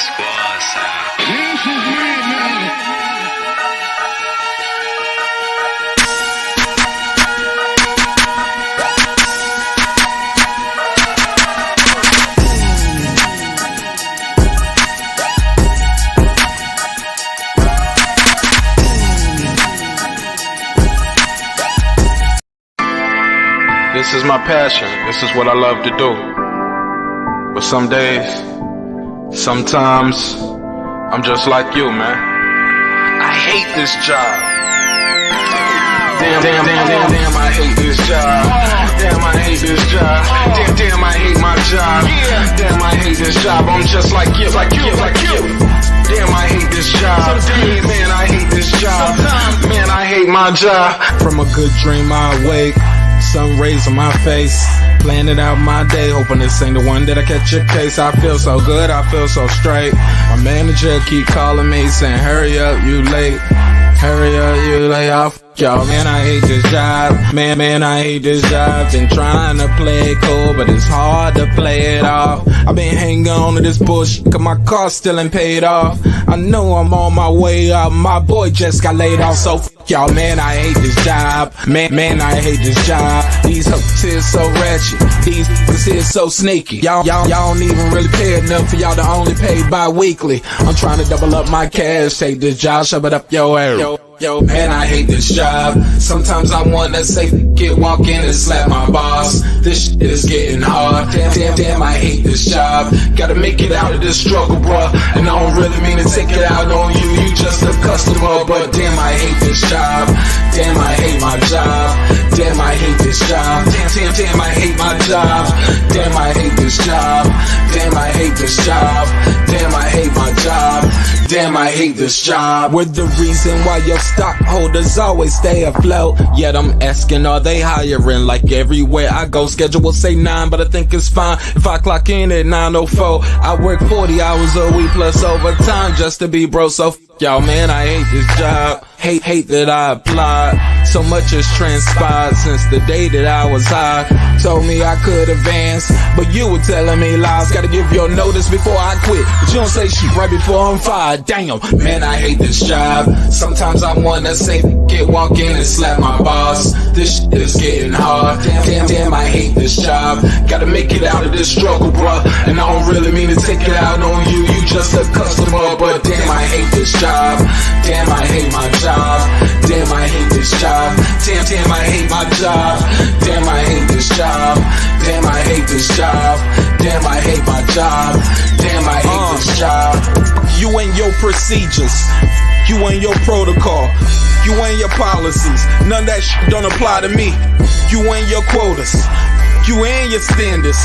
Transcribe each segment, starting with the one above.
squad side. This is it now. This is my passion. This is what I love to do. But some days, sometimes, I'm just like you, man. I hate this job. Damn, I hate this job. Damn, I hate this job. Damn, I hate my job. Damn, I hate this job. I'm just like you. Damn, I hate this job. Man, I hate this job. Man, I hate my job. From a good dream I wake, sun rays on my face, planning out my day, hoping this ain't the one that I catch a case. I feel so good, I feel so straight. My manager keep calling me saying, hurry up, you late. Hurry up, you late. Off. Y'all, man, I hate this job. Man, I hate this job. Been trying to play it cool, but it's hard to play it off. I've been hanging on to this bullshit, cause my car still ain't paid off. I know I'm on my way up, my boy just got laid off, so y'all, man, I hate this job. Man, I hate this job. These hoes here so ratchet, these niggas here so sneaky. Y'all don't even really pay enough for y'all to only pay bi-weekly. I'm trying to double up my cash, take this job, shove it up your ass. Yo, man, I hate this job. Sometimes I wanna say, walk in and slap my boss. This shit is getting hard. Damn, I hate this job. Gotta make it out of this struggle, bruh. And I don't really mean to take it out on you. You just a customer, but damn, I hate this job. Damn, I hate my job. Damn, I hate this job. Damn, I hate my job. Damn, I hate this job. Damn, I hate this job. Damn, I hate my job. Damn, I hate this job. We're the reason why your stockholders always stay afloat. Yet I'm asking, are they hiring? Like everywhere I go, schedule will say 9, but I think it's fine if I clock in at 9:04. I work 40 hours a week plus overtime just to be bro. So y'all, man, I hate this job. Hate that I applied. So much has transpired since the day that I was high. Told me I could advance, but you were telling me lies. Gotta give your notice before I quit, but you don't say shit right before I'm fired. Damn, man, I hate this job. Sometimes I wanna say, walk in and slap my boss. This shit is getting hard. Damn, I hate this job. Gotta make it out of this struggle, bruh. And I don't really mean to take it out on you. You just a customer, but damn, I hate this job. Damn, I hate my job. Damn, I hate this job. Damn, I hate my job. Damn, I hate this job. Damn, I hate this job. Damn, I hate my job. Damn, I hate this job. You and your procedures, you and your protocol, you and your policies, none of that shit don't apply to me. You and your quotas, you and your standards,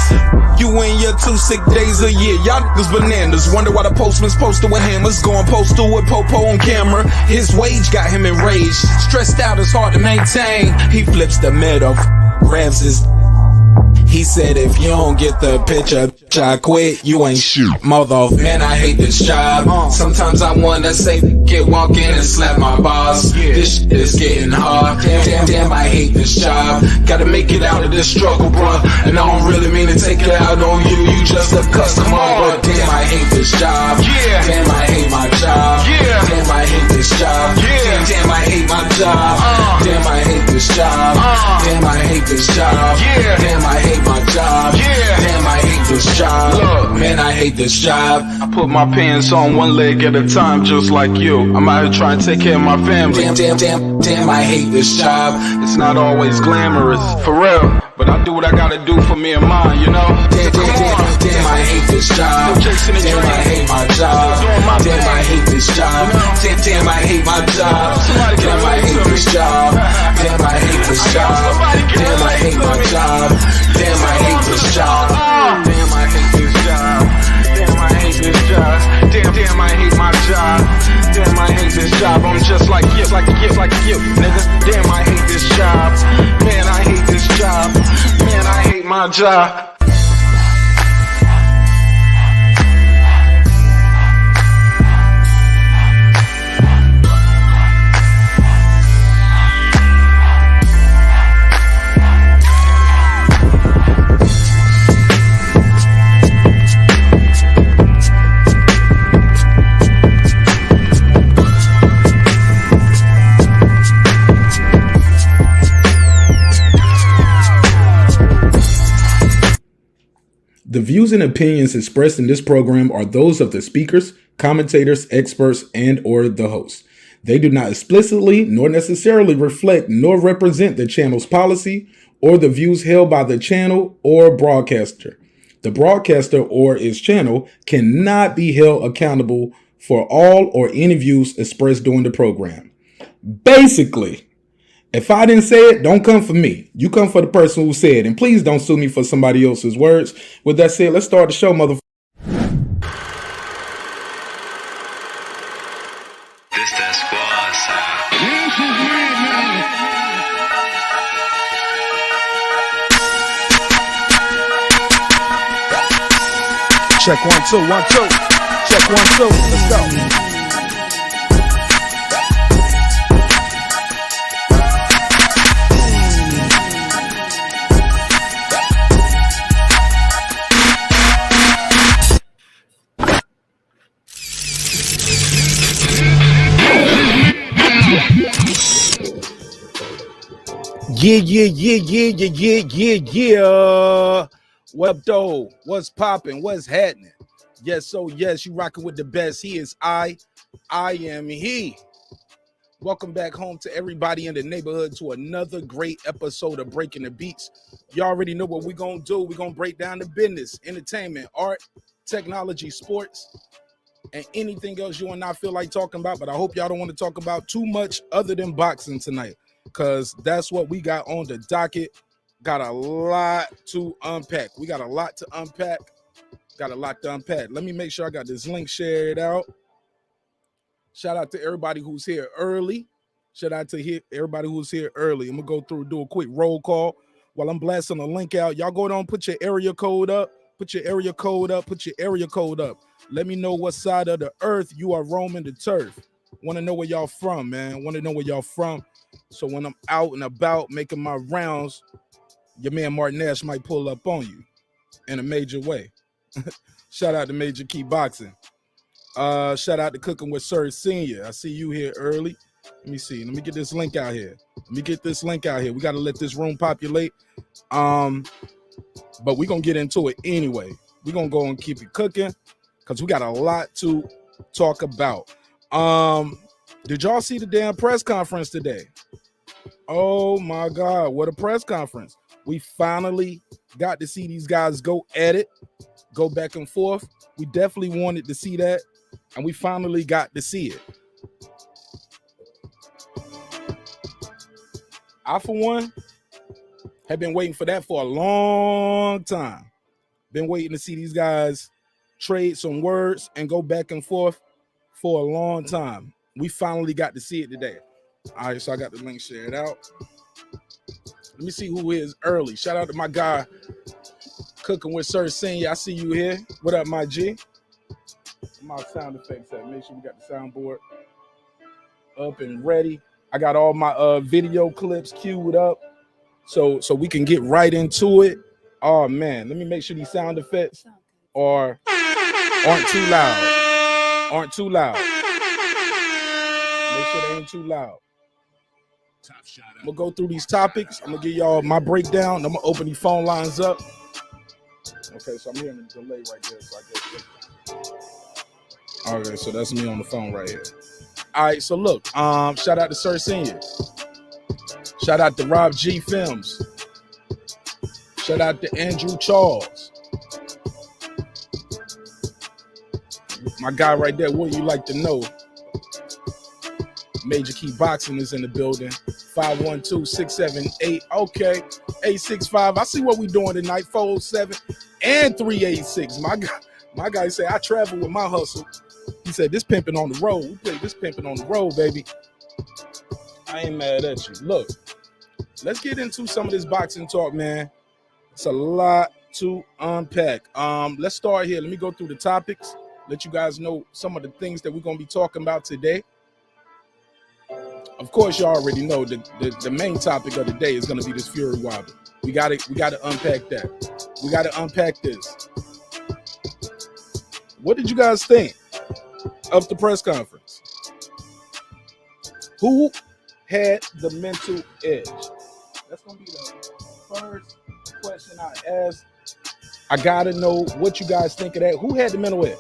you and your 2 sick days a year. Y'all niggas bananas. Wonder why the postman's posted with hammers, going postal with Popo on camera. His wage got him enraged, stressed out, it's hard to maintain. He flips the middle, grabs his. He said, if you don't get the picture, I quit, you ain't shit, mother. Man, I hate this job. Sometimes I wanna say, walk in and slap my boss. This shit is getting hard. Damn, I hate this job. Gotta make it out of this struggle, bruh. And I don't really mean to take it out on you. You just a customer, but damn, I hate this job. Damn, I hate my job. Damn, I hate this job. Damn, I hate my job. Damn, I hate this job. Damn, I hate this job. Damn, I hate my job. Damn, I hate this job. Look, man, I hate this job. I put my pants on one leg at a time, just like you. I'm out here trying to take care of my family. Damn, I hate this job. It's not always glamorous, for real, but I do what I gotta do for me and mine, you know? Damn, I hate this job. Damn, I hate my job. Damn, I hate this job. Damn, I hate my job. Damn, I hate this job. Damn, I hate this job. Damn, I hate my job. Damn, I hate this job. Damn, I hate this job. Damn, I hate this job. Damn, I hate my job. Damn, I hate this job. I'm just like you, nigga. Damn, I hate this job. Man, I hate this job. Man, I hate my job. The views and opinions expressed in this program are those of the speakers, commentators, experts, and or the host. They do not explicitly nor necessarily reflect nor represent the channel's policy or the views held by the channel or broadcaster. The broadcaster or its channel cannot be held accountable for all or any views expressed during the program. Basically, if I didn't say it, don't come for me. You come for the person who said it. And please don't sue me for somebody else's words. With that said, let's start the show, motherfucker. This that squad sound. This is madness. Check 1 2 1 2. Check 1 2. Let's go. Yeah. What up, though? What's popping? What's happening? Yes, you rocking with the best. He is I am he. Welcome back home to everybody in the neighborhood to another great episode of Breaking the Beats. You already know what we're going to do. We're going to break down the business, entertainment, art, technology, sports, and anything else you and I feel like talking about. But I hope y'all don't want to talk about too much other than boxing tonight, because that's what we got on the docket. Got a lot to unpack. We got a lot to unpack. Let me make sure I got this link shared out. Shout out to everybody who's here early. I'm going to go through, do a quick roll call while I'm blasting the link out. Y'all go down, put your area code up. Let me know what side of the earth you are roaming the turf. Want to know where y'all from, man. So when I'm out and about making my rounds, your man Martin Nash might pull up on you in a major way. Shout out to Major Key Boxing. Shout out to Cooking with Sir Senior. I see you here early. Let me see. Let me get this link out here. We got to let this room populate. But we're going to get into it anyway. We're going to go and keep it cooking because we got a lot to talk about. Did y'all see the damn press conference today? Oh, my God. What a press conference. We finally got to see these guys go at it, go back and forth. We definitely wanted to see that, and we finally got to see it. I, for one, have been waiting for that for a long time. Been waiting to see these guys trade some words and go back and forth for a long time. We finally got to see it today. All right, so I got the link shared out. Let me see who is early. Shout out to my guy, Cooking with Sir Senior. I see you here. What up, my G? My sound effects at. Make sure we got the soundboard up and ready. I got all my video clips queued up so we can get right into it. Oh, man. Let me make sure these sound effects aren't too loud. Make sure they ain't too loud. I'm going to go through these topics. I'm going to give y'all my breakdown. I'm going to open these phone lines up. Okay, so I'm hearing a delay right there. So I guess. Okay, so that's me on the phone right here. All right, so look. Shout out to Sir Senior. Shout out to Rob G Films. Shout out to Andrew Charles. My guy right there, what you like to know? Major Key Boxing is in the building. 512-678. Okay. 865. I see what we doing tonight. 407 and 386. My guy said, I travel with my hustle. He said, this pimping on the road. We play this pimping on the road, baby. I ain't mad at you. Look, let's get into some of this boxing talk, man. It's a lot to unpack. Let's start here. Let me go through the topics. Let you guys know some of the things that we're going to be talking about today. Of course, you already know the main topic of the day is going to be this Fury Wobble. We got to unpack that. We got to unpack this. What did you guys think of the press conference? Who had the mental edge? That's going to be the first question I ask I gotta know what you guys think of that. Who had the mental edge?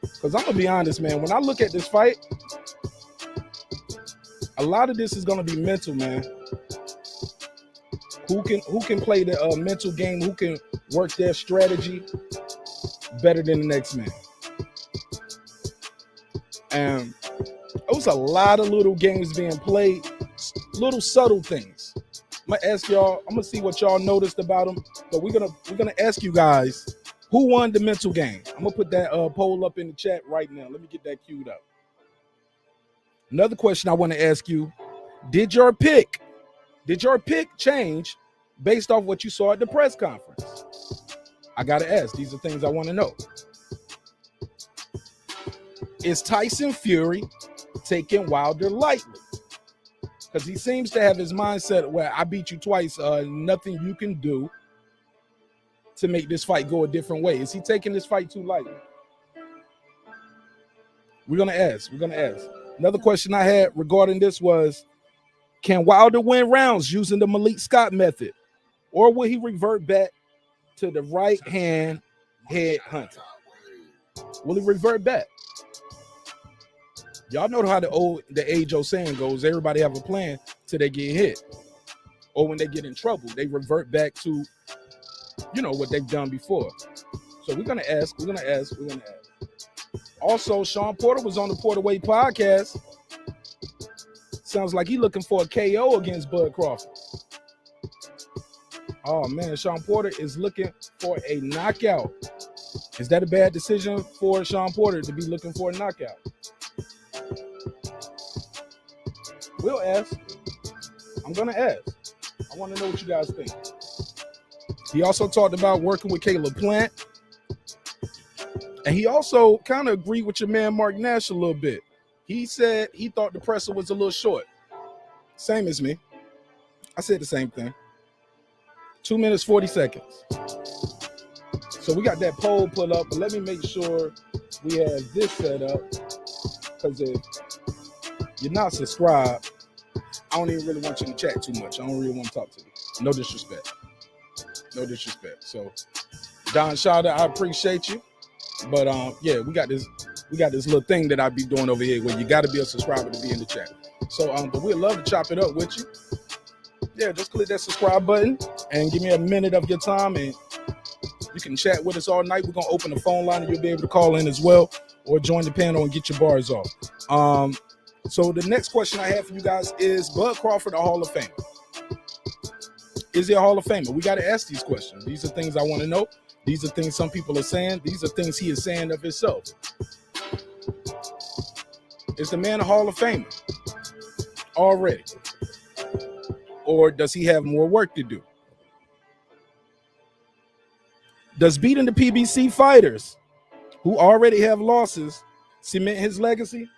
Because I'm gonna be honest, man. When I look at this fight, a lot of this is gonna be mental, man. Who can play the mental game? Who can work their strategy better than the next man? And it was a lot of little games being played, little subtle things. I'm gonna ask y'all. I'm gonna see what y'all noticed about them. But we're gonna ask you guys who won the mental game. I'm gonna put that poll up in the chat right now. Let me get that queued up. Another question I want to ask you: Did your pick change based off what you saw at the press conference? I gotta ask. These are things I want to know. Is Tyson Fury taking Wilder lightly? Because he seems to have his mindset where I beat you twice, nothing you can do to make this fight go a different way. Is he taking this fight too lightly? We're gonna ask. Another question I had regarding this was, can Wilder win rounds using the Malik Scott method? Or will he revert back to the right hand head hunter? Will he revert back? Y'all know how the age-old saying goes, everybody have a plan till they get hit. Or when they get in trouble, they revert back to, what they've done before. So we're gonna ask. Also, Shawn Porter was on the Porter Way podcast. Sounds like he's looking for a KO against Bud Crawford. Oh man, Shawn Porter is looking for a knockout. Is that a bad decision for Shawn Porter to be looking for a knockout? We'll ask. I'm gonna ask. I want to know what you guys think. He also talked about working with Caleb Plant. And he also kind of agreed with your man Mark Nash a little bit. He said he thought the presser was a little short. Same as me. I said the same thing. 2 minutes, 40 seconds. So we got that poll put up, but let me make sure we have this set up. Because if you're not subscribed, I don't even really want you to chat too much. I don't really want to talk to you. No disrespect. So, Don Shada, I appreciate you. But yeah, we got this little thing that I be doing over here where you got to be a subscriber to be in the chat. So, but we'd love to chop it up with you. Yeah, just click that subscribe button and give me a minute of your time, and you can chat with us all night. We're gonna open the phone line, and you'll be able to call in as well, or join the panel and get your bars off. So the next question I have for you guys is: Bud Crawford a Hall of Famer? Is he a Hall of Famer? We got to ask these questions. These are things I want to know. These are things some people are saying. These are things he is saying of himself. Is the man a Hall of Famer already? Or does he have more work to do? Does beating the PBC fighters who already have losses cement his legacy?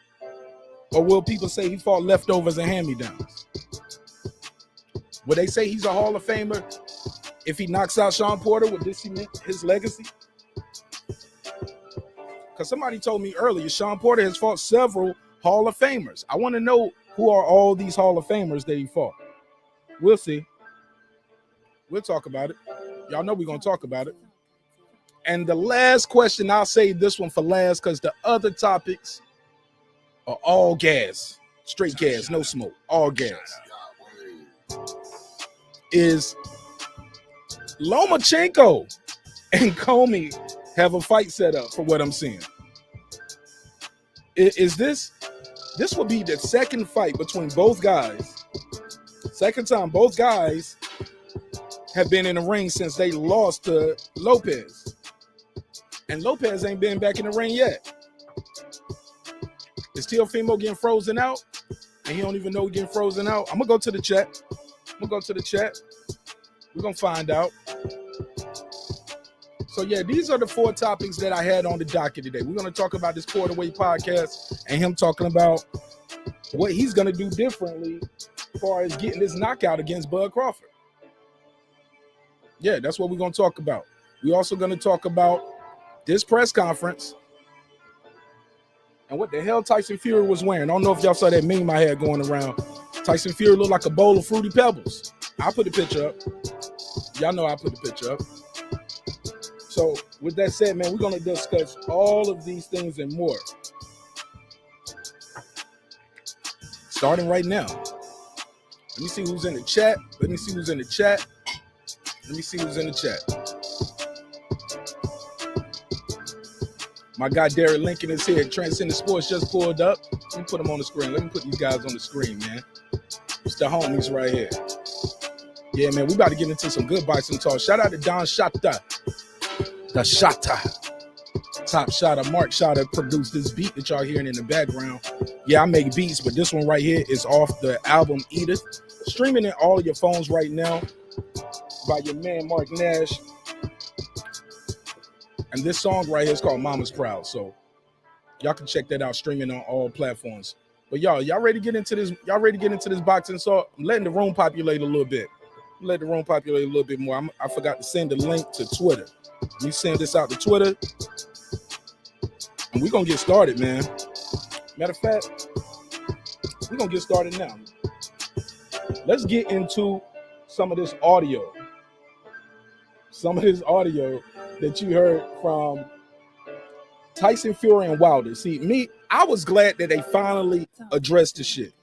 Or will people say he fought leftovers and hand-me-downs? Will they say he's a Hall of Famer if he knocks out Shawn Porter? Would this cement his legacy? Because somebody told me earlier, Shawn Porter has fought several Hall of Famers. I want to know who are all these Hall of Famers that he fought. We'll see. We'll talk about it. Y'all know we're going to talk about it. And the last question, I'll save this one for last because the other topics are all gas. Straight gas, no smoke, all gas. Is Lomachenko and Commey have a fight set up for what I'm seeing? Is this will be the second fight between both guys. Second time both guys have been in the ring since they lost to Lopez. And Lopez ain't been back in the ring yet. Is Teofimo getting frozen out? And he don't even know he's getting frozen out? I'm going to go to the chat. We're going to find out. So, yeah, these are the 4 topics that I had on the docket today. We're going to talk about this Porter Way podcast and him talking about what he's going to do differently as far as getting this knockout against Bud Crawford. Yeah, that's what we're going to talk about. We're also going to talk about this press conference and what the hell Tyson Fury was wearing. I don't know if y'all saw that meme I had going around. Tyson Fury looked like a bowl of Fruity Pebbles. I'll put the picture up. Y'all know I put the picture up. So with that said, man, we're going to discuss all of these things and more. Starting right now. Let me see who's in the chat. Let me see who's in the chat. My guy Derek Lincoln is here. Transcendent Sports just pulled up. Let me put them on the screen. Let me put these guys on the screen, man. It's the homies right here. Yeah, man, we about to get into some good Bison talk. Shout out to Don Shata. The Shata. Top Shotter. Mark Shotter produced this beat that y'all hearing in the background. Yeah, I make beats, but this one right here is off the album Edith. Streaming in all of your phones right now by your man Mark Nash. And this song right here is called Mama's Proud. So y'all can check that out streaming on all platforms. But y'all ready to get into this? Y'all ready to get into this boxing? So I'm letting the room populate a little bit. Let the room populate a little bit more. I forgot to send the link to Twitter. Let me send this out to Twitter. And we're going to get started, man. Matter of fact, we're going to get started now. Let's get into some of this audio. Some of this audio that you heard from Tyson Fury and Wilder. See, I was glad that they finally addressed the shit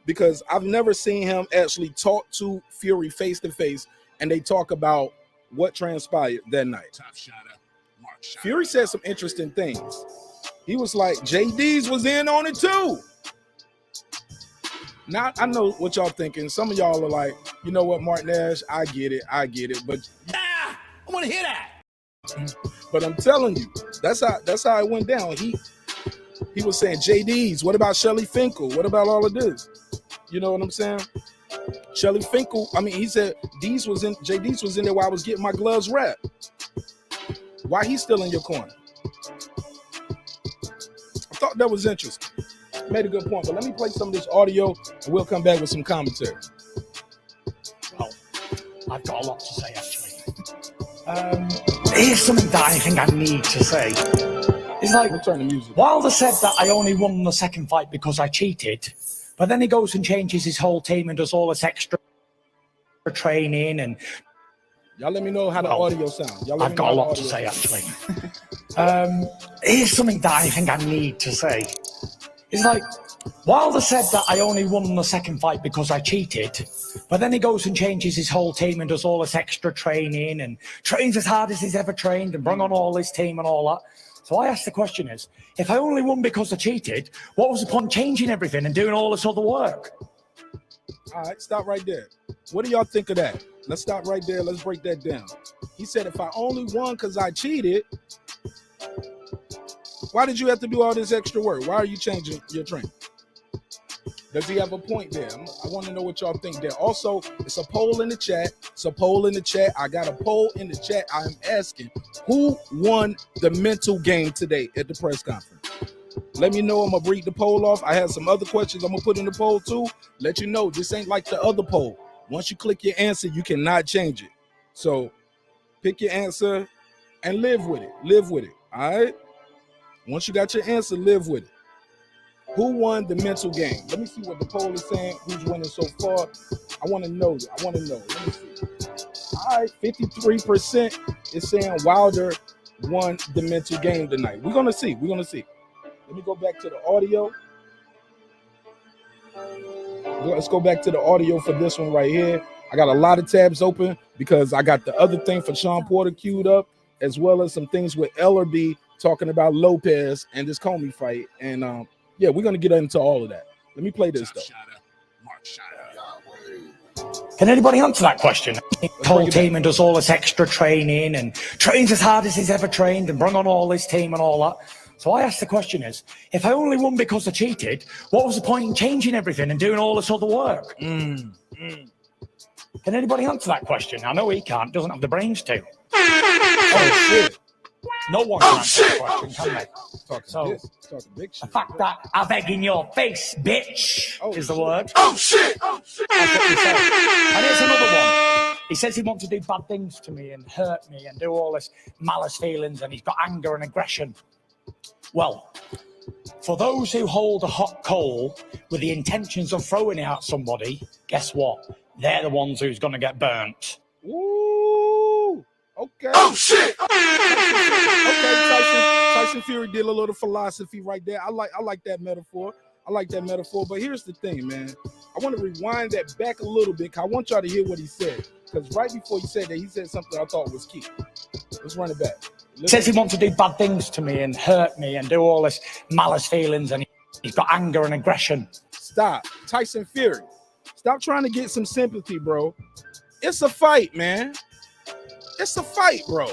because I've never seen him actually talk to Fury face to face and they talk about what transpired that night. Fury said some interesting things. He was like, JD's was in on it too. Now, I know what y'all thinking. Some of y'all are like, you know what, Mark Nash, I get it. But I want to hear that. But I'm telling you, that's how it went down. He was saying JD's. What about Shelly Finkel? What about all of this? You know what I'm saying? Shelly Finkel. I mean, he said JD's was in there while I was getting my gloves wrapped. Why he's still in your corner? I thought that was interesting. Made a good point. But let me play some of this audio, and we'll come back with some commentary. Well, I've got a lot to say actually. Here's something that I think I need to say. It's like, turn the music. Wilder said that I only won the second fight because I cheated, but then he goes and changes his whole team and does all this extra training and... Y'all let me know how the audio sounds. I've got a lot to say, actually. Here's something that I think I need to say. It's like, Wilder said that I only won the second fight because I cheated, but then he goes and changes his whole team and does all this extra training and trains as hard as he's ever trained and brought on all his team and all that. So I asked the question is, if I only won because I cheated, what was the point changing everything and doing all this other work? All right, stop right there. What do y'all think of that? Let's stop right there. Let's break that down. He said, if I only won because I cheated, why did you have to do all this extra work? Why are you changing your training? Does he have a point there? I want to know what y'all think there. Also, it's a poll in the chat. I got a poll in the chat. I'm asking, who won the mental game today at the press conference? Let me know. I'm going to read the poll off. I have some other questions I'm going to put in the poll too. Let you know, this ain't like the other poll. Once you click your answer, you cannot change it. So pick your answer and live with it. All right? Once you got your answer, live with it. Who won the mental game? Let me see what the poll is saying. Who's winning so far? I want to know. Let me see. All right, 53% is saying Wilder won the mental game tonight. We're going to see. Let me go back to the audio. Let's go back to the audio for this one right here. I got a lot of tabs open because I got the other thing for Shawn Porter queued up, as well as some things with Ellerby talking about Lopez and this Commey fight. And yeah, we're going to get into all of that. Let me play this, though. Can anybody answer that question? The whole team and does all this extra training and trains as hard as he's ever trained and brought on all his team and all that. So I asked the question is, if I only won because I cheated, what was the point in changing everything and doing all this other work? Can anybody answer that question? I know he can't, doesn't have the brains to. Oh, shit. No one can answer that question, can they? Talking big shit. The fact that I'm egg in your face, bitch, is the word. Oh, shit. That's what he said. And here's another one. He says he wants to do bad things to me and hurt me and do all this malice feelings and he's got anger and aggression. Well, for those who hold a hot coal with the intentions of throwing it at somebody, guess what? They're the ones who's going to get burnt. Ooh. Okay. Oh shit! Okay, Tyson Fury did a little philosophy right there. I like that metaphor. But here's the thing, man. I want to rewind that back a little bit. 'Cause I want y'all to hear what he said. Because right before he said that, he said something I thought was key. Let's run it back. Says he wants to do bad things to me and hurt me and do all this malice feelings, and he's got anger and aggression. Stop. Tyson Fury. Stop trying to get some sympathy, bro. It's a fight, man. It's a fight, bro.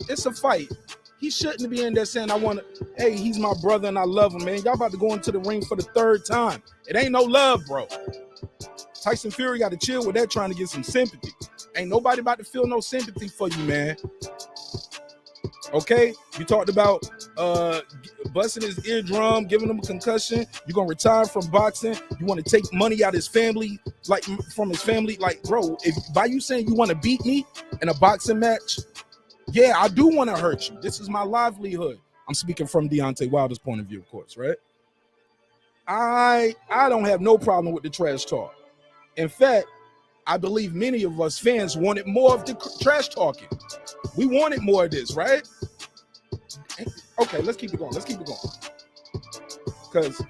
It's a fight. He shouldn't be in there saying, hey, he's my brother and I love him, man. Y'all about to go into the ring for the third time. It ain't no love, bro. Tyson Fury got to chill with that, trying to get some sympathy. Ain't nobody about to feel no sympathy for you, man. Okay? You talked about busting his eardrum, giving him a concussion. You're going to retire from boxing. You want to take money out of his family, like from his family. Like, bro, if by you saying you want to beat me in a boxing match, yeah, I do want to hurt you. This is my livelihood. I'm speaking from Deontay Wilder's point of view, of course, right? I don't have no problem with the trash talk. In fact, I believe many of us fans wanted more of the trash talking. We wanted more of this, right? Okay, let's keep it going. Because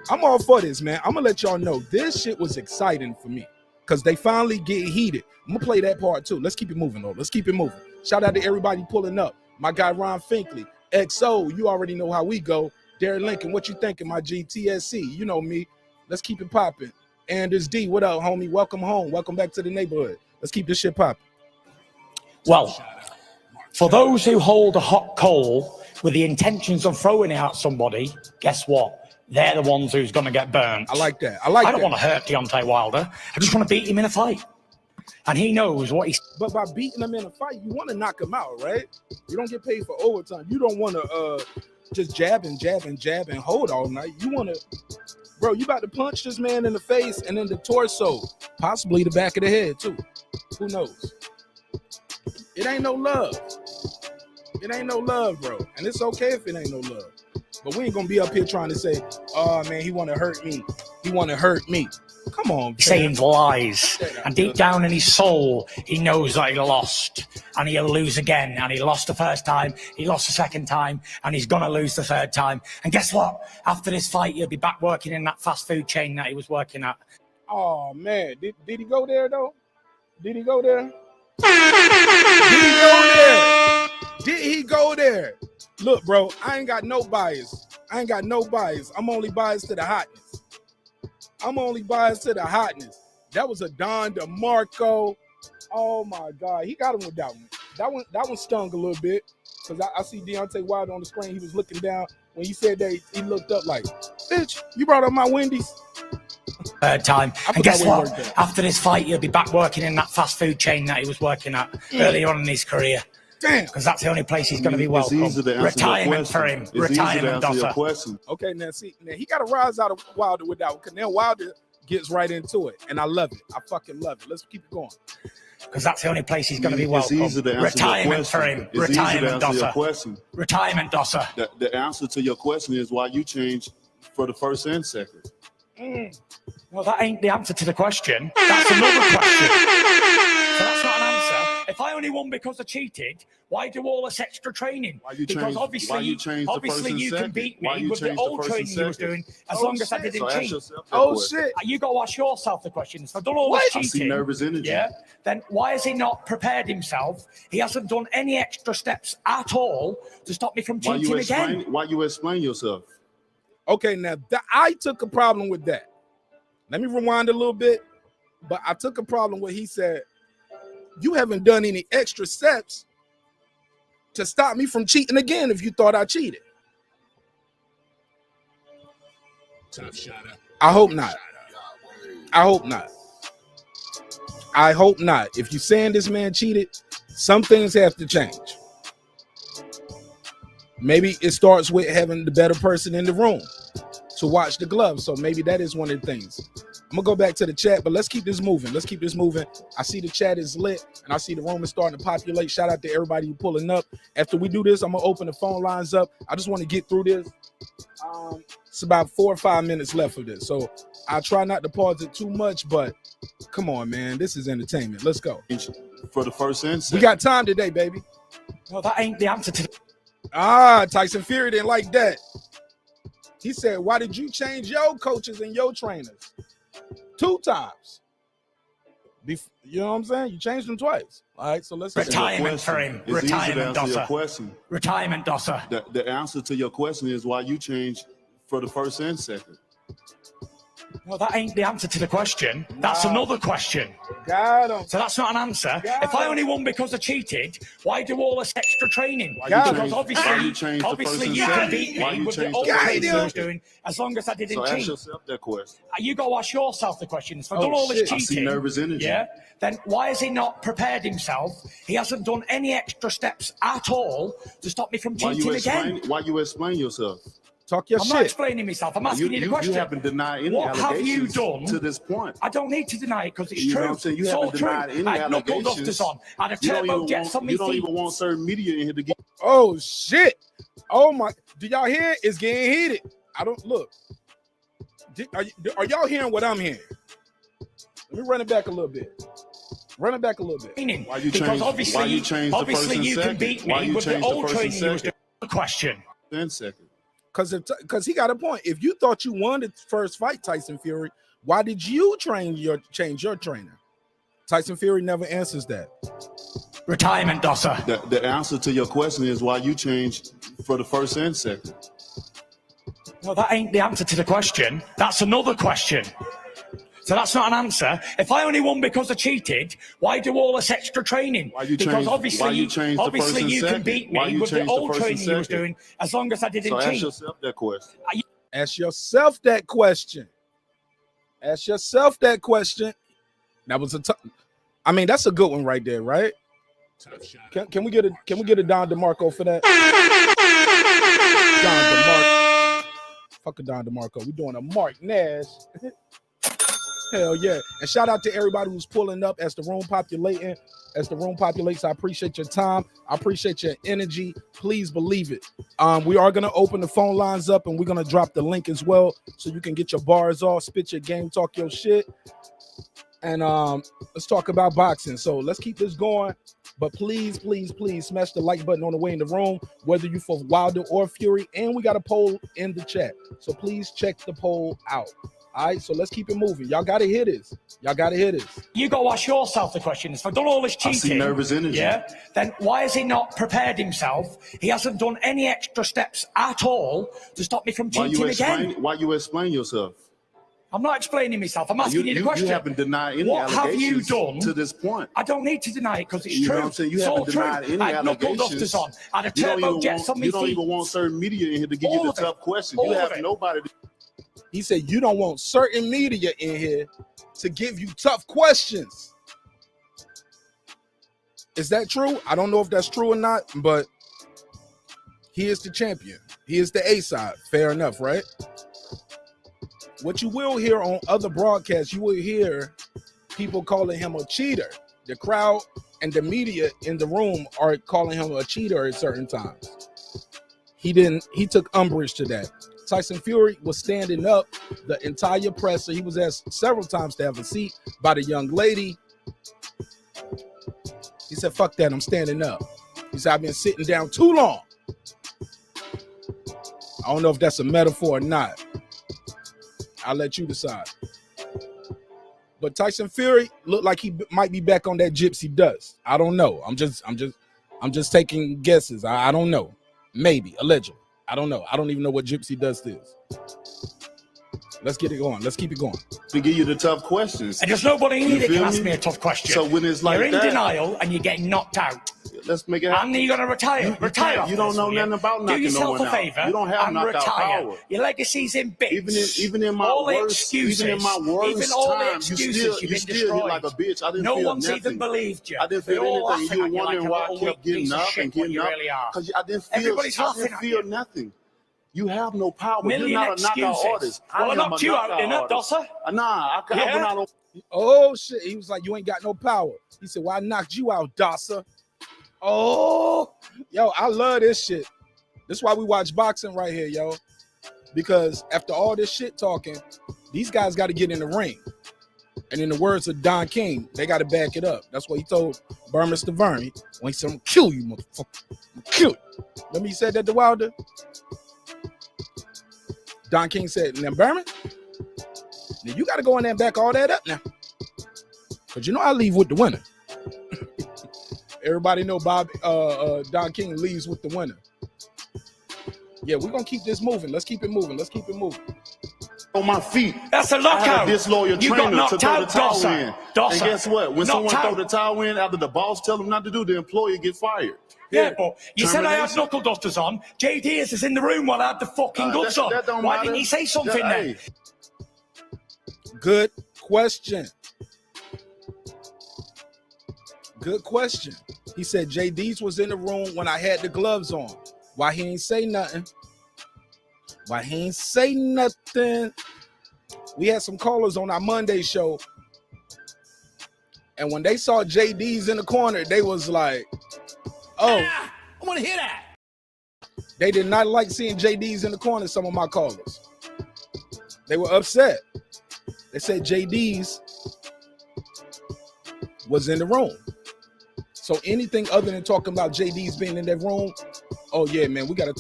I'm all for this, man. I'm going to let y'all know this shit was exciting for me because they finally get heated. I'm going to play that part too. Let's keep it moving, though. Let's keep it moving. Shout out to everybody pulling up. My guy, Ron Finkley. XO, you already know how we go. Darren Lincoln, what you thinking, my GTSC? You know me. Let's keep it popping. Anders D, what up, homie? Welcome home. Welcome back to the neighborhood. Let's keep this shit popping. Well, for those who hold a hot coal with the intentions of throwing it at somebody, guess what? They're the ones who's going to get burnt. I like that. I don't want to hurt Deontay Wilder. I just want to beat him in a fight. And he knows what he's... But by beating him in a fight, you want to knock him out, right? You don't get paid for overtime. You don't want to just jab and hold all night. You want to... Bro, you about to punch this man in the face and in the torso. Possibly the back of the head, too. Who knows? It ain't no love. It ain't no love, bro. And it's okay if it ain't no love. But we ain't going to be up here trying to say, oh, man, he want to hurt me. He want to hurt me. Come on, saying lies, and deep down in his soul, he knows that he lost, and he'll lose again. And he lost the first time, he lost the second time, and he's gonna lose the third time. And guess what? After this fight, he'll be back working in that fast food chain that he was working at. Oh man, did he go there though? Did he go there? Did he go there? Look, bro, I ain't got no bias. I'm only biased to the hotness. That was a Don DeMarco. Oh my God, he got him with that one. That one stung a little bit because I see Deontay Wilder on the screen. He was looking down when he said that. He looked up like, "Bitch, you brought up my Wendy's." Third time, and guess what? After this fight, he'll be back working in that fast food chain that he was working at earlier on in his career. Damn, because that's the only place he's going to be welcome. Retirement for him. Retirement, Dosser. Okay, now he got to rise out of Wilder with that one because now Wilder gets right into it, and I love it. I fucking love it. Let's keep it going. Because that's the only place he's going to be welcome. Retirement for him. Retirement, Dosser. Retirement, Dosser. The answer to your question is why you changed for the first and second. Well, that ain't the answer to the question. That's another question. So that's not an answer. If I only won because I cheated, why do all this extra training? Because obviously you can beat me with the old training you was doing as long as I didn't cheat. Oh shit! You got to ask yourself the question. If I've done all this cheating, nervous energy. Yeah, then why has he not prepared himself? He hasn't done any extra steps at all to stop me from cheating again. Why you explain yourself? Okay, now I took a problem with that. Let me rewind a little bit, but I took a problem with he said, you haven't done any extra steps to stop me from cheating again if you thought I cheated. Tough shot. I hope not. I hope not. I hope not. If you're saying this man cheated, some things have to change. Maybe it starts with having the better person in the room to watch the gloves. So maybe that is one of the things. I'm gonna go back to the chat, but let's keep this moving. Let's keep this moving. I see the chat is lit, and I see the room is starting to populate. Shout out to everybody who pulling up. After we do this, I'm gonna open the phone lines up. I just want to get through this. It's about 4 or 5 minutes left of this, so I try not to pause it too much. But come on, man, this is entertainment. Let's go. For the first and second. We got time today, baby. No, that ain't the answer to. Tyson Fury didn't like that. He said, "Why did you change your coaches and your trainers 2 times? You know what I'm saying? You changed them twice. All right, so let's Retirement for him. It's easy to Retirement answer your dosser. question. Retirement dosser. The answer to your question is why you changed for the first and second. No, that ain't the answer to the question. That's another question. Got him. So that's not an answer. If I only won because I cheated, why do all this extra training? Got Because him. obviously you can beat me with the old training I was doing as long as I didn't So cheat. ask yourself that question. You got to ask yourself the question. If I've Oh, done all this shit. I see cheating, nervous energy. yeah, then why has he not prepared himself? He hasn't done any extra steps at all to stop me from cheating again. Why you explain yourself? Talk your I'm shit. not explaining myself. I'm asking you the question. You haven't denied any What have you allegations done to this point. I don't need to deny it because it's You know true. what I'm saying? You it's all haven't true. denied any I had knuckle allegations. dufters on. I had a You don't turbo even jets on want, me you don't feet. even want certain media in here to get. Oh shit! Oh my! Do y'all hear? It's getting heated. I don't look. Are y'all hearing what I'm hearing? Let me run it back a little bit. Run it back a little bit. Why you Because changed? obviously, Why you changed the first obviously and you second? can beat Why me you with the changed old first and training you was doing. second? The question. And second. Because he got a point. If you thought you won the first fight, Tyson Fury, why did you change your trainer? Tyson Fury never answers that. Retirement dosser. The answer to your question is why you changed for the first and second. No, that ain't the answer to the question. That's another question. So that's not an answer. If I only won because I cheated, why do all this extra training? Why you Because changed- obviously, why you changed the first and you can second? beat Why me you with the changed the old first and training you was second? doing as long as I didn't So cheat. ask yourself that question. Ask yourself that question. Ask yourself that question. That was I mean, that's a good one right there, right? Tough shot. Can we get a Don DeMarco for that? Don DeMarco. Fuck a Don DeMarco. We doing a Mark Nash. Hell yeah. And shout out to everybody who's pulling up as the room populating. As the room populates, I appreciate your time. I appreciate your energy. Please believe it. We are going to open the phone lines up and we're going to drop the link as well so you can get your bars off, spit your game, talk your shit. And let's talk about boxing. So let's keep this going. But please, please, please smash the like button on the way in the room, whether you for Wilder or Fury. And we got a poll in the chat. So please check the poll out. All right, so let's keep it moving. Y'all got to hear this. Y'all got to hear this. You got to ask yourself the question. If I've done all this cheating, I see nervous energy. Yeah, then why has he not prepared himself? He hasn't done any extra steps at all to stop me from cheating again. Why you explain yourself? I'm not explaining myself. I'm asking you the question. You haven't denied any What have you allegations done to this point. I don't need to deny it because it's You true. know what I'm saying? You it's haven't all true. denied any I had knuckle allegations. dufters on. I had a You don't turbo even jets on want, me you don't feet. even want certain media in here to give All you the of it. tough question. All You of have it. nobody. He said you don't want certain media in here to give you tough questions. Is that true? I don't know if that's true or not, but he is the champion. He is the A-side. Fair enough, right? What you will hear on other broadcasts, you will hear people calling him a cheater. The crowd and the media in the room are calling him a cheater at certain times. He took umbrage to that. Tyson Fury was standing up the entire presser. He was asked several times to have a seat by the young lady. He said, fuck that, I'm standing up. He said, I've been sitting down too long. I don't know if that's a metaphor or not. I'll let you decide. But Tyson Fury looked like he might be back on that gypsy dust. I don't know. I'm just taking guesses. I don't know. Maybe, allegedly. I don't know. I don't even know what gypsy dust is. Let's get it going. Let's keep it going. To give you the tough questions. And there's nobody in here that feel can ask me? me a tough question. So when it's like you're in that- denial and you're getting knocked out. Let's make it And happen. then you're going to retire. You retire. can't- you don't know nothing about Do knocking no yourself one a out. favor. You don't have and knockout retire. power. Your legacy's in bits. Even in my all the worst, excuses, even in my worst even all the time, excuses, you you've been still destroyed. hit like a bitch. I didn't no feel one's nothing. even believed you. I didn't They're feel all anything. laughing You were at you like wondering a why I little kept getting piece of up shit and what getting you up. really are. Because I didn't Everybody's laughing at feel you. nothing. You have no power. Million You're not excuses. a knockout artist. Well, I am knocked a you out, knockout didn't I, artist. Dosser? Nah, I Yeah. went out on. Oh shit! He was like, "You ain't got no power." He said, "Well, I knocked you out, Dosser." Oh, yo, I love this shit. This is why we watch boxing right here, yo. Because after all this shit talking, these guys got to get in the ring. And in the words of Don King, they got to back it up. That's what he told Berman Stavern. When he said, "I'm gonna kill you, motherfucker. I'm gonna kill you." Remember he said that to Wilder? Don King said, "Now, Berman, now you got to go in there and back all that up now. Because you know I leave with the winner." Everybody know Don King leaves with the winner. Yeah, we're going to keep this moving. Let's keep it moving. Let's keep it moving. On my feet. That's a I knockout. had a disloyal You got trainer to knocked throw the out, towel Dosser. in. Dosser. And guess what? When someone Knocked throw out. the towel in after the boss tell them not to do, the employee get fired. Yeah, but you said I had Termination. knuckle dusters on. JD is in the room while I had the fucking gloves on. That don't Why matter. didn't you say something then? Hey, Good question. Good question. He said JD's was in the room when I had the gloves on. Why he ain't say nothing? Why he ain't say nothing? We had some callers on our Monday show, and when they saw JD's in the corner, they was like, "Oh, I want to hear that. they did not like seeing JD's in the corner." Some of my callers, they were upset. They said JD's was in the room. So anything other than talking about JD's being in that room, oh yeah, man, we gotta.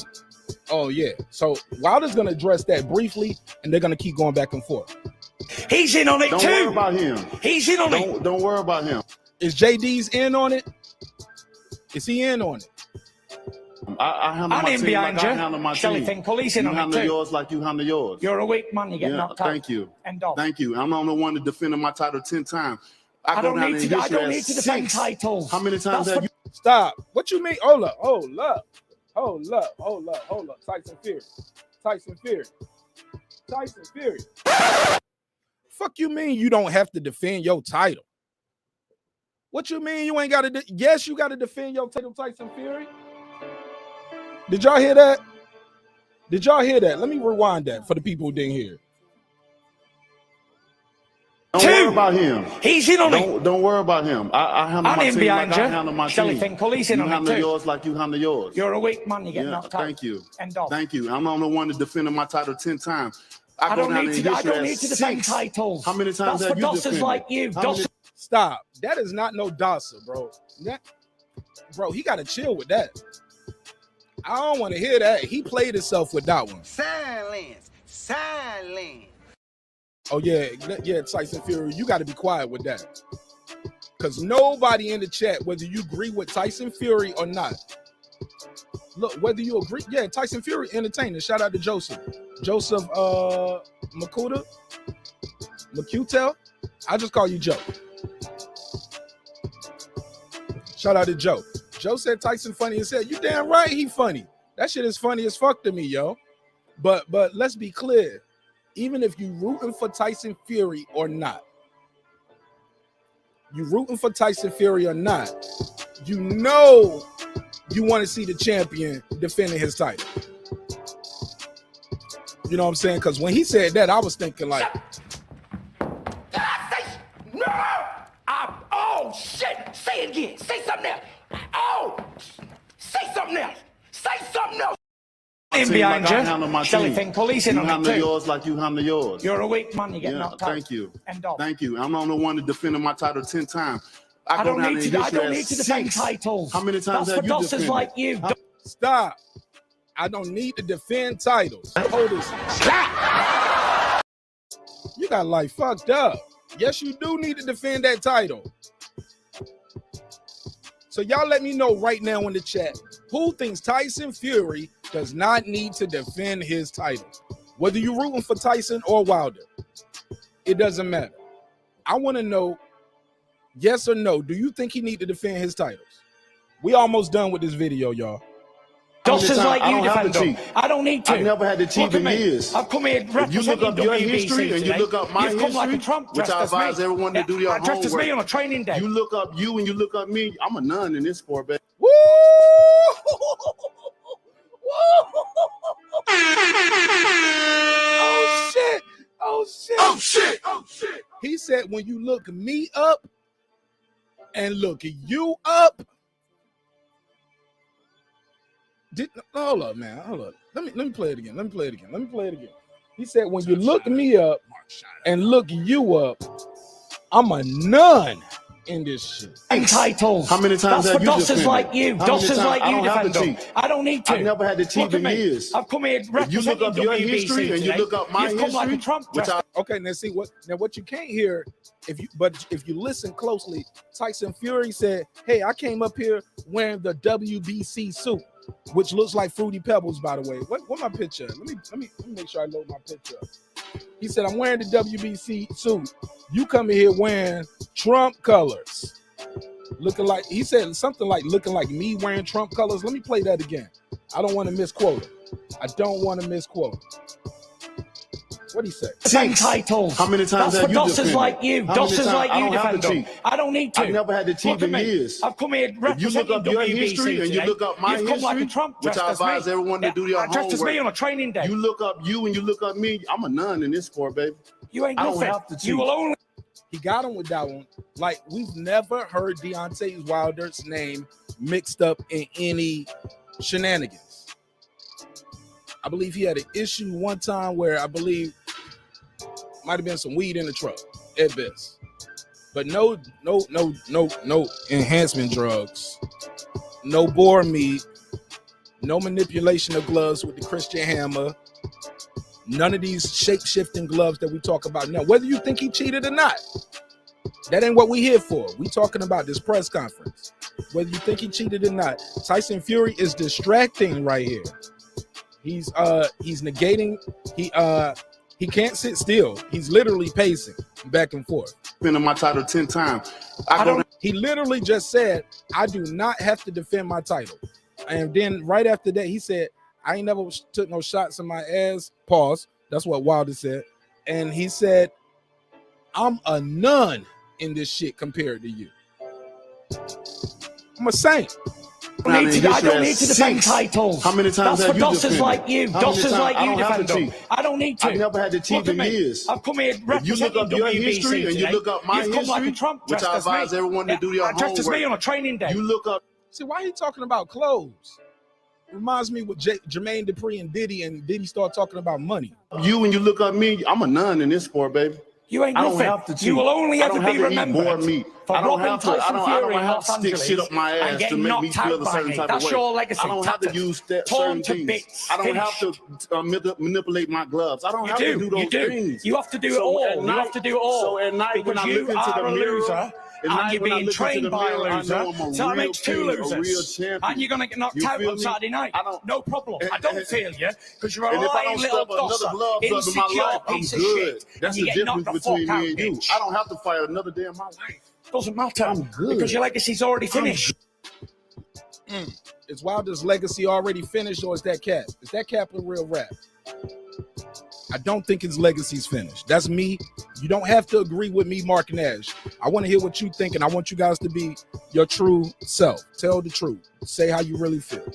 Oh yeah. So Wilder's gonna address that briefly, and they're gonna keep going back and forth. He's in on it don't too. worry about him. He's in on it. Don't worry about him. Is JD's in on it? Is he in on it? I handle I'm my in team behind like you. I handle my Shelly team. Finkel, he's in You on it handle too. yours like you handle yours. You're a weak man. You get knocked out. Thank you. End of. Thank you. I'm the only one that defended my title 10 times. I don't need to. I history don't as need to defend 6. titles. How many times That's have you? Stop. What you mean? Hold up. Hold up. Hold up. Hold up. Hold up. Tyson Fury. Tyson Fury. Tyson Fury. Fuck you mean you don't have to defend your title? What you mean you ain't got to? Yes, you got to defend your title, Tyson Fury. Did y'all hear that? Did y'all hear that? Let me rewind that for the people who didn't hear. Don't worry about him. He's in on it. Don't worry about him. I handle I'm my in team behind like you. I handle my Shelly team. Finkel, he's in You on it handle too. yours like you handle yours. You're a weak man. You get knocked out. Thank you. End of. Thank you. I'm the only one that defended my title 10 times. I go don't down need in to. I history don't as need to defend 6. titles. How many times That's have for you dossers defended? like you. How many- Stop. That is not no Dosser, bro. Bro, he got to chill with that. I don't want to hear that. He played himself with that one. Silence. Silence. Oh, yeah, Tyson Fury, you got to be quiet with that. Because nobody in the chat, whether you agree with Tyson Fury or not, look, whether you agree, yeah, Tyson Fury, entertaining. Shout out to Joseph. Joseph Makuta? Makutel? I just call you Joe. Shout out to Joe. Joe said Tyson funny and said, you damn right he funny. That shit is funny as fuck to me, yo. But let's be clear. Even if you rooting for Tyson Fury or not, you rooting for Tyson Fury or not, you know you want to see the champion defending his title. You know what I'm saying? Because when he said that, I was thinking like, No! Oh, shit! Say it again. Say something else. Oh! Say something else. Say something else. In behind like I handle my you. Shelly team. Finkel, he's in You on it handle too. yours like you handle yours. You're a weak man. You get knocked out. Thank you. End of. Thank you. I'm the only one that defended my title 10 times. I go don't down need in to. I history don't as need to defend 6. titles. How many times That's have for you dossers defended? like you. stop. I don't need to defend titles. Hold this. You got like fucked up. Yes, you do need to defend that title. So y'all let me know right now in the chat, who thinks Tyson Fury does not need to defend his title? Whether you're rooting for Tyson or Wilder, it doesn't matter. I want to know, yes or no, do you think he need to defend his titles? We almost done with this video, y'all. Dossers like I you don't have defend to them. cheat. I don't need to. I've never had to cheat Look at in me. years. I've come here If you look representing up your WBC history and you today. look up my You've come like a history, Trump which dressed I as me. advise everyone to do their I dressed as me homework. on a training day. You look up you and you look up me. I'm a nun in this sport, baby. Woo! shit. Oh shit! Oh shit! He said, when you look me up and look you up. Hold up, man. Hold up. Let me play it again. Let me play it again. He said, when you look me up and look you up, I'm a nun in this shit. Entitled. How many times That's have for you doctors defended? like you. How many Doctors times? like I you don't have defend to them. cheat. I don't need to. I've never had to cheat Look at in me. years. I've come here If you representing look up your WBC history and you today. look up my You've come like a history, Trump which dressed. Okay, now see what you can't hear if you listen closely, Tyson Fury said, "Hey, I came up here wearing the WBC suit, which looks like Fruity Pebbles, by the way. What my picture? Let me make sure I load my picture up." He said, "I'm wearing the WBC suit. You come in here wearing Trump colors, looking like," he said something like looking like me wearing Trump colors. Let me play that again. I don't want to misquote him. What'd he say? Entitled. How many times That's have for you doctors defended? like you. How many Doctors times? like I you don't have defend to them. cheat. I don't need to. I've never had to cheat Look at in me. years. I've come here If you representing look up your WBC history and you today. look up my You've come like a history, Trump which dressed I as me. advise everyone to do their Dressed as me homework. on a training day. You look up you and you look up me. I'm a nun in this sport, baby. You ain't I don't nothing. have to cheat. You will only. He got him with that one. Like, we've never heard Deontay Wilder's name mixed up in any shenanigans. I believe he had an issue one time where I believe might have been some weed in the truck at best, but no enhancement drugs, no boar meat, no manipulation of gloves with the Christian hammer, none of these shape-shifting gloves that we talk about now. Whether you think he cheated or not, that ain't what we here for. We talking about this press conference. Whether you think he cheated or not, Tyson Fury is distracting right here. He's negating. He can't sit still. He's literally pacing back and forth. Been in my title 10 times. He literally just said, "I do not have to defend my title." And then right after that, he said, "I ain't never took no shots in my ass." Pause. That's what Wilder said. And he said, "I'm a nun in this shit compared to you. I'm a saint." I don't need to defend titles. How many times That's have for you doctors defended? like you. How many Doctors times? like I you don't have defend to them. cheat. I don't need to. I've never had to cheat Look at in me. years. I've come here If you representing look up your WBC history and you today. look up my You've come like a history, Trump which dressed I as me. advise everyone to do their Dressed as me homework. on a training day. You look up. See, why he talking about clothes? Reminds me with Jermaine Dupri and Diddy start talking about money. You and you look up me. I'm a nun in this sport, baby. You ain't I don't nothing. have to cheat. You will only I ever don't be have to eat remembered boar meat. for I don't robbing have to. Tyson I Fury don't in have Los to stick Angeles shit up my and ass get to make me knocked feel out a by certain me. type That's of way. your legacy. I don't have to Tattered. use Torn certain to things. bits. I don't have Finished. to manipulate my gloves. I don't have to do You those do. things. You have to do it So all. at You night- have to do it all. So at night when because I you look into are the a mirror, loser. at And night you're when I being look into trained the by a mirror, I loser. know I'm a So that real makes two king, a real losers. champion. And you're going to get knocked You out feel on me? Saturday night. I don't- No problem. I don't feel you because you're a And if I lying don't little step another gossip, glove up in insecure my life, I'm piece of good. shit. That's and you the get knocked difference the fuck between out, me and you. bitch. I don't have to fight another day in my life. Doesn't matter. I'm good. Because your legacy's already finished. Is Wilder's legacy already finished, or is that cap? Is that cap a real rap? I don't think his legacy's finished. That's me. You don't have to agree with me, Mark Nash. I want to hear what you think, and I want you guys to be your true self. Tell the truth. Say how you really feel.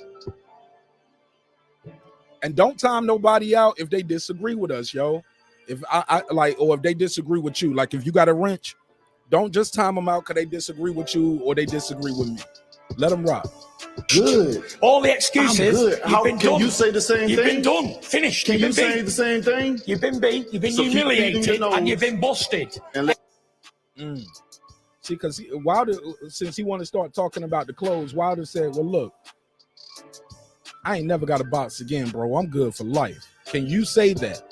And don't time nobody out if they disagree with us, yo. If I like, or if they disagree with you. Like, if you got a wrench, don't just time them out because they disagree with you or they disagree with me. Let them rock. Good. All the excuses. I'm good. You've been Can done. you say the same You've thing? been done. Finished. Can You've you been say beat. the same thing? You've been beat. You've been So keep feeding humiliated, your and you've nose. been busted. And let- See, because Wilder, since he want to start talking about the clothes, Wilder said, "Well, look, I ain't never got a box again, bro. I'm good for life." Can you say that?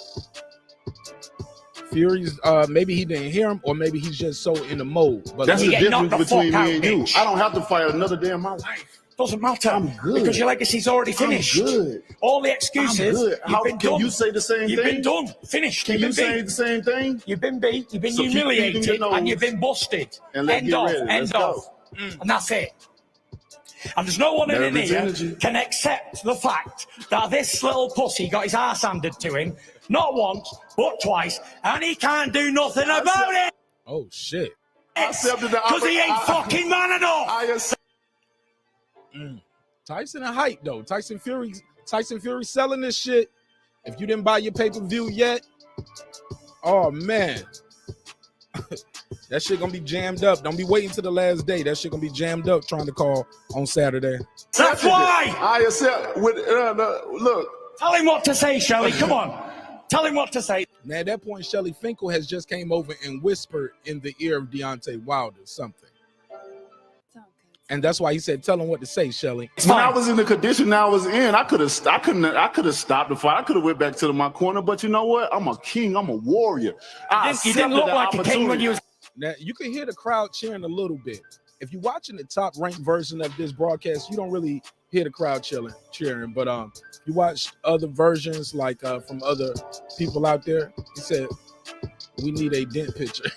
Fury's maybe he didn't hear him, or maybe he's just so in the mode. But That's You the get knocked difference the between fuck me out, and you. bitch. I don't have to fight another day in my life. Doesn't matter. I'm good. Because your legacy's already finished. I'm good. All the I'm excuses. good. You've How been can done. you say the same You've thing? been done. Finished. Can You've you been say beat. the same thing? You've been beat. You've been So keep feeding humiliated, your nose and you've been busted. and let's End get of. ready. End Let's of. go. And that's it. And there's no one in Nervous here energy. can accept the fact that this little pussy got his ass handed to him, not once, but twice, and he can't do nothing about it. oh shit, accepted the Because he ain't I- fucking man enough. I accept. Tyson a hype though. Tyson Fury selling this shit. If you didn't buy your pay-per-view yet, Oh man. That shit gonna be jammed up. Don't be waiting till the last day. That shit gonna be jammed up trying to call on Saturday. That's why. I accept with look. Tell him what to say, Shelley. Come on. Tell him what to say. Now at that point, Shelly Finkel has just came over and whispered in the ear of Deontay Wilder something. And that's why he said, tell him what to say, Shelly. When I was in the condition I was in, I could have stopped the fight. I could have went back to my corner, but you know what? I'm a king. I'm a warrior. You didn't look like a king when you was. Now you can hear the crowd cheering a little bit. If you're watching the top ranked version of this broadcast, you don't really hear the crowd cheering. But you watch other versions like from other people out there. He said, we need a dent picture.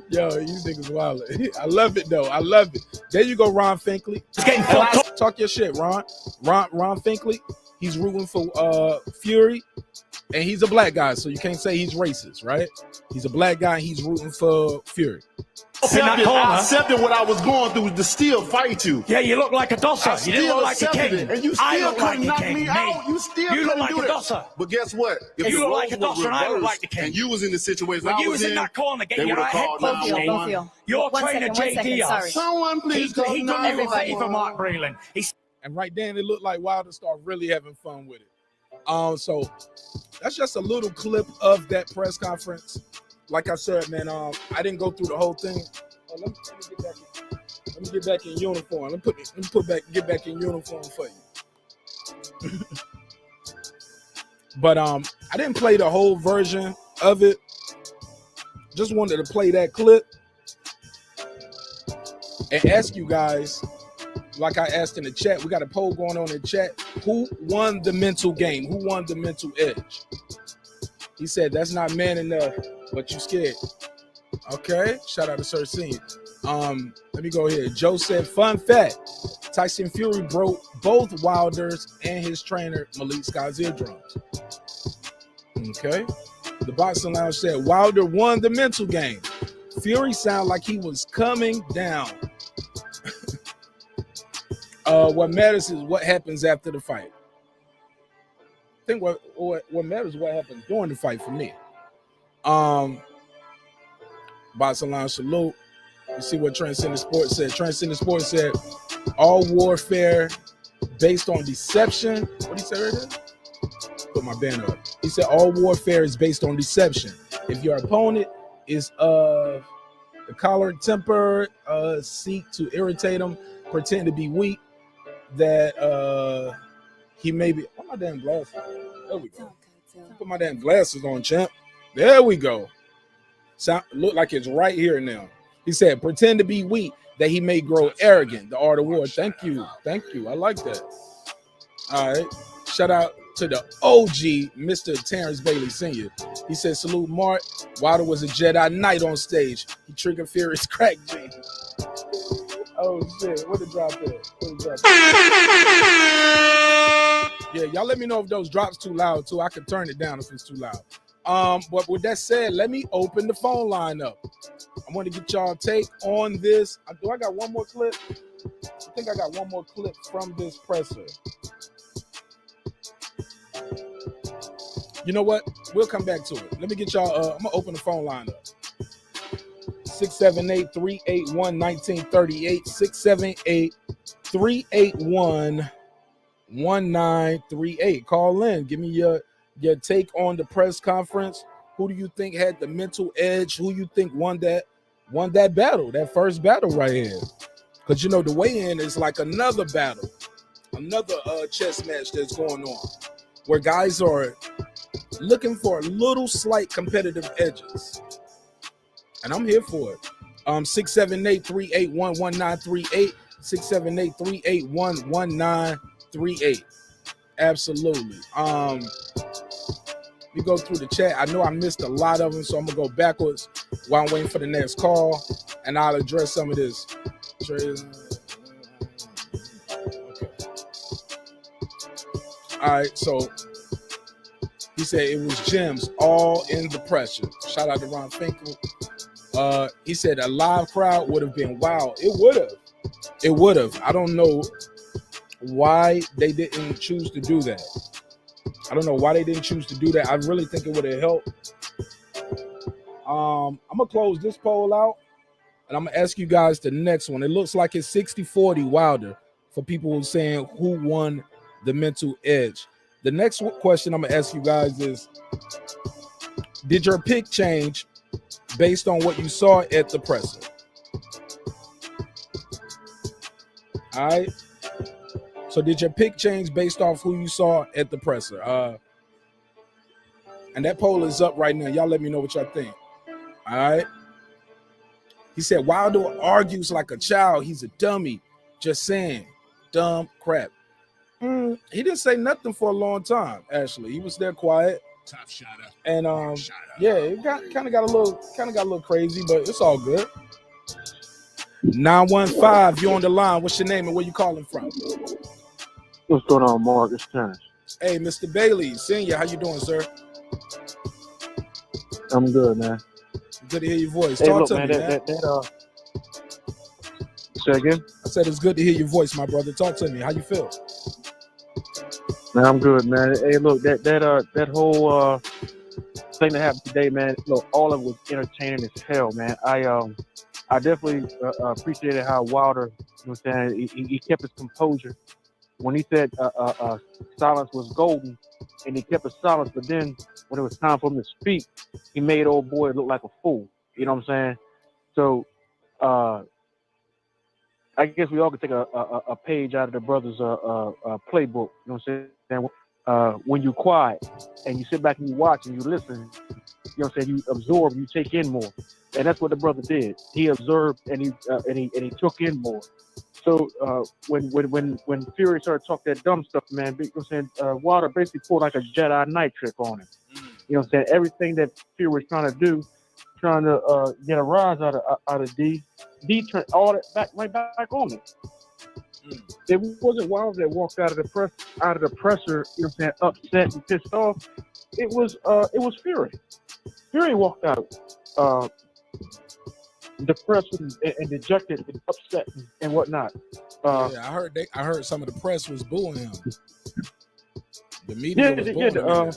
Yo, you niggas wild. I love it though. I love it. There you go, Ron Finkley. Talk your shit, Ron. Ron Finkley. He's rooting for Fury, and he's a black guy, so you can't say he's racist, right? He's a black guy. And he's rooting for Fury. I accepted what I was going through to still fight you. Yeah, you look like a dosser. You didn't look like a king. It. And you still couldn't knock me out. You still couldn't like do a dosser. But guess what? If you look like a dosser and I look like the king. And you was in the situation when I you was in that corner getting your head punched in, your trainer JD, someone please he done everything for Mark Breland. And right then it looked like Wilder started really having fun with it. So that's just a little clip of that press conference. Like I said, man, I didn't go through the whole thing. Let me get back in uniform. Let me get back in uniform for you. But I didn't play the whole version of it. Just wanted to play that clip and ask you guys, like I asked in the chat, we got a poll going on in the chat. Who won the mental game? Who won the mental edge? He said, that's not man enough, but you scared. Okay, shout out to Sir Senior. Let me go here. Joe said, fun fact, Tyson Fury broke both Wilder's and his trainer Malik Scott's eardrums. Okay. The Boxing Lounge said, Wilder won the mental game. Fury sounded like he was coming down. What matters is what happens after the fight. I think what matters is what happens during the fight for me. Boxing Lounge salute. You see what Transcendent Sports said. Transcendent Sports said, all warfare based on deception. What did he say right there? Put my banner up. He said, all warfare is based on deception. If your opponent is the choleric temper, seek to irritate him, pretend to be weak, that he may be. Oh, my damn glasses. There we go. Put my damn glasses on, champ. There we go. Look like it's right here now. He said, pretend to be weak, that he may grow arrogant. The art of war. Thank you. Thank you. I like that. All right. Shout out to the OG, Mr. Terrence Bailey Sr. He said, salute Mark. Wilder was a Jedi Knight on stage. He triggered Fury's crack G. Oh, shit. What the drop is? Yeah, y'all let me know if those drops too loud, too. I can turn it down if it's too loud. But with that said, let me open the phone line up. I want to get y'all take on this. Do I got one more clip? I think I got one more clip from this presser. You know what? We'll come back to it. Let me get y'all, I'm going to open the phone line up. 678-381-1938. 678-381-1938. Call in. Give me your take on the press conference. Who do you think had the mental edge? Who you think won that battle, that first battle right here? Because, you know, the weigh-in is like another battle, another chess match that's going on where guys are looking for little slight competitive edges. And I'm here for it. 678-381-1938. 678-381-1938. Absolutely. We go through the chat. I know I missed a lot of them, so I'm gonna go backwards while I'm waiting for the next call, and I'll address some of this. Okay. All right, so he said it was gems all in the pressure. Shout out to Ron Finkel. He said a live crowd would have been wild. It would have. I don't know why they didn't choose to do that. I don't know why they didn't choose to do that. I really think it would have helped. I'm gonna close this poll out, and I'm gonna ask you guys the next one. It looks like it's 60-40 Wilder for people who saying who won the mental edge. The next question I'm gonna ask you guys is, did your pick change based on what you saw at the presser? All right. So did your pick change based off who you saw at the presser? And that poll is up right now. Y'all let me know what y'all think. All right. He said Wilder argues like a child. He's a dummy. Just saying. Dumb crap. He didn't say nothing for a long time, actually. He was there quiet. Top shotter. And yeah, it kind of got a little crazy, but it's all good. 915, you on the line. What's your name and where you calling from? What's going on, Mark? It's Terrence. Hey, Mr. Bailey, Senior, how you doing, sir? I'm good, man. Good to hear your voice. Hey, Talk look, to man, me, man. Say again? I said it's good to hear your voice, my brother. Talk to me. How you feel? Man, I'm good, man. Hey, look, that whole thing that happened today, man. Look, all of it was entertaining as hell, man. I definitely appreciated how Wilder, you know what I'm saying, he kept his composure when he said silence was golden, and he kept his silence. But then when it was time for him to speak, he made old boy look like a fool. You know what I'm saying? So I guess we all could take a page out of the brother's playbook. You know what I'm saying? When you're quiet and you sit back and you watch and you listen, you know what I'm saying, you absorb, you take in more. And that's what the brother did. He observed and he took in more. So when Fury started talking that dumb stuff, man, you know what I'm saying, Wilder basically pulled like a Jedi Knight trick on him. You know what I'm saying? Everything that Fury was trying to do, trying to get a rise out of D turned all that right back on him. It wasn't Wilder that walked out of the presser, you know what I'm saying, upset and pissed off. It was Fury. Fury walked out depressed and dejected and upset and whatnot. Yeah, I heard some of the press was booing him. The media was booing him.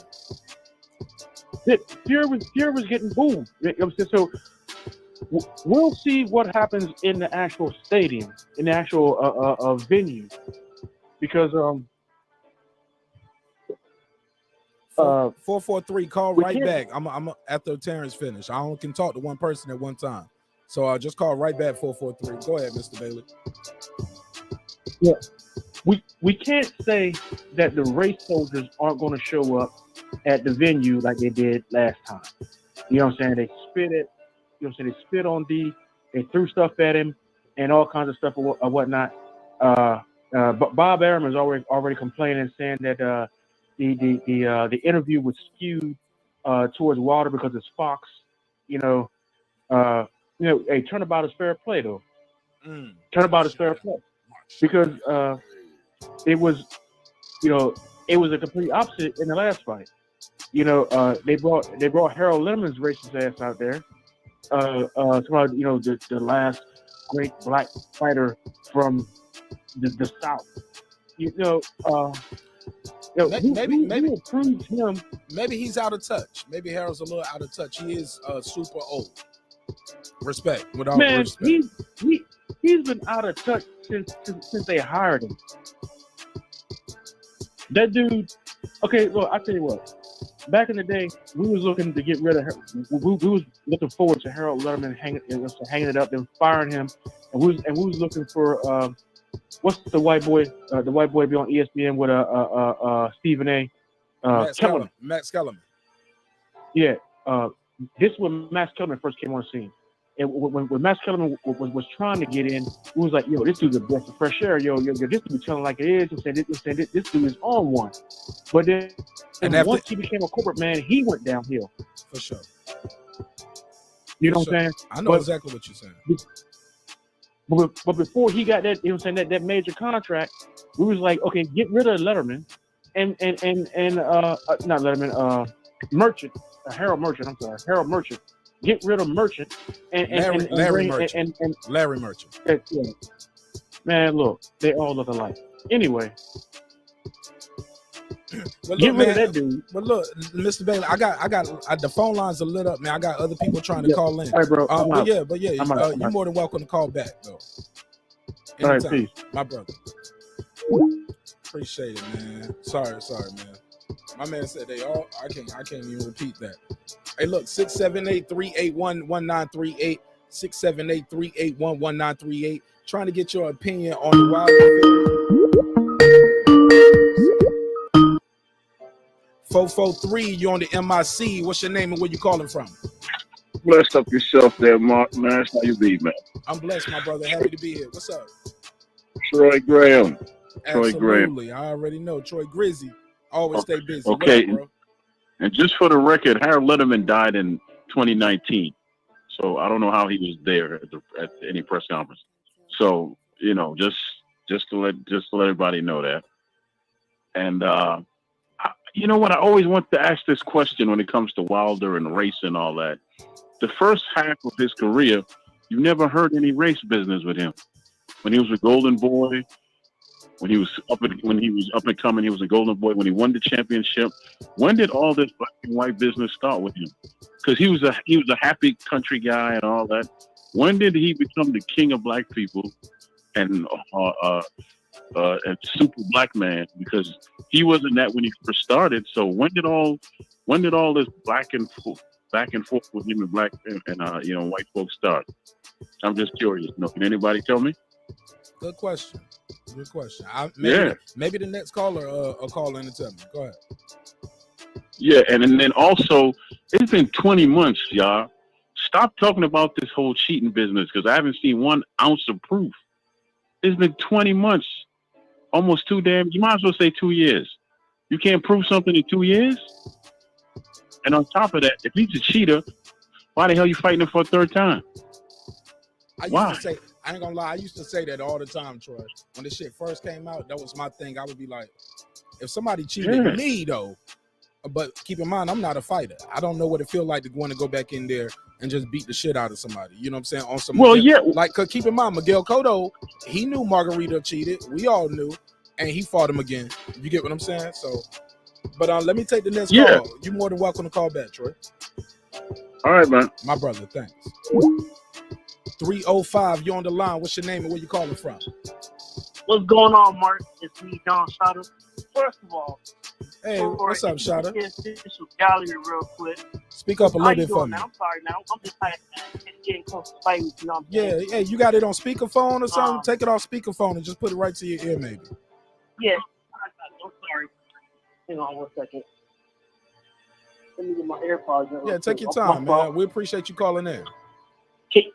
Fury was getting booed. You know what I'm saying? So we'll see what happens in the actual stadium, in the actual venue, because 443, call right back. I'm after Terrence finish. I only can talk to one person at one time, so I'll just call right back. 443. Go ahead, Mr. Bailey. Yeah, we can't say that the race soldiers aren't going to show up at the venue like they did last time. You know what I'm saying? They spit it. You know what I'm saying? They spit on D. They threw stuff at him and all kinds of stuff or whatnot. But Bob Arum is already complaining, saying that the interview was skewed towards Wilder because it's Fox. Hey, turnabout is fair play though. Turnabout is fair play because it was a complete opposite in the last fight. They brought Harold Lemon's racist ass out there. The last great black fighter from the South. Maybe approved him. Maybe he's out of touch. Maybe Harold's a little out of touch. He is super old. Respect, with all respect. He's been out of touch since they hired him. That dude. Okay, look, I tell you what. Back in the day, we was looking to get rid of her. We was looking forward to Harold Letterman hanging it up and firing him, and we was looking for what's the white boy? The white boy be on ESPN with Stephen A. Max Kellerman. Yeah, this is when Max Kellerman first came on the scene. And when Max Kellerman was trying to get in, we was like, yo, this dude's a breath of fresh air. Yo, this dude telling like it is. This dude is on one. But then once he became a corporate man, he went downhill. For sure. You know what I'm saying? I know exactly what you're saying. But before he got that, you know what I'm saying, that major contract, we was like, okay, get rid of Letterman and not Letterman, Merchant, Harold Merchant. Get rid of Merchant and Larry Merchant. Yeah. Man, look, they all look alike. Anyway, But Get look, rid of man. that dude. But look, Mr. Bailey, I got the phone lines are lit up, man. I got other people trying to Yeah. call in. All right, bro. I'm out. But yeah, I'm out. you're more than welcome to call back, though. All right, Anytime, peace. my brother. Appreciate it, man. Sorry, man. My man said they all. I can't even repeat that. Hey, look, 678-381-1938. 678-381-1938. Trying to get your opinion on the Wilder. 443, you on the MIC. What's your name and where you calling from? Bless up yourself there, Mark. Man, how you be, man? I'm blessed, my brother. Happy to be here. What's up? Troy Graham. Absolutely. I already know. Troy Grizzy. Always stay busy. Okay. What up, bro? And just for the record, Harold Letterman died in 2019. So I don't know how he was there at any press conference. So, just to let everybody know that. And you know what? I always want to ask this question when it comes to Wilder and race and all that. The first half of his career, you never heard any race business with him. When he was a Golden Boy, when he was up and coming, he was a Golden Boy. When he won the championship, when did all this black and white business start with him? Because he was a happy country guy and all that. When did he become the king of black people and a super black man? Because he wasn't that when he first started. So when did all this back and forth with him and black and white folks start? I'm just curious. Can anybody tell me? Good question. Maybe the next caller will call in and tell me. Go ahead. Yeah, and then also, it's been 20 months, y'all. Stop talking about this whole cheating business because I haven't seen 1 ounce of proof. It's been 20 months. Almost you might as well say 2 years. You can't prove something in 2 years? And on top of that, if he's a cheater, why the hell are you fighting him for a third time? I ain't gonna lie, I used to say that all the time, Troy. When this shit first came out, that was my thing. I would be like, if somebody cheated me, though, but keep in mind, I'm not a fighter. I don't know what it feels like to go back in there and just beat the shit out of somebody. You know what I'm saying? On some cause keep in mind, Miguel Cotto, he knew Margarita cheated. We all knew, and he fought him again. You get what I'm saying? So, but let me take the next call. You're more than welcome to call back, Troy. All right, man. My brother, thanks. 305, you on the line. What's your name and where you calling from? What's going on, Mark? It's me, Don Shada. First of all, hey, what's up, Shada? Official gallery real quick. Speak up a little bit for me. I'm sorry, man. I'm just tired, man. It's getting close to fight with you. Know what I'm saying? Yeah, you got it on speakerphone or something? Take it off speakerphone and just put it right to your ear, maybe. Yeah, I'm sorry. Hang on 1 second. Let me get my AirPods. Yeah, take your time, man. We appreciate you calling in. Okay.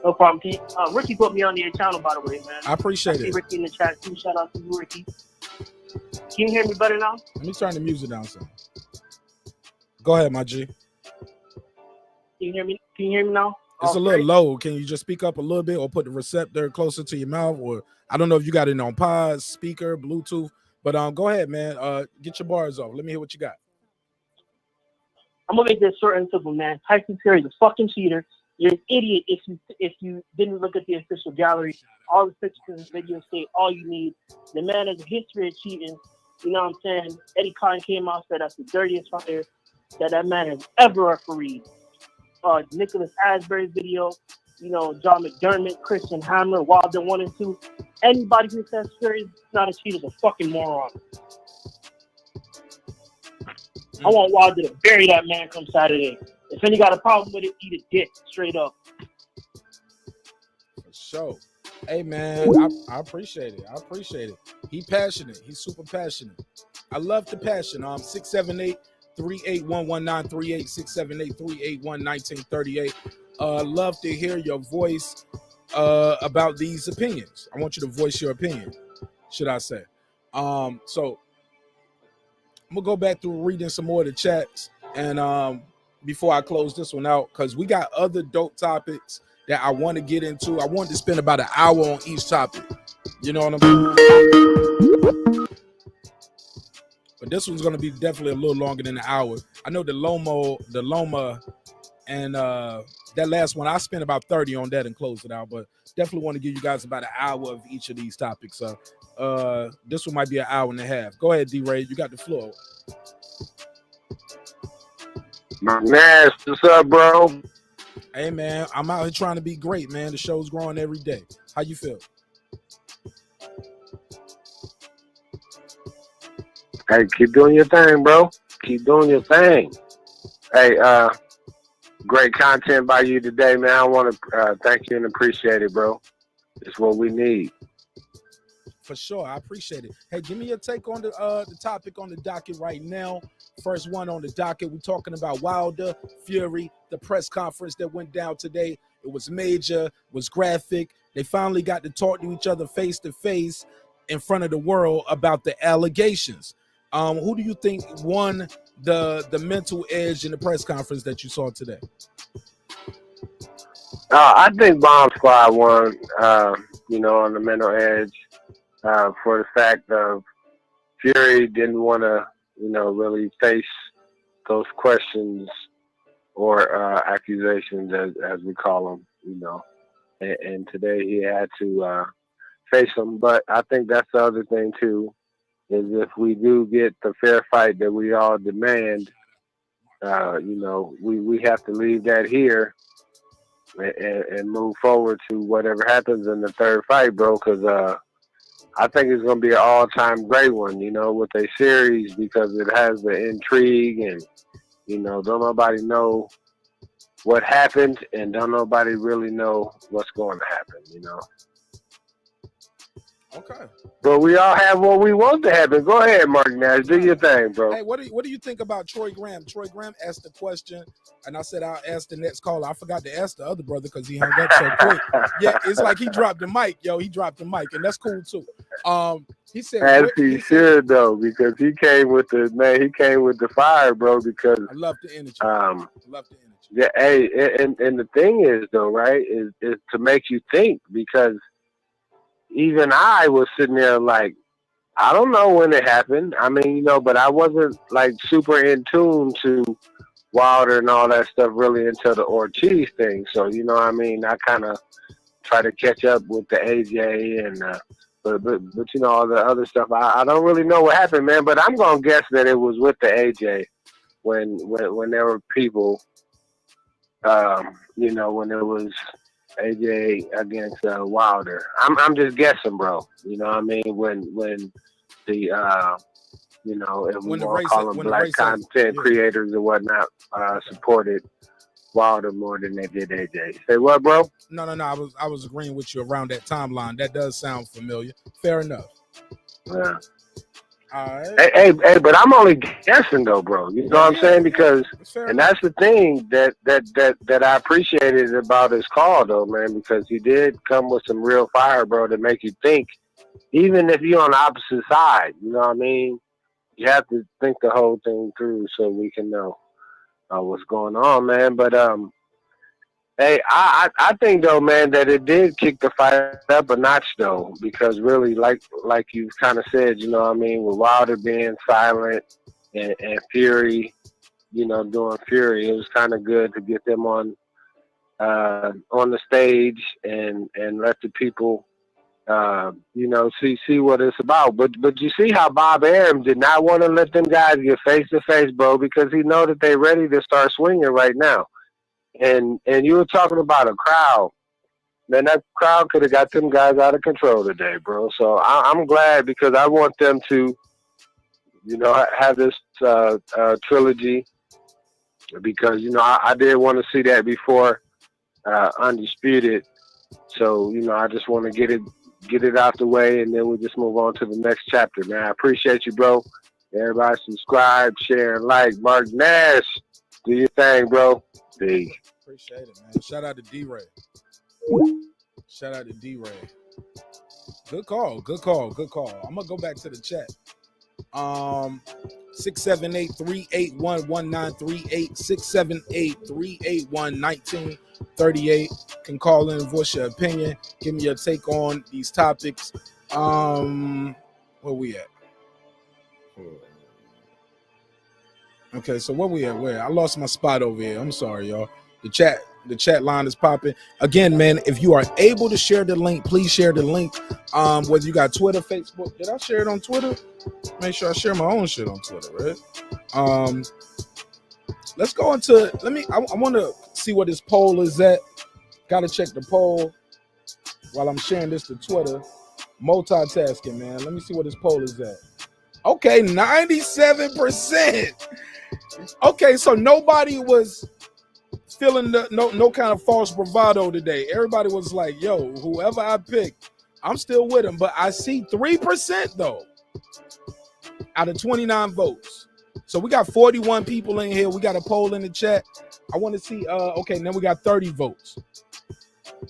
No problem, Pete. Ricky put me on the channel, by the way, man. I appreciate it. Ricky in the chat, too. Shout out to you, Ricky. Can you hear me better now? Let me turn the music down some. Go ahead, my G. Can you hear me? Can you hear me now? It's a little low. Can you just speak up a little bit or put the receptor closer to your mouth? Or I don't know if you got it on pods, speaker, Bluetooth. But go ahead, man. Get your bars off. Let me hear what you got. I'm gonna make this short and simple, man. Tyson Fury is a fucking cheater. You're an idiot if you didn't look at the official gallery. All the pictures and videos say all you need. The man has a history of cheating. You know what I'm saying? Eddie Khan came out and said that's the dirtiest fighter that man has ever refereed. Nicholas Asbury's video, John McDermott, Christian Hammer, Wilder 1 and 2. Anybody who says Fury is not a cheater is a fucking moron. I want Wilder to bury that man come Saturday. If any got a problem with it, eat a dick straight up. For sure. Hey, man, I appreciate it. He's passionate. He's super passionate. I love the passion. 678-381-1938, 678-381-1938. Love to hear your voice about these opinions. I want you to voice your opinion, should I say. So I'm going to go back through reading some more of the chats and before I close this one out, because we got other dope topics that I want to get into. I want to spend about an hour on each topic. You know what I'm saying? But this one's going to be definitely a little longer than an hour. I know the Loma and that last one, I spent about 30 on that and closed it out, but definitely want to give you guys about an hour of each of these topics. So this one might be an hour and a half. Go ahead, D-Ray. You got the floor. Nash, what's up, bro? Hey, man, I'm out here trying to be great, man. The show's growing every day. How you feel? Hey, keep doing your thing, bro. Keep doing your thing. Hey, great content by you today, man. I want to thank you and appreciate it, bro. It's what we need. For sure. I appreciate it. Hey, give me your take on the topic on the docket right now. First one on the docket, we're talking about Wilder, Fury, the press conference that went down today. It was major, was graphic. They finally got to talk to each other face to face in front of the world about the allegations. Who do you think won the mental edge in the press conference that you saw today? I think Bomb Squad won, on the mental edge for the fact of Fury didn't want to, really face those questions or accusations, as we call them, and today he had to face them. But I think that's the other thing, too, is if we do get the fair fight that we all demand, we have to leave that here and move forward to whatever happens in the third fight, bro, because I think it's going to be an all-time great one, with a series because it has the intrigue and, don't nobody know what happened and don't nobody really know what's going to happen, Okay. But we all have what we want to happen. Go ahead, Mark Nash. Do your thing, bro. Hey, what do you think about Troy Graham? Troy Graham asked the question, and I said I'll ask the next caller. I forgot to ask the other brother because he hung up so quick. Yeah, it's like he dropped the mic, yo. He dropped the mic, and that's cool too. He said, as he should though, because he came with the fire, bro. Because I love the energy. I love the energy. Yeah, hey, and the thing is though, right, is to make you think, because even I was sitting there like, I don't know when it happened. I mean, but I wasn't like super in tune to Wilder and all that stuff really until the Ortiz thing. So, I kind of try to catch up with the AJ and, but all the other stuff. I don't really know what happened, man, but I'm going to guess that it was with the AJ when there were people, when it was AJ against Wilder. I'm just guessing, bro. You know what I mean? When the if we want to call them black content creators or whatnot, supported Wilder more than they did AJ. Say what, bro? No. I was agreeing with you around that timeline. That does sound familiar. Fair enough. Yeah. All right. Hey, but I'm only guessing though, bro. You know what I'm saying? Because, and that's the thing that I appreciated about his call though, man, because he did come with some real fire, bro, to make you think, even if you're on the opposite side, you know what I mean? You have to think the whole thing through so we can know what's going on, man. But, hey, I think though, man, that it did kick the fight up a notch though, because really, like you kind of said, you know what I mean, with Wilder being silent and Fury, doing Fury, it was kind of good to get them on the stage and let the people, see what it's about. But you see how Bob Arum did not want to let them guys get face to face, bro, because he know that they ready to start swinging right now. And you were talking about a crowd. Man, that crowd could have got them guys out of control today, bro. So I'm glad, because I want them to, have this trilogy, because, I did want to see that before Undisputed. So, I just want to get it out the way, and then we'll just move on to the next chapter, man. I appreciate you, bro. Everybody subscribe, share, and like. Mark Nash, do your thing, bro. Peace. Appreciate it, man. Shout out to D-Ray. Good call. I'm gonna go back to the chat. 678-381-1938, 678-381-1938. Can call in and voice your opinion. Give me your take on these topics. Where we at? Okay, so where we at? Where? I lost my spot over here. I'm sorry, y'all. The chat The chat line is popping. Again, man, if you are able to share the link, please share the link. Whether you got Twitter, Facebook. Did I share it on Twitter? Make sure I share my own shit on Twitter, right? Let's go into, I want to see what this poll is at. Got to check the poll while I'm sharing this to Twitter. Multitasking, man. Let me see what this poll is at. Okay, 97%. Okay, so nobody was feeling no kind of false bravado today. Everybody was like, yo, whoever I pick, I'm still with him. But I see 3% though out of 29 votes. So we got 41 people in here. We got a poll in the chat. I want to see, okay, and then we got 30 votes.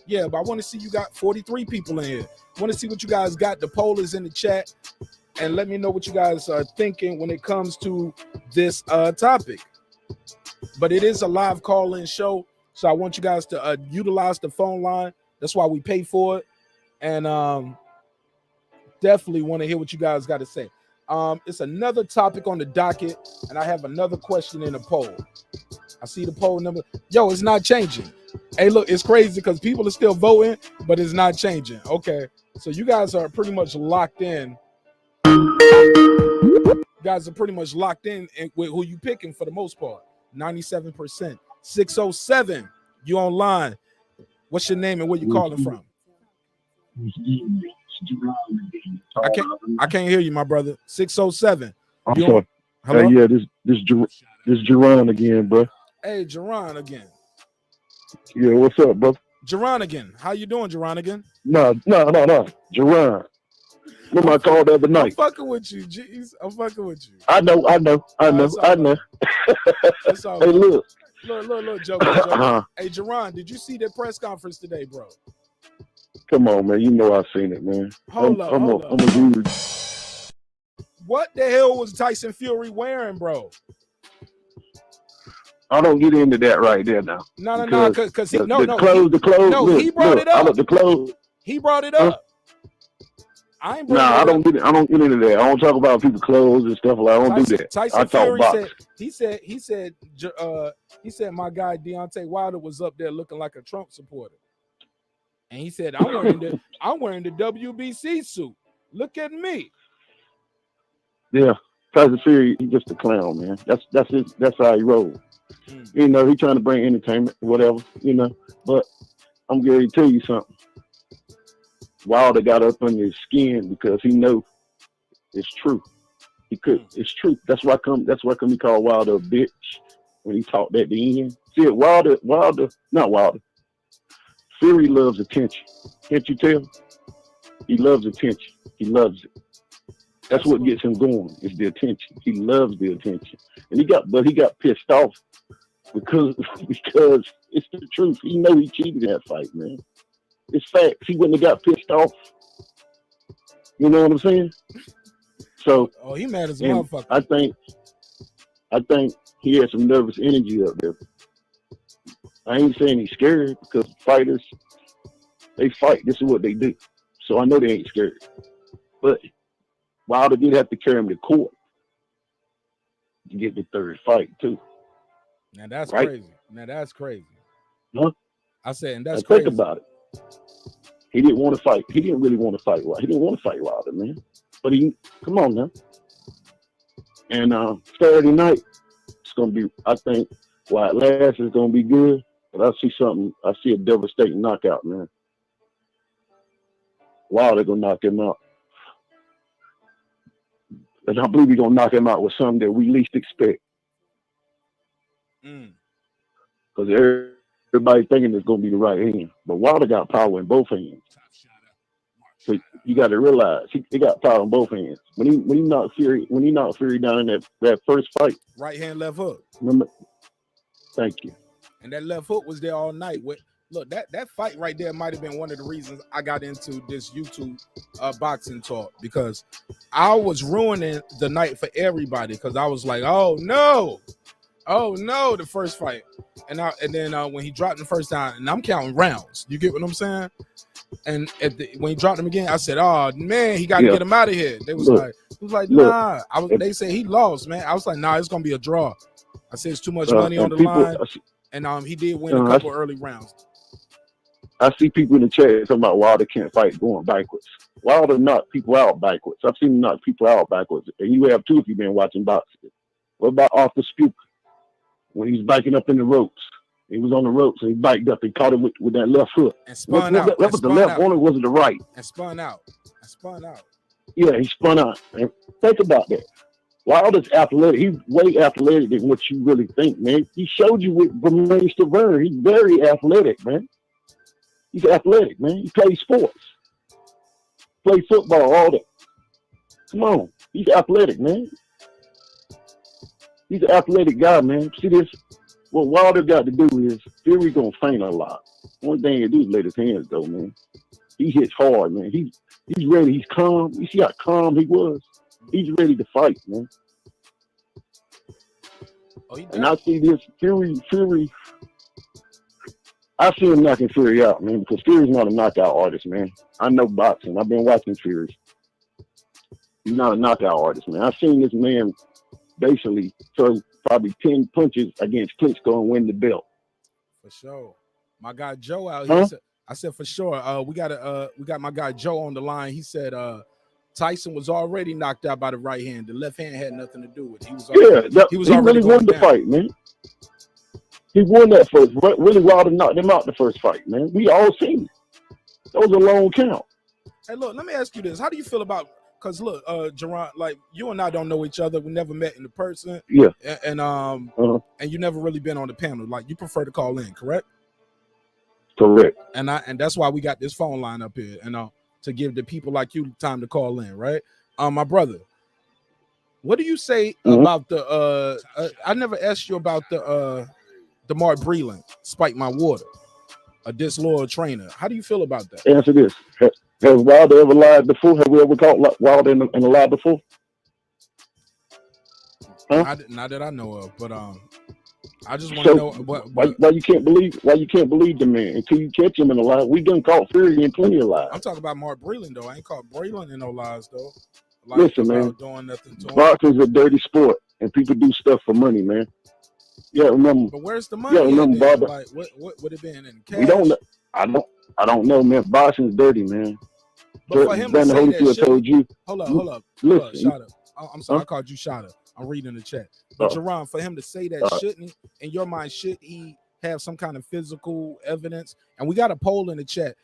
Yeah, but I want to see you got 43 people in here. I want to see what you guys got. The poll is in the chat. And let me know what you guys are thinking when it comes to this topic. But it is a live call-in show, so I want you guys to utilize the phone line. That's why we pay for it. And definitely want to hear what you guys got to say. It's another topic on the docket, and I have another question in the poll. I see the poll number. Yo, it's not changing. Hey, look, it's crazy because people are still voting, but it's not changing. Okay, so you guys are pretty much locked in. You guys are pretty much locked in with who you picking for the most part. 97%. 607, you online. What's your name and where you calling from? I can't hear you, my brother. 607. I'm sorry. Hello? Hey, yeah, this Jerron again, bro. Hey, Jerron again. Yeah, what's up, bro? Jerron again. How you doing, Jerron again? No. Jerron. Remember I called the other night. I'm fucking with you, jeez. I'm fucking with you. I know. It's all Hey, look, Joe. Hey, Jerron, did you see that press conference today, bro? come on, man. You know I've seen it, man. Hold up. I'm a dude. What the hell was Tyson Fury wearing, bro? I don't get into that right there now. No, because he the clothes. No, look, he brought it up. The clothes. He brought it up. I ain't I don't get into that. I don't talk about people's clothes and stuff. I don't do that. Tyson Fury said my guy Deontay Wilder was up there looking like a Trump supporter, and he said I'm wearing the WBC suit. Look at me. Yeah, Tyson Fury, he's just a clown, man. That's how he rolls. You know, he's trying to bring entertainment, whatever. You know, but I'm going to tell you something. Wilder got up under his skin because he knows it's true. It's true. That's why he called Wilder a bitch when he talked at the end. See, not Wilder. Fury loves attention. Can't you tell? He loves attention. He loves it. That's what gets him going. Is the attention. He loves the attention. And he got pissed off because it's the truth. He know he cheated in that fight, man. It's facts. He wouldn't have got pissed off. You know what I'm saying? So he mad as a motherfucker. I think he had some nervous energy up there. I ain't saying he's scared because fighters, they fight. This is what they do. So I know they ain't scared. But Wilder did have to carry him to court to get the third fight too. Now that's right? crazy. Now that's crazy. Huh? I said, and that's crazy. Think about it. He didn't want to fight. He didn't really want to fight Wilder. He didn't want to fight Wilder, man. But come on now. And Saturday night, it's gonna be. I think while it lasts, it's gonna be good. But I see a devastating knockout, man. Wilder gonna knock him out. And I believe he's gonna knock him out with something that we least expect. Because everybody thinking it's gonna be the right hand, but Wilder got power in both hands. So you got to realize he got power in both hands. When he knocked Fury down in that first fight, right hand, left hook. Remember? Thank you. And that left hook was there all night. Look, that fight right there might have been one of the reasons I got into this YouTube boxing talk, because I was ruining the night for everybody because I was like, oh no, the first fight, and then when he dropped the first time, and I'm counting rounds. You get what I'm saying? And when he dropped him again, I said, oh man, he got to get him out of here. They was nah. They said he lost, man. I was like, nah, it's gonna be a draw. I said it's too much money on the line. And he did win a couple early rounds. I see people in the chat talking about Wilder can't fight going backwards. Wilder knocked people out backwards. I've seen him knock people out backwards. And you have too if you've been watching boxing. What about Arthur Spuke? When he was biking up in the ropes. He was on the ropes and he biked up and caught him with that left foot. And spun out. That was the left one or was it the right? And spun out. Yeah, he spun out. And think about that. Wilder's athletic. He's way athletic than what you really think, man. He showed you with Malik Scott Method. He's very athletic, man. He's athletic, man. He plays sports. Play football, all that. Come on. He's athletic, man. He's an athletic guy, man. See this? What Wilder got to do is Fury gonna faint a lot. One thing he do is let his hands go, man. He hits hard, man. He's ready. He's calm. You see how calm he was? He's ready to fight, man. And I see this Fury. I see him knocking Fury out, man, because Fury's not a knockout artist, man. I know boxing. I've been watching Fury. He's not a knockout artist, man. I've seen this man basically throw probably 10 punches against Klitschko and win the belt. For sure. My guy Joe out here. I said for sure. We got my guy Joe on the line. He said Tyson was already knocked out by the right hand. The left hand had nothing to do with it. He really won the fight, man. He won that first. Really Wilder knocked him out the first fight, man. We all seen it. That was a long count. Hey, look, let me ask you this. How do you feel about, because look, Jerron, like you and I don't know each other. We never met in the person. Yeah. And you never really been on the panel. Like you prefer to call in, correct? Correct. And that's why we got this phone line up here, and to give the people like you time to call in, right? My brother, what do you say about the I never asked you about the Mark Breland, Spike My Water, a disloyal trainer. How do you feel about that? Answer this. Has Wilder ever lied before? Have we ever caught Wilder in a lie before? Huh? Not that I know of, but I just want to know why you can't believe the man until you catch him in a lie. We done caught Fury in plenty of lies. I'm talking about Mark Breland though. I ain't caught Breland in no lies though. Like, listen, man, doing nothing to him. Boxing's a dirty sport, and people do stuff for money, man. Yeah, remember. But where's the money? Yeah, remember, Barbara. Like, what would it been in cash? We don't know. I don't know, man. Boxing's dirty, man. But for him to say that shit, told you. Hold up. Listen, Shada. I'm sorry, I called you Shada. I'm reading the chat. But Jerron, for him to say that, shouldn't he, in your mind, should he have some kind of physical evidence? And we got a poll in the chat.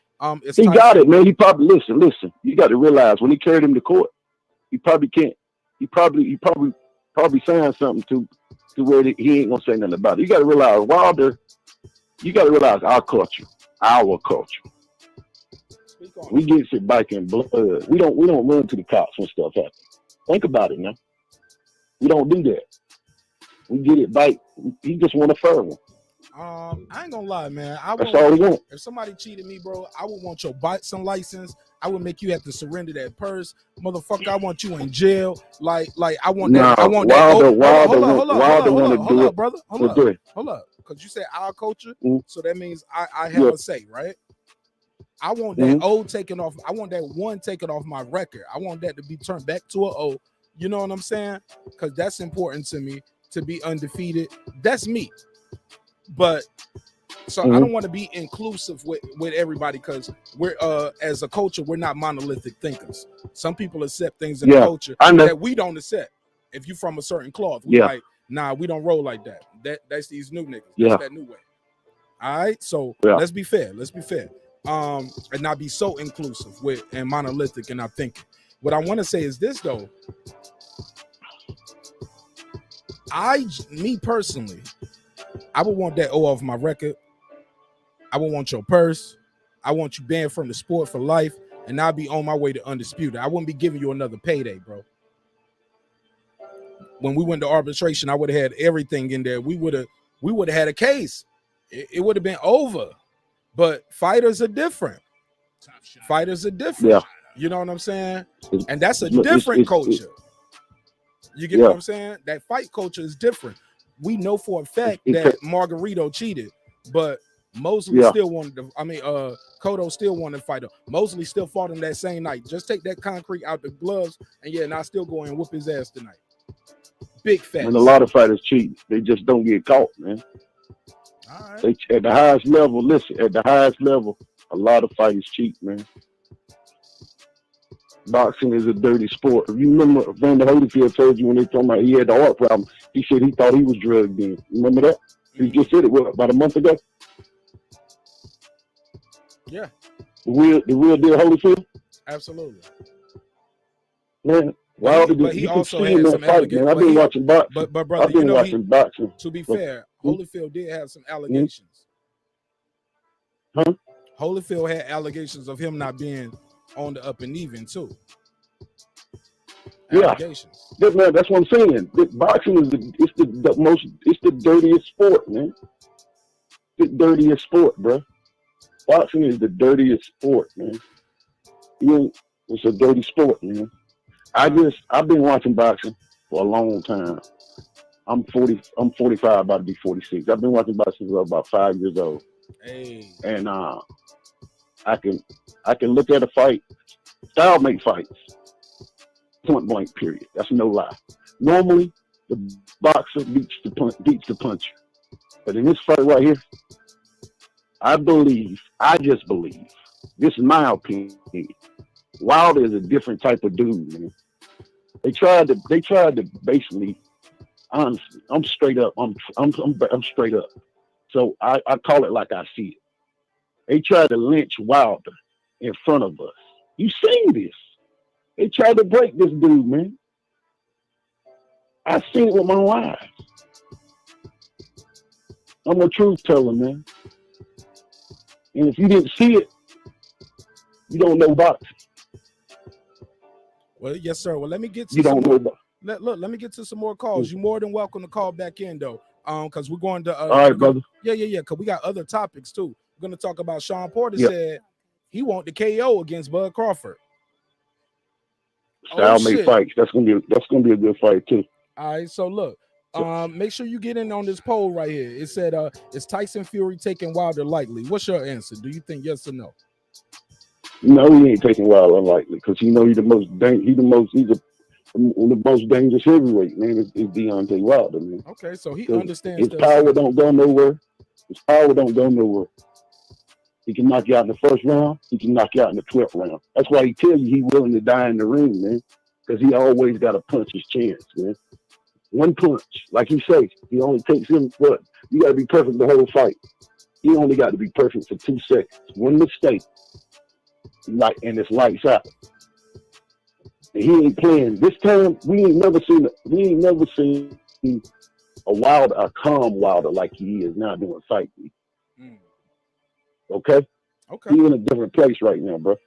He got it, man. He probably listen. You got to realize when he carried him to court, he probably can't. He probably signed something to where he ain't gonna say nothing about it. You got to realize Wilder. You got to realize our culture. We get shit back in blood. We don't run to the cops when stuff happens. Think about it now. We don't do that. We get it back. He just want a fair one. I ain't gonna lie, man. That's all we want. If somebody cheated me, bro, I would want your boxing license. I would make you have to surrender that purse, motherfucker. I want you in jail. Like I want that. I want Wilder, that. Hold up, brother. Hold up, because you said our culture, so that means I have a say, right? I want that O taken off. I want that one taken off my record. I want that to be turned back to an O. You know what I'm saying? Because that's important to me, to be undefeated. That's me. But so I don't want to be inclusive with everybody, because we're as a culture, we're not monolithic thinkers. Some people accept things in the culture that we don't accept. If you from a certain cloth, we like, nah, we don't roll like that. That's these new niggas. That's that new way. All right. So let's be fair. And not be so inclusive and monolithic in our thinking. What I want to say is this though. Me personally, I would want that O off my record. I would want your purse. I want you banned from the sport for life, and I'll be on my way to undisputed. I wouldn't be giving you another payday, bro. When we went to arbitration, I would have had everything in there. We would have had a case. It would have been over. But fighters are different. Yeah. You know what I'm saying? And that's a different culture. You get what I'm saying? That fight culture is different. We know for a fact that Margarito cheated, but Mosley still wanted to. Cotto still wanted to fight him. Mosley still fought him that same night. Just take that concrete out the gloves, and I still go and whoop his ass tonight. Big fat. And a lot of fighters cheat. They just don't get caught, man. They, at the highest level, listen, at the highest level, a lot of fight is cheap, man. Boxing is a dirty sport. If you remember, Vander Holyfield told you when they told him he had the heart problem, he said he thought he was drugged in. Remember that? He just said it about a month ago. Yeah. The real deal Holyfield? Absolutely. Man, but he also had some allegations. I've been watching boxing. But brother, I've been watching boxing. To be fair, Holyfield did have some allegations. Huh? Holyfield had allegations of him not being on the up and even too. Allegations. Yeah, man, that's what I'm saying. Boxing is it's the dirtiest sport, man. The dirtiest sport, bro. Boxing is the dirtiest sport, man. It's a dirty sport, man. I've been watching boxing for a long time. I'm 45, about to be 46. I've been watching boxing since I was about 5 years old. Hey. And I can look at a fight. Style make fights. Point blank, period. That's no lie. Normally, the boxer beats the puncher. But in this fight right here, I just believe, this is my opinion, Wilder is a different type of dude, man. They tried to basically, honestly, I'm straight up. I'm straight up. So I call it like I see it. They tried to lynch Wilder in front of us. You seen this? They tried to break this dude, man. I seen it with my own eyes. I'm a truth teller, man. And if you didn't see it, you don't know boxing. Well, yes, sir. Well, let me get to you don't know about. Let me get to some more calls. You're more than welcome to call back in, though. Because we're going to. All right, brother. Yeah. Because we got other topics too. We're going to talk about Shawn Porter said he want the KO against Bud Crawford. Style made fights. That's gonna be a good fight too. All right. So look. Make sure you get in on this poll right here. It said, is Tyson Fury taking Wilder lightly? What's your answer? Do you think yes or no? No, he ain't taking Wilder unlikely because he's one of the most dangerous heavyweight, man. Is Deontay Wilder, man. Okay, so he understands his power don't go nowhere. His power don't go nowhere. He can knock you out in the first round. He can knock you out in the 12th round. That's why he tell you he's willing to die in the ring, man, because he always got to punch his chance, man. One punch, like he says, he only takes him. What? You got to be perfect the whole fight. He only got to be perfect for 2 seconds. One mistake, and it's lights out. And he ain't playing this time. We ain't never seen a calm Wilder like he is now doing fight. Okay. He's in a different place right now, bro.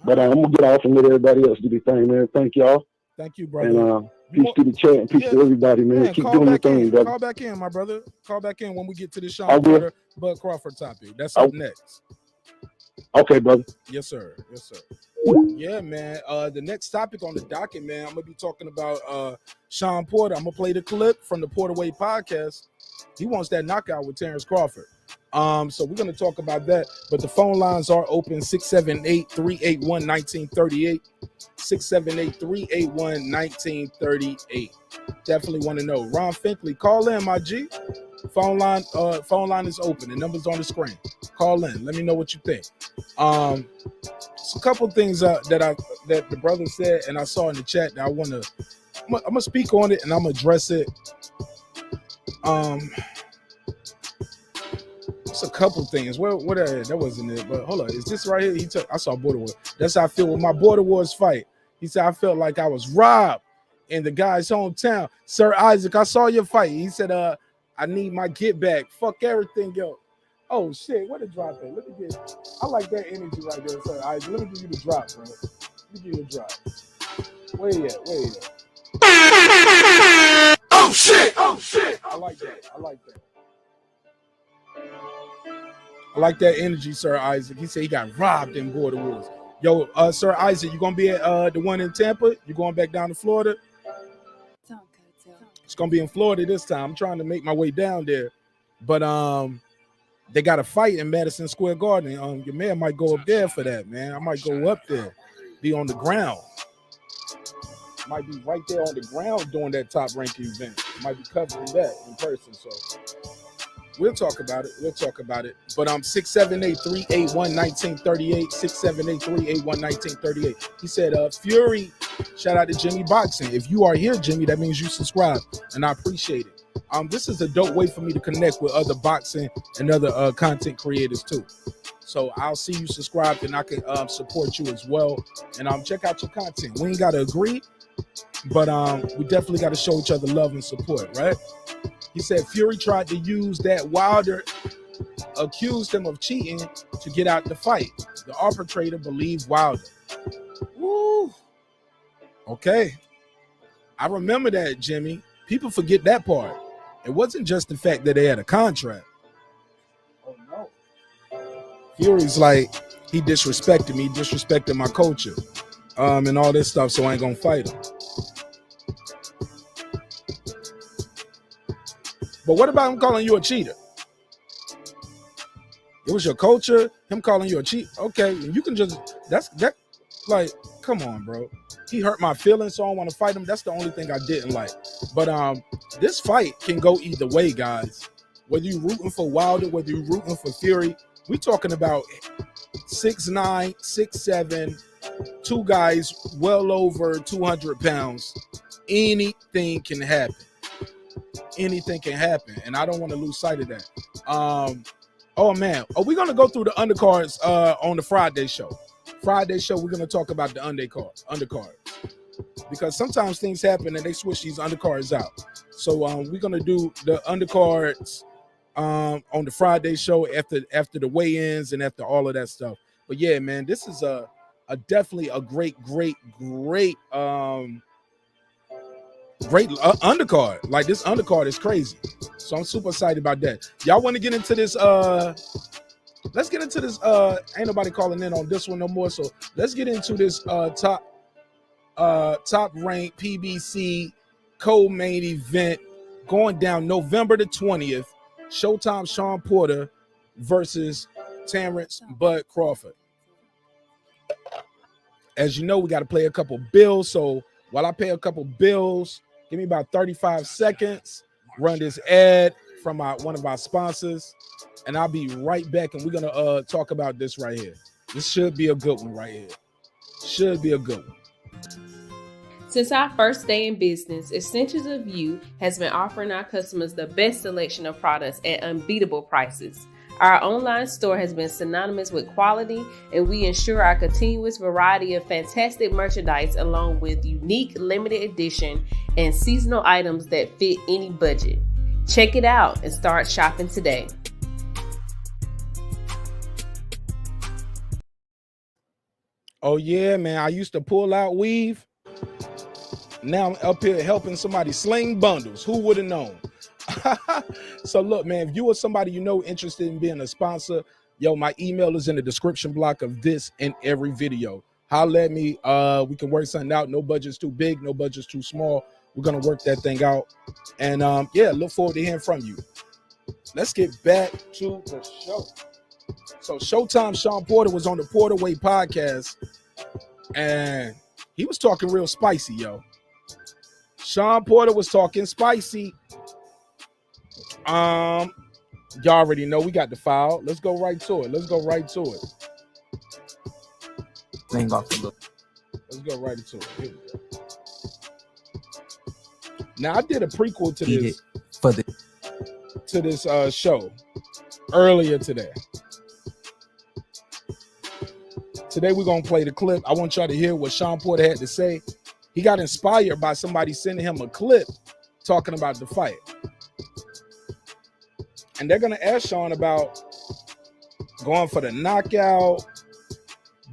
But I'm gonna get off and let everybody else do their thing, man. Thank y'all. Thank you, brother. And peace to the chat and peace to everybody, man. Keep doing your thing, brother. Call back in, my brother. Call back in when we get to the Shawn Porter, Bud Crawford topic. That's up next. Okay, brother. Yes, sir. Yes, sir. Yeah, man. The next topic on the docket, man, I'm gonna be talking about Shawn Porter. I'm gonna play the clip from the Porter Way podcast. He wants that knockout with Terrence Crawford. So we're gonna talk about that. But the phone lines are open: 678-381-1938. 678-381-1938. Definitely want to know. Ron Finkley, call in, my G. Phone line is open. The number's on the screen. Call in. Let me know what you think. It's a couple things that the brother said and I saw in the chat that I'm gonna speak on it and I'm gonna address it. It's a couple things. That wasn't it, but hold on. Is this right here? I saw Border Wars. That's how I feel with my Border Wars fight. He said I felt like I was robbed in the guy's hometown. Sir Isaac, I saw your fight. He said, I need my get back. Fuck everything, yo. Oh shit, what a drop there. Let me get. I like that energy right there, Sir Isaac. Let me give you the drop, bro. Let me give you the drop. Where you at? Oh shit! I like that. I like that energy, Sir Isaac. He said he got robbed in Border Wars. Yo, Sir Isaac, you gonna be at the one in Tampa? You going back down to Florida? It's gonna be in Florida this time. I'm trying to make my way down there, but they got a fight in Madison Square Garden. Your man might go up there for that, man. I might go up there, be on the ground. Might be right there on the ground doing that top ranking event. Might be covering that in person. So We'll talk about it. But 678-381-1938. 678-381-1938. He said, Fury, shout out to Jimmy Boxing. If you are here, Jimmy, that means you subscribe, and I appreciate it. This is a dope way for me to connect with other boxing and other content creators too. So I'll see you subscribed, and I can support you as well. And check out your content. We ain't got to agree, but we definitely got to show each other love and support, right? He said Fury tried to use that. Wilder accused him of cheating to get out the fight. The arbitrator believed Wilder. Woo. Okay. I remember that, Jimmy. People forget that part. It wasn't just the fact that they had a contract. Oh, no. Fury's like, he disrespected me, disrespected my culture, and all this stuff, so I ain't gonna fight him. But what about him calling you a cheater? It was your culture, him calling you a cheat. Okay, you can just, that like, come on, bro. He hurt my feelings, so I don't want to fight him. That's the only thing I didn't like. But this fight can go either way, guys. Whether you're rooting for Wilder, whether you're rooting for Fury, we're talking about 6'9", 6'7", two guys well over 200 pounds. Anything can happen. Anything can happen, and I don't want to lose sight of that. Oh man, are we gonna go through the undercards on the Friday show? Friday show, we're gonna talk about the undercards, because sometimes things happen and they switch these undercards out. So we're gonna do the undercards on the Friday show after the weigh-ins and after all of that stuff. But yeah, man, this is a definitely a great undercard. Like, this undercard is crazy, so I'm super excited about that. Y'all want to get into this? Let's get into this. Ain't nobody calling in on this one no more, so let's get into this top ranked PBC co-main event going down November the 20th. Showtime Shawn Porter versus Terrence Bud Crawford. As you know, we got to play a couple bills, so while I pay a couple bills, give me about 35 seconds, run this ad from one of our sponsors, and I'll be right back, and we're going to talk about this right here. This should be a good one right here. Should be a good one. Since our first day in business, Essentials of You has been offering our customers the best selection of products at unbeatable prices. Our online store has been synonymous with quality, and we ensure our continuous variety of fantastic merchandise along with unique limited edition and seasonal items that fit any budget. Check it out and start shopping today. Oh yeah, man, I used to pull out weave. Now I'm up here helping somebody sling bundles. Who would have known? So look, man, if you are somebody you know interested in being a sponsor, yo, my email is in the description block of this and every video. Holler at me. We can work something out. No budget's too big, no budget's too small. We're gonna work that thing out. And yeah, look forward to hearing from you. Let's get back to the show. So Showtime Shawn Porter was on the Porter Way podcast, and he was talking real spicy, yo. Shawn Porter was talking spicy. Y'all already know we got the file. Let's go right to it. Let's go right to it. Let's go right into it. Here we go. Now I did a prequel to this show earlier today. Today we're gonna play the clip. I want y'all to hear what Shawn Porter had to say. He got inspired by somebody sending him a clip talking about the fight. And they're gonna ask Shawn about going for the knockout,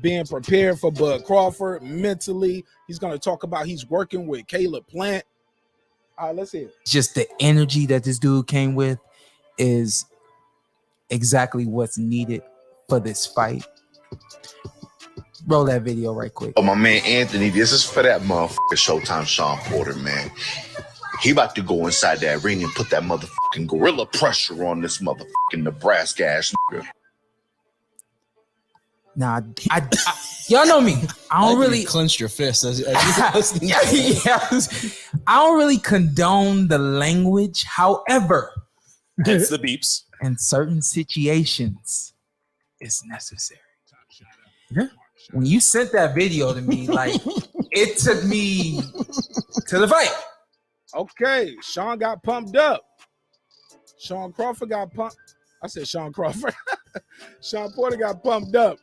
being prepared for Bud Crawford mentally. He's gonna talk about he's working with Caleb Plant. All right, let's hear it. Just the energy that this dude came with is exactly what's needed for this fight. Roll that video right quick. Oh, my man Anthony, this is for that motherfucker Showtime Shawn Porter, man. He about to go inside that ring and put that motherfucking gorilla pressure on this motherfucking Nebraska ass nigga. Nah, I y'all know me. I don't really clenched your fist as you were listening. I don't really condone the language. However, it's the beeps. In certain situations, it's necessary. Yeah. When you sent that video to me, like it took me to the fight. Okay, Shawn got pumped up. Shawn Crawford got pumped. I said Shawn Crawford. Shawn Porter got pumped up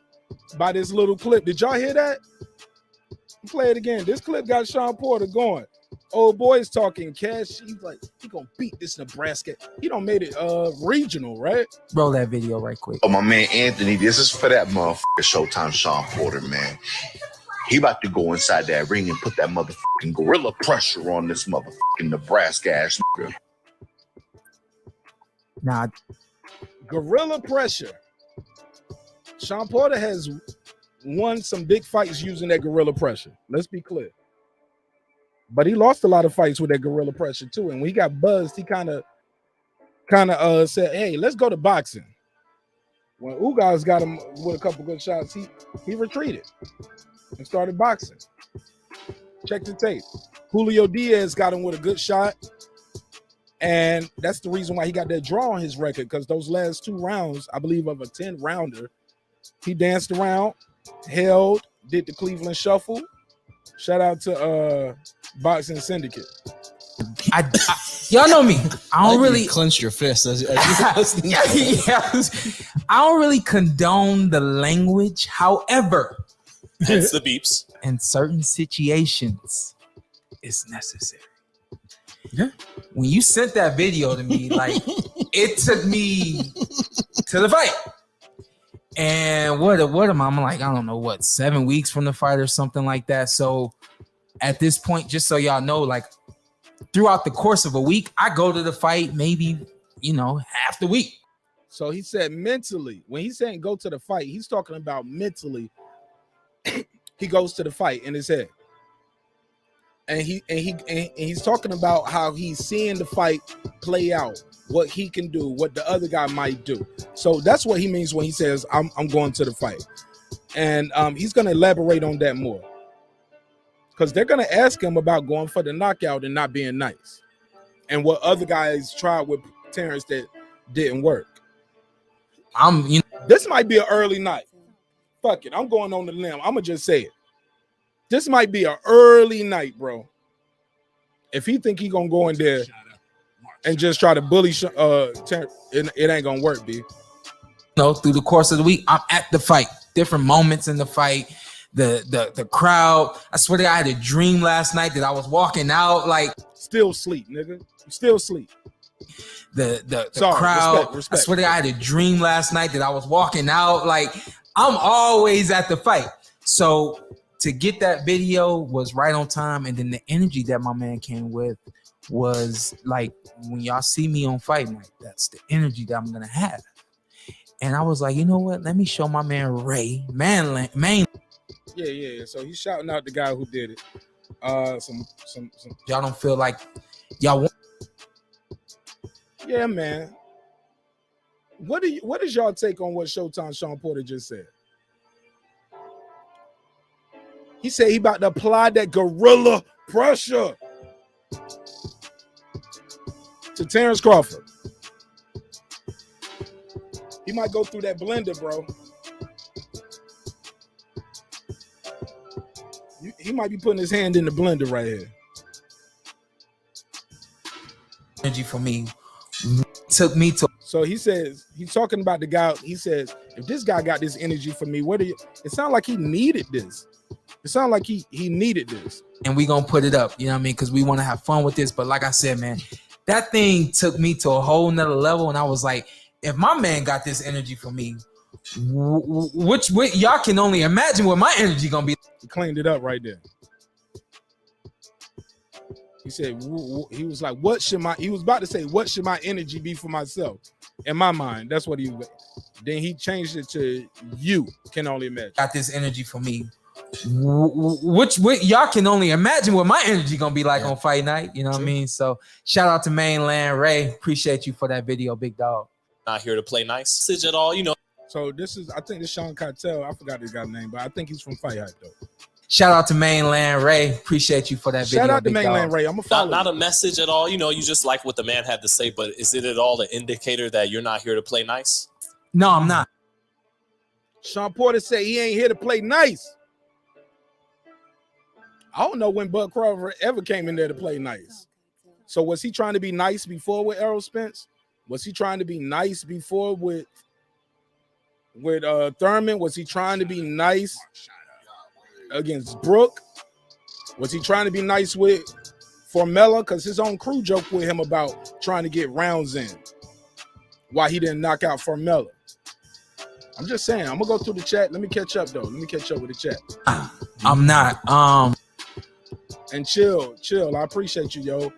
by this little clip. Did y'all hear that? Play it again. This clip got Shawn Porter going. Old boy's talking cash. He's like, he gonna beat this Nebraska. He done made it regional, right? Roll that video right quick. Oh, my man Anthony, this is for that motherfucker Showtime Shawn Porter, man. He about to go inside that ring and put that motherfucking gorilla pressure on this motherfucking Nebraska ass nigga. Nah. Gorilla pressure. Shawn Porter has won some big fights using that gorilla pressure. Let's be clear. But he lost a lot of fights with that gorilla pressure too. And when he got buzzed, he kind of said, "Hey, let's go to boxing." When Ugas got him with a couple good shots, he retreated and started boxing. Check the tape. Julio Diaz got him with a good shot. And that's the reason why he got that draw on his record, because those last 2 rounds, I believe of a 10-rounder, he danced around, held, did the Cleveland Shuffle. Shout out to Boxing Syndicate. Y'all know me. I don't really clench your fist. I don't really condone the language. However, hence the beeps. In certain situations, it's necessary. Yeah. When you sent that video to me, like it took me to the fight. And what am I? I'm like, I don't know what, 7 weeks from the fight or something like that. So at this point, just so y'all know, like throughout the course of a week, I go to the fight maybe, half the week. So he said mentally, when he's saying go to the fight, he's talking about mentally. He goes to the fight in his head. And he's talking about how he's seeing the fight play out, what he can do, what the other guy might do. So that's what he means when he says, I'm going to the fight. And he's going to elaborate on that more, because they're going to ask him about going for the knockout and not being nice, and what other guys tried with Terrence that didn't work. This might be an early night. Fuck it. I'm going on the limb. I'm going to just say it. This might be an early night, bro. If he think he going to go in there and just try to bully Terrence, it ain't going to work, B. Through the course of the week, I'm at the fight. Different moments in the fight. The crowd. I swear to God, I had a dream last night that I was walking out like still sleep, nigga. You still sleep. The crowd. Respect. I swear to God, I had a dream last night that I was walking out like I'm always at the fight. So to get that video was right on time, and then the energy that my man came with was like, when y'all see me on fight night, that's the energy that I'm gonna have. And I was like, you know what? Let me show my man Ray Main. Yeah. So he's shouting out the guy who did it. Some y'all don't feel like y'all want. Yeah, man. What is y'all take on what Showtime Shawn Porter just said? He said he about to apply that gorilla pressure to Terrence Crawford. He might go through that blender, bro. He might be putting his hand in the blender right here. Energy for me took me to. So he says, he's talking about the guy. He says, if this guy got this energy for me, it sounds like he needed this. It sounds like he needed this. And we gonna put it up, you know what I mean? Because we want to have fun with this. But like I said, man, that thing took me to a whole nother level. And I was like, if my man got this energy for me, which y'all can only imagine what my energy gonna be. He cleaned it up right there. He said, he was like, he was about to say, what should my energy be for myself? In my mind, that's what he was. Then he changed it to you can only imagine. Got this energy for me. Which y'all can only imagine what my energy gonna be like on fight night. You know what I mean? So shout out to Mainland Ray. Appreciate you for that video, big dog. Not here to play nice message at all, So I think this Sean Keitel. I forgot this guy's name, but I think he's from Fight Hype though. Shout out to Mainland Ray. Appreciate you for that video. Shout out to big Mainland dog. Ray. I'm gonna follow. Not a message at all. You know, you just like what the man had to say, but is it at all an indicator that you're not here to play nice? No, I'm not. Shawn Porter said he ain't here to play nice. I don't know when Bud Crawford ever came in there to play nice. So was he trying to be nice before with Errol Spence? Was he trying to be nice before with Thurman? Was he trying to be nice against Brooke? Was he trying to be nice with Formella? Because his own crew joked with him about trying to get rounds in. Why he didn't knock out Formella. I'm just saying, I'm gonna go through the chat. Let me catch up though. Let me catch up with the chat. I'm not. And chill. I appreciate you, yo.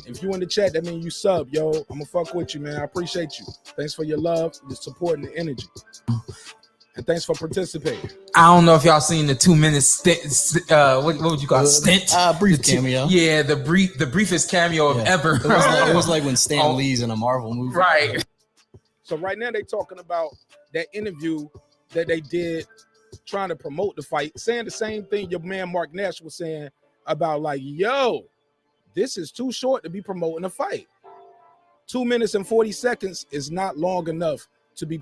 If you in the chat, that means you sub, yo. I'm gonna fuck with you, man. I appreciate you. Thanks for your love, your support, and the energy. And thanks for participating. I don't know if y'all seen the 2 minute stint. What would you call it? Stint? Brief cameo. Yeah, the briefest cameo of ever. It was like when Stan Lee's in a Marvel movie. Right. So right now they talking about that interview that they did trying to promote the fight, saying the same thing your man Mark Nash was saying about like, yo, this is too short to be promoting a fight. 2 minutes and 40 seconds is not long enough to be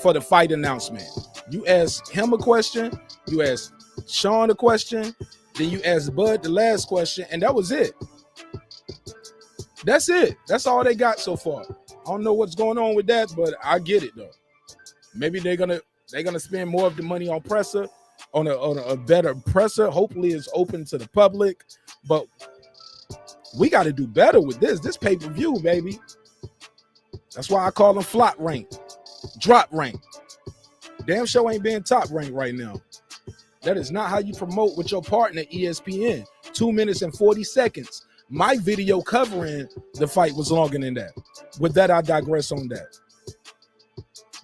for the fight announcement. You ask him a question, you ask Shawn a question, then you ask Bud the last question, and that was it. That's it. That's all they got so far. I don't know what's going on with that, but I get it though. Maybe they're gonna spend more of the money on presser, on a better presser. Hopefully it's open to the public, but we got to do better with this pay-per-view, baby. That's why I call them flop rank, drop rank. Damn show ain't being top ranked right now. That is not how you promote with your partner ESPN. 2 minutes and 40 seconds. My video covering the fight was longer than that. With that, I digress on that.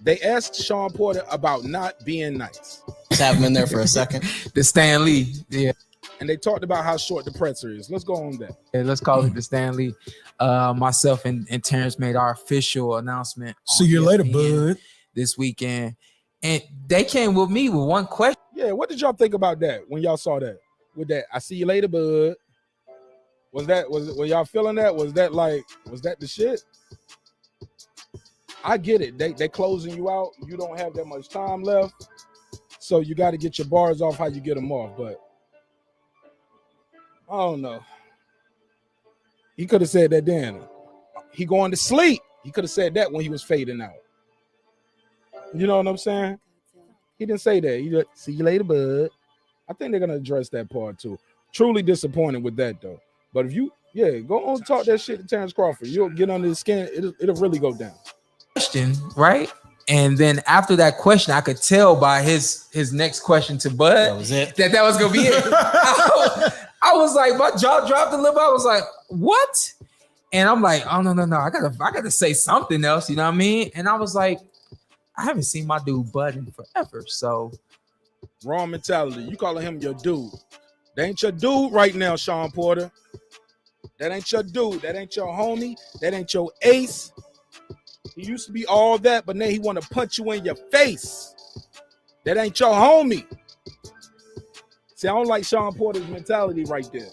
They asked Shawn Porter about not being nice. Let's have him in there for a second. The Stan Lee, yeah. And they talked about how short the presser is. Let's go on that. Yeah, let's call it the Stan Lee. Myself and Terrence made our official announcement. See you later, bud. This weekend. And they came with me with one question. Yeah, what did y'all think about that when y'all saw that? With that, I see you later, bud. Were y'all feeling that? Was that the shit? I get it. They closing you out. You don't have that much time left. So you got to get your bars off how you get them off. But I don't know. He could have said that then. He going to sleep. He could have said that when he was fading out. You know what I'm saying? He didn't say that. He just, see you later, bud. I think they're going to address that part too. Truly disappointed with that though. But if you, go on talk that shit to Terrence Crawford. You'll get under his skin. It'll really go down. Question, right? And then after that question, I could tell by his next question to Bud that was it. That was gonna be it. I was like, my jaw dropped a little bit. I was like, what? And I'm like, oh no. I gotta say something else, you know what I mean? And I was like, I haven't seen my dude Bud in forever. So wrong mentality. You calling him your dude. That ain't your dude right now, Shawn Porter. That ain't your dude. That ain't your homie. That ain't your ace. He used to be all that, but now he want to punch you in your face. That ain't your homie. See, I don't like Shawn Porter's mentality right there.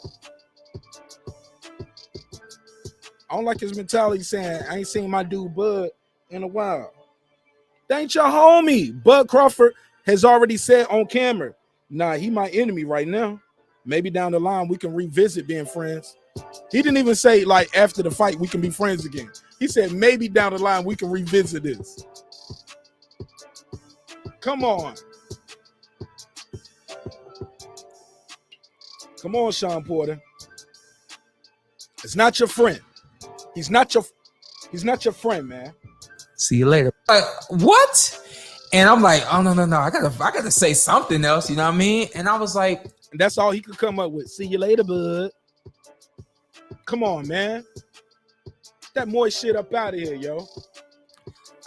I don't like his mentality saying, I ain't seen my dude Bud in a while. That ain't your homie. Bud Crawford has already said on camera, nah, he my enemy right now. Maybe down the line we can revisit being friends. He didn't even say like after the fight we can be friends again. He said maybe down the line we can revisit this. Come on. Come on, Shawn Porter. It's not your friend. He's not your friend, man. See you later. What? And I'm like, oh no. I gotta say something else, you know what I mean? And I was like, and that's all he could come up with. See you later, bud. Come on, man. Get that moist shit up out of here, yo.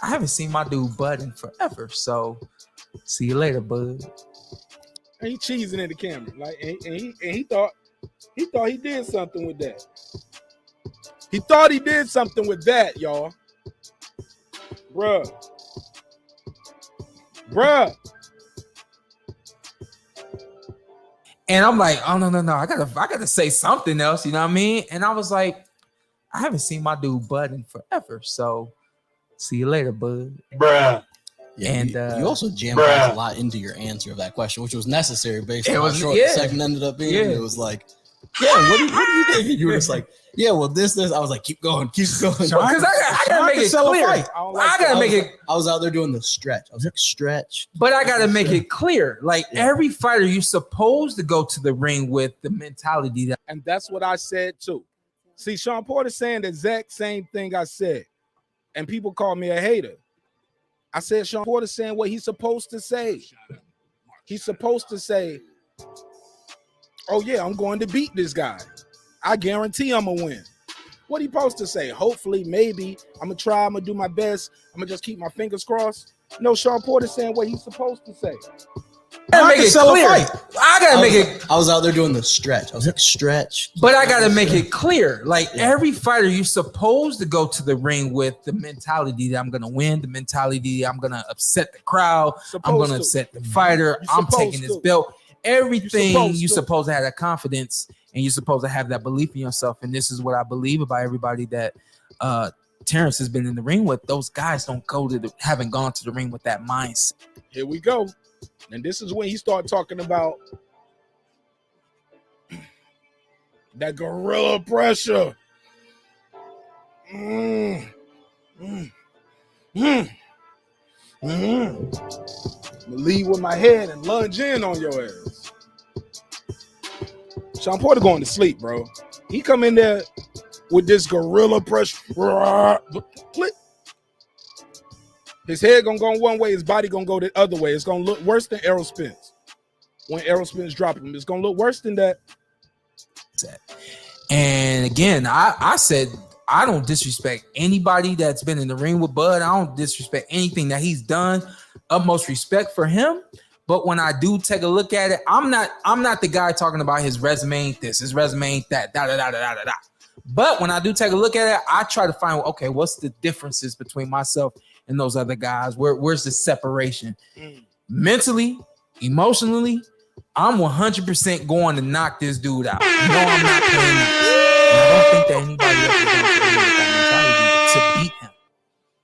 I haven't seen my dude Bud in forever. So see you later, bud. And he cheesing in the camera. Like, and he thought he did something with that. He thought he did something with that, y'all. Bruh. And I'm like, oh no, I gotta say something else, you know what I mean? And I was like, I haven't seen my dude Bud in forever, so see you later, Bud. Bruh. Yeah, and you also jammed a lot into your answer of that question, which was necessary based on how short the segment ended up being. It was like, yeah, what do you think? You were just like, yeah, well, this. I was like, keep going. Because I gotta make it clear. I gotta make it. I was out there doing the stretch. I was like, stretch. But I gotta make it clear. Like every fighter, you're supposed to go to the ring with the mentality that. And that's what I said too. See, Shawn Porter saying the exact same thing I said, and people call me a hater. I said Shawn Porter saying what he's supposed to say. He's supposed to say, oh yeah, I'm going to beat this guy. I guarantee I'm gonna win. What he supposed to say? Hopefully, maybe. I'm gonna try, I'm gonna do my best. I'm gonna just keep my fingers crossed. No, Shawn Porter saying what he's supposed to say. I gotta make it clear. I gotta make it. I was out there doing the stretch. I was like, stretch. But I gotta make it clear. Like every fighter, you're supposed to go to the ring with the mentality that I'm gonna win, the mentality that I'm gonna upset the crowd, I'm gonna upset the fighter, I'm taking this belt. Everything you're supposed to have that confidence, and you're supposed to have that belief in yourself. And this is what I believe about everybody that Terrence has been in the ring with. Those guys haven't gone to the ring with that mindset. Here we go. And this is when he started talking about that gorilla pressure. I'm gonna lead with my head and lunge in on your ass. Shawn Porter going to sleep, bro. He come in there with this gorilla pressure. Click. His head gonna go one way, his body gonna go the other way. It's gonna look worse than arrow spins. When arrow spins drop him, it's gonna look worse than that. And again, I said I don't disrespect anybody that's been in the ring with Bud. I don't disrespect anything that he's done. Utmost respect for him. But when I do take a look at it, I'm not the guy talking about his resume ain't this, his resume ain't that, da da da da da da. But when I do take a look at it, I try to find, okay, what's the differences between myself and those other guys? Where's the separation? Mentally, emotionally, I'm 100% going to knock this dude out. No, I'm not playing that. And I don't think that anybody else is going to that mentality to beat him.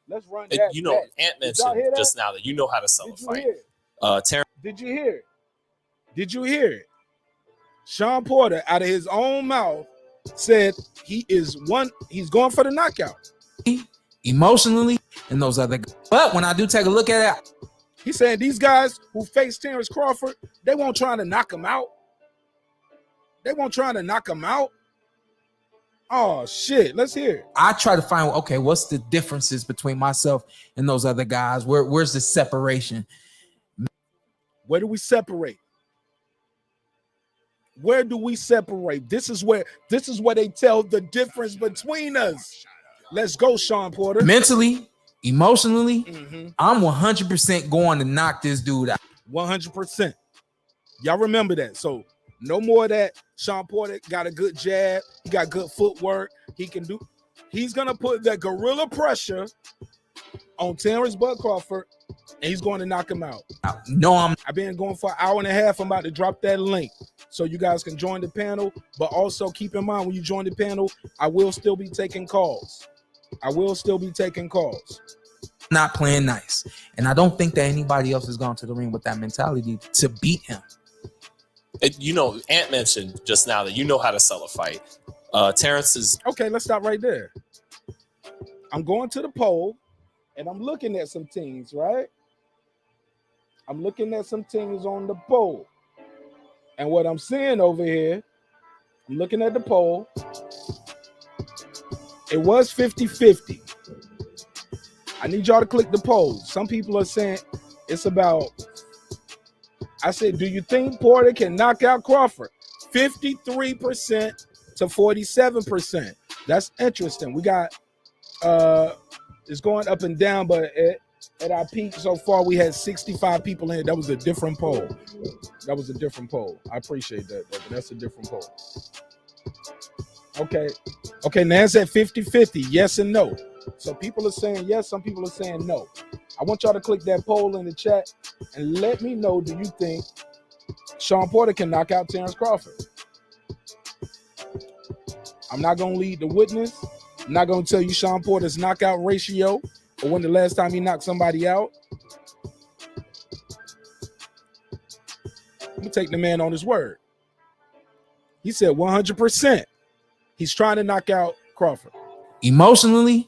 Let's run that. You know, Ant mentioned just now that you know how to sell a fight. Terrence. Did you hear it? Did you hear it? Shawn Porter, out of his own mouth, said he's going for the knockout. Emotionally, and those other guys. But when I do take a look at it, he's saying these guys who face Terrence Crawford, they won't try to knock him out. They won't try to knock him out. Oh, shit. Let's hear it. I try to find, okay, what's the differences between myself and those other guys? Where's the separation? Where do we separate? Where do we separate? This is where they tell the difference between us. Let's go, Shawn Porter. Mentally, emotionally, I'm 100% going to knock this dude out. 100%. Y'all remember that. So no more of that. Shawn Porter got a good jab. He got good footwork. He's going to put that gorilla pressure on Terrence Bud Crawford, and he's going to knock him out. No, I've been going for an hour and a half. I'm about to drop that link so you guys can join the panel. But also keep in mind, when you join the panel, I will still be taking calls. Not playing nice. And I don't think that anybody else has gone to the ring with that mentality to beat him. You know, Ant mentioned just now that you know how to sell a fight. Terrence is... Okay, let's stop right there. I'm going to the poll, and I'm looking at some teams, right? I'm looking at some teams on the poll. And what I'm seeing over here, I'm looking at the poll. It was 50-50. I need y'all to click the poll. Some people are saying it's about... I said, do you think Porter can knock out Crawford? 53% to 47%. That's interesting. We got... it's going up and down, but at our peak so far, we had 65 people in it. That was a different poll. I appreciate that. That's a different poll. Okay, now it's at 50-50, yes and no. So people are saying yes, some people are saying no. I want y'all to click that poll in the chat and let me know, do you think Shawn Porter can knock out Terrence Crawford. I'm not going to lead the witness. I'm not going to tell you Shawn Porter's knockout ratio or when the last time he knocked somebody out. I'm going to take the man on his word. He said 100%. He's trying to knock out Crawford. Emotionally,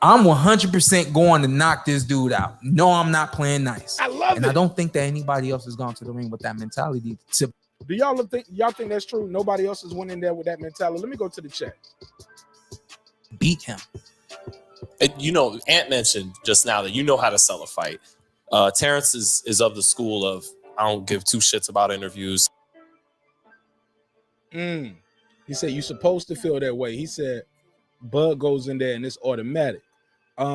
I'm 100% going to knock this dude out. No, I'm not playing nice. I love and it. I don't think that anybody else has gone to the ring with that mentality. To Do y'all think that's true? Nobody else is winning there with that mentality. Let me go to the chat. Beat him. Ant mentioned just now that you know how to sell a fight. Terrence is of the school of I don't give two shits about interviews. He said you're supposed to feel that way. He said Bud goes in there and it's automatic.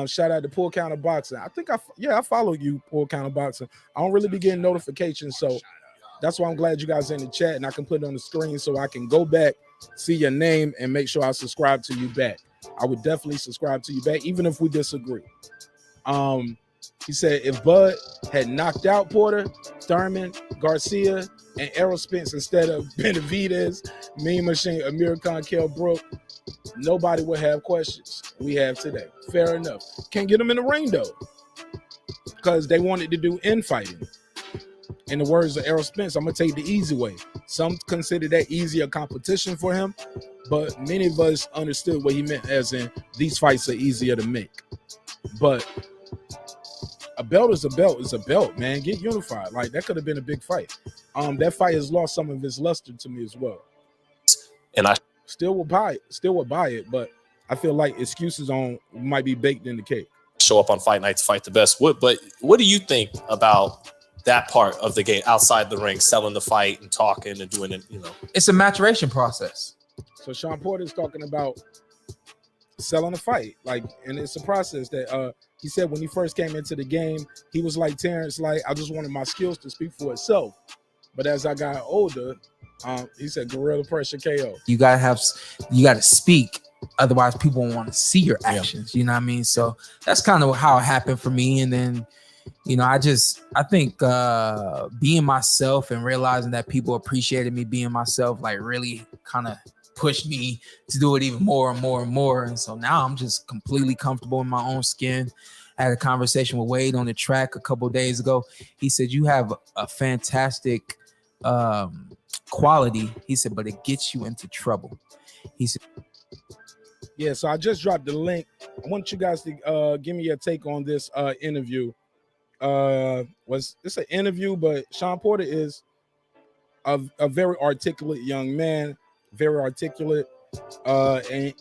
Shout out to Pool Counter Boxing. I follow you, Pool Counter Boxing. I don't really be getting notifications, so that's why I'm glad you guys are in the chat and I can put it on the screen so I can go back, see your name, and make sure I subscribe to you back. I would definitely subscribe to you back, even if we disagree. He said if Bud had knocked out Porter, Thurman, Garcia, and Errol Spence instead of Benavidez, Mean Machine, Amir Khan, Kell Brook, nobody would have questions we have today. Fair enough. Can't get them in the ring, though, because they wanted to do infighting. In the words of Errol Spence, I'm going to take the easy way. Some consider that easier competition for him, but many of us understood what he meant as in these fights are easier to make. But a belt is a belt, man. Get unified. Like, that could have been a big fight. That fight has lost some of its luster to me as well. And I still would buy it, but I feel like excuses might be baked in the cake. Show up on fight night to fight the best. But what do you think about that part of the game outside the ring, selling the fight and talking and doing it? It's a maturation process. So Shawn Porter is talking about selling a fight, and it's a process that he said when he first came into the game, he was like Terrence, like, I just wanted my skills to speak for itself. But as I got older, he said gorilla pressure KO. You gotta speak, otherwise people won't want to see your actions. You know what I mean? So that's kind of how it happened for me. And then, I think being myself and realizing that people appreciated me being myself, like, really kind of pushed me to do it even more and more and more. And so now I'm just completely comfortable in my own skin. I had a conversation with Wade on the track a couple of days ago. He said, you have a fantastic quality. He said, but it gets you into trouble. He said, yeah, so I just dropped the link. I want you guys to give me your take on this interview. Was this an interview? But Shawn Porter is a very articulate young man, very articulate, and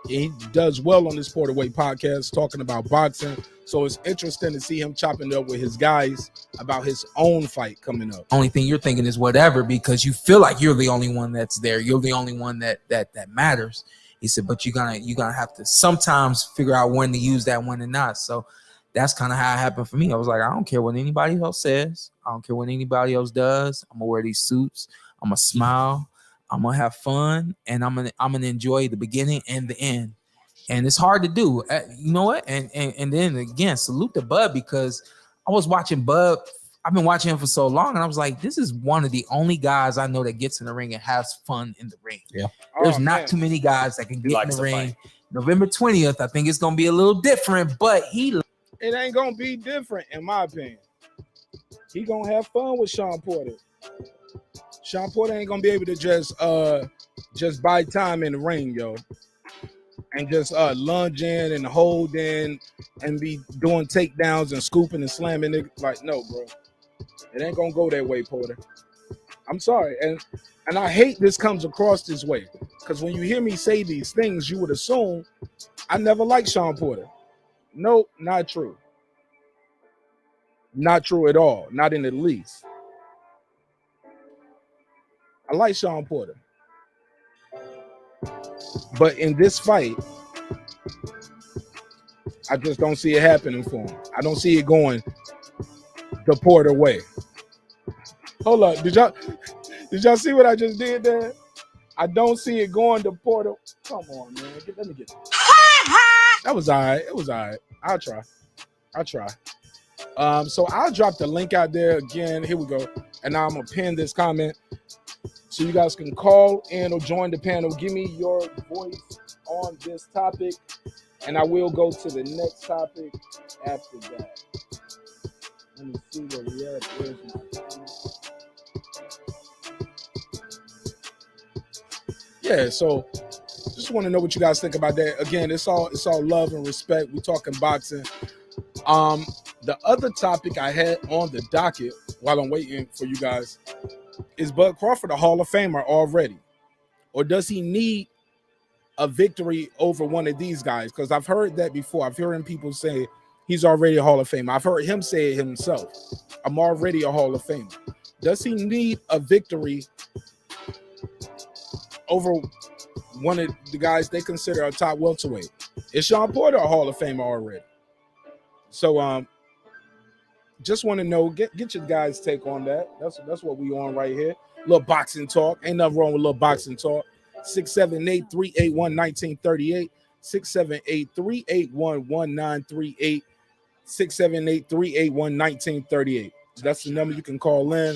he does well on this Porter Way podcast talking about boxing. So it's interesting to see him chopping it up with his guys about his own fight coming up. Only thing you're thinking is whatever, because you feel like you're the only one that's there. You're the only one that matters. He said, but you're gonna have to sometimes figure out when to use that, when to not. So that's kind of how it happened for me. I was like, I don't care what anybody else says. I don't care what anybody else does. I'm gonna wear these suits. I'm gonna smile. I'm gonna have fun, and I'm gonna enjoy the beginning and the end. And it's hard to do. You know what? And then again, salute to Bud, because I was watching Bud. I've been watching him for so long, and I was like, this is one of the only guys I know that gets in the ring and has fun in the ring. Yeah. There's not too many guys that can get in the ring. Fight. November 20th, I think it's gonna be a little different, but it ain't gonna be different, in my opinion. He gonna have fun with Shawn Porter. Shawn Porter ain't gonna be able to just buy time in the ring, yo, and just lunge in and hold in and be doing takedowns and scooping and slamming it. Like, no, bro, it ain't gonna go that way, Porter. I'm sorry, and I hate this comes across this way, because when you hear me say these things, you would assume I never liked Shawn Porter. Nope, not true. Not true at all. Not in the least. I like Shawn Porter. But in this fight, I just don't see it happening for him. I don't see it going the Porter way. Hold up. Did y'all see what I just did there? I don't see it going the Porter. Come on, man. Let me get it. That was all right. It was all right. I'll try. So I'll drop the link out there again. Here we go. And now I'm going to pin this comment so you guys can call in or join the panel. Give me your voice on this topic, and I will go to the next topic after that. Let me see where we at. Where's my comment? Yeah, so just want to know what you guys think about that. Again, it's all love and respect. We're talking boxing. The other topic I had on the docket while I'm waiting for you guys is Bud Crawford a Hall of Famer already? Or does he need a victory over one of these guys? Because I've heard that before. I've heard people say he's already a Hall of Famer. I've heard him say it himself. I'm already a Hall of Famer. Does he need a victory over one of the guys they consider a top welterweight? Is Shawn Porter a Hall of Famer already? So just want to know, get your guys' take on that. That's what we on right here. Little boxing talk. Ain't nothing wrong with little boxing talk. 678-381-1938. 678-381-1938. 678-381-1938. That's the number you can call in.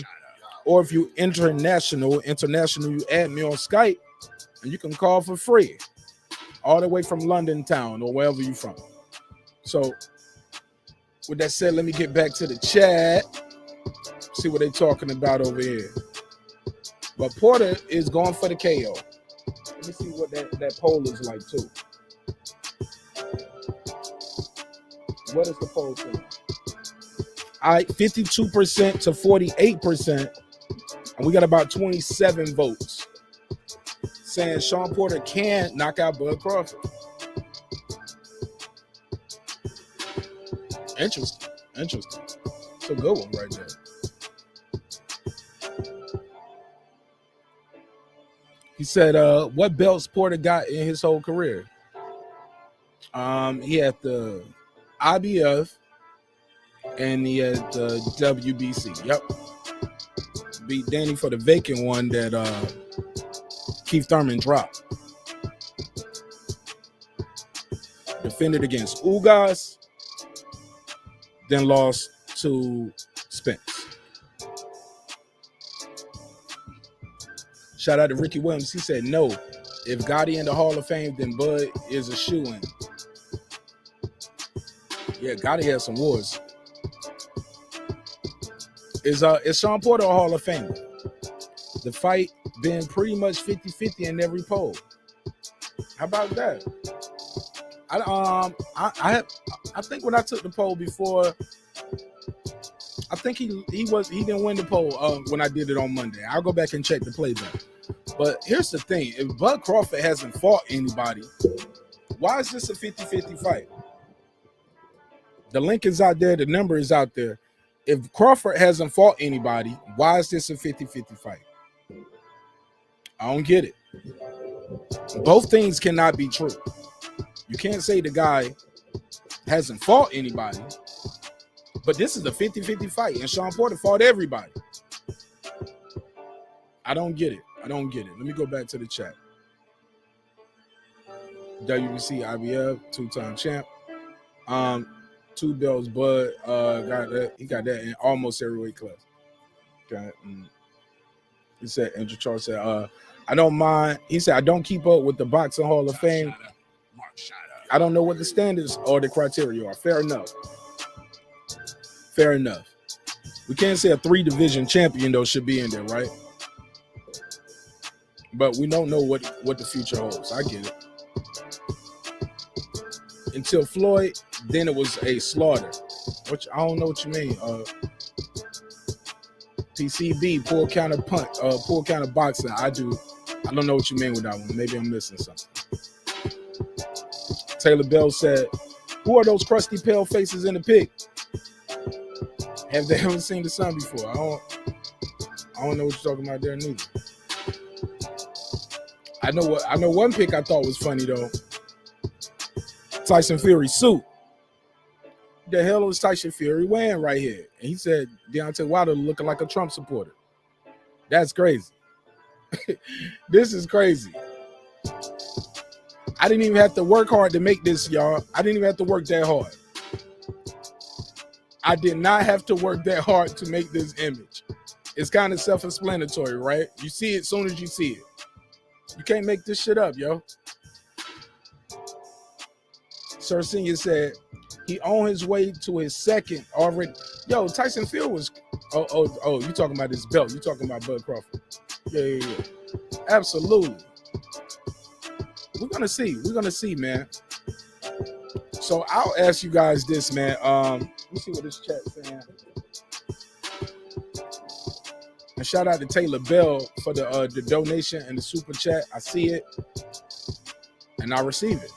Or if you international, you add me on Skype, and you can call for free. All the way from London town or wherever you're from. So with that said, let me get back to the chat. See what they're talking about over here. But Porter is going for the KO. Let me see what that poll is like too. What is the poll saying? All right, 52% to 48%. And we got about 27 votes saying Shawn Porter can knock out Bud Crawford. Interesting. It's a good one right there. He said, what belts Porter got in his whole career? He had the IBF and he had the WBC. Yep. Beat Danny for the vacant one that Keith Thurman dropped. Defended against Ugas, then lost to Spence. Shout out to Ricky Williams. He said, no, if Gotti in the Hall of Fame, then Bud is a shoo-in. Yeah, Gotti had some wars. Is Shawn Porter a Hall of Famer? The fight been pretty much 50-50 in every poll. How about that? I think when I took the poll before, I think he didn't win the poll when I did it on Monday. I'll go back and check the playback. But here's the thing: if Bud Crawford hasn't fought anybody, why is this a 50-50 fight? The link is out there, the number is out there. If Crawford hasn't fought anybody, why is this a 50-50 fight? I don't get it. Both things cannot be true. You can't say the guy hasn't fought anybody, but this is a 50-50 fight, and Shawn Porter fought everybody. I don't get it. Let me go back to the chat. WBC, IBF, two-time champ. 2 belts, Bud got that. He got that in almost every weight class. Okay. He said, Andrew Charles said, I don't mind. He said, I don't keep up with the Boxing Hall of Fame. I don't know what the standards or the criteria are. Fair enough. We can't say a 3-division champion, though, should be in there, right? But we don't know what the future holds. I get it. Until Floyd, then it was a slaughter. Which I don't know what you mean. PCB, pull counter punch, pull counter boxing. I don't know what you mean with that one. Maybe I'm missing something. Taylor Bell said, who are those crusty pale faces in the pig? Have they ever seen the sun before? I don't know what you're talking about there neither. I know one pick I thought was funny though. Tyson Fury suit. The hell is Tyson Fury wearing right here? And he said Deontay Wilder looking like a Trump supporter. That's crazy. This is crazy. I didn't even have to work hard to make this, y'all. I didn't even have to work that hard. I did not have to work that hard to make this image. It's kind of self-explanatory, right? You see it as soon as you see it. You can't make this shit up, yo. Sir Senior said he on his way to his second already. Yo, Tyson Field was. Oh, you talking about this belt? You talking about Bud Crawford? Yeah. Absolutely. We're gonna see, man. So I'll ask you guys this, man. Let me see what this chat's saying. And shout out to Taylor Bell for the donation and the super chat. I see it and I receive it.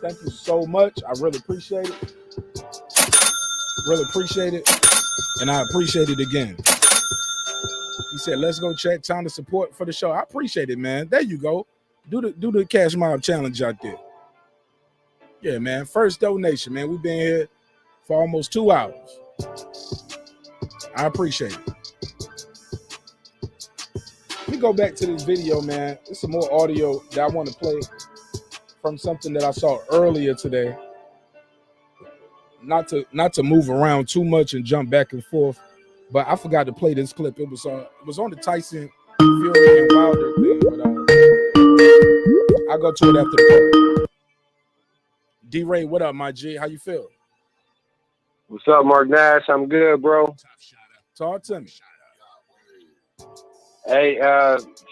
Thank you so much. I really appreciate it. Really appreciate it. And I appreciate it again. He said, let's go check. Time to support for the show. I appreciate it, man. There you go. Do the cash mob challenge out there. Yeah, man. First donation, man. We've been here for almost 2 hours. I appreciate it. Let me go back to this video, man. There's some more audio that I want to play from something that I saw earlier today. Not to move around too much and jump back and forth, but I forgot to play this clip. It was on the Tyson Fury and Wilder thing, but I'll go to it after the part. D-Ray, what up, my G? How you feel? What's up, Mark Nash? I'm good, bro. Talk to me. Hey,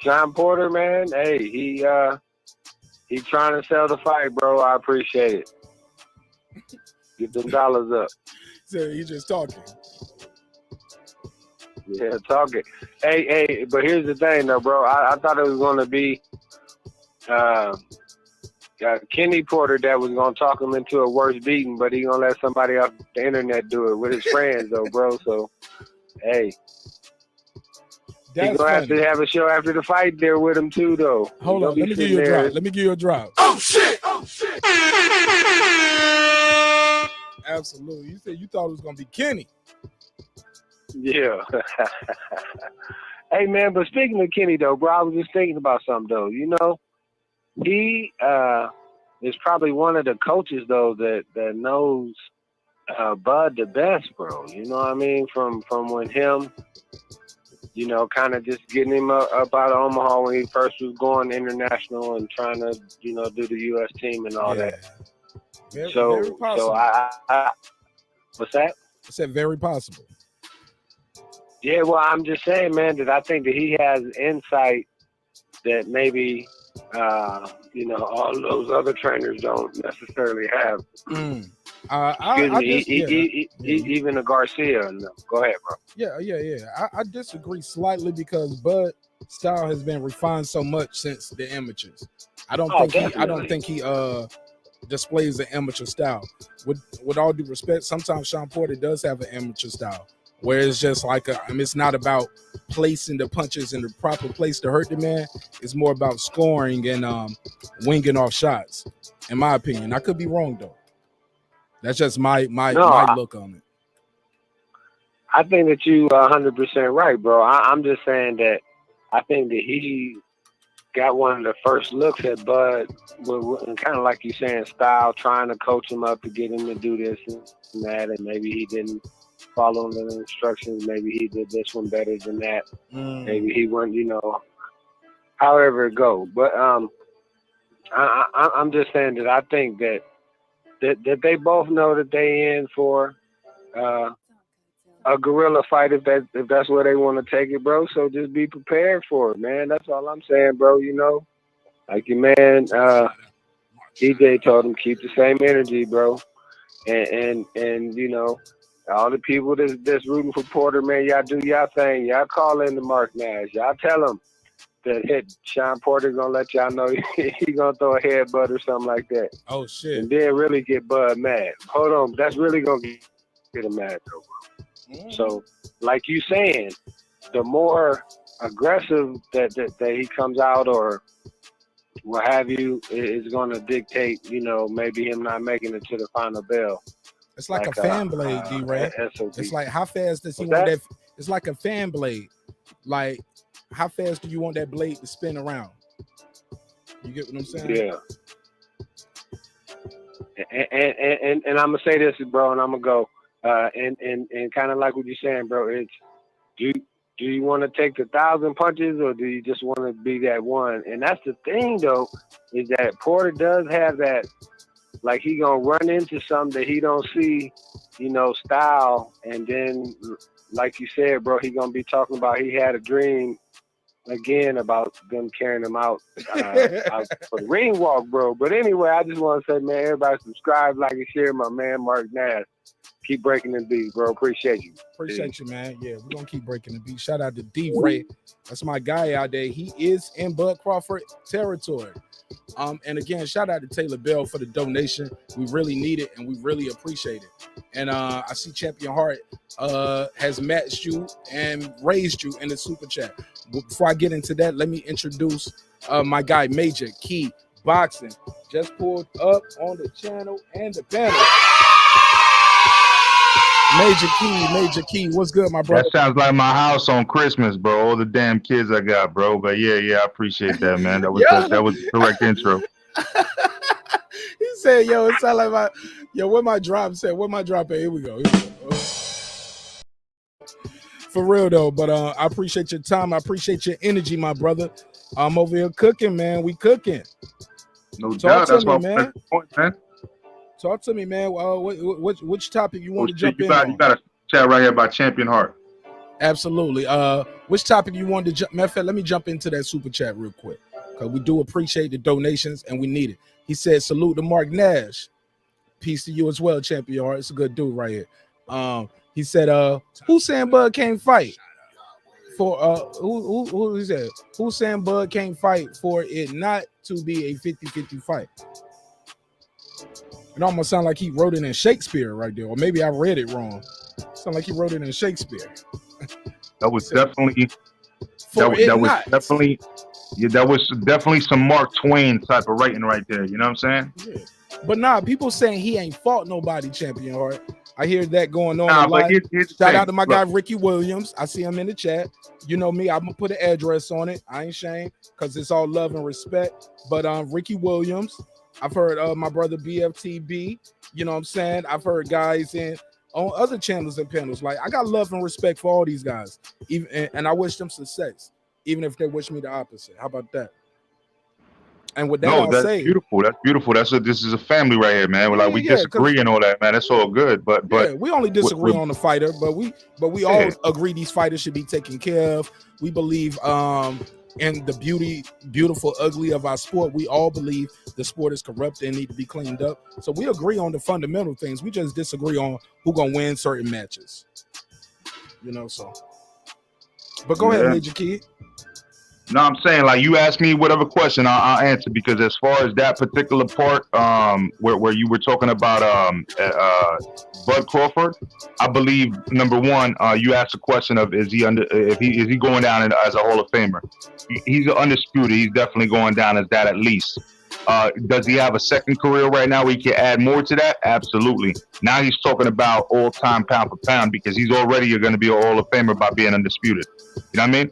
Shawn Porter, man. Hey, he trying to sell the fight, bro. I appreciate it. Get them dollars up. So he's just talking. Yeah, talking. Hey, but here's the thing, though, bro. I thought it was going to be Kenny Porter that was going to talk him into a worse beating, but he going to let somebody off the internet do it with his friends, though, bro. So, hey. He's going to have to have a show after the fight there with him, too, though. Hold on. Let me give you a drop. Let me give you a drop. Oh, shit. Absolutely. You said you thought it was going to be Kenny. Yeah. Hey, man, but speaking of Kenny, though, bro, I was just thinking about something, though. You know, he is probably one of the coaches, though, that knows Bud the best, bro. You know what I mean? From when him, you know, kind of just getting him up out of Omaha when he first was going international and trying to, you know, do the U.S. team and all that. Very So I what's that? I said very possible. Yeah, well, I'm just saying, man, that I think that he has insight that maybe, you know, all those other trainers don't necessarily have. Even a Garcia. No. Go ahead, bro. Yeah. I disagree slightly because Bud's style has been refined so much since the amateurs. I don't think he displays an amateur style. With all due respect, sometimes Shawn Porter does have an amateur style, where it's just like it's not about placing the punches in the proper place to hurt the man. It's more about scoring and winging off shots. In my opinion, I could be wrong though. That's just my look on it. I think that you 100% right, bro. I'm just saying that I think that he got one of the first looks at Bud, and kind of like you saying, style, trying to coach him up to get him to do this and that, and maybe he didn't follow the instructions. Maybe he did this one better than that. Maybe he went, you know, however it go. But I'm just saying that I think that they both know that they in for a guerrilla fight if that's where they want to take it, bro. So just be prepared for it, man. That's all I'm saying, bro. You know, like your man EJ told him, keep the same energy, bro. And you know, all the people that's rooting for Porter, man, y'all do y'all thing. Y'all call in the Mark Nash. Y'all tell him that Shawn Porter gonna let y'all know he gonna throw a headbutt or something like that. Oh shit! And then really get Bud mad. Hold on, that's really gonna get him mad though, bro. So, like you saying, the more aggressive that he comes out or what have you is gonna dictate, you know, maybe him not making it to the final bell. It's like a fan blade, D-Ray. It's like how fast does he want that? It's like a fan blade. Like how fast do you want that blade to spin around? You get what I'm saying? Yeah. And I'm gonna say this, bro, and I'm gonna go. And kind of like what you're saying, bro. It's do you want to take 1,000 punches or do you just want to be that one? And that's the thing, though, is that Porter does have that, like he gonna run into something that he don't see, style. And then, like you said, bro, he gonna be talking about he had a dream again about them carrying him out for the ring walk, bro. But anyway, I just want to say, man, everybody subscribe, like, and share. My man, Mark Nash. Keep breaking the beat, bro. Appreciate you. Appreciate you, man. Yeah, we're going to keep breaking the beat. Shout out to D-Ray. That's my guy out there. He is in Bud Crawford territory. And again, shout out to Taylor Bell for the donation. We really need it, and we really appreciate it. And I see Champion Heart has matched you and raised you in the super chat. Before I get into that, let me introduce my guy, Major Key Boxing. Just pulled up on the channel and the panel. Major Key, what's good, my brother? That sounds like my house on Christmas, bro. All the damn kids I got, bro. But yeah, I appreciate that, man. That was the correct intro. He said, "Yo, it sound like where my drop said, where my drop at? Here we go." For real though, but I appreciate your time. I appreciate your energy, my brother. I'm over here cooking, man. We cooking. No doubt. That's my point, man. Talk to me, man. Which topic you want to jump in on? You got a chat right here about Champion Heart. Absolutely. Which topic you wanted to jump? Matter of fact, let me jump into that super chat real quick because we do appreciate the donations and we need it. He said, "Salute to Mark Nash. Peace to you as well, Champion Heart. It's a good dude right here." He said, "Who saying Bud can't fight for who he said? Who saying Bud can't fight for it not to be a 50-50 fight?" It almost sounds like he wrote it in Shakespeare right there, or maybe I read it wrong. Sound like he wrote it in Shakespeare. That was definitely that was definitely some Mark Twain type of writing right there. You know what I'm saying? Yeah. But nah, people saying he ain't fought nobody, Champion Heart. I hear that going on. Nah, but shout out to my guy Ricky Williams. I see him in the chat. You know me, I'm gonna put an address on it. I ain't ashamed because it's all love and respect. But Ricky Williams. I've heard my brother BFTB, you know what I'm saying? I've heard guys on other channels and panels. Like, I got love and respect for all these guys, and I wish them success, even if they wish me the opposite. How about that? And with that, that's beautiful. That's beautiful. This is a family right here, man. We're like, we disagree and all that, man. That's all good. But we only disagree on the fighter, but we all agree these fighters should be taken care of. We believe and the beautiful, ugly of our sport. We all believe the sport is corrupt and need to be cleaned up. So we agree on the fundamental things. We just disagree on who gonna win certain matches. So. But go ahead, Major Key. No, I'm saying, like, you ask me whatever question, I'll answer, because as far as that particular part, where you were talking about Bud Crawford, I believe number one, you asked the question of is he going down as a Hall of Famer? He's undisputed. He's definitely going down as that at least. Does he have a second career right now where he can add more to that? Absolutely. Now he's talking about all-time pound for pound, because he's already going to be a Hall of Famer by being undisputed. You know what I mean?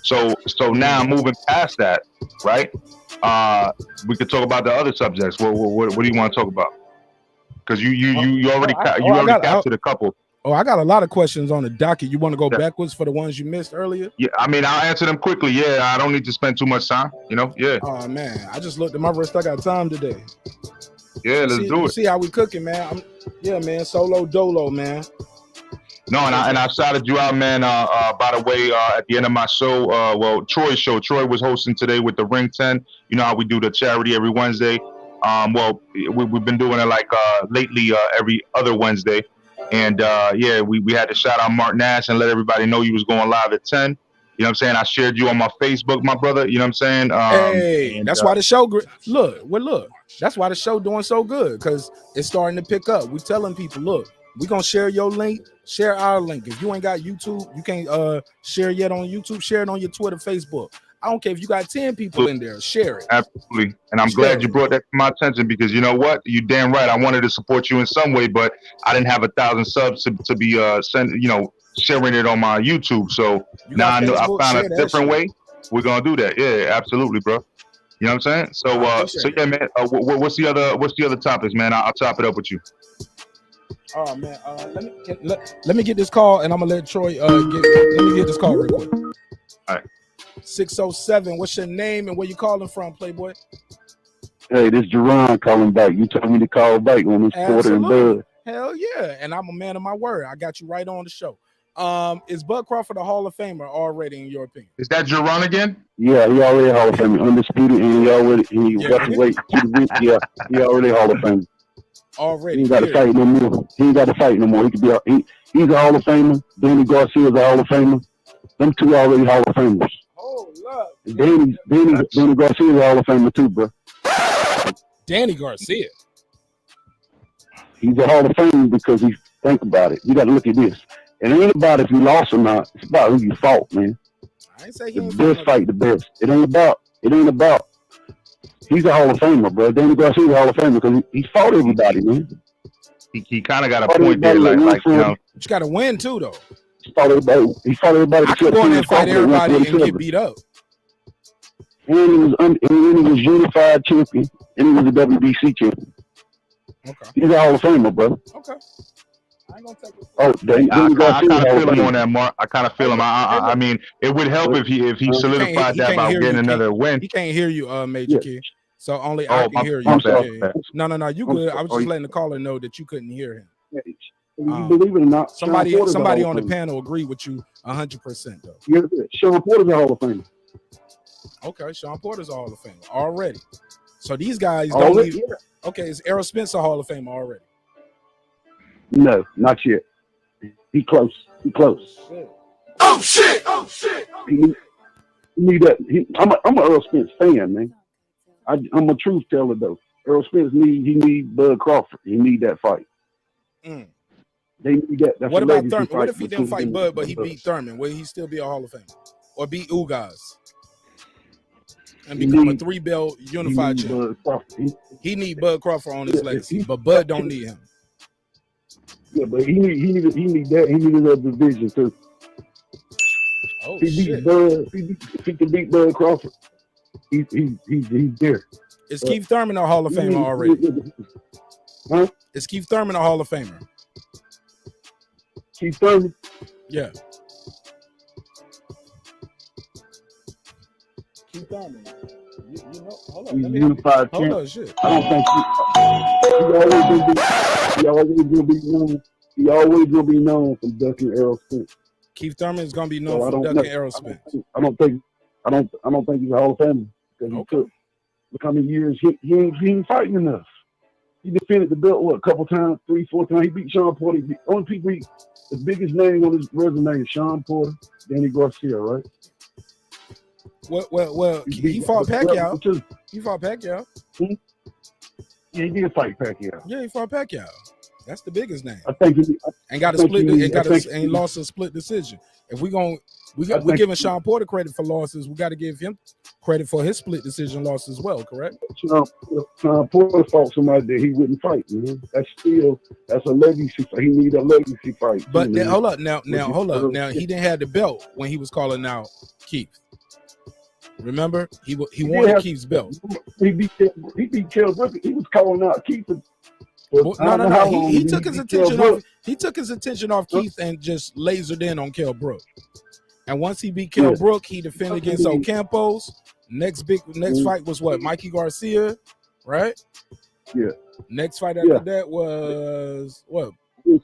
So now moving past that, right? We could talk about the other subjects. What do you want to talk about? Because you already captured a couple. Oh, I got a lot of questions on the docket. You want to go backwards for the ones you missed earlier? Yeah, I mean, I'll answer them quickly. Yeah, I don't need to spend too much time. Yeah. Oh man, I just looked at my wrist. I got time today. Yeah, let's do it. See how we cooking, man. Man. Solo dolo, man. No, and I shouted you out, man. By the way, at the end of my show, Troy's show. Troy was hosting today with the Ring 10. You know how we do the charity every Wednesday. We've been doing it like lately every other Wednesday. And we had to shout out Mark Nash and let everybody know you was going live at 10. You know what I'm saying? I shared you on my Facebook, my brother. You know what I'm saying? That's why the show look. That's why the show doing so good, because it's starting to pick up. We telling people, look, we're gonna share your link, share our link. If you ain't got YouTube, you can't share yet on YouTube, share it on your Twitter, Facebook. I don't care if you got 10 people in there, share it. Absolutely. And I'm glad you brought that to my attention, because you know what? You damn right. I wanted to support you in some way, but I didn't have 1,000 subs to be sharing it on my YouTube. So now I know I found a different way. We're gonna do that. Yeah, absolutely, bro. You know what I'm saying? So yeah, man. What's the other topics, man? I'll chop it up with you. Oh man, let me get this call, and I'm gonna let Troy let me get this call real quick. All right. 607. What's your name and where you calling from, Playboy? Hey, this Jerron calling back. You told me to call back on this Porter and Bud. Hell yeah, and I'm a man of my word. I got you right on the show. Is Bud Crawford a Hall of Famer already, in your opinion? Is that Jerron again? Yeah, he already a Hall of Famer, undisputed, and he welterweight. Yeah, he already a Hall of Famer. Already, he ain't got to fight no more. He ain't got to fight no more. He could be. He's a Hall of Famer. Danny Garcia's a Hall of Famer. Them two already Hall of Famers. Oh, love. Danny Garcia's a Hall of Famer too, bro. Danny Garcia. He's a Hall of Famer because think about it. You got to look at this. It ain't about if you lost or not. It's about who you fought, man. I ain't say the best fight the best. It ain't about. He's a Hall of Famer, bro. Danny Garcia's a Hall of Famer because he fought everybody, man. He kind of got a point there, like you know. But you got to win too, though. He fought everybody. I could go in and fight everybody and get beat up. And he was unified champion, and he was a WBC champion. Okay. He's a Hall of Famer, bro. Okay. I ain't gonna take it. Oh, I kind of feel him on that, Mark. I kind of feel him. I mean, it would help if he solidified that by getting another win. He can't hear you, Major Kid. So only I can hear you. I'm sorry. No, you good. I was just letting the caller know that you couldn't hear him. You believe it or not, somebody on the panel agreed with you 100% though. Yeah, Shawn Porter's a Hall of Famer. Okay, Shawn Porter's a Hall of Famer already. So these guys don't need. Yeah. Okay, is Errol Spence a Hall of Famer already? No, not yet. He close. Oh shit! He need that. I'm a Errol Spence fan, man. I'm a truth teller though. Errol Spence need Bud Crawford. He need that fight. They need that. That's what about Thurman? What if he didn't fight Bud, but he beat Thurman? Will he still be a Hall of Famer? Or beat Ugas and become a 3-belt unified champion? He need Bud Crawford on his legacy, but Bud don't need him. Yeah, but he need that. He need another division too. Oh, if he can beat Bud Crawford, he's there. Is Keith Thurman a Hall of Famer already? Huh? Is Keith Thurman a Hall of Famer? Keith Thurman? Yeah. Keith Thurman. You know, hold on. He's unified champ. Hold on, shit. I don't think he always gonna be known from ducking Errol Spence. Keith Thurman is gonna be known for ducking Errol Spence. I don't think he's a Hall of Famer because he took look how many years he ain't fighting enough. He defended the belt a couple times, 3-4 times. He beat Shawn Porter. Only people the biggest name on his resume is Shawn Porter, Danny Garcia, right? Well, he fought Pacquiao. He fought Pacquiao. Yeah, he did fight Pacquiao. Yeah, he fought Pacquiao. That's the biggest name. I think he lost a split decision. If we're giving Shawn Porter credit for losses, we got to give him credit for his split decision loss as well. Correct? Shawn Porter fought somebody that he wouldn't fight. Man. That's a legacy. He need a legacy fight. But then, hold up now. Now he didn't have the belt when he was calling out Keith. Remember, he wanted Keith's belt. He beat Kell Brook. He was calling out Keith. No. He took his attention off. He took his attention off Keith and just lasered in on Kell Brook. And once he beat Kell Brook, he defended against Ocampos. Next fight was what? Mikey Garcia, right? Yeah. Next fight after that was what? I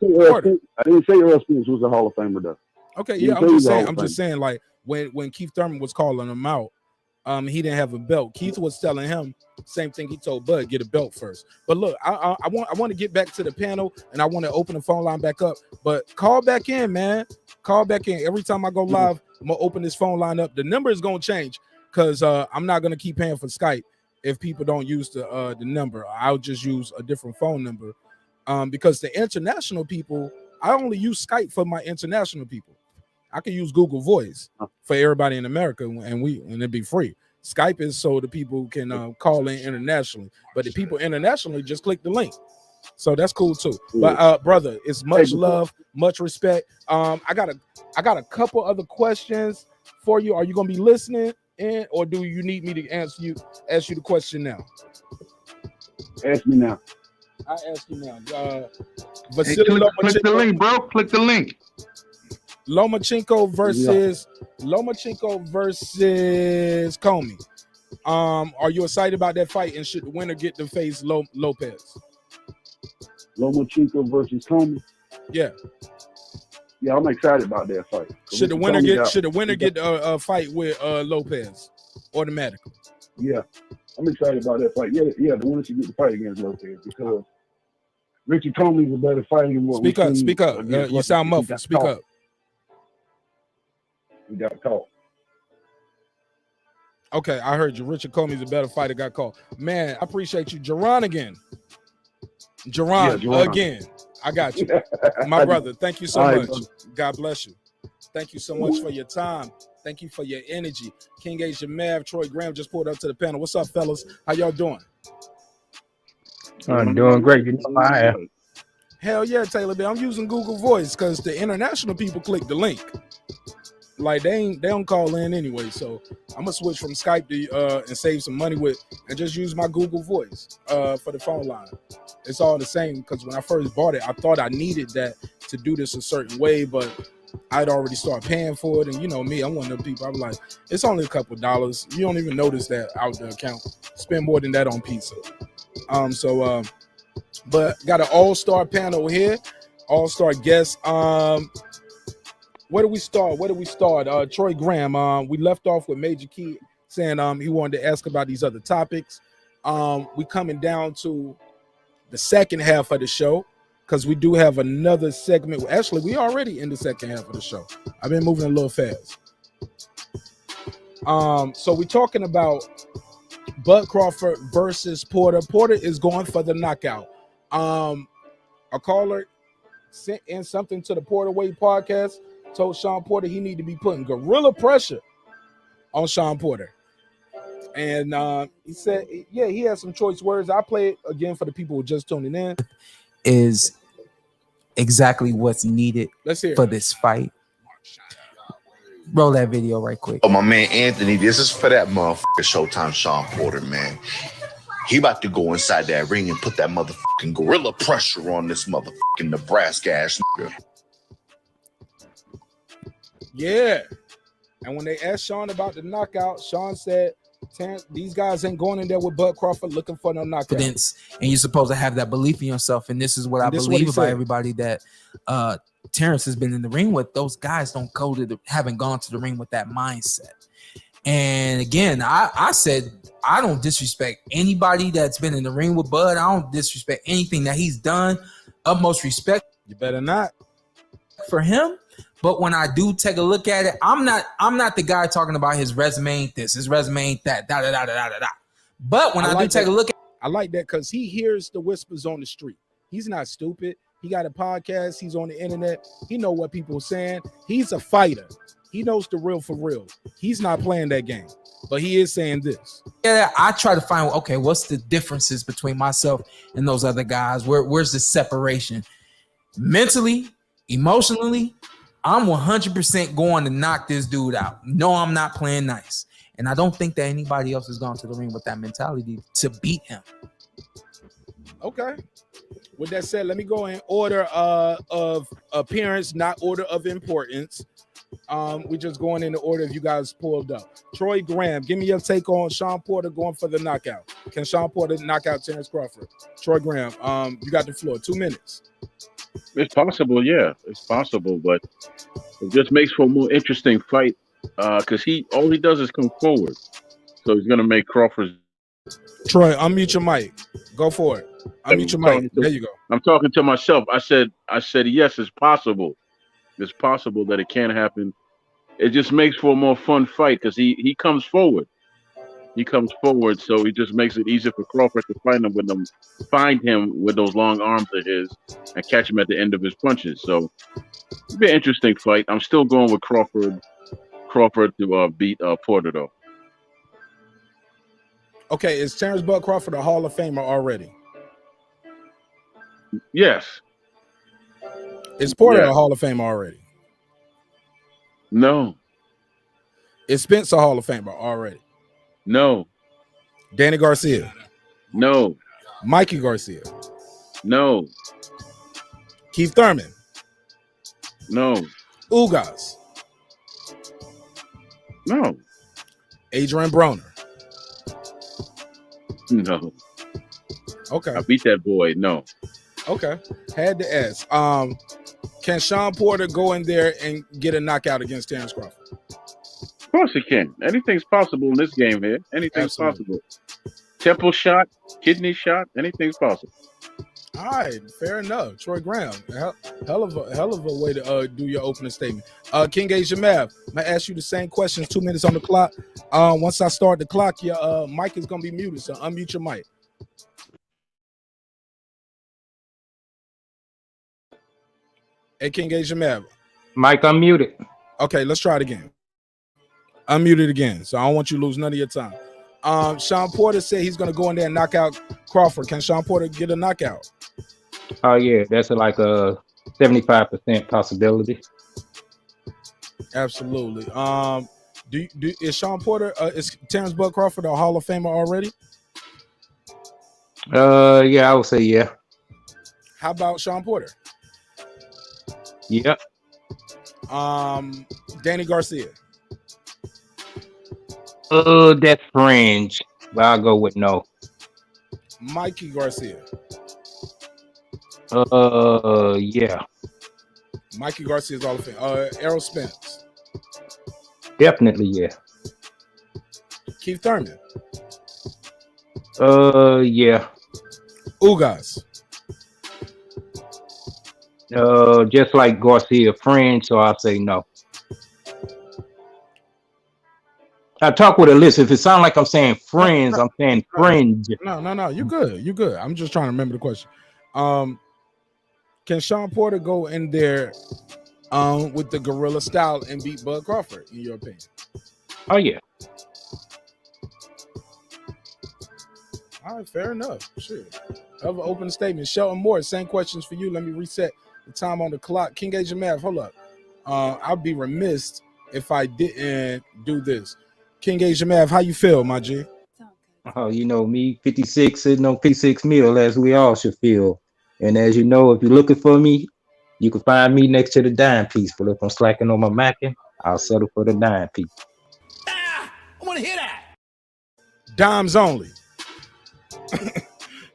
didn't say Errol Spence was a Hall of Famer though. Okay, yeah, I'm just saying, like when Keith Thurman was calling him out, he didn't have a belt. Keith was telling him same thing he told Bud, get a belt first. But look, I want to get back to the panel and I want to open the phone line back up. But call back in, man. Call back in. Every time I go live, I'm gonna open this phone line up. The number is gonna change because I'm not gonna keep paying for Skype if people don't use the number. I'll just use a different phone number because the international people, I only use Skype for my international people. I can use Google Voice for everybody in America, and it'd be free. Skype is so the people can call in internationally, but the people internationally just click the link. So that's cool too. But brother, it's much love, much respect. I got a couple other questions for you. Are you gonna be listening in, or do you need me to ask you the question now? Ask me now. I ask you now. Hey, Vasiliy click the link, bro. Click the link. Lomachenko versus Commey. Are you excited about that fight? And should the winner get to face Lopez? Lomachenko versus Commey. Yeah. Yeah, I'm excited about that fight. Should the winner get a fight with Lopez automatically? Yeah, I'm excited about that fight. Yeah, the winner should get the fight against Lopez because Richard Commey's a better fighter than what Speak up. You sound muffled. Speak up. He got caught. Okay, I heard you. Richard Commey's a better fighter. Got caught. Man, I appreciate you, Jerron again. Jerron again. I got you, my brother. Thank you so much. God bless you. Thank you so much for your time. Thank you for your energy. King Asia Mav, Troy Graham just pulled up to the panel. What's up, fellas? How y'all doing? I'm doing great. You know I am. Hell yeah, Taylor B. I'm using Google Voice because the international people click the link. Like they don't call in anyway, so I'm gonna switch from Skype to and save some money with and just use my Google Voice for the phone line. It's all the same because when I first bought it, I thought I needed that to do this a certain way, but I'd already started paying for it. And you know me, I'm one of them people. I'm like, it's only a couple of dollars. You don't even notice that out the account. Spend more than that on pizza. But got an all-star panel here, all-star guests. Where do we start? Troy Graham. We left off with Major Key saying he wanted to ask about these other topics. We coming down to the second half of the show because we do have another segment. Actually, we already in the second half of the show. I've been moving a little fast. So we're talking about Bud Crawford versus Porter. Porter is going for the knockout. A caller sent in something to the Porter Way podcast, told Shawn Porter he need to be putting gorilla pressure on Shawn Porter. And he said, yeah, he has some choice words. I play it again for the people who are just tuning in. Is exactly what's needed for this fight. Roll that video right quick. Oh, my man Anthony, this is for that motherfucker Showtime Shawn Porter, man. He about to go inside that ring and put that motherfucking gorilla pressure on this motherfucking Nebraska ass nigga. Yeah. And when they asked Shawn about the knockout, Shawn said, these guys ain't going in there with Bud Crawford looking for no knockout. And you're supposed to have that belief in yourself. And this is what I believe about everybody that Terrence has been in the ring with. Those guys haven't gone to the ring with that mindset. And again, I said I don't disrespect anybody that's been in the ring with Bud. I don't disrespect anything that he's done. Utmost respect. You better not. For him. But when I do take a look at it, I'm not the guy talking about his resume ain't this, his resume ain't that, da da da da da da. But when I do take a look at I like that because he hears the whispers on the street. He's not stupid. He got a podcast. He's on the internet. He know what people are saying. He's a fighter. He knows the real for real. He's not playing that game, but he is saying this. Yeah, I try to find, okay, what's the differences between myself and those other guys? Where's the separation? Mentally, emotionally, I'm 100% going to knock this dude out. No, I'm not playing nice. And I don't think that anybody else has gone to the ring with that mentality to beat him. Okay. With that said, let me go in order of appearance, not order of importance. We're just going in the order if you guys pulled up. Troy Graham, give me your take on Shawn Porter going for the knockout. Can Shawn Porter knock out Terrence Crawford? Troy Graham, you got the floor. 2 minutes. It's possible, yeah. It's possible, but it just makes for a more interesting fight because all he does is come forward. So he's going to make Crawford. Troy, unmute your mic. Go for it. Unmute your mic. There you go. I'm talking to myself. I said, yes, it's possible. It's possible that it can happen. It just makes for a more fun fight because he comes forward. He comes forward, so he just makes it easier for Crawford to find him with those long arms of his and catch him at the end of his punches. So it'll be an interesting fight. I'm still going with Crawford to beat Porter, though. Okay, is Terrence Bud Crawford a Hall of Famer already? Yes. Is Porter a Hall of Famer already? No. Is Spence a Hall of Famer already? No. Danny Garcia? No. Mikey Garcia? No. Keith Thurman. No. Ugas. No. Adrian Broner. No. Okay. I beat that boy. No. Okay. Had to ask. Can Shawn Porter go in there and get a knockout against Terrence Crawford? Of course he can. Anything's possible in this game here. Anything's possible. Temple shot, kidney shot, anything's possible. All right, fair enough. Troy Graham, hell of a way to do your opening statement. King Asia Mav, I'm gonna ask you the same questions. 2 minutes on the clock. Once I start the clock, your mic is gonna be muted, so unmute your mic. Hey, King Asia Mav. Mic unmuted. Okay, let's try it again. Unmute it again, so I don't want you to lose none of your time. Shawn Porter said he's gonna go in there and knock out Crawford. Can Shawn Porter get a knockout? Oh yeah, that's like a 75% possibility. Absolutely. Is Shawn Porter is Terrence Bud Crawford a Hall of Famer already? Yeah, I would say yeah. How about Shawn Porter? Yep. Danny Garcia. That's fringe, but I'll go with no. Mikey Garcia. Yeah. Mikey Garcia's Hall of Fame. Errol Spence. Definitely, yeah. Keith Thurman. Yeah. Ugas. Just like Garcia, fringe, so I'll say no. I talk with a list. If it sounds like I'm saying friends, I'm saying fringe. No. You good. You good. I'm just trying to remember the question. Can Shawn Porter go in there with the gorilla style and beat Bud Crawford, in your opinion? Oh, yeah. All right, fair enough. Sure. Have an open statement. Shelton Moore, same questions for you. Let me reset the time on the clock. King Asia Mav, hold up. I'd be remiss if I didn't do this. King Asia Mav, how you feel, my G? Oh, you know me, 56 sitting on 56 mil, as we all should feel. And as you know, if you're looking for me, you can find me next to the dime piece. But if I'm slacking on my macking, I'll settle for the dime piece. I want to hear that. Dimes only.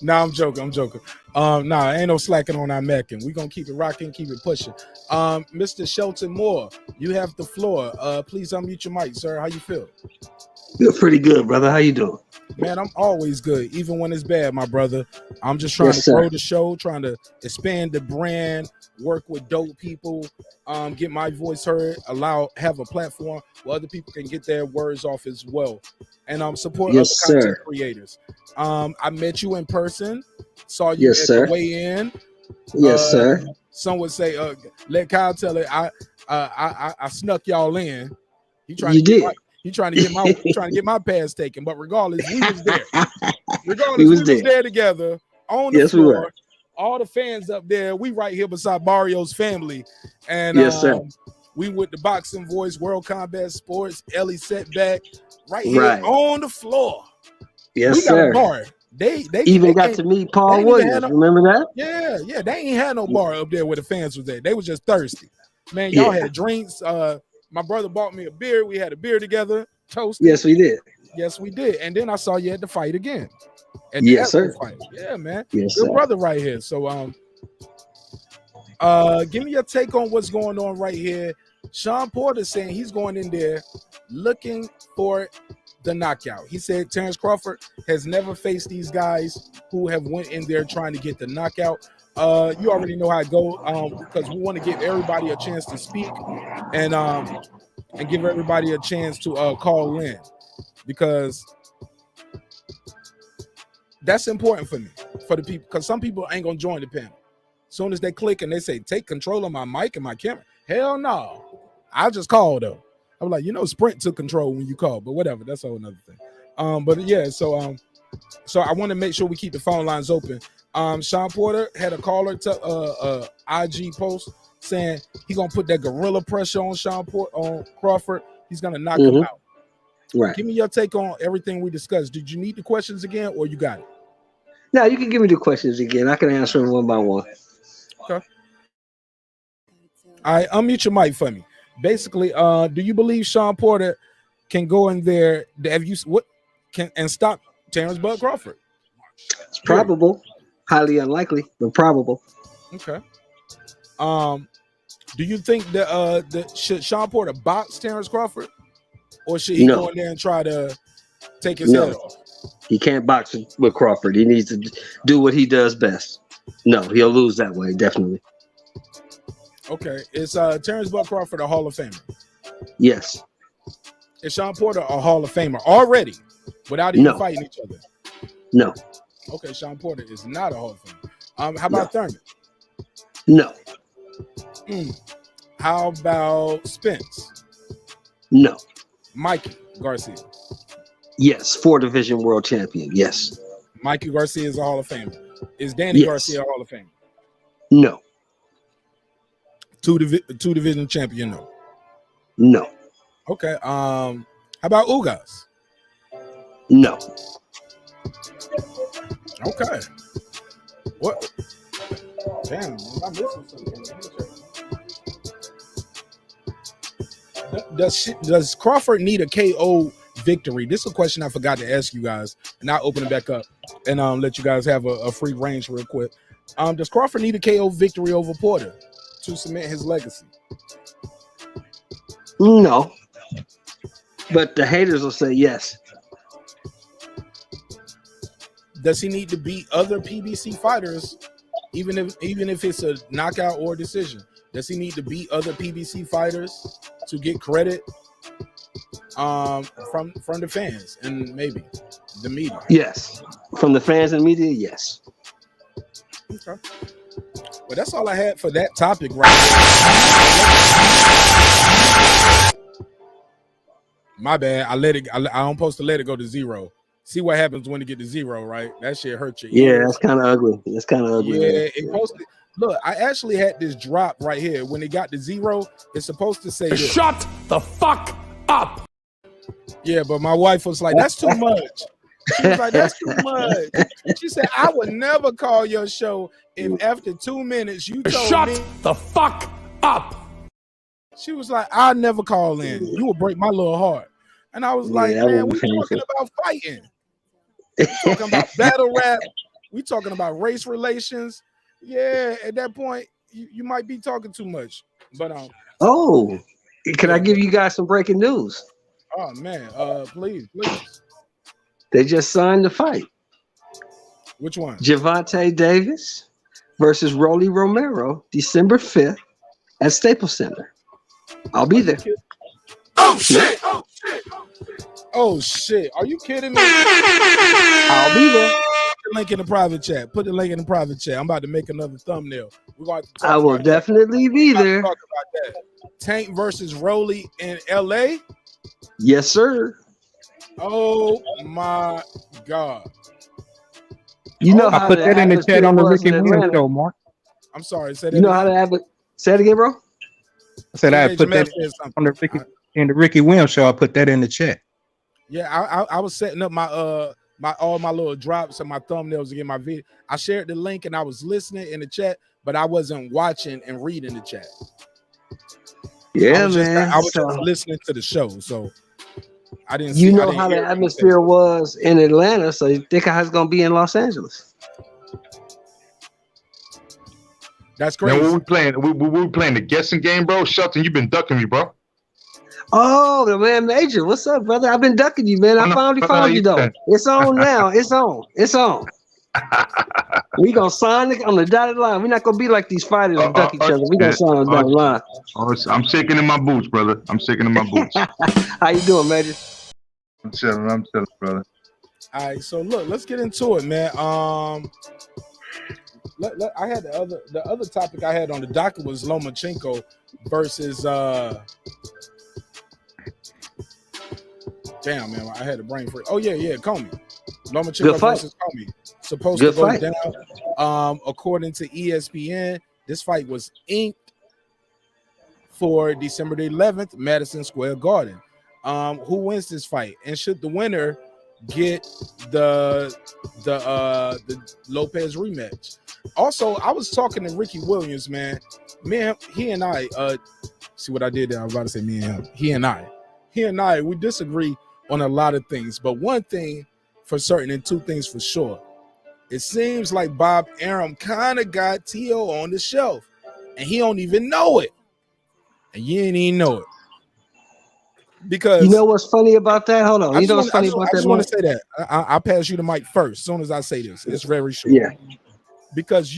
Nah, I'm joking. Nah, ain't no slacking on our macking. We're going to keep it rocking, keep it pushing. Mr. Shelton Moore, you have the floor. Please unmute your mic, sir. How you feel? Feel pretty good, brother. How you doing? Man, I'm always good, even when it's bad, my brother. I'm just trying to grow the show, trying to expand the brand, work with dope people, get my voice heard, have a platform where other people can get their words off as well. And support other content creators. I met you in person, saw you at the weigh-in. Yes, sir. Some would say, let Kyle tell it. I snuck y'all in. He trying to get my pass taken, but regardless, we was there. We was there together on the floor. We were. All the fans up there. We right here beside Barrio's family, and we with the Boxing Voice, World Combat Sports, Ellie Setback, right here on the floor. Yes, we got a bar. They even got to meet Paul Williams. Remember that? Yeah. They ain't had no bar up there where the fans was at. They was just thirsty. Man, y'all had drinks. My brother bought me a beer. We had a beer together. Toasted. Yes, we did. Yes, we did. And then I saw you at the fight again. Yes, sir. Fight. Yeah, man. Yes, Good sir. brother right here. So give me your take on what's going on right here. Shawn Porter saying he's going in there looking for the knockout. He said Terrence Crawford has never faced these guys who have went in there trying to get the knockout. You already know how it goes, because we want to give everybody a chance to speak and give everybody a chance to call in, because that's important for me, for the people, because some people ain't gonna join the panel. As soon as they click and they say take control of my mic and my camera, hell no. I just call though. I'm like, Sprint took control when you call, but whatever, that's a whole nother thing. But yeah, so I want to make sure we keep the phone lines open. Shawn Porter had a caller to IG post saying he gonna put that gorilla pressure on on Crawford. He's gonna knock him out. Right. Give me your take on everything we discussed. Did you need the questions again, or you got it? Now you can give me the questions again. I can answer them one by one. Okay. All right, unmute your mic for me. Basically, do you believe Shawn Porter can go in there? Have you what can and stop Terrence Bud Crawford? It's probable, highly unlikely, but probable. Okay. Do you think that should Shawn Porter box Terrence Crawford, or should he go in there and try to take his head off? He can't box with Crawford. He needs to do what he does best. No, he'll lose that way, definitely. Okay. Is Terrence Bud Crawford a Hall of Famer? Yes. Is Shawn Porter a Hall of Famer already without even fighting each other? No. Okay, Shawn Porter is not a Hall of Famer. How about Thurman? No. How about Spence? No. Mikey Garcia? Yes. 4-division world champion. Yes. Mikey Garcia is a Hall of Famer. Is Danny Garcia a Hall of Famer? No. 2-division champion? No. No. Okay. How about Ugas? No. Okay. What? Damn, I'm missing something. Does Crawford need a KO victory? This is a question I forgot to ask you guys, and I'll open it back up and let you guys have a free range real quick. Does Crawford need a KO victory over Porter to cement his legacy? No. But the haters will say yes. Does he need to beat other PBC fighters, even if it's a knockout or decision? Does he need to beat other PBC fighters to get credit from the fans and maybe the media? Yes. From the fans and media, yes. Okay. Well, that's all I had for that topic right now. My bad. I'm supposed to let it go to 0. See what happens when you get to 0, right? That shit hurt your ears. Yeah, that's kind of ugly. That's kind of ugly. Yeah, it posted. Look, I actually had this drop right here. When it got to 0, it's supposed to say this. Shut the fuck up. Yeah, but my wife was like, that's too much. She was like, that's too much. She said, I would never call your show if after 2 minutes you told me. Shut the fuck up. She was like, I'll never call in. You will break my little heart. And I was like, man, we talking about fighting. We talking about battle rap. We talking about race relations. Yeah, at that point, you might be talking too much. But oh, can I give you guys some breaking news? Oh man, please. They just signed the fight. Which one? Gervonta Davis versus Rolly Romero, December 5th at Staples Center. I'll be there. Oh shit! Oh shit! Oh shit! Are you kidding me? I'll be there. Put the link in the private chat. Put the link in the private chat. I'm about to make another thumbnail. We're going to talk I will definitely be there. Talk about that. Tank versus Rolly in LA. Yes, sir. Oh my god! You know how I put that in the chat on the Ricky Williams show, Mark. I'm sorry. Say that. You know how to have it. Say it again, bro. I said I put that on the Ricky Williams show. I put that in the chat. Yeah, I was setting up my all my little drops and my thumbnails to get my video. I shared the link and I was listening in the chat, but I wasn't watching and reading the chat. Yeah, I was just listening to the show, so I didn't. You know how the atmosphere was in Atlanta, so you think how it's gonna be in Los Angeles? That's crazy. Man, we were playing the guessing game, bro. Shelton, you've been ducking me, bro. Oh, the man Major, what's up, brother? I've been ducking you, man. I finally found you though. It's on now. It's on. It's on. We gonna sign it on the dotted line. We're not gonna be like these fighters and duck each other. We gonna sign on the dotted line. I'm shaking in my boots, brother. I'm shaking in my boots. How you doing, Major? I'm chilling, brother. All right, so look, let's get into it, man. I had the other topic I had on the docket was Lomachenko versus damn, man, I had a brain freeze. Oh yeah, Commey. Lomachenko versus Commey. Supposed to go down. According to ESPN, this fight was inked for December the 11th, Madison Square Garden. Who wins this fight? And should the winner get the Lopez rematch. Also, I was talking to Ricky Williams, man. He and I, see what I did there? I was about to say me and him. He and I, we disagree on a lot of things, but one thing for certain and two things for sure. It seems like Bob Arum kind of got T.O. on the shelf, and he don't even know it. And you ain't even know it. Because you know what's funny about that? Hold on. You know what's funny about that? I just want to say that. I'll pass you the mic first as soon as I say this. It's very short. Yeah. Because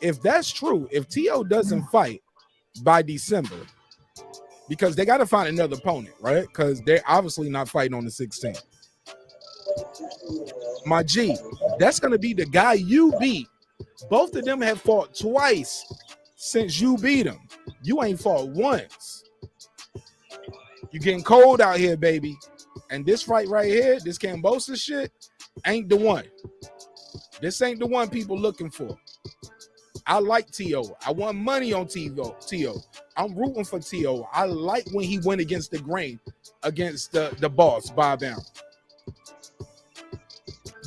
if that's true, if T.O. doesn't fight by December, because they got to find another opponent, right? Because they're obviously not fighting on the 16th. My G, that's going to be the guy you beat. Both of them have fought twice since you beat them. You ain't fought once. You getting cold out here, baby. And this fight right here, this Kambosos shit, ain't the one. This ain't the one people looking for. I like T.O. I want money on T.O. I'm rooting for T.O. I like when he went against the grain, against the boss, Bob Arum.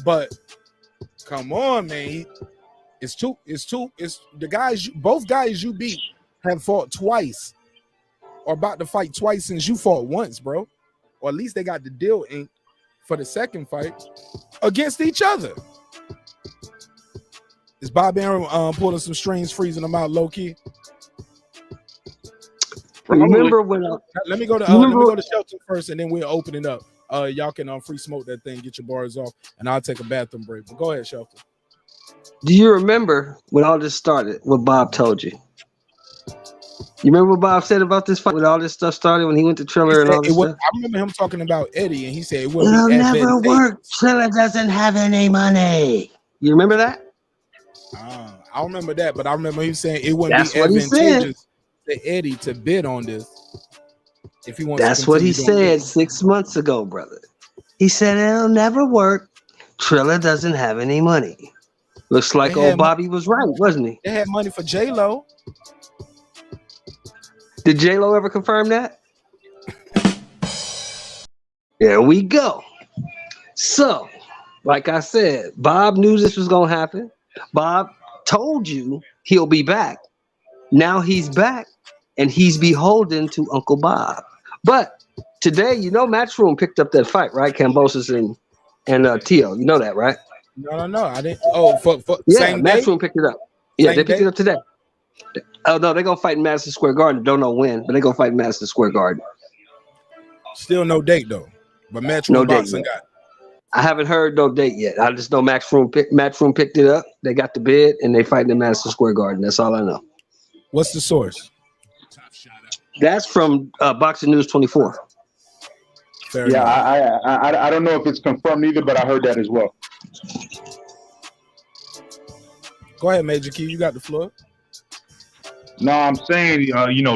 But come on, man. It's the guys, both guys you beat have fought twice or about to fight twice since you fought once, bro. Or at least they got the deal inked for the second fight against each other. Is Bob Arum pulling some strings, freezing them out low key? Remember when? Let me go to Shelton first, and then we'll open it up. Y'all can free smoke that thing, get your bars off, and I'll take a bathroom break. But go ahead, Shelton. Do you remember when all this started? What Bob told you? You remember what Bob said about this fight when all this stuff started when he went to Triller and all this stuff? I remember him talking about Eddie, and he said it'll never work. Triller doesn't have any money. You remember that? I remember that, but I remember him saying it wouldn't be advantageous to Eddie to bid on this if he wants. That's what he said 6 months ago, brother. He said it'll never work. Triller doesn't have any money. Looks like old Bobby was right, wasn't he? They had money for J-Lo. Did J-Lo ever confirm that? There we go. So, like I said, Bob knew this was going to happen. Bob told you he'll be back. Now he's back, and he's beholden to Uncle Bob. But today, Matchroom picked up that fight, right? Kambosos and T.O. You know that, right? No, I didn't. Oh, for same day? Matchroom picked it up. Yeah, they picked it up today. Oh, no, they're going to fight in Madison Square Garden. Don't know when, but they're going to fight in Madison Square Garden. Still no date, though. But Matchroom Boxing got it. I haven't heard no date yet. I just know Matchroom picked it up. They got the bid, and they fight in Madison Square Garden. That's all I know. What's the source? That's from Boxing News 24. I don't know if it's confirmed either, but I heard that as well. Go ahead, Major Key. You got the floor. No, I'm saying,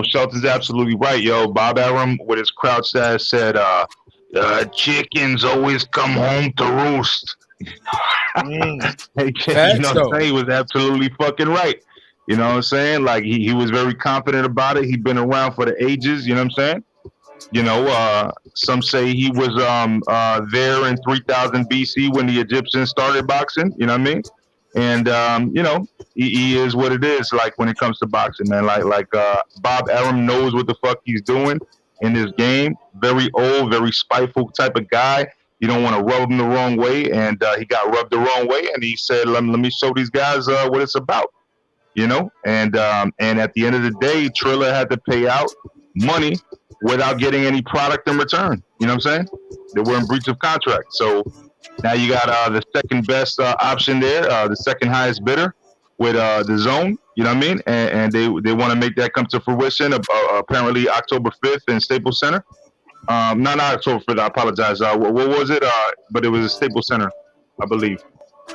Shelton's absolutely right, yo. Bob Arum, with his crowd status, said, chickens always come home to roost. He was absolutely fucking right. You know what I'm saying? Like, he was very confident about it. He'd been around for the ages, you know what I'm saying? Some say he was there in 3000 BC when the Egyptians started boxing, you know what I mean? And, he is what it is, like, when it comes to boxing, man. Like Bob Arum knows what the fuck he's doing in this game. Very old, very spiteful type of guy. You don't want to rub him the wrong way. And he got rubbed the wrong way. And he said, let me show these guys what it's about, And at the end of the day, Triller had to pay out money without getting any product in return. You know what I'm saying? They were in breach of contract. So now you got the second best option there, the second highest bidder with the Zone. You know what I mean? And they want to make that come to fruition. Apparently October 5th in Staples Center. Not October 5th. I apologize. What was it? But it was a Staples Center, I believe.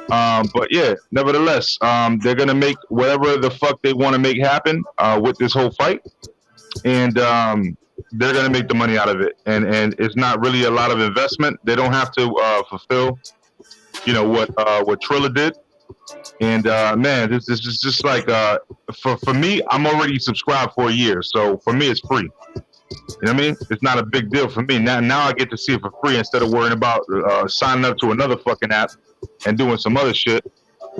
But yeah, nevertheless, they're gonna make whatever the fuck they want to make happen with this whole fight, and they're gonna make the money out of it. And it's not really a lot of investment. They don't have to fulfill, what Triller did. And man, this is just like for me, I'm already subscribed for a year, so for me it's free. You know what I mean? It's not a big deal for me. Now I get to see it for free instead of worrying about signing up to another fucking app and doing some other shit.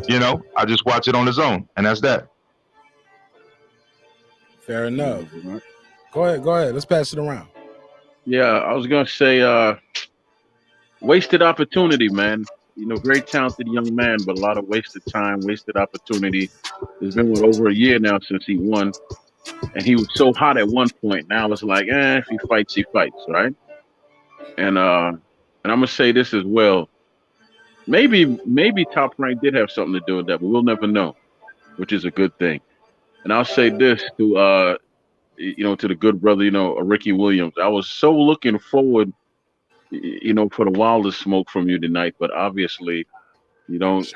You know, I just watch it on the zone, and that's that. Fair enough. Go ahead. Let's pass it around. Yeah, I was gonna say, wasted opportunity, man. You know, great talented young man, but a lot of wasted time, wasted opportunity. It's been over a year now since he won, and he was so hot at one point. Now it's like, if he fights, right? And I'm gonna say this as well. Maybe Top Rank did have something to do with that, but we'll never know, which is a good thing. And I'll say this to to the good brother, Ricky Williams. I was so looking forward, for the wildest smoke from you tonight, but obviously, you're not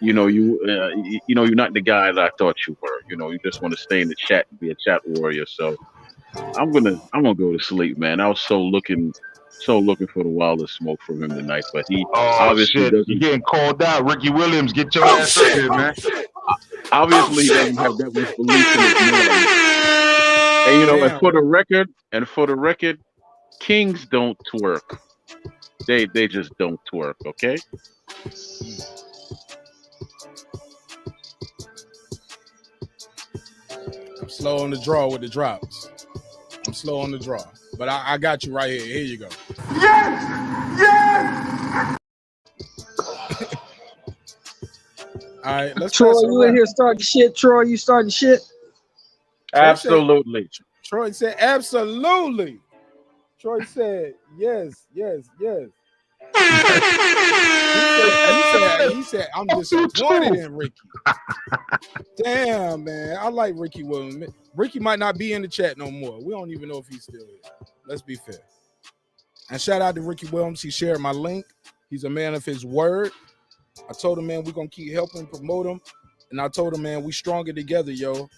the guy that I thought you were. You just want to stay in the chat and be a chat warrior. So I'm gonna go to sleep, man. I was so looking for the wildest smoke from him tonight, but he obviously doesn't. You're getting called out, Ricky Williams. Get your ass up here, man. Obviously, he doesn't have that much belief in his man. And for the record, kings don't twerk. They just don't twerk. Okay. I'm slow on the draw with the drops. I'm slow on the draw, but I got you right here. Here you go. Yes. All right, let's. Troy, you in here starting shit? Troy, you starting shit? Absolutely. Troy said absolutely. Troy said yes. He said I'm disappointed in Ricky. Damn, man. I like Ricky Williams. Ricky might not be in the chat no more. We don't even know if he's still here. Let's be fair. And shout out to Ricky Williams. He shared my link. He's a man of his word. I told him, man, we're going to keep helping promote him. And I told him, man, we stronger together, yo.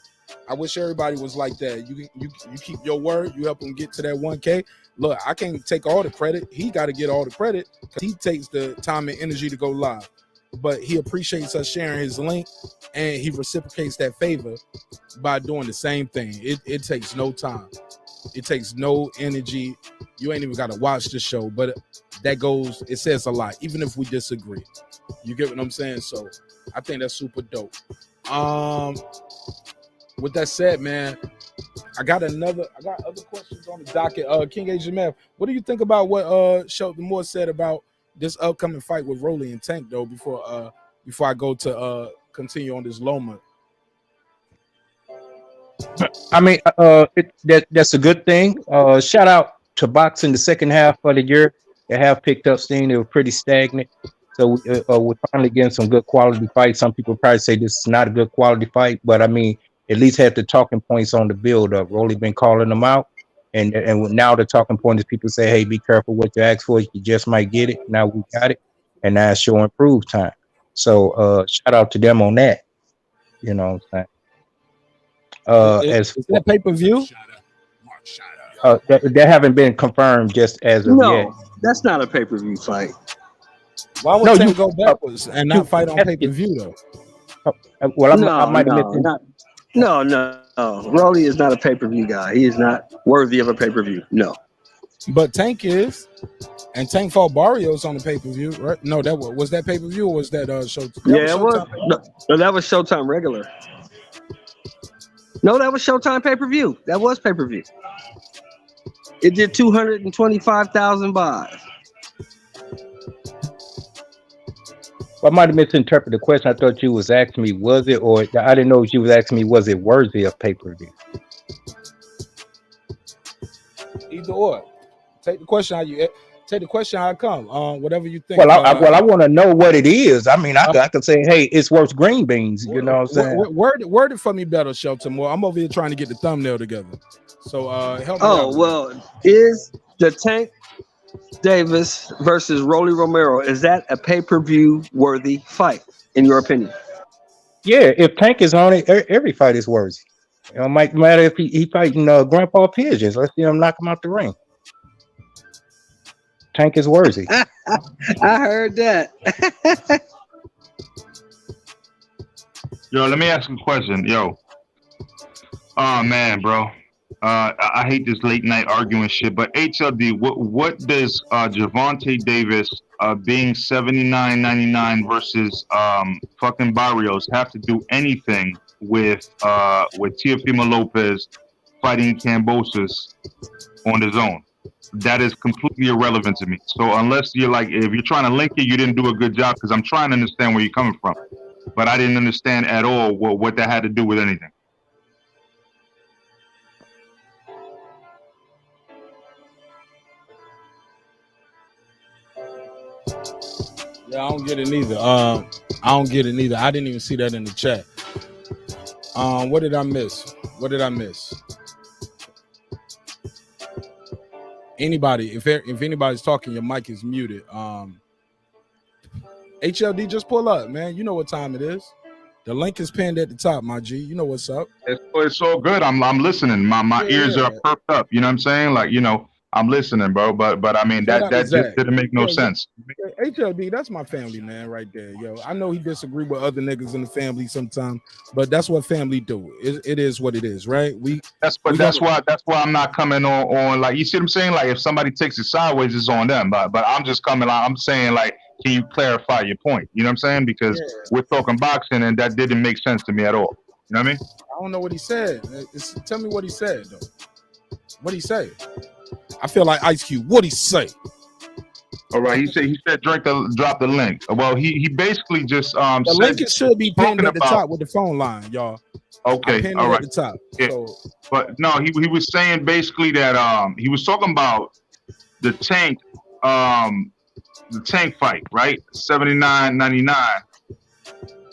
I wish everybody was like that. You keep your word. You help him get to that 1K. Look, I can't take all the credit. He got to get all the credit because he takes the time and energy to go live. But he appreciates us sharing his link, and he reciprocates that favor by doing the same thing. It takes no time. It takes no energy. You ain't even got to watch the show, but it says a lot, even if we disagree. You get what I'm saying? So I think that's super dope. With that said, man, I got other questions on the docket. King HMF, what do you think about what Shelton Moore said about this upcoming fight with Rolly and Tank, though, before I go to continue on this Loma? I mean, that's a good thing. Shout out to boxing the second half of the year. They have picked up steam. They were pretty stagnant. So we're finally getting some good quality fights. Some people probably say this is not a good quality fight, but I mean, at least have the talking points on the build up. Rolly been calling them out. And now the talking point is people say, hey, be careful what you ask for. You just might get it. Now we got it. And now it's showing proof time. So shout out to them on that. You know what I'm saying? Is that pay-per-view? That haven't been confirmed just as of yet. No, that's not a pay-per-view fight. Why would Tank go backwards and not fight on pay-per-view, though? Well, I might have mentioned. No. Rolly is not a pay-per-view guy. He is not worthy of a pay-per-view. No. But Tank is. And Tank fought Barrios on the pay-per-view, right? No, was that pay-per-view or was that Showtime? Yeah, it was. No, that was Showtime regular. No, that was Showtime pay-per-view. That was pay-per-view. It did 225,000 buys. I might have misinterpreted the question. I thought you was asking me, was it, or I didn't know she was asking me, was it worthy of pay-per-view? Either or. Take the question how it come. Whatever you think. Well, I want to know what it is. I mean, I can say, hey, it's worth green beans. You know what I'm saying? Word it for me better, Shelton Moore. I'm over here trying to get the thumbnail together. So help me out. Oh, well, is the Tank Davis versus Rolly Romero, is that a pay-per-view worthy fight, in your opinion? Yeah, if Tank is on it, every fight is worthy. It might matter if he fighting Grandpa Pigeons. Let's see him knock him out the ring. Tank is worthy. I heard that. Yo, let me ask you a question. Yo. Oh, man, bro. I hate this late night arguing shit, but HLD, what does Javonte Davis being 79.99 versus fucking Barrios have to do anything with Teofimo Lopez fighting Kambosos on his own? That is completely irrelevant to me. So unless you're like, if you're trying to link it, you didn't do a good job, because I'm trying to understand where you're coming from, but I didn't understand at all what that had to do with anything. Yeah, I don't get it neither. I don't get it neither. I didn't even see that in the chat. What did I miss? Anybody, if anybody's talking, your mic is muted. HLD, just pull up, man. You know what time it is. The link is pinned at the top, my G. You know what's up. It's so good. I'm listening. My ears are perked up. You know what I'm saying? Like, you know, I'm listening, bro. But I mean, that just didn't make no sense. HLD, that's my family, man, right there, yo. I know he disagree with other niggas in the family sometimes, but that's what family do. It is what it is, right? That's why I'm not coming on like, you see what I'm saying? Like, if somebody takes it sideways, it's on them. But I'm just coming out. I'm saying, like, can you clarify your point? You know what I'm saying? Because we're talking boxing, and that didn't make sense to me at all. You know what I mean? I don't know what he said. Tell me what he said, though. What he say? I feel like Ice Cube. What he say? All right, he said drop the link. Well, he basically just the link should be pinned at the top with the phone line, y'all. Okay, all right. At the top. Yeah. So, but no, he was saying basically that he was talking about the tank fight, right? 79.99.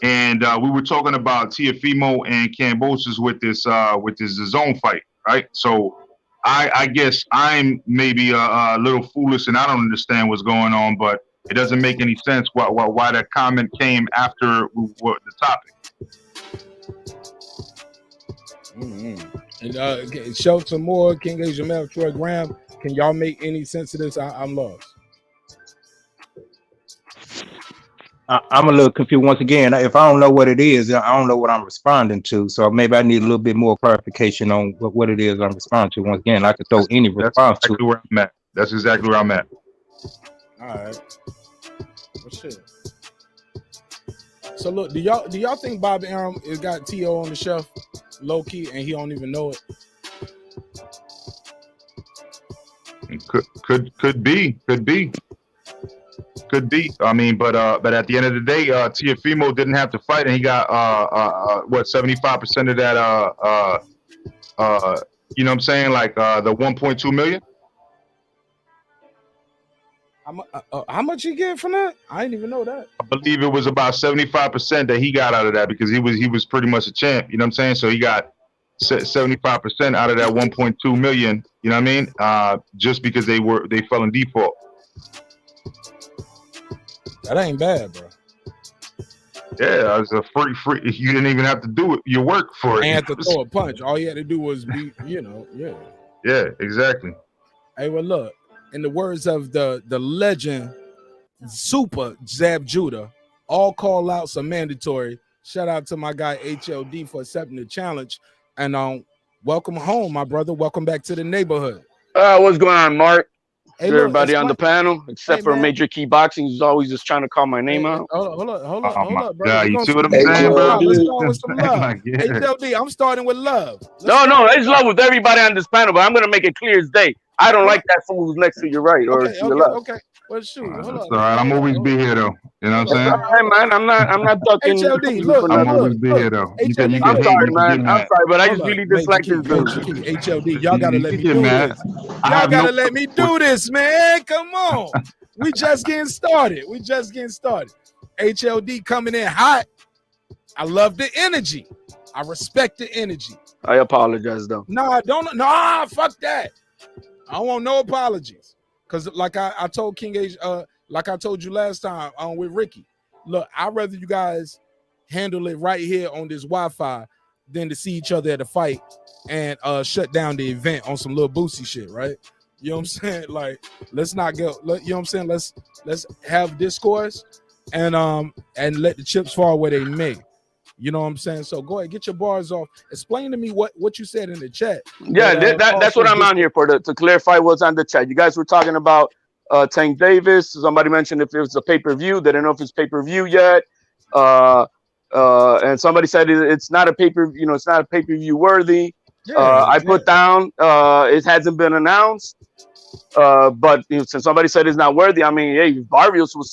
And we were talking about Teofimo and Kambosos with this zone fight, right? So I guess I'm maybe a little foolish and I don't understand what's going on, but it doesn't make any sense why that comment came after the topic. And show some more. King Asia Mel, Troy Graham. Can y'all make any sense of this? I'm lost. I'm a little confused once again. If I don't know what it is, I don't know what I'm responding to. So maybe I need a little bit more clarification on what it is I'm responding to. Once again, I could throw any response to. Where I'm at. That's exactly where I'm at. All right. Well, shit. So look, do y'all think Bob Arum has got T.O. on the shelf, low key, and he don't even know it? Could be. I mean, but at the end of the day, Teofimo didn't have to fight, and he got 75% of that. You know what I'm saying? Like the 1.2 million. How much he get from that? I didn't even know that. I believe it was about 75% that he got out of that, because he was pretty much a champ. You know what I'm saying? So he got 75% out of that 1.2 million. You know what I mean? Just because they fell in default. That ain't bad, bro. Yeah, it was a free. You didn't even have to do your work for it. You had to throw a punch. All you had to do was be, yeah. Yeah, exactly. Hey, well, look. In the words of the legend, Super Zab Judah, all call outs are mandatory. Shout out to my guy HLD for accepting the challenge, and welcome home, my brother. Welcome back to the neighborhood. What's going on, Mark? Hey, everybody on the panel, except for Major Key Boxing, who's always just trying to call my name out. Hold up, bro. God, you see what I'm saying, bro? Let's start with some love. HLD, I'm starting with love. No, it's love with everybody on this panel, but I'm going to make it clear as day. I don't like that fool who's next to your right or to your left. Okay. Well, shoot. Hold That's all right. I'm always be here though. You know what I'm saying? All right, man. I'm not ducking. HLD, look. I'm always be here though. I'm sorry, man. I'm sorry, but I just really dislike this dude. HLD, y'all gotta let me do this. Y'all gotta let me do this, man. Come on. We just getting started. HLD coming in hot. I love the energy. I respect the energy. I apologize though. Fuck that. I don't want no apologies. Cause like I told King Age, like I told you last time with Ricky, look, I'd rather you guys handle it right here on this Wi-Fi than to see each other at a fight and shut down the event on some little boosie shit, right? You know what I'm saying? Like, let's not go. You know what I'm saying? Let's have discourse and let the chips fall where they may. You know what I'm saying? So go ahead, get your bars off. Explain to me what you said in the chat. Yeah, that's what I'm on here for, to clarify what's on the chat. You guys were talking about Tank Davis. Somebody mentioned if it was a pay-per-view. They don't know if it's pay-per-view yet. And somebody said it's not a pay-per-view, it's not a pay-per-view worthy. I put down it hasn't been announced. But since somebody said it's not worthy, I mean, hey, Barrios was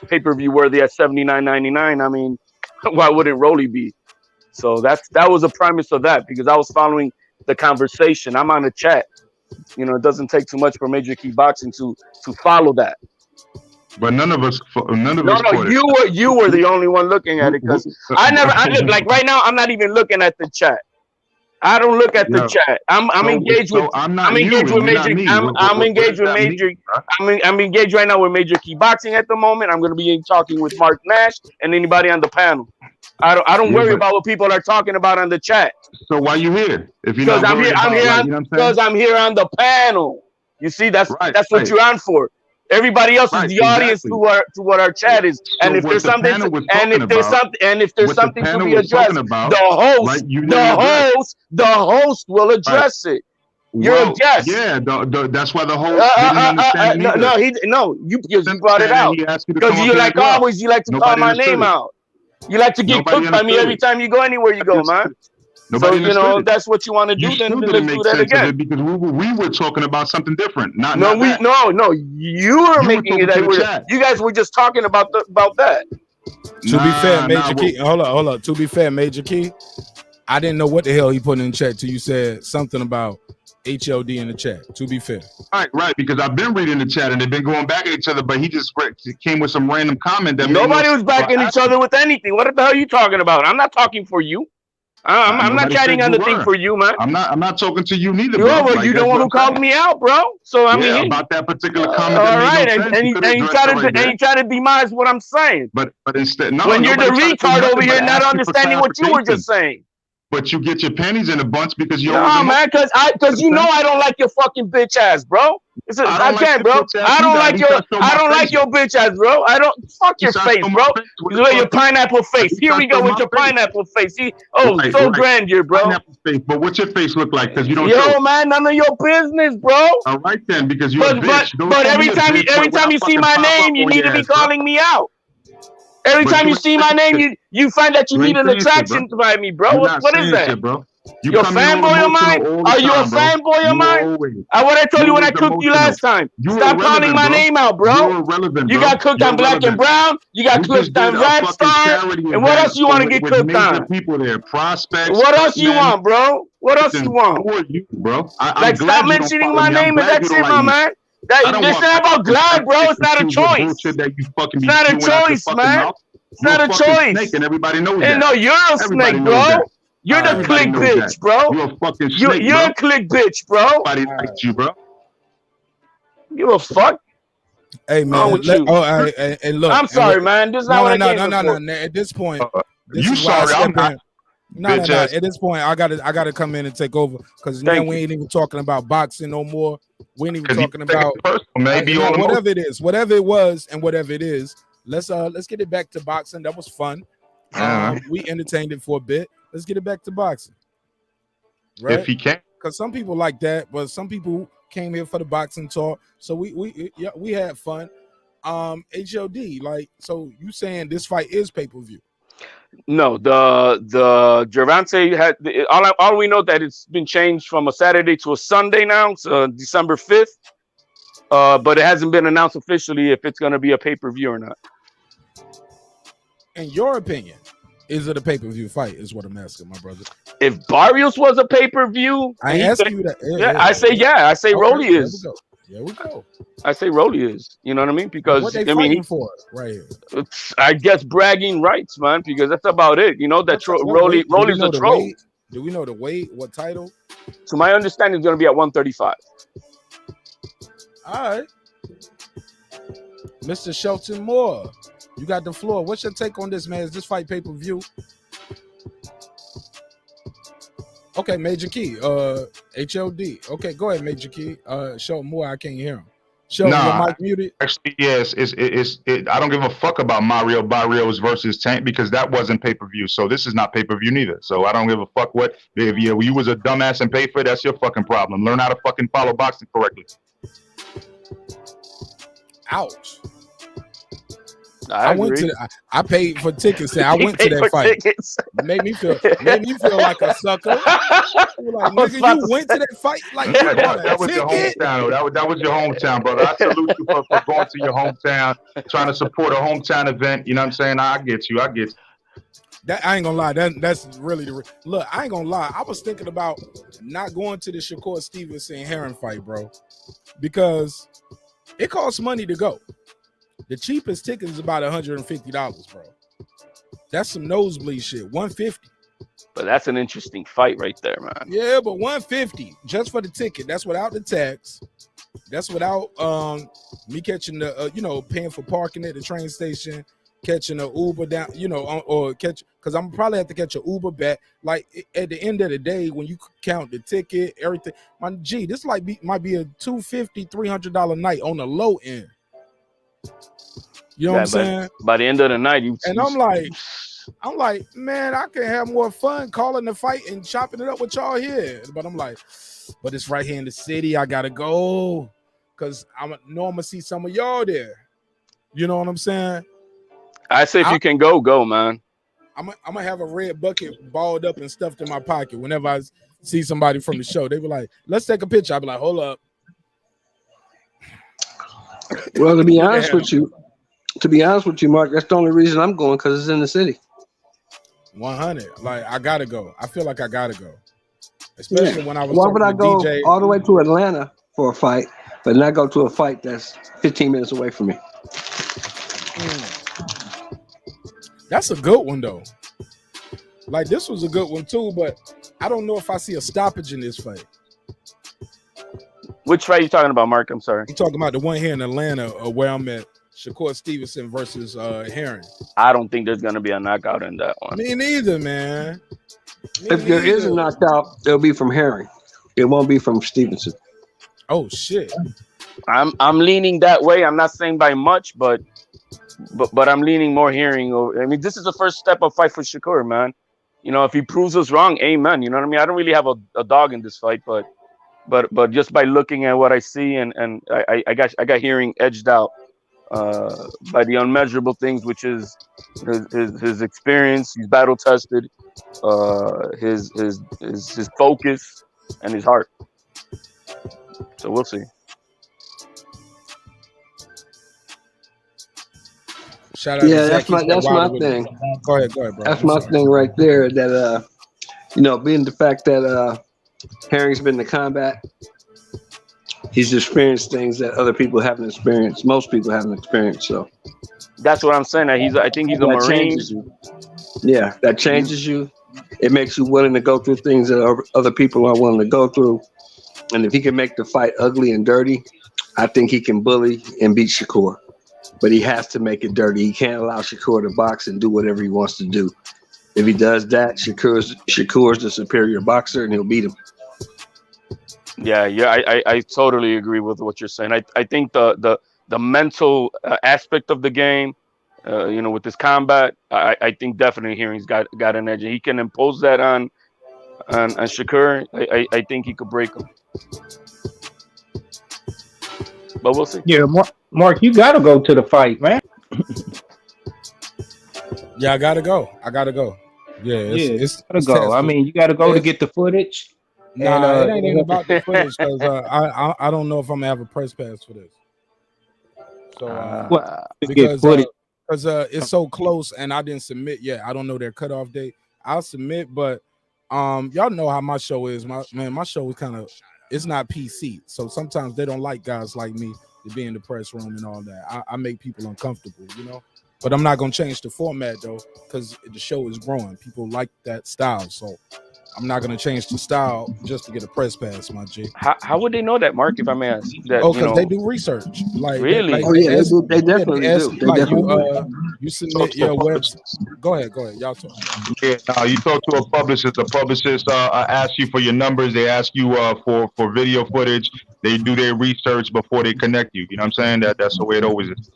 pay-per-view worthy at $79.99. I mean, why wouldn't Rolly be? So that was a premise of that, because I was following the conversation. I'm on the chat. It doesn't take too much for Major Key Boxing to follow that. But none of us. No, you were the only one looking at it, because I look, like right now, I'm not even looking at the chat. I don't look at the chat. I'm engaged with right now with Major Key Boxing at the moment. I'm going to be talking with Mark Nash and anybody on the panel. I don't worry about what people are talking about on the chat. So why you here? If you're because I'm here on the panel. You see, that's what you're on for. Everybody else is the audience to what our chat is. So and if there's something to be addressed, the host will address it. You're a guest. Yeah, that's why the host didn't understand because you brought it out. Because you like to call my name out. You like to get cooked by me every time you go anywhere you go, man. So that's what you want to do. Then let's do that again. Because we were talking about something different. You were making it that you guys were just talking about that. To be fair, Major Key. Hold on. To be fair, Major Key, I didn't know what the hell he put in the chat till you said something about HLD in the chat. To be fair, right, because I've been reading the chat and they've been going back at each other, but he just came with some random comment that nobody was backing each other with anything. What the hell are you talking about? I'm not talking for you. I'm not chatting on the thing for you, man. I'm not talking to you neither, bro. Well, you the one who called me out, bro. So I mean, about that particular comment. All right, and you try to demise what I'm saying. But instead, when you're the retard over here, not understanding what you were just saying. But you get your panties in a bunch because you. No, man, because I don't like your fucking bitch ass, bro. I can't, bro. I don't like your bitch ass, bro. I don't fuck your face, bro. Your pineapple face. Here we go with your pineapple face. Grandeur, bro. Pineapple face, but what's your face look like? Because you don't. Yo, man, none of your business, bro. All right then, because you're a bitch. But every time you see my name, you need to be calling me out. Every time you see my name, you find that you need an attraction by me, bro. What is that? You're a fanboy of mine? Are you a fanboy of mine? What I told you when I cooked you last time. Stop calling my name out, bro. You got cooked on Black and Brown. You got cooked on Rap Star. And what else you want to get cooked on? People there, prospects. What else you want, bro? What else you want? Who are you, bro? Like, stop mentioning my name and that's it, my man. It's not about glad, bro. It's not a choice. It's not a choice, man. It's not a choice. And everybody knows that. No, you're a snake, bro. You're the click bitch, bro. You're a fucking snake, You're a click bitch, bro. Nobody likes you, bro. You a fuck? Hey, man. Hey, look. I'm sorry, man. This is not what I came for. No. At this point, you sorry? I'm not. No. At this point, I gotta come in and take over because now we ain't even talking about boxing no more. We ain't even talking about whatever it is, whatever it was, and whatever it is. Let's get it back to boxing. That was fun. We entertained it for a bit. Let's get it back to boxing. Right? If he can, because some people like that, but some people came here for the boxing talk. So we had fun. HLD, like, so you saying this fight is pay-per-view? No, the Gervonta had all we know that it's been changed from a Saturday to a Sunday now, so December 5th. But it hasn't been announced officially if it's going to be a pay-per-view or not. In your opinion, is it a pay-per-view fight? Is what I'm asking, my brother. If Barrios was a pay-per-view, I ask you that. I say yeah. I say Rolly is. There we go. I say Rolly is. You know what I mean? Because what they fighting for right here? I guess bragging rights, man. Because that's about it. You know that Rolly's a troll. Do we know the weight? What title? To my understanding, it's going to be at 135. All right, Mr. Shelton Moore, you got the floor. What's your take on this, man? Is this fight pay-per-view? Okay, Major Key, HLD. Okay, go ahead, Major Key. Shelton Moore, I can't hear him. Show your mic muted. Actually, yes. I don't give a fuck about Mario Barrios versus Tank because that wasn't pay-per-view. So this is not pay-per-view neither. So I don't give a fuck what if you was a dumbass and paid for it, that's your fucking problem. Learn how to fucking follow boxing correctly. Ouch. I paid for tickets. And I went to that fight. Tickets. Made me feel like a sucker. Like, nigga, you went to that fight like you that was your hometown. That was your hometown, brother. I salute you for going to your hometown, trying to support a hometown event. You know what I'm saying? I get you. That I ain't gonna lie. That's really look. I ain't gonna lie. I was thinking about not going to the Shakur Stevenson Heron fight, bro, because it costs money to go. The cheapest ticket is about $150, bro. That's some nosebleed shit. $150. But that's an interesting fight right there, man. Yeah, but $150 just for the ticket. That's without the tax. That's without me catching the paying for parking at the train station, catching an Uber down, because I'm probably have to catch an Uber back. Like at the end of the day, when you count the ticket, everything, this might be a $250, $300 night on the low end. You know what I'm saying? By the end of the night, I'm like, man, I can have more fun calling the fight and chopping it up with y'all here. But I'm like, but it's right here in the city. I gotta go because I know I'm gonna see some of y'all there. You know what I'm saying? I say if you can go, man. I'm gonna have a red bucket balled up and stuffed in my pocket whenever I see somebody from the show. They be like, let's take a picture. I'll be like, hold up. Well, to be honest with you, Mark, that's the only reason I'm going, because it's in the city. 100. Like, I gotta go. I feel like I gotta go. Especially when I was Why would I go DJ all the way to Atlanta for a fight, but not go to a fight that's 15 minutes away from me? That's a good one, though. Like, this was a good one, too, but I don't know if I see a stoppage in this fight. Which fight are you talking about, Mark? I'm sorry. I'm talking about the one here in Atlanta where I'm at, Shakur Stevenson versus Heron. I don't think there's going to be a knockout in that one. Me neither, man. If there is a knockout, it'll be from Herring. It won't be from Stevenson. Oh, shit. I'm leaning that way. I'm not saying by much, but I'm leaning more Herring over. I mean, this is the first step of fight for Shakur, man. You know, if he proves us wrong, amen. You know what I mean? I don't really have a dog in this fight, but just by looking at what I see, and I got Herring edged out by the unmeasurable things, which is his experience. He's battle tested, his focus, and his heart. So we'll see. Shout out to that's my thing. Go ahead, bro. That's my thing right there. That being the fact that Herring's been to combat, he's experienced things that other people haven't experienced. Most people haven't experienced. So that's what I'm saying. I think he's a Marine. Yeah, that changes you. It makes you willing to go through things that other people are willing to go through. And if he can make the fight ugly and dirty, I think he can bully and beat Shakur. But he has to make it dirty. He can't allow Shakur to box and do whatever he wants to do. If he does that, Shakur's the superior boxer, and he'll beat him. Yeah, I totally agree with what you're saying. I think the mental aspect of the game, with this combat, I think definitely Herring's got an edge. He can impose that on Shakur. I think he could break him. But we'll see. Yeah, Mark, you gotta go to the fight, man. Yeah, I gotta go. Yeah, it's gotta go. I mean, you gotta go to get the footage. Nah, it ain't even about the footage because I don't know if I'm gonna have a press pass for this. So because it's so close and I didn't submit yet. I don't know their cutoff date. I'll submit, but y'all know how my show is. My show is kind of, it's not PC. So sometimes they don't like guys like me to be in the press room and all that. I make people uncomfortable, But I'm not gonna change the format though, because the show is growing. People like that style, so I'm not gonna change the style just to get a press pass, my G. How would they know that, Mark? If I may ask. That, Oh, because they do research. Like really? Oh yeah, they definitely do. They like definitely do. you submit your website. Go ahead. Y'all talk. Yeah, you talk to a publicist. The publicist asks you for your numbers. They ask you for video footage. They do their research before they connect you. You know what I'm saying? That's the way it always is.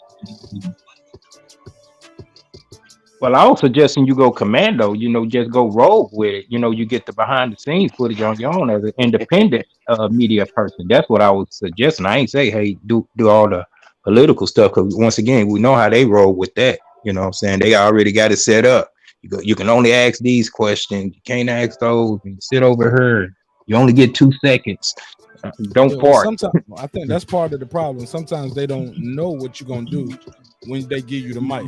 Well, I was suggesting you go commando, just go rogue with it. You get the behind the scenes footage on your own as an independent media person. That's what I was suggesting. I ain't say, hey, do all the political stuff, because once again, we know how they roll with that. You know what I'm saying? They already got it set up. You can only ask these questions. You can't ask those. You sit over here. You only get 2 seconds. Don't fart. Sometimes I think that's part of the problem. Sometimes they don't know what you're gonna do when they give you the mic.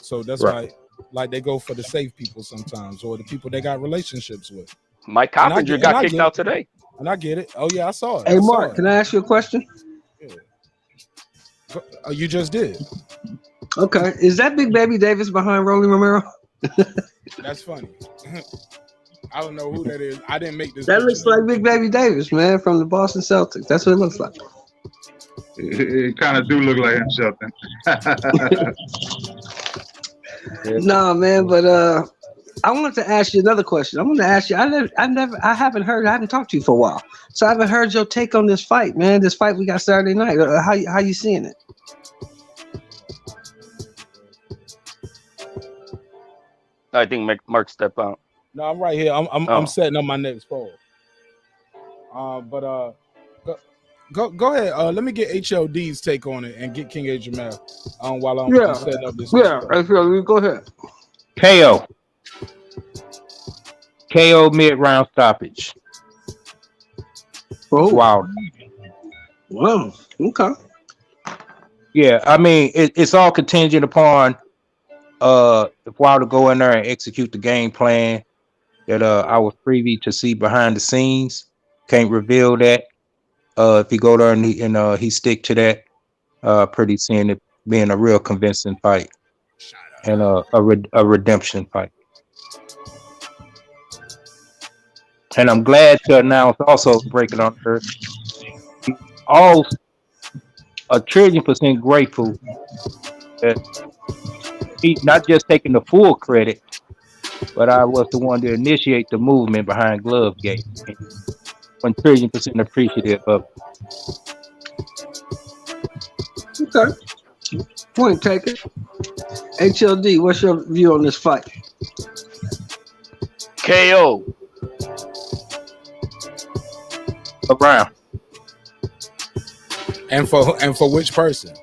So that's Right. why, like, they go for the safe people sometimes, or the people they got relationships with. Mike Coppinger got kicked out today. And I get it. Oh yeah, I saw it. Hey Mark, can I ask you a question? Oh, you just did. Okay, is that Big Baby Davis behind Rolly Romero? That's funny. I don't know who that is. I didn't make this. That looks like Big Baby Davis, man, from the Boston Celtics. That's what it looks like. It kind of do look like him, Shelton. No, man, but I wanted to ask you another question. I want to ask you. I haven't talked to you for a while, so I haven't heard your take on this fight, man. This fight we got Saturday night. How you seeing it? I think Mark step out. No, I'm right here. I'm setting up my next poll. Go ahead. Let me get HLD's take on it and get King A. Jamal while I'm setting up this. Yeah, go ahead. KO mid-round stoppage. Oh, wow. Wow. Okay. Yeah, I mean, it's all contingent upon if Wilder go in there and execute the game plan that I was privy to see behind the scenes. Can't reveal that. If he go there and he stick to that, pretty soon it being a real convincing fight and a redemption fight. And I'm glad to announce, also breaking on her, all 1,000,000% grateful that he not just taking the full credit, but I was the one to initiate the movement behind Glovegate. 1,000,000,000% appreciative of it. Okay. Point taken. HLD, what's your view on this fight? KO. Around. And for which person?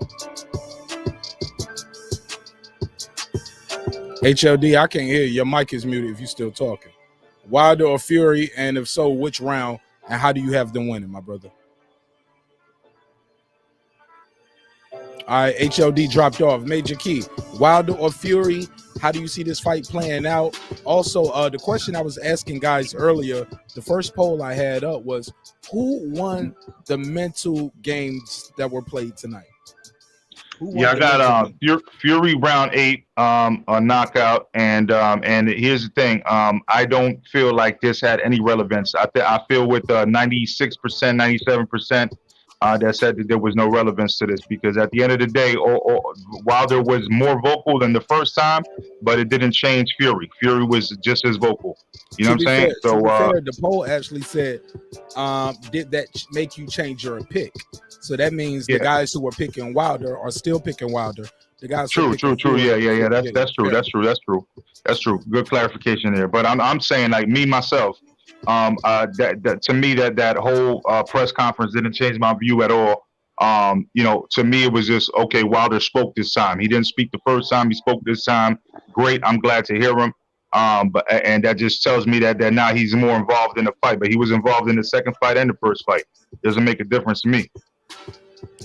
HLD, I can't hear you. Your mic is muted if you're still talking. Wilder or Fury, and if so, which round, and how do you have them winning, my brother? All right, HLD dropped off. Major Key, Wilder or Fury, how do you see this fight playing out? Also, the question I was asking guys earlier, the first poll I had up was, who won the mental games that were played tonight? Yeah, I got Fury round 8, a knockout, and here's the thing, I don't feel like this had any relevance. I feel with 96%, 97% that said that there was no relevance to this, because at the end of the day, Wilder was more vocal than the first time, but it didn't change Fury. Fury was just as vocal. You know what I'm saying? So the poll actually said, did that make you change your pick? So that means the guys who were picking Wilder are still picking Wilder. The guys True. Yeah. That's true. Good clarification there. But I'm saying, like, me myself, that to me that whole press conference didn't change my view at all. To me it was just, okay, Wilder spoke this time. He didn't speak the first time. He spoke this time. Great. I'm glad to hear him. But that just tells me that now he's more involved in the fight. But he was involved in the second fight and the first fight. Doesn't make a difference to me.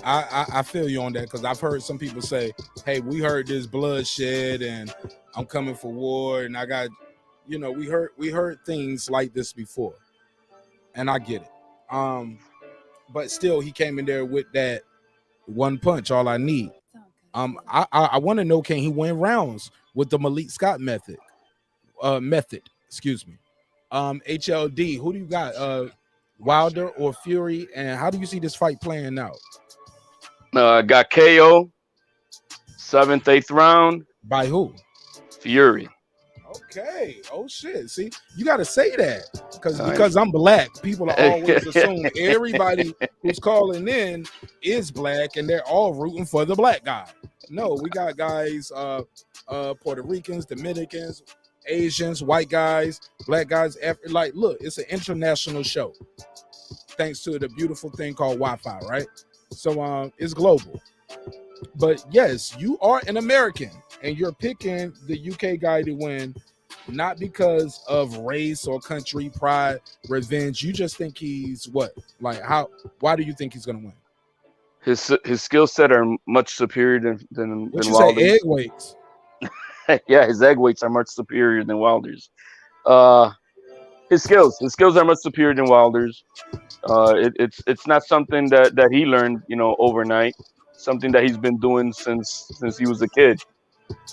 I feel you on that, because I've heard some people say, hey, we heard this bloodshed and I'm coming for war, and I got, we heard things like this before, and I get it. But still, he came in there with that one punch, all I need. I want to know, can he win rounds with the Malik Scott method? Excuse me. HLD, who do you got? Wilder or Fury? And how do you see this fight playing out? Got KO, 7th, 8th round. By who? Fury. Okay. Oh shit. See, you got to say that because I'm black. People are always assume everybody who's calling in is black, and they're all rooting for the black guy. No, we got guys, Puerto Ricans, Dominicans, Asians, white guys, black guys. Like, look, it's an international show, thanks to the beautiful thing called Wi-Fi, right? So it's global. But yes, you are an American, and you're picking the UK guy to win, not because of race or country, pride, revenge. You just think he's what? Like, how? Why do you think he's gonna win? His skill set are much superior than What you Wilder's. say, egg weights? Yeah, his egg weights are much superior than Wilder's. His skills are much superior than Wilder's. It's not something that he learned, overnight. Something that he's been doing since he was a kid.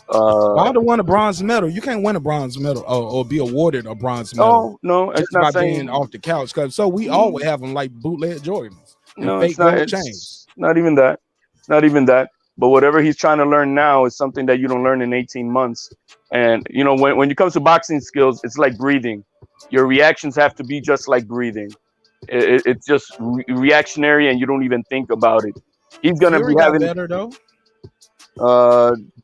Wilder won a bronze medal. You can't win a bronze medal or be awarded a bronze medal. No, it's just not by saying being off the couch. So we always have them like bootleg Jordans. No, fake it's not. gold chains. It's not even that. It's not even that. But whatever he's trying to learn now is something that you don't learn in 18 months. And when it comes to boxing skills, it's like breathing. Your reactions have to be just like breathing. It's just reactionary, and you don't even think about it. He's gonna Fury be having better though.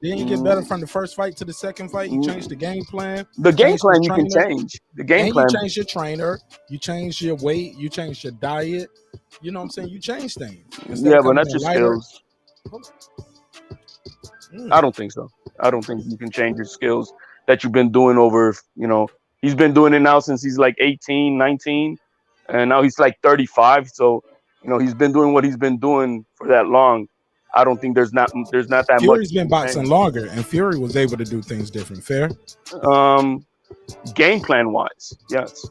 Didn't you get better from the first fight to the second fight? You changed the game plan. The game changed plan the you can trainer, change. The game and plan. you changed your trainer. You changed your weight. You changed your diet. You know what I'm saying? You changed things. Instead Yeah, of but coming not in your lighter- skills. I don't think so. I don't think you can change your skills that you've been doing over, he's been doing it now since he's like 18, 19, and now he's like 35. So, he's been doing what he's been doing for that long. I don't think there's not that much. Fury's been boxing longer, and Fury was able to do things different. Fair? Game plan wise, yes.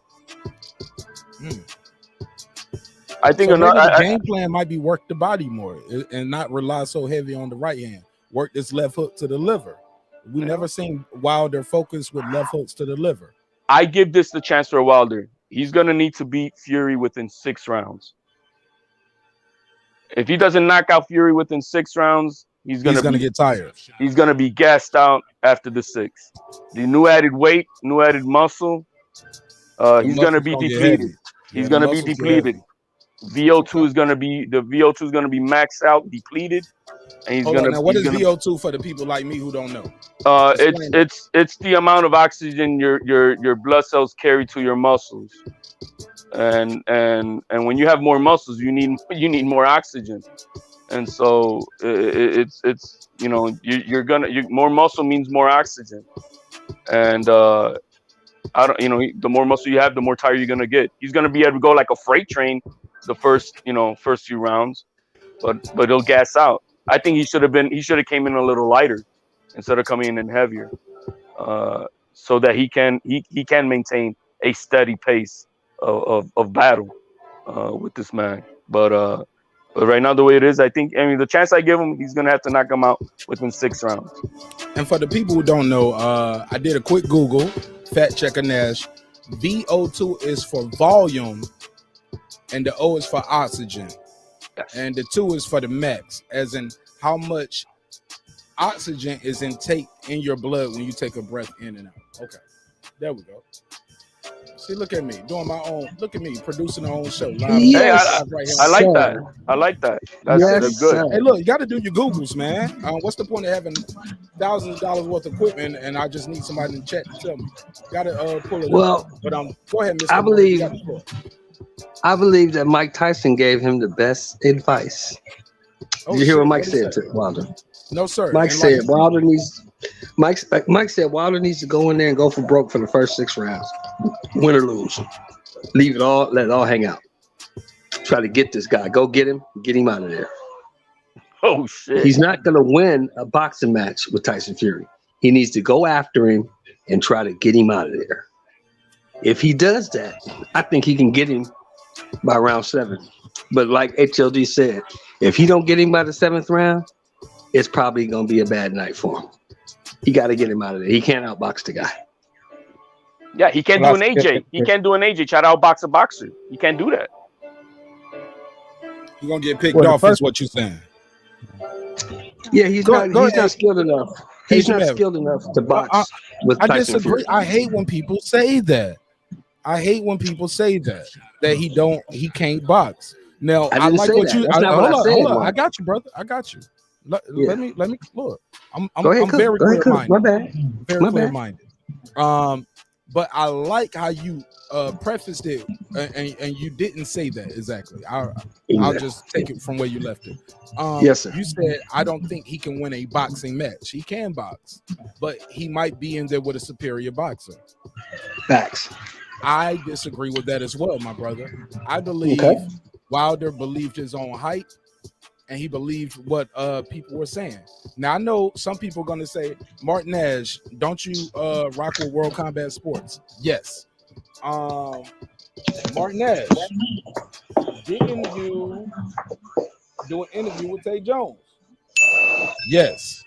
I think So maybe another the game plan might be work the body more and not rely so heavy on the right hand. Work this left hook to the liver. We never seen Wilder focus with left hooks to the liver. I give this the chance for Wilder. He's gonna need to beat Fury within 6 rounds. If he doesn't knock out Fury within 6 rounds, he's gonna get tired. He's gonna be gassed out after the 6. The new added weight, new added muscle. He's gonna be depleted. He's gonna be depleted. VO2 is gonna be maxed out, depleted, and he's gonna. Now, what is VO2 for the people like me who don't know? It's the amount of oxygen your blood cells carry to your muscles, and when you have more muscles, you need more oxygen, and so more muscle means more oxygen, and the more muscle you have, the more tired you're gonna get. He's gonna be able to go like a freight train the first few rounds, but he'll gas out. I think he should have came in a little lighter instead of coming in heavier, so that he can maintain a steady pace of battle with this man. But right now, the way it is, the chance I give him, he's gonna have to knock him out within 6 rounds. And for the people who don't know, I did a quick Google, fact checker Nash. VO2 is for volume, and the O is for oxygen, and the 2 is for the max, as in how much oxygen is intake in your blood when you take a breath in and out. Okay, there we go. See, look at me doing my own. Look at me producing our own show. Hey, I like that. I like that. That's good. Hey, look, you got to do your Googles, man. What's the point of having thousands of dollars worth of equipment and I just need somebody in the chat to tell me? Got to pull it. Well, up. But go ahead, Mr. I believe that Mike Tyson gave him the best advice. Did you hear what Mike said to Wilder? No, sir. Mike said Wilder needs. Mike said Wilder needs to go in there and go for broke for the first 6 rounds, win or lose. Leave it all, let it all hang out. Try to get this guy. Go get him out of there. Oh shit! He's not gonna win a boxing match with Tyson Fury. He needs to go after him and try to get him out of there. If he does that, I think he can get him by round 7. But like HLD said, if he don't get him by the 7th round, it's probably gonna be a bad night for him. He got to get him out of there. He can't outbox the guy. Yeah, he can't do an AJ. He can't do an AJ. Try to outbox a boxer. He can't do that. You're gonna get picked off, is what you're saying. Yeah, he's not skilled enough. He's not Mav. skilled enough to box with I Tyson disagree. Fury. I hate when people say that. He can't box. Now I like what you. Hold on. I got you, brother. I got you. Let me look. I'm very clear-minded. My bad. Very clear-minded. But I like how you prefaced it, and you didn't say that exactly. I'll just take it from where you left it. Yes, sir. You said, I don't think he can win a boxing match. He can box, but he might be in there with a superior boxer. Facts. I disagree with that as well, my brother. I believe Wilder believed his own height, and he believed what people were saying. Now, I know some people are going to say, Martinez, don't you rock with World Combat Sports? Yes. Martinez, didn't you do an interview with Tay Jones? Yes.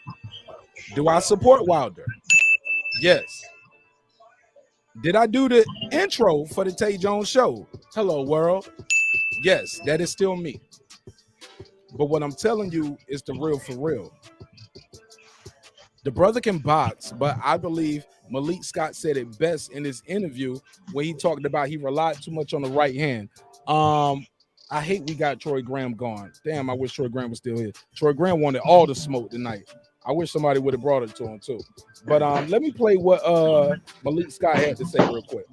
Do I support Wilder? Yes. Did I do the intro for the Tay Jones show? Hello, world. Yes, that is still me. But what I'm telling you is the real for real. The brother can box, but I believe Malik Scott said it best in his interview when he talked about he relied too much on the right hand. I hate we got Troy Graham gone. Damn, I wish Troy Graham was still here. Troy Graham wanted all the smoke tonight. I wish somebody would have brought it to him too. But let me play what Malik Scott had to say real quick.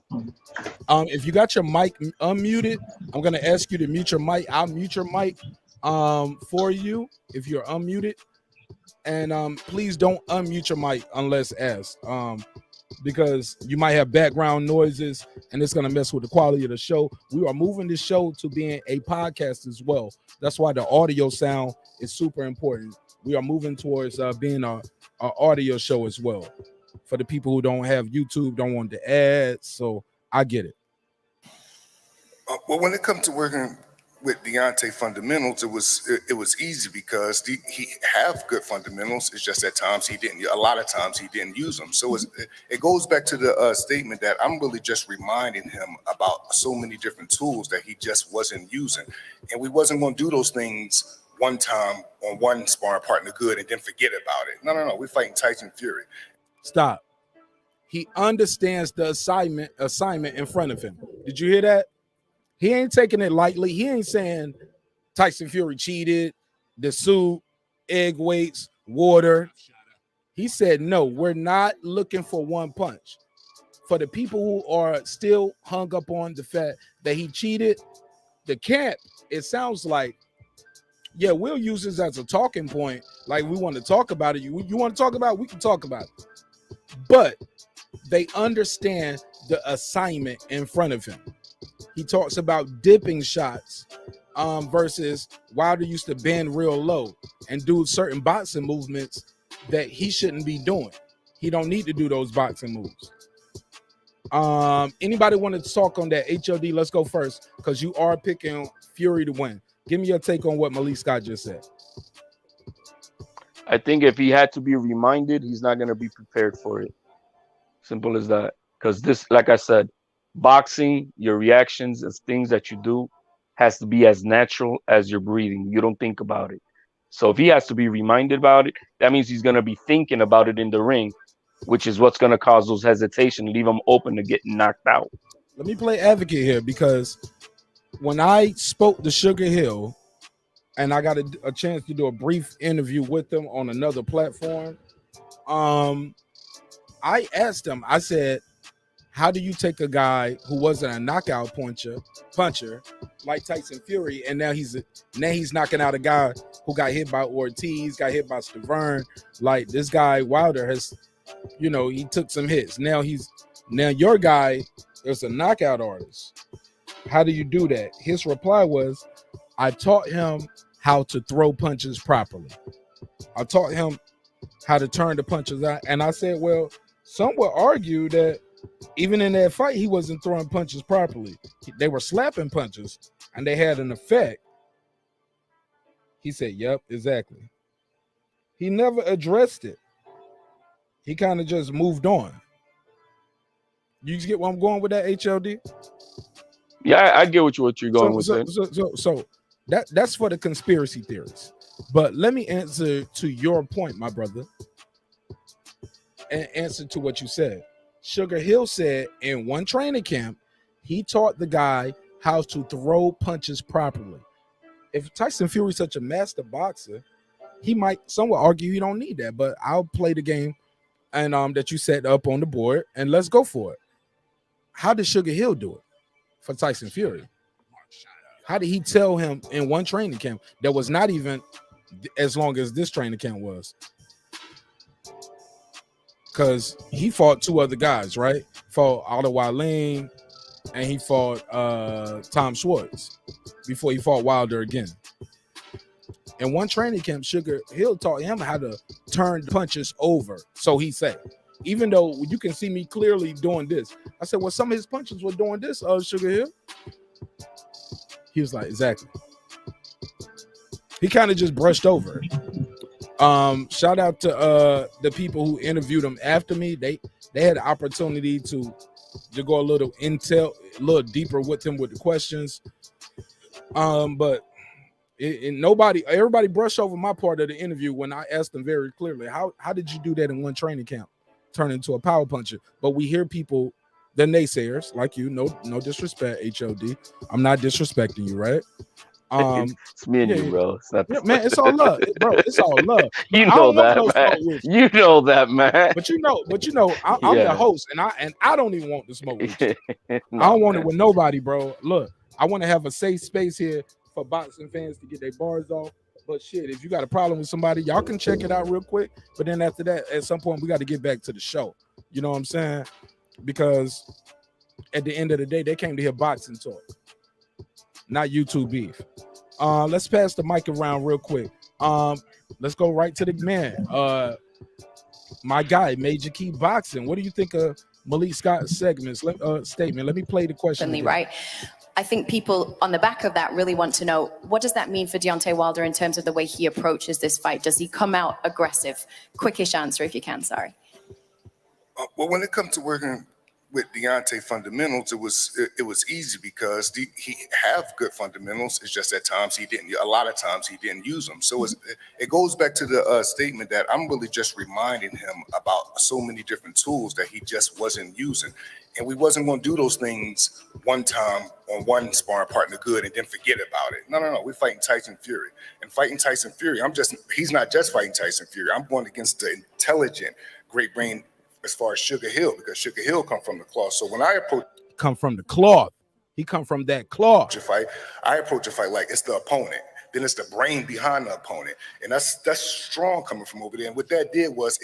If you got your mic unmuted, I'm gonna ask you to mute your mic. I'll mute your mic for you if you're unmuted. And please don't unmute your mic unless asked. Because you might have background noises and it's going to mess with the quality of the show. We are moving this show to being a podcast as well. That's why the audio sound is super important. We are moving towards being a audio show as well. For the people who don't have YouTube, don't want the ads, so I get it. Well, when it comes to working with Deontay fundamentals, it was easy because he have good fundamentals. It's just at times he didn't. A lot of times he didn't use them. So it goes back to the statement that I'm really just reminding him about so many different tools that he just wasn't using, and we wasn't going to do those things one time on one sparring partner good and then forget about it. No. We're fighting Tyson Fury. Stop. He understands the assignment in front of him. Did you hear that? He ain't taking it lightly. He ain't saying Tyson Fury cheated, the suit, egg weights, water. He said, no, we're not looking for one punch. For the people who are still hung up on the fact that he cheated, the camp, it sounds like, yeah, we'll use this as a talking point. Like we want to talk about it. You want to talk about it? We can talk about it. But they understand the assignment in front of him. He talks about dipping shots versus Wilder used to bend real low and do certain boxing movements that he shouldn't be doing. He don't need to do those boxing moves. Anybody want to talk on that? HOD, let's go first because you are picking Fury to win. Give me your take on what Malik Scott just said. I think if he had to be reminded, he's not going to be prepared for it. Simple as that. Because this, like I said, boxing, your reactions and things that you do has to be as natural as your breathing. You don't think about it. So if he has to be reminded about it, that means he's going to be thinking about it in the ring, which is what's going to cause those hesitation, leave him open to getting knocked out. Let me play advocate here because when I spoke to Sugar Hill and I got a chance to do a brief interview with them on another platform, I asked him, I said, how do you take a guy who wasn't a knockout puncher like Tyson Fury, and now he's knocking out a guy who got hit by Ortiz, got hit by Stavern. Like this guy Wilder has, he took some hits. Now your guy is a knockout artist. How do you do that? His reply was, I taught him how to throw punches properly. I taught him how to turn the punches out. And I said, well, some would argue that even in that fight, he wasn't throwing punches properly. They were slapping punches, and they had an effect. He said, yep, exactly. He never addressed it. He kind of just moved on. You get where I'm going with that, HLD? Yeah, I get what you're going with. So that's for the conspiracy theories. But let me answer to your point, my brother, and answer to what you said. Sugar Hill said in one training camp, he taught the guy how to throw punches properly. If Tyson Fury's such a master boxer, he might, some will argue you don't need that, but I'll play the game and that you set up on the board and let's go for it. How did Sugar Hill do it for Tyson Fury? How did he tell him in one training camp that was not even as long as this training camp was? Because he fought two other guys, right? Fought Otto Wallin and he fought Tom Schwartz before he fought Wilder again. In one training camp, Sugar Hill taught him how to turn punches over. So he said, even though you can see me clearly doing this, I said, well, some of his punches were doing this, Sugar Hill. He was like, exactly. He kind of just brushed over it. Shout out to the people who interviewed him after me. They had the opportunity to go a little deeper with him with the questions. But everybody brushed over my part of the interview when I asked them very clearly, how did you do that in one training camp? Turn into a power puncher. But we hear people, the naysayers like you, no disrespect, HOD. I'm not disrespecting you, right? It's me and you, bro. It's not man, it's all love, bro. It's all love. You know that, man. You know that, man. But you know, I'm the host, and I don't even want to smoke with you. I don't want it with nobody, bro. Look, I want to have a safe space here for boxing fans to get their bars off. But shit, if you got a problem with somebody, y'all can check it out real quick. But then after that, at some point, we got to get back to the show. You know what I'm saying? Because at the end of the day, they came to hear boxing talk, not YouTube beef. Let's pass the mic around real quick. Let's go right to the man. My guy, Major Key Boxing. What do you think of Malik Scott's statement? Let me play the question. Right. I think people on the back of that really want to know, what does that mean for Deontay Wilder in terms of the way he approaches this fight? Does he come out aggressive? Quickish answer if you can, sorry. Well, when it comes to working with Deontay fundamentals, it was easy because he have good fundamentals. It's just at times a lot of times he didn't use them. So it goes back to the statement that I'm really just reminding him about so many different tools that he just wasn't using. And we wasn't going to do those things one time on one sparring partner good and then forget about it. No. We're fighting Tyson Fury. And fighting Tyson Fury, he's not just fighting Tyson Fury. I'm going against the intelligent, great brain as far as Sugar Hill, because Sugar Hill come from the cloth. So when I approach he come from that cloth. I approach a fight like it's the opponent. Then it's the brain behind the opponent. And that's strong coming from over there. And what that did was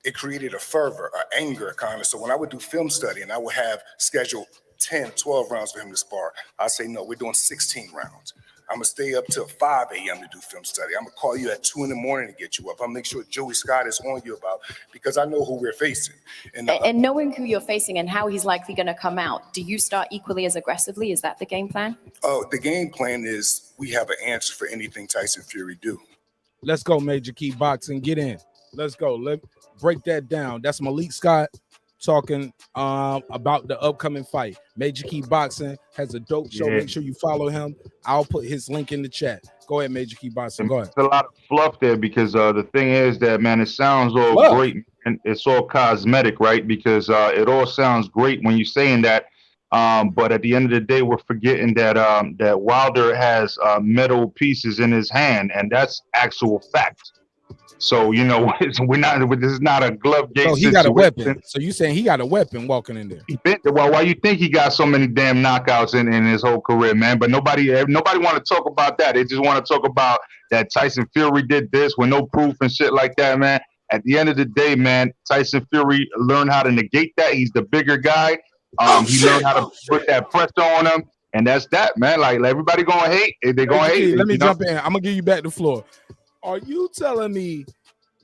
it created a fervor, an anger kind of. So when I would do film study and I would have scheduled 10, 12 rounds for him to spar, I say, no, we're doing 16 rounds. I'm going to stay up till 5 a.m. to do film study. I'm going to call you at 2 a.m. to get you up. I'll make sure Joey Scott is on you because I know who we're facing. And knowing who you're facing and how he's likely going to come out, do you start equally as aggressively? Is that the game plan? Oh, the game plan is we have an answer for anything Tyson Fury do. Let's go, Major Key Boxing. Get in. Let's go. Let's break that down. That's Malik Scott talking about the upcoming fight. Major Key Boxing has a dope show. Make sure you follow him. I'll put his link in the chat. Go ahead, Major Key Boxing. Go ahead. There's a lot of fluff there because the thing is that, man, it sounds all great and it's all cosmetic, right? Because it all sounds great when you're saying that. But at the end of the day, we're forgetting that that Wilder has metal pieces in his hand, and that's actual fact. So, you know, this is not a glove game. So he got a weapon. So you saying he got a weapon walking in there? Well, why you think he got so many damn knockouts in his whole career, man? But nobody want to talk about that. They just want to talk about that Tyson Fury did this with no proof and shit like that, man. At the end of the day, man, Tyson Fury learned how to negate that. He's the bigger guy. He learned how to put that pressure on him. And that's that, man. Like everybody gonna hate. They're gonna hate. Let me jump in. I'm gonna give you back the floor. Are you telling me?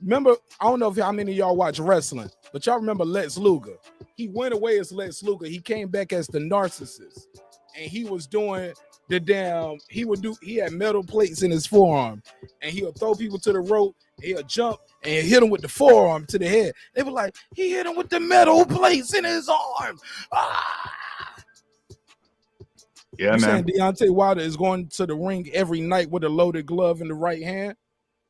Remember, I don't know how many of y'all watch wrestling, but y'all remember Lex Luger. He went away as Lex Luger. He came back as the narcissist, and he was doing the damn. He had metal plates in his forearm, and he would throw people to the rope, He'll jump and hit him with the forearm to the head. They were like, he hit him with the metal plates in his arm. Yeah, you man. saying Deontay Wilder is going to the ring every night with a loaded glove in the right hand?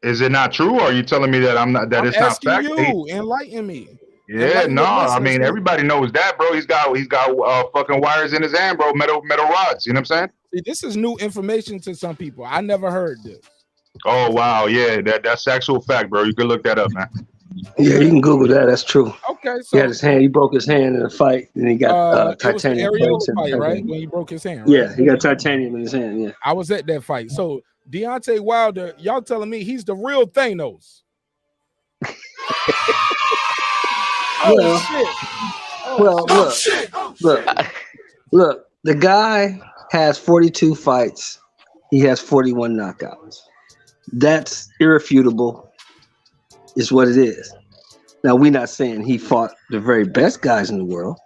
Is it not true, or are you telling me that I'm not? That I'm it's not asking fact? you. Enlighten me. Yeah, Enlighten no. the I listeners, mean, man. everybody knows that, bro. He's got fucking wires in his hand, bro. Metal rods. You know what I'm saying? See, this is new information to some people. I never heard this. Oh wow, yeah, that's actual fact, bro. You can look that up, man. Yeah, you can Google that. That's true. Okay, he had his hand. He broke his hand in a fight, and he got it was the titanium Areola plates. fight, right? When he broke his hand, right? Yeah, he got titanium in his hand. Yeah, I was at that fight. So Deontay Wilder, y'all telling me he's the real Thanos? Look. The guy has 42 fights. He has 41 knockouts. That's irrefutable. Is what it is. Now, we're not saying he fought the very best guys in the world,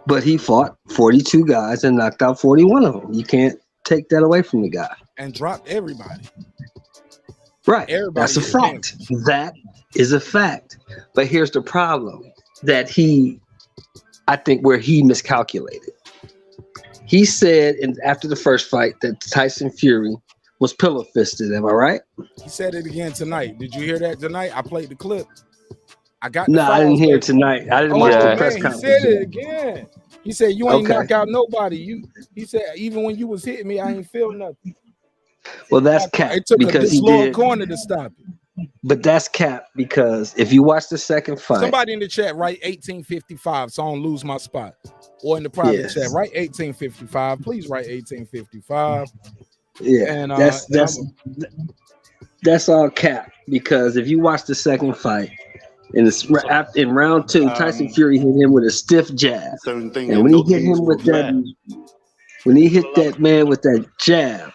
but he fought 42 guys and knocked out 41 of them. You can't take that away from the guy. And dropped everybody. Right. Everybody That's a fact. That is a fact. But here's the problem that I think where he miscalculated. He said after the first fight that Tyson Fury was pillow fisted. Am I right? He said it again tonight. Did you hear that tonight? I played the clip. I didn't hear it tonight. I didn't watch the press conference. He said it again. He said, you ain't knock out nobody. He said, even when you was hitting me, I ain't feel nothing. Well, that's cap. It took because a lower corner to stop it. But that's cap because if you watch the second fight. Somebody in the chat write 1855 so I don't lose my spot. Or in the private chat, write 1855. Please write 1855. Yeah, and that's all cap because if you watch the second fight in round two, Tyson Fury hit him with a stiff jab, and when he hit him with when he hit that man with that jab,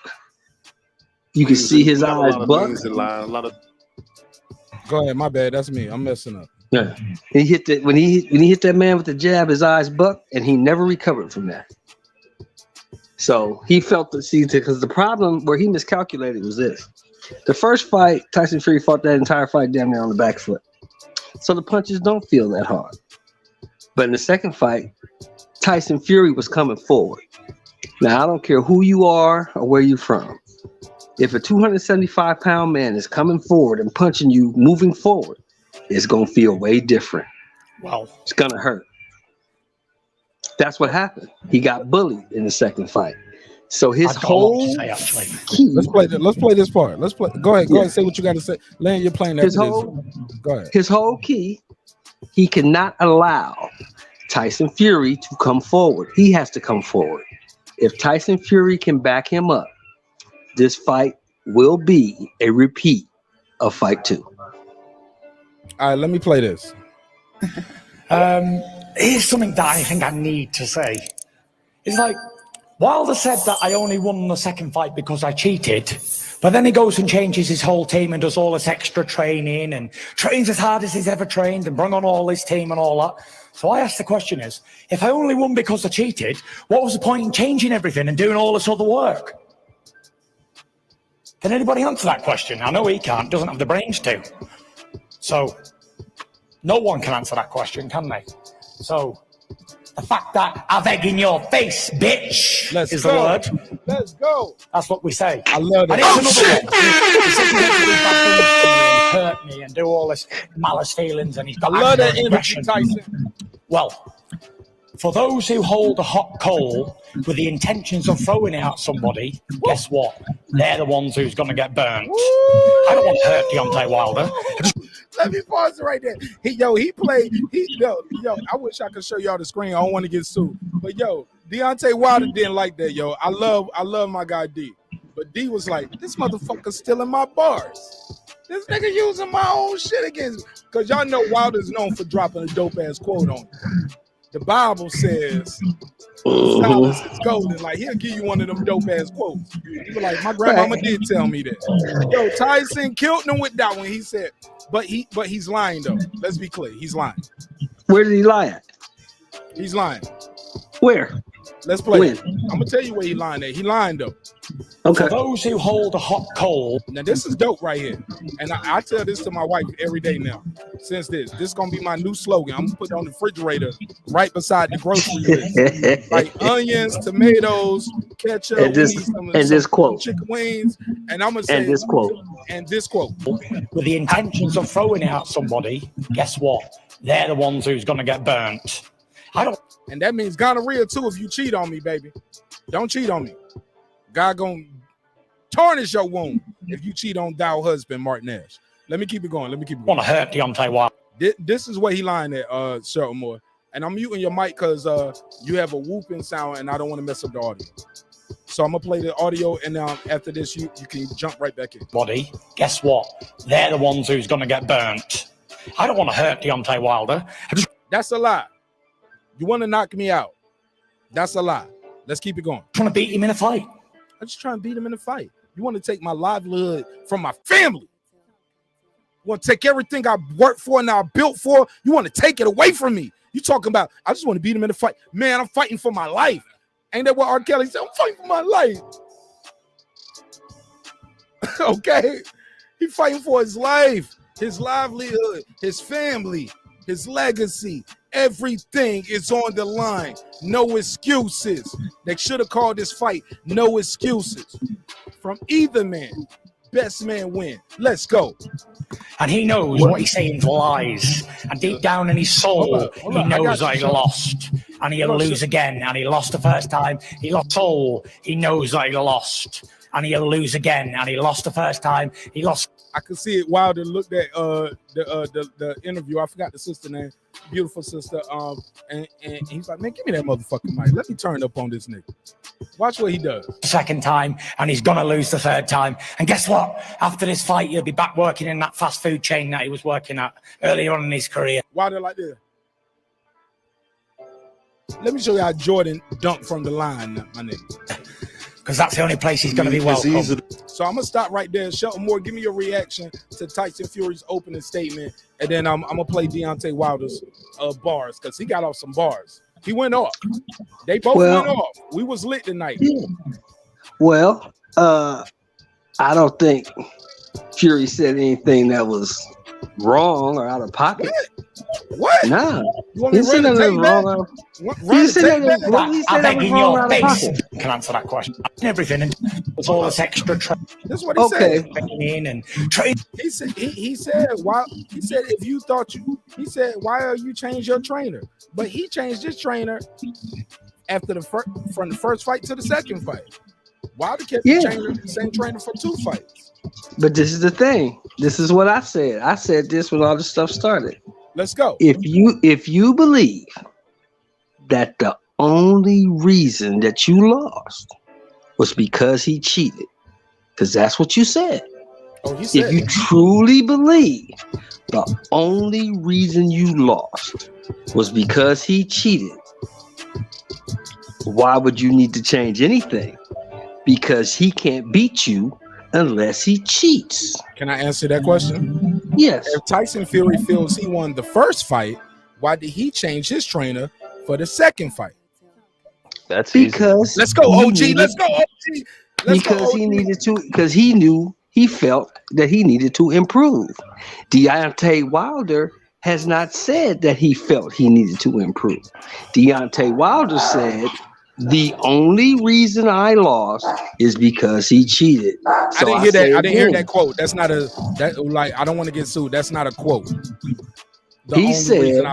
you can see his eyes buck. Go ahead, my bad. That's me. I'm messing up. Yeah, he hit that when he hit that man with the jab, his eyes bucked, and he never recovered from that. So he felt because the problem where he miscalculated was this. The first fight, Tyson Fury fought that entire fight damn near on the back foot. So the punches don't feel that hard. But in the second fight, Tyson Fury was coming forward. Now, I don't care who you are or where you're from. If a 275-pound man is coming forward and punching you, moving forward, it's going to feel way different. Wow. It's going to hurt. That's what happened. He got bullied in the second fight. So his whole key. Let's play this part. Go ahead. Say what you got to say. Land, you're playing that. Go ahead. His whole key. He cannot allow Tyson Fury to come forward. He has to come forward. If Tyson Fury can back him up, this fight will be a repeat of fight 2. All right, let me play this. Here's something that I think I need to say. It's like, Wilder said that I only won the second fight because I cheated, but then he goes and changes his whole team and does all this extra training and trains as hard as he's ever trained and bring on all his team and all that. So I asked the question is, if I only won because I cheated, what was the point in changing everything and doing all this other work? Can anybody answer that question? I know he can't, doesn't have the brains to. So no one can answer that question, can they? So the fact that I've egg in your face, bitch, is the word. Let's go. That's what we say. I love it. And it's another one. He says he wants to do bad things to me and hurt me and do all this malice feelings and he's got anger and aggression. Tyson. Well, for those who hold a hot coal with the intentions of throwing it at somebody, guess what? They're the ones who's going to get burned. I don't want to hurt Deontay Wilder. Let me pause it right there. He played. I wish I could show y'all the screen. I don't want to get sued. But Deontay Wilder didn't like that, I love my guy D. But D was like, this motherfucker's stealing my bars. This nigga using my own shit against me. Because y'all know Wilder's known for dropping a dope-ass quote on him. The Bible says silence is golden. Like, he'll give you one of them dope-ass quotes. You were like, my grandmama did tell me that. Tyson killed him with that one. He said, but he's lying, though. Let's be clear. He's lying. Where did he lie at? He's lying. Where? Let's play When? it. I'm gonna tell you where he lying at. He lying though. Okay. For those who hold a hot coal. Now this is dope right here, and I tell this to my wife every day now. Since this is gonna be my new slogan. I'm gonna put it on the refrigerator right beside the grocery list, like onions, tomatoes, ketchup, And this quote. chicken wings, and I'm gonna say And this quote. And this quote. With the intentions of throwing out somebody, guess what? They're the ones who's gonna get burnt. I don't. And that means gonorrhea too if you cheat on me, baby. Don't cheat on me. God gonna tarnish your womb if you cheat on thou husband, Martinez. Let me keep it going. Want to hurt Deontay Wilder. This is where he lying at, Cheryl Moore. And I'm muting your mic because you have a whooping sound and I don't want to mess up the audio. So I'm gonna play the audio, and after this, you can jump right back in. Body, guess what? They're the ones who's gonna get burnt. I don't want to hurt Deontay Wilder. That's a lie. You want to knock me out? That's a lie. Let's keep it going. Trying to beat him in a fight. I'm just trying to beat him in a fight. You want to take my livelihood from my family. You want to take everything I worked for and I built for. You want to take it away from me. You talking about, I just want to beat him in a fight. Man, I'm fighting for my life. Ain't that what R. Kelly said? I'm fighting for my life. Okay? He's fighting for his life, his livelihood, his family, his legacy. Everything is on the line. No excuses. They should have called this fight no excuses. From either man, best man win. Let's go. And he knows what he's saying is lies. And deep down in his soul, he knows that he lost. And he'll lose again. And he lost the first time. He lost soul. He knows that he lost. And he'll lose again. And he lost the first time. He lost. I could see it. Wilder looked at the interview. I forgot the sister name. Beautiful sister. And he's like, man, give me that motherfucking mic. Let me turn up on this nigga. Watch what he does. Second time, and he's gonna lose the third time. And guess what? After this fight, he'll be back working in that fast food chain that he was working at earlier on in his career. Wilder like this. Let me show you how Jordan dunked from the line, my nigga. Because that's the only place he's going to be welcome. So I'm going to stop right there. Shelton Moore, give me your reaction to Tyson Fury's opening statement. And then I'm going to play Deontay Wilder's bars because he got off some bars. He went off. They both went off. We was lit tonight. Well, I don't think Fury said anything that was wrong or out of pocket. What? Nah. You want me to run the tape back? I beg in your face. Can answer that question. Everything and it's all this extra training. That's what he said. In and train. He said why? He said if you thought you. He said why are you change your trainer? But he changed his trainer after from the first fight to the second fight. Wilder kept the same trainer for 2 fights. But this is the thing. This is what I said. I said this when all this stuff started. Let's go. If you believe that the only reason that you lost was because he cheated, because that's what you said. Oh, he said if you truly believe the only reason you lost was because he cheated, why would you need to change anything? Because he can't beat you unless he cheats. Can I answer that question? Yes. If Tyson Fury feels he won the first fight, why did he change his trainer for the second fight? That's because let's go, OG. Let's go, OG. Because he felt that he needed to improve. Deontay Wilder has not said that he felt he needed to improve. Deontay Wilder said the only reason I lost is because he cheated. So I didn't hear that. I didn't hear that quote. That's not I don't want to get sued. That's not a quote. He said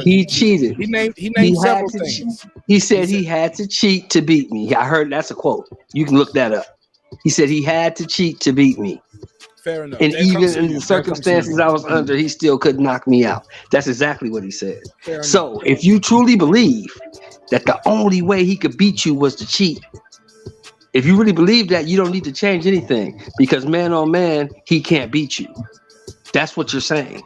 he cheated. He named several things. He said he had to cheat to beat me. I heard that's a quote. You can look that up. He said he had to cheat to beat me. Fair enough. And even in the circumstances I was under, he still could knock me out. That's exactly what he said. So if you truly believe that the only way he could beat you was to cheat, if you really believe that, you don't need to change anything because man on man, he can't beat you. That's what you're saying.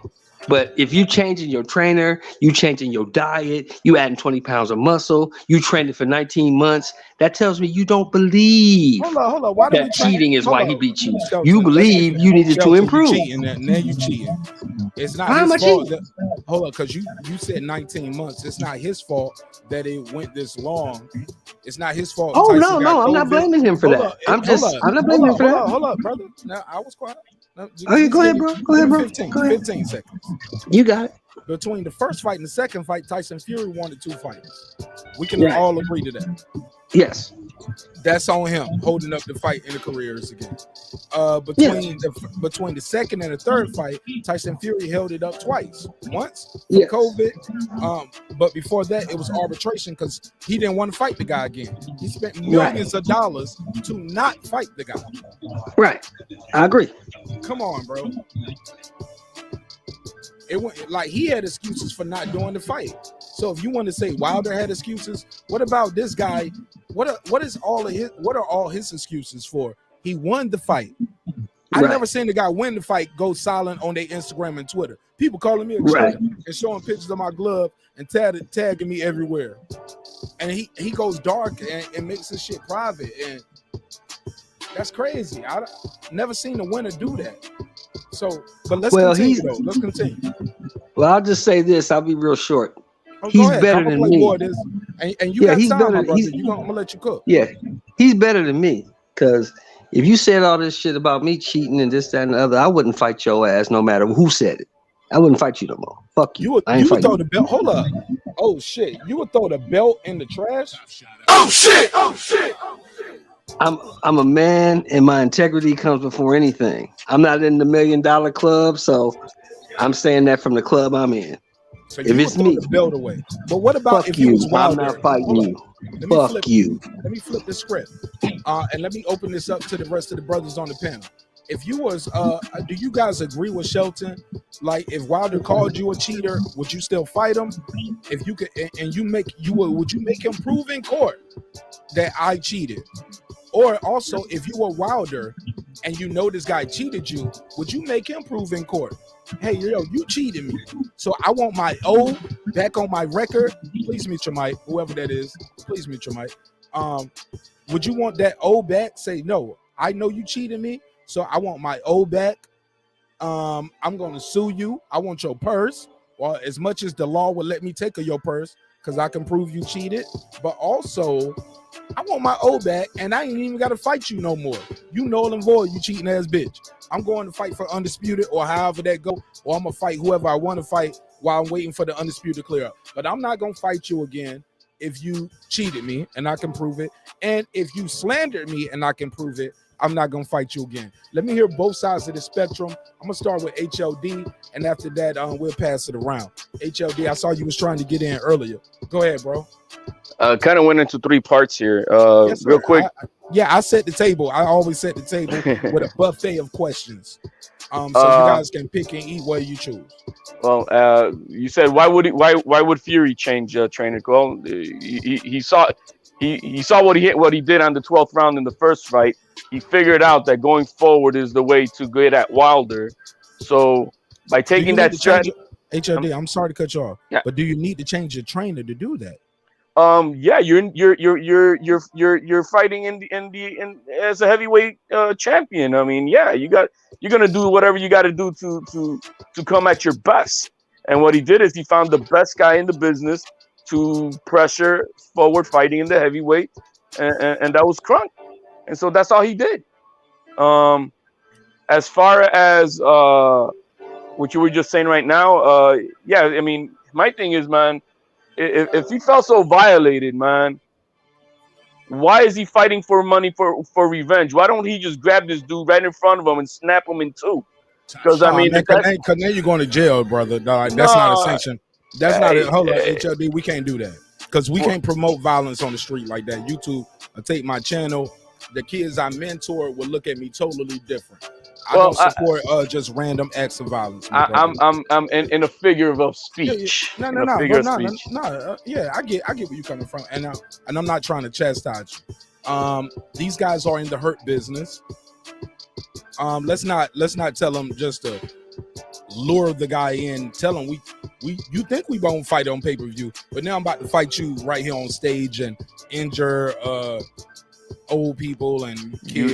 But if you changing your trainer, you changing your diet, you adding 20 pounds of muscle, you training for 19 months, that tells me you don't believe hold on. Why that cheating is why he beat you. You believe you needed to improve. Now you cheating. It's not How his much fault. hold on, because you said 19 months. It's not his fault that it went this long. It's not his fault. Oh, Tyson no, got I'm not COVID. blaming him for Hold that. up, I'm not blaming him for that. Hold up, brother. Now, I was quiet. No, Okay, go ahead, bro. Go ahead, bro. 15 seconds. You got it. Between the first fight and the second fight, Tyson Fury wanted 2 fights. We can Right. all agree to that. Yes. That's on him holding up the fight in the careers again. Between the second and the third fight, Tyson Fury held it up twice. Once for COVID, but before that, it was arbitration because he didn't want to fight the guy again. He spent millions of dollars to not fight the guy. Right. I agree. Come on, bro. It went like he had excuses for not doing the fight. So if you want to say Wilder had excuses, what about this guy? What are all his excuses for? He won the fight. I never seen the guy win the fight go silent on their Instagram and Twitter. People calling me a cheater and showing pictures of my glove and tagging me everywhere. And he goes dark and makes his shit private, and that's crazy. I never seen a winner do that. So, but let's continue though. Let's continue. Well, I'll just say this. I'll be real short. Oh, he's ahead. better than me. And you got time, my brother. I'm gonna let you cook. Yeah, he's better than me. Because if you said all this shit about me cheating and this, that, and the other, I wouldn't fight your ass no matter who said it. I wouldn't fight you no more. Fuck you. You would throw the belt. Hold up. Oh shit. You would throw the belt in the trash? Oh shit! Oh shit! I'm a man, and my integrity comes before anything. I'm not in the $1 million club, so I'm saying that from the club I'm in. So if it's me, the belt away. But what about fuck if you was I'm Wilder? not fighting you. Fuck you. Let me flip the script, and let me open this up to the rest of the brothers on the panel. If you was, do you guys agree with Shelton? Like, if Wilder called you a cheater, would you still fight him? If you could, and would you make him prove in court that I cheated? Or also, if you were Wilder and you know this guy cheated you, would you make him prove in court? Hey, yo, you cheated me, so I want my O back on my record. Please mute your mic, whoever that is. Please mute your mic. Would you want that O back? Say, no, I know you cheated me, so I want my O back. I'm going to sue you. I want your purse, or as much as the law would let me take your purse, because I can prove you cheated. But also, I want my O back, and I ain't even got to fight you no more. You null and void, you cheating ass bitch. I'm going to fight for undisputed, or however that go, or I'm going to fight whoever I want to fight while I'm waiting for the undisputed to clear up. But I'm not going to fight you again if you cheated me, and I can prove it. And if you slandered me, and I can prove it, I'm not going to fight you again. Let me hear both sides of the spectrum. I'm going to start with HLD, and after that, we'll pass it around. HLD, I saw you was trying to get in earlier. Go ahead, bro. Kind of went into 3 parts here. Yes, real quick. I set the table. I always set the table with a buffet of questions. So you guys can pick and eat what you choose. Well, you said why would Fury change trainer? Well, he saw what he did on the 12th round in the first fight. He figured out that going forward is the way to get at Wilder. So by taking that strategy, HLD, I'm sorry to cut you off, but do you need to change your trainer to do that? Yeah, you're fighting in as a heavyweight champion. I mean, yeah, you're gonna do whatever you got to do to come at your best. And what he did is he found the best guy in the business to pressure forward fighting in the heavyweight, and that was Crunk. And so that's all he did. As far as what you were just saying right now, yeah, I mean, my thing is, man, if he felt so violated, man, why is he fighting for money for revenge? Why don't he just grab this dude right in front of him and snap him in 2? Because I mean, because now you're going to jail, brother. That's not a sanction. That's not it. Hold on, HLD, we can't do that because we can't promote violence on the street like that. YouTube will take my channel. The kids I mentor will look at me totally different. I don't support just random acts of violence. I'm in a figure of speech. Yeah. No. Yeah, I get where you're coming from, and I'm not trying to chastise you. These guys are in the hurt business. Let's not tell them just to lure the guy in. Tell him you think we won't fight on pay-per-view, but now I'm about to fight you right here on stage and injure old people and kids.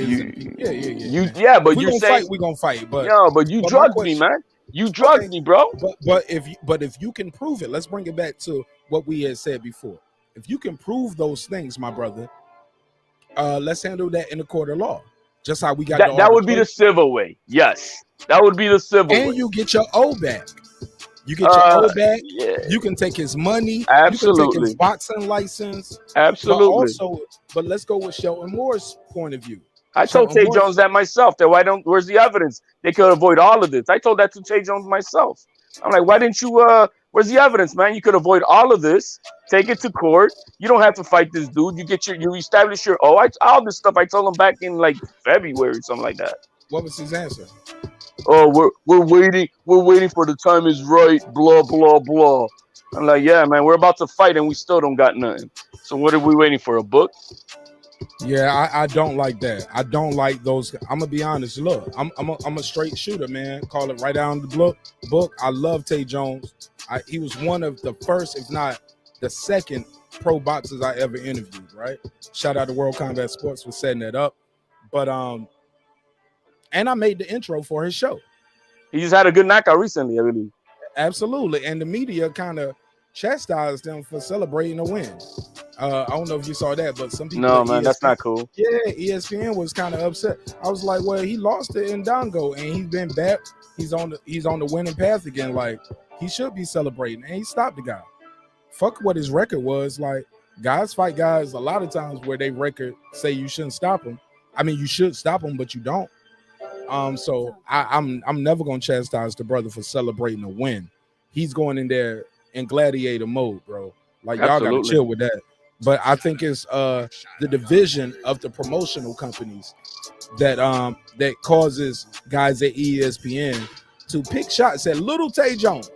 But we're gonna fight. But but you drugged me, man. You drugged me, bro. But if you can prove it, let's bring it back to what we had said before. If you can prove those things, my brother, let's handle that in the court of law. Just how we got that would be the civil way. Yes, that would be the civil way. And you get your O back. You get your O back. Yeah. You can take his money. Absolutely. You can take his boxing license. Absolutely. But let's go with Shelton Moore's point of view. I told Tay Jones that myself. That where's the evidence? They could avoid all of this. I told that to Tay Jones myself. I'm like, why didn't you? Where's the evidence, man? You could avoid all of this. Take it to court. You don't have to fight this dude. You establish your all this stuff. I told him back in like February, something like that. What was his answer? Oh, we're waiting. We're waiting for the time is right. Blah blah blah. I'm like, yeah, man. We're about to fight and we still don't got nothing. So what are we waiting for? A book? Yeah, I don't like that. I don't like those. I'm gonna be honest. Look, I'm a straight shooter, man. Call it right down the book. I love Tay Jones. He was one of the first, if not the second, pro boxers I ever interviewed. Right. Shout out to World Combat Sports for setting that up. But and I made the intro for his show. He just had a good knockout recently, I believe. Absolutely, and the media kind of chastised him for celebrating a win. I don't know if you saw that, but some people. No, man, that's not cool. Yeah, ESPN was kind of upset. I was like, well, he lost to Ndango, and he's been back. He's on the winning path again. Like, he should be celebrating, and he stopped the guy. Fuck what his record was. Like, guys fight guys a lot of times where they record say you shouldn't stop him. I mean, you should stop him, but you don't. So I'm never gonna chastise the brother for celebrating a win. He's going in there in gladiator mode, bro. Like, y'all gotta chill with that. But I think it's the division of the promotional companies that causes guys at ESPN to pick shots at little Tay Jones.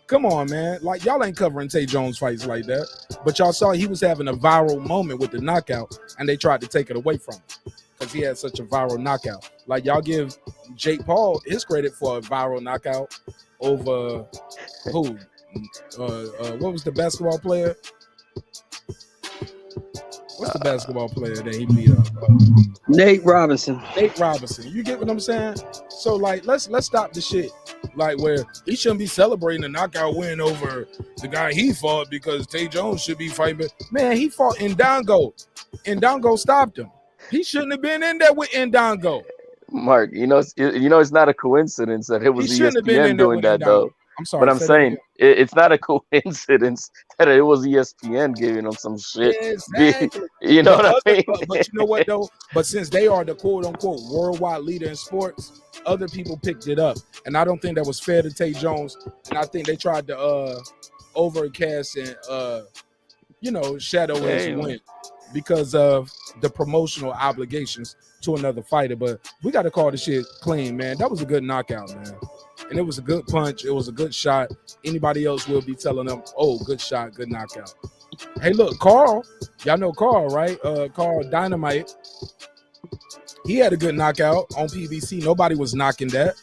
Come on, man. Like, y'all ain't covering Tay Jones fights like that. But y'all saw he was having a viral moment with the knockout, and they tried to take it away from him because he had such a viral knockout. Like, y'all give Jake Paul his credit for a viral knockout over who? What was the basketball player? What's the basketball player that he beat up? Nate Robinson. Nate Robinson. You get what I'm saying? So, like, let's stop the shit. Like, where he shouldn't be celebrating a knockout win over the guy he fought because Tay Jones should be fighting. Man, he fought Ndango. Ndango stopped him. He shouldn't have been in there with Ndango. Mark, it's not a coincidence that it was ESPN doing that, though. I'm sorry, but I'm saying it's not a coincidence that it was ESPN giving them some shit. Exactly. You know what I mean? But you know what, though? But since they are the quote-unquote worldwide leader in sports, other people picked it up. And I don't think that was fair to Tay Jones. And I think they tried to overcast and, shadow his win because of the promotional obligations to another fighter. But we got to call the shit clean, man. That was a good knockout, man. And it was a good punch. It was a good shot. Anybody else will be telling them, oh, good shot, good knockout. Hey, look, Carl. Y'all know Carl, right? Carl Dynamite. He had a good knockout on PBC. Nobody was knocking that.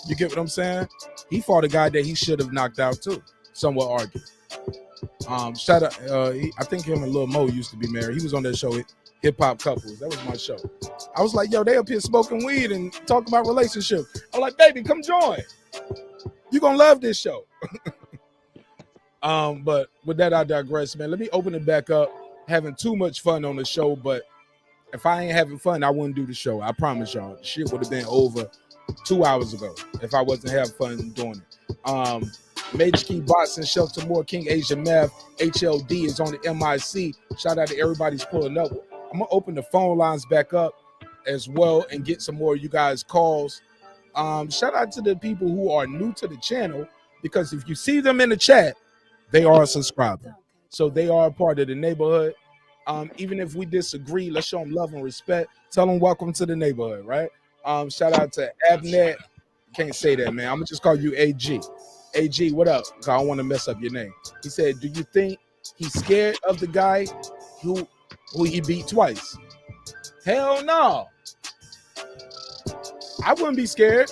You get what I'm saying? He fought a guy that he should have knocked out too. Some will argue. Shout out. I think him and Lil Mo used to be married. He was on that show, Hip Hop Couples. That was my show. I was like, yo, they up here smoking weed and talking about relationships. I'm like, baby, come join. You're going to love this show. But with that, I digress, man. Let me open it back up. Having too much fun on the show, but if I ain't having fun, I wouldn't do the show. I promise y'all. The shit would have been over 2 hours ago if I wasn't having fun doing it. Major Key Boxing, Shelter Moore, King Asia Mav, HLD is on the MIC. Shout out to everybody's pulling up. I'm going to open the phone lines back up as well and get some more of you guys' calls. Shout out to the people who are new to the channel, because if you see them in the chat, they are a subscriber. So they are a part of the neighborhood. Even if we disagree, let's show them love and respect. Tell them welcome to the neighborhood, right? Shout out to Abnet. Can't say that, man. I'm going to just call you AG. AG, what up? I don't want to mess up your name. He said, do you think he's scared of the guy who he beat twice? Hell no. I wouldn't be scared.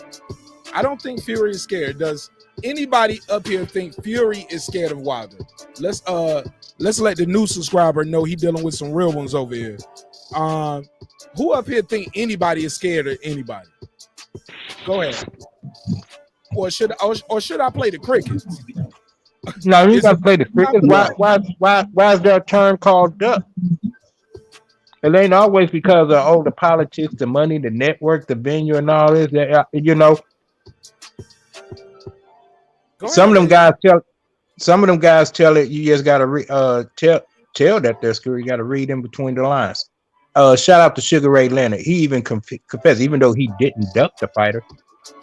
I don't think Fury is scared. Does anybody up here think Fury is scared of Wilder? Let's let the new subscriber know he dealing with some real ones over here. Who up here think anybody is scared of anybody? Go ahead. Or should I play the crickets? No, you gotta play the crickets. Why is there a term called duck? It ain't always because of the politics, the money, the network, the venue, and all this. You know, some of them guys tell it. You just gotta tell that they're scared. You gotta read in between the lines. Shout out to Sugar Ray Leonard. He even confessed, even though he didn't duck the fighter,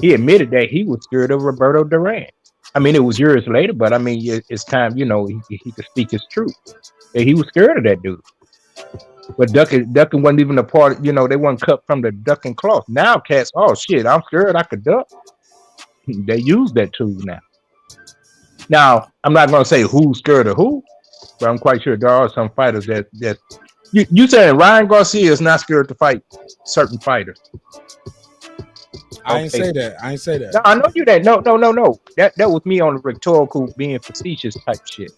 he admitted that he was scared of Roberto Duran. I mean, it was years later, but I mean, it's time. You know, he could speak his truth. And he was scared of that dude. But ducking wasn't even a part. You know, they weren't cut from the ducking cloth. Now cats, oh shit, I'm scared I could duck. They use that tool now. Now, I'm not gonna say who's scared of who, but I'm quite sure there are some fighters that you saying Ryan Garcia is not scared to fight certain fighters. I ain't say that. No, I know you that. No. That was me on the rhetorical being facetious type shit.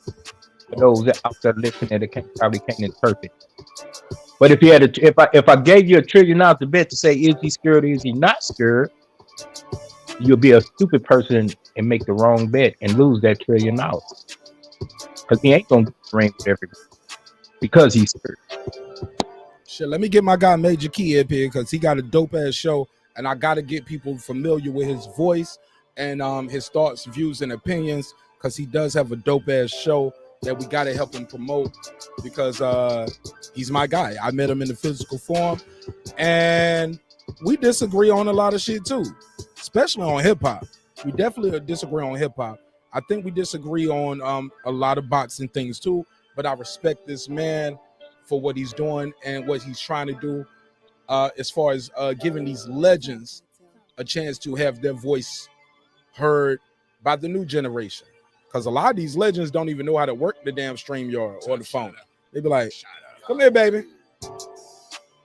For those that out there listening that probably can't interpret. But if you had if I gave you $1 trillion to bet to say is he scared or is he not scared, you'll be a stupid person and make the wrong bet and lose that $1 trillion. Because he ain't gonna ring with everybody because he's scared. Shit, let me get my guy Major Key up here because he got a dope ass show, and I gotta get people familiar with his voice and his thoughts, views, and opinions because he does have a dope ass show that we gotta help him promote because he's my guy. I met him in the physical form, and we disagree on a lot of shit too, especially on hip hop. We definitely disagree on hip hop. I think we disagree on a lot of boxing things too, but I respect this man for what he's doing and what he's trying to do as far as giving these legends a chance to have their voice heard by the new generation. Because a lot of these legends don't even know how to work the damn StreamYard or the phone. They be like, come here, baby. You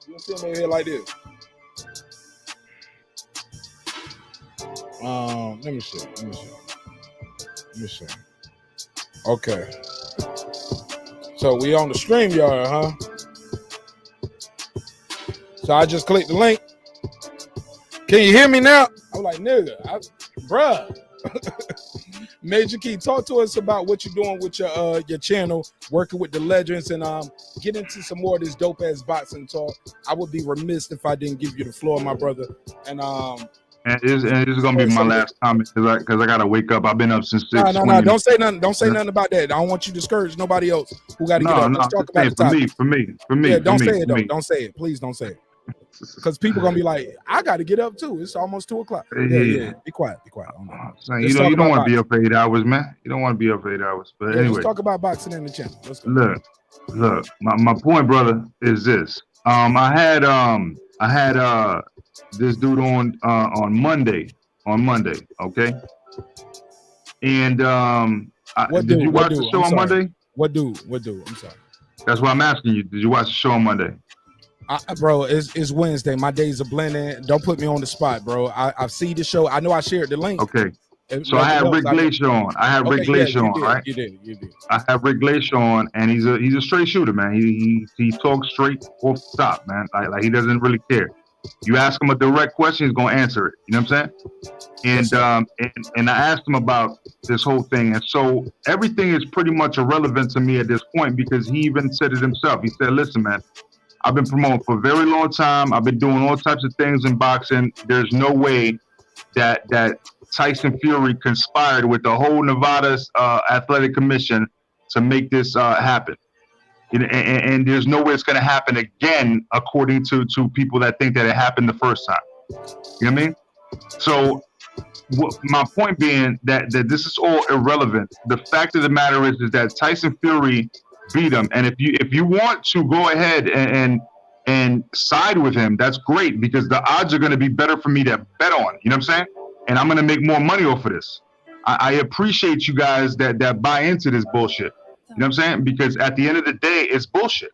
don't see them over here like this. Let me see. Okay. So we on the StreamYard, huh? So I just clicked the link. Can you hear me now? I'm like, nigga, bruh. Major Key, talk to us about what you're doing with your channel, working with the legends, and get into some more of this dope ass boxing talk. I would be remiss if I didn't give you the floor, my brother. And this is gonna be my last comment because I gotta wake up. I've been up since 6. No, don't say nothing. Don't say nothing about that. I don't want you to discourage nobody else who got to get up. Let's talk about the topic. For me. Yeah, don't say it though. Don't say it. Please don't say it. Because people gonna be like, I got to get up too. It's almost 2:00. Yeah. Be quiet. You don't want to be up for 8 hours, man. You don't want to be up for 8 hours. But anyway, let's talk about boxing in the channel. Let's go. Look. My point, brother, is this. I had this dude on Monday. Okay. And did you watch the show on Monday? What dude? I'm sorry. That's what I'm asking you. Did you watch the show on Monday? Bro, it's Wednesday. My days are blending. Don't put me on the spot, bro. I've seen the show. I know I shared the link. Okay. So I had Rick Glacier on. Rick Glacier on, right? You did. I have Rick Glacier on, and he's a straight shooter, man. He talks straight off the top, man. Like he doesn't really care. You ask him a direct question, he's gonna answer it. You know what I'm saying? And I asked him about this whole thing, and so everything is pretty much irrelevant to me at this point because he even said it himself. He said, "Listen, man. I've been promoting for a very long time. I've been doing all types of things in boxing. There's no way that Tyson Fury conspired with the whole Nevada Athletic Commission to make this happen. And there's no way it's going to happen again, according to people that think that it happened the first time. You know what I mean? So my point being that this is all irrelevant. The fact of the matter is that Tyson Fury beat him, and if you want to go ahead and side with him, that's great because the odds are going to be better for me to bet on. You know what I'm saying? And I'm going to make more money off of this. I appreciate you guys that buy into this bullshit. You know what I'm saying? Because at the end of the day, it's bullshit.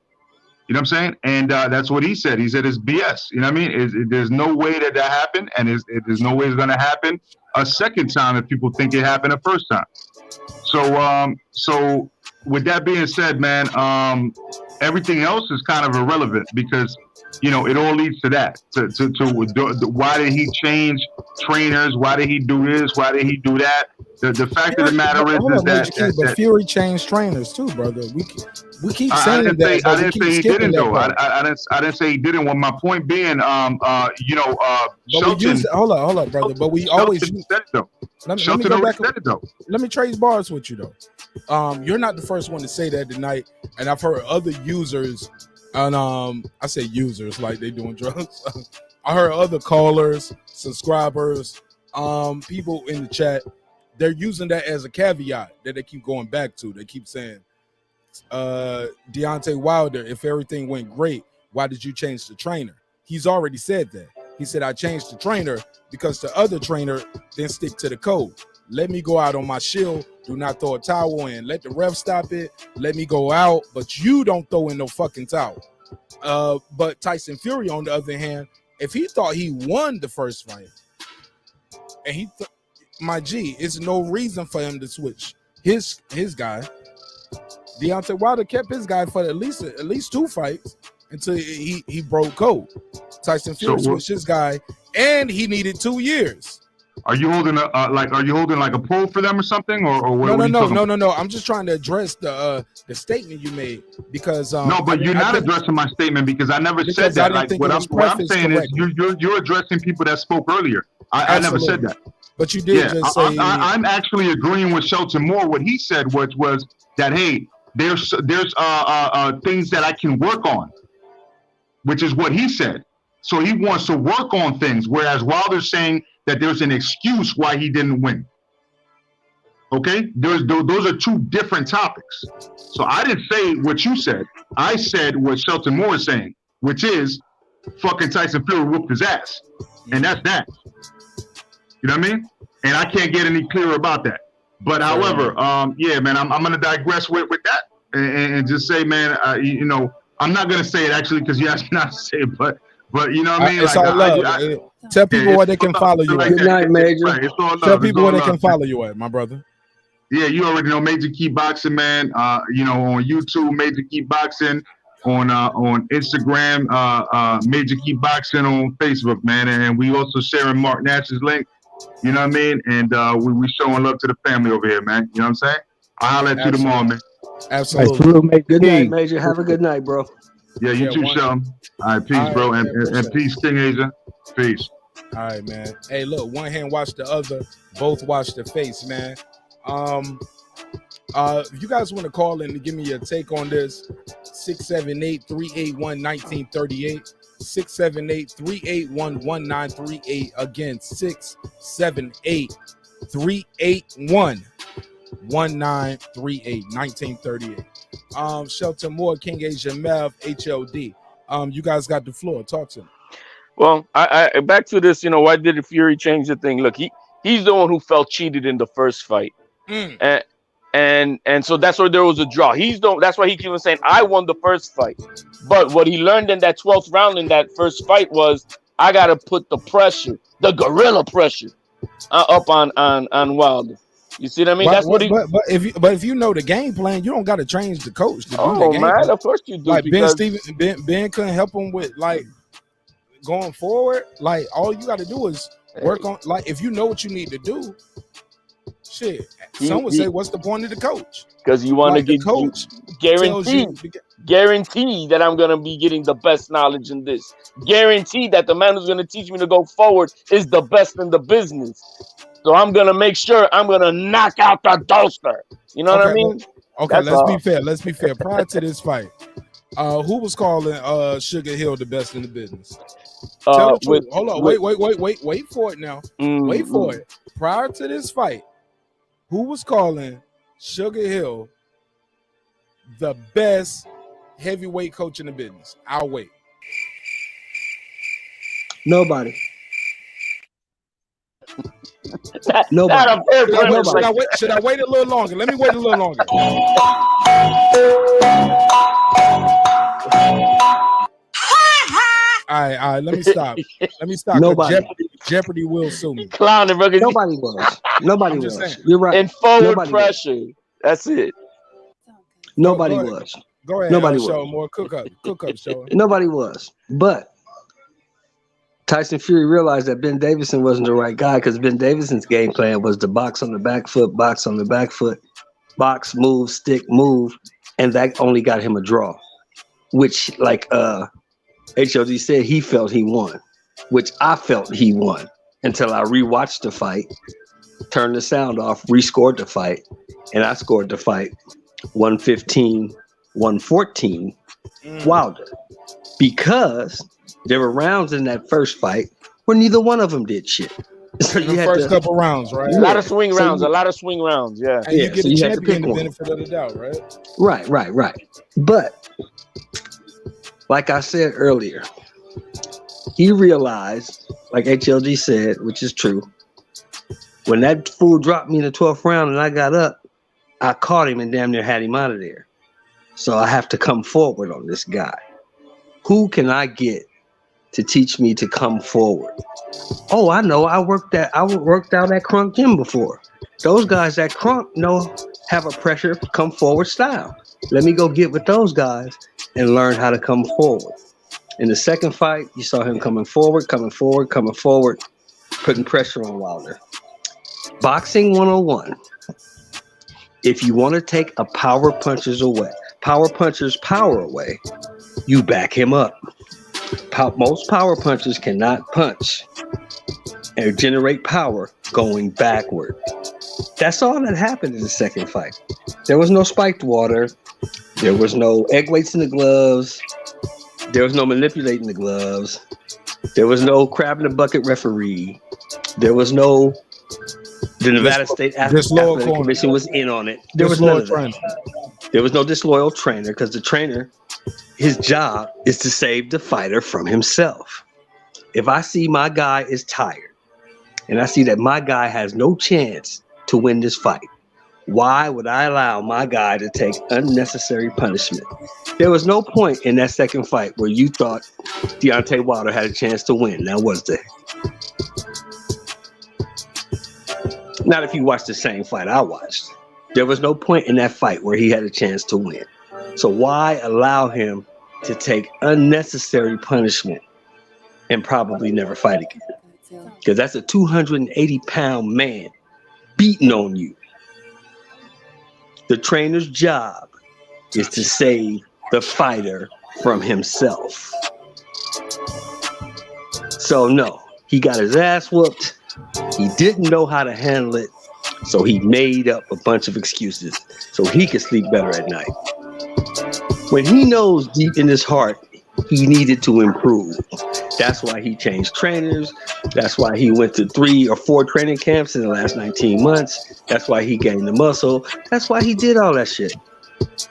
You know what I'm saying? And that's what he said. He said it's BS. You know what I mean? There's no way that happened, and there's no way it's going to happen a second time if people think it happened the first time. So with that being said, man, everything else is kind of irrelevant because you know, it all leads to that. Why did he change trainers? Why did he do this? Why did he do that? The fact of the matter is that Fury changed trainers too, brother. We keep saying I didn't say he didn't though. I didn't say he didn't. Well, my point being, you know, Shelton. Hold up, brother. But we always said it though. Shelton already said it though. Let me trade bars with you though. You're not the first one to say that tonight, and I've heard other users, and I say users like they doing drugs. I heard other callers, subscribers, people in the chat. They're using that as a caveat that they keep going back to. They keep saying, Deontay Wilder, if everything went great, why did you change the trainer? He's already said that. He said, I changed the trainer because the other trainer didn't stick to the code. Let me go out on my shield. Do not throw a towel in. Let the ref stop it. Let me go out, but you don't throw in no fucking towel. But Tyson Fury, on the other hand, if he thought he won the first fight, and my G, it's no reason for him to switch his guy. Deontay Wilder kept his guy for at least 2 fights until he broke code. Tyson Fury switched his guy, and he needed 2 years. Are you holding a poll for them or something, or what? No. I'm just trying to address the statement you made because no, but you're not addressing my statement because I never said that. Like what I'm saying is you're addressing people that spoke earlier. I never said that. But you did just say I'm actually agreeing with Shelton Moore. What he said was that hey, there's things that I can work on, which is what he said. So he wants to work on things, whereas Wilder's saying that there's an excuse why he didn't win. Okay, those are 2 different topics. So I didn't say what you said. I said what Shelton Moore is saying, which is fucking Tyson Fury whooped his ass, and that's that. You know what I mean? And I can't get any clearer about that. But however, yeah, man, I'm gonna digress with that and just say, man, you know, I'm not gonna say it actually because you asked me not to say it, but you know what I mean? It's all love. Tell people where they can follow you at. Good night, Major. Right, tell people where they can follow you at, my brother. Yeah, you already know Major Key Boxing, man. You know, on YouTube, Major Key Boxing. On Instagram, Major Key Boxing on Facebook, man. And we also sharing Mark Nash's link. You know what I mean? And we showing love to the family over here, man. You know what I'm saying? I'll holler at you tomorrow, man. Absolutely. Good night, Major. Have a good night, bro. Yeah, you too, Shawn. All right, peace, bro. And peace, King Asia. Peace. All right, man. Hey, look, one hand wash the other, both wash the face, man. If you guys want to call in and give me your take on this, 678-381-1938. 678-381-1938. Again, 678-381-1938. Shelton Moore, King Asia Mev, HLD. You guys got the floor. Talk to me. Well, I back to this, you know, why did Fury change the thing? Look, he's the one who felt cheated in the first fight. And so that's why there was a draw. That's why he keeps saying, I won the first fight. But what he learned in that 12th round in that first fight was, I got to put the pressure, the gorilla pressure, up on Wilder. You see what I mean? That's what he. But if you know the game plan, you don't got to change the coach. Oh man, of course you do. Like Ben couldn't help him with like going forward. Like all you got to do is work on. Like if you know what you need to do, shit. Some would say, what's the point of the coach? Because you want to get coach guarantee that I'm gonna be getting the best knowledge in this. Guarantee that the man who's gonna teach me to go forward is the best in the business. So I'm gonna make sure I'm gonna knock out the duster. You know what I mean? Okay, let's be fair. Prior to this fight, who was calling Sugar Hill the best in the business? Tell the truth. Hold on, wait for it now. Wait for it. Prior to this fight, who was calling Sugar Hill the best heavyweight coach in the business? I'll wait. Nobody. Nobody. Should I wait a little longer? Let me wait a little longer. All right. Let me stop. Nobody. Jeopardy will sue me. Clowning, bro. Nobody was. Nobody was. Saying. You're right. And forward pressure. That's it. Nobody was. Go ahead. Nobody Show was. more cook up, show. Nobody was. But Tyson Fury realized that Ben Davison wasn't the right guy because Ben Davison's game plan was to box on the back foot, box on the back foot, box, move, stick, move, and that only got him a draw. Which, like HOD said, he felt he won, which I felt he won until I rewatched the fight, turned the sound off, rescored the fight, and I scored the fight 115-114 Wilder. Because there were rounds in that first fight where neither one of them did shit. So the first couple rounds, right? A lot of swing rounds, yeah. And you give the champion the benefit of the doubt, right? Right. But like I said earlier, he realized, like HLG said, which is true, when that fool dropped me in the 12th round and I got up, I caught him and damn near had him out of there. So I have to come forward on this guy. Who can I get to teach me to come forward? Oh, I know. I worked out at Crunk Gym before. Those guys at Crunk have a pressure come forward style. Let me go get with those guys and learn how to come forward. In the second fight, you saw him coming forward, putting pressure on Wilder. Boxing 101. If you want to take a power puncher's power away, you back him up. Most power punchers cannot punch and generate power going backward. That's all that happened in the second fight. There was no spiked water. There was no egg weights in the gloves. There was no manipulating the gloves. There was no crab in the bucket referee. There was no... The Nevada State Athletic Commission was in on it. There was none of that. There was no disloyal trainer because the trainer, his job is to save the fighter from himself. If I see my guy is tired and I see that my guy has no chance to win this fight, why would I allow my guy to take unnecessary punishment? There was no point in that second fight where you thought Deontay Wilder had a chance to win. Now, was there? Not if you watched the same fight I watched. There was no point in that fight where he had a chance to win. So why allow him to take unnecessary punishment and probably never fight again? Because that's a 280-pound man beating on you. The trainer's job is to save the fighter from himself. So no, he got his ass whooped. He didn't know how to handle it, so he made up a bunch of excuses so he could sleep better at night. When he knows deep in his heart he needed to improve, that's why he changed trainers. That's why he went to 3 or 4 training camps in the last 19 months. That's why he gained the muscle. That's why he did all that shit.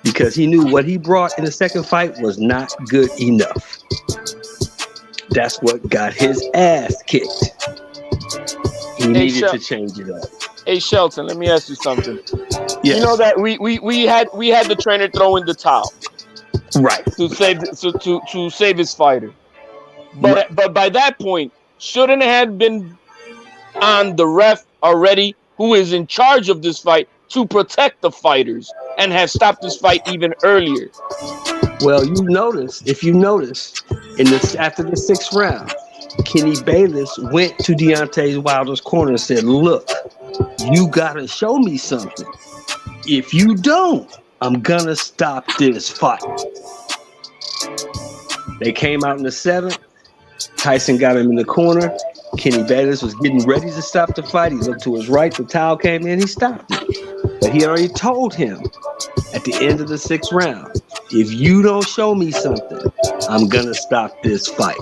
Because he knew what he brought in the second fight was not good enough. That's what got his ass kicked. He needed to change it up. Hey Shelton, let me ask you something. Yes. You know that we had the trainer throw in the towel, right, to save his fighter. But by that point, shouldn't it have been on the ref already, who is in charge of this fight, to protect the fighters and have stopped this fight even earlier? Well, if you notice, after the 6th round, Kenny Bayless went to Deontay Wilder's corner and said, "Look, you gotta show me something. If you don't, I'm gonna stop this fight." They came out in the 7th. Tyson got him in the corner. Kenny Bayless was getting ready to stop the fight. He looked to his right. The towel came in. He stopped it. But he had already told him at the end of the 6th round, if you don't show me something, I'm gonna stop this fight.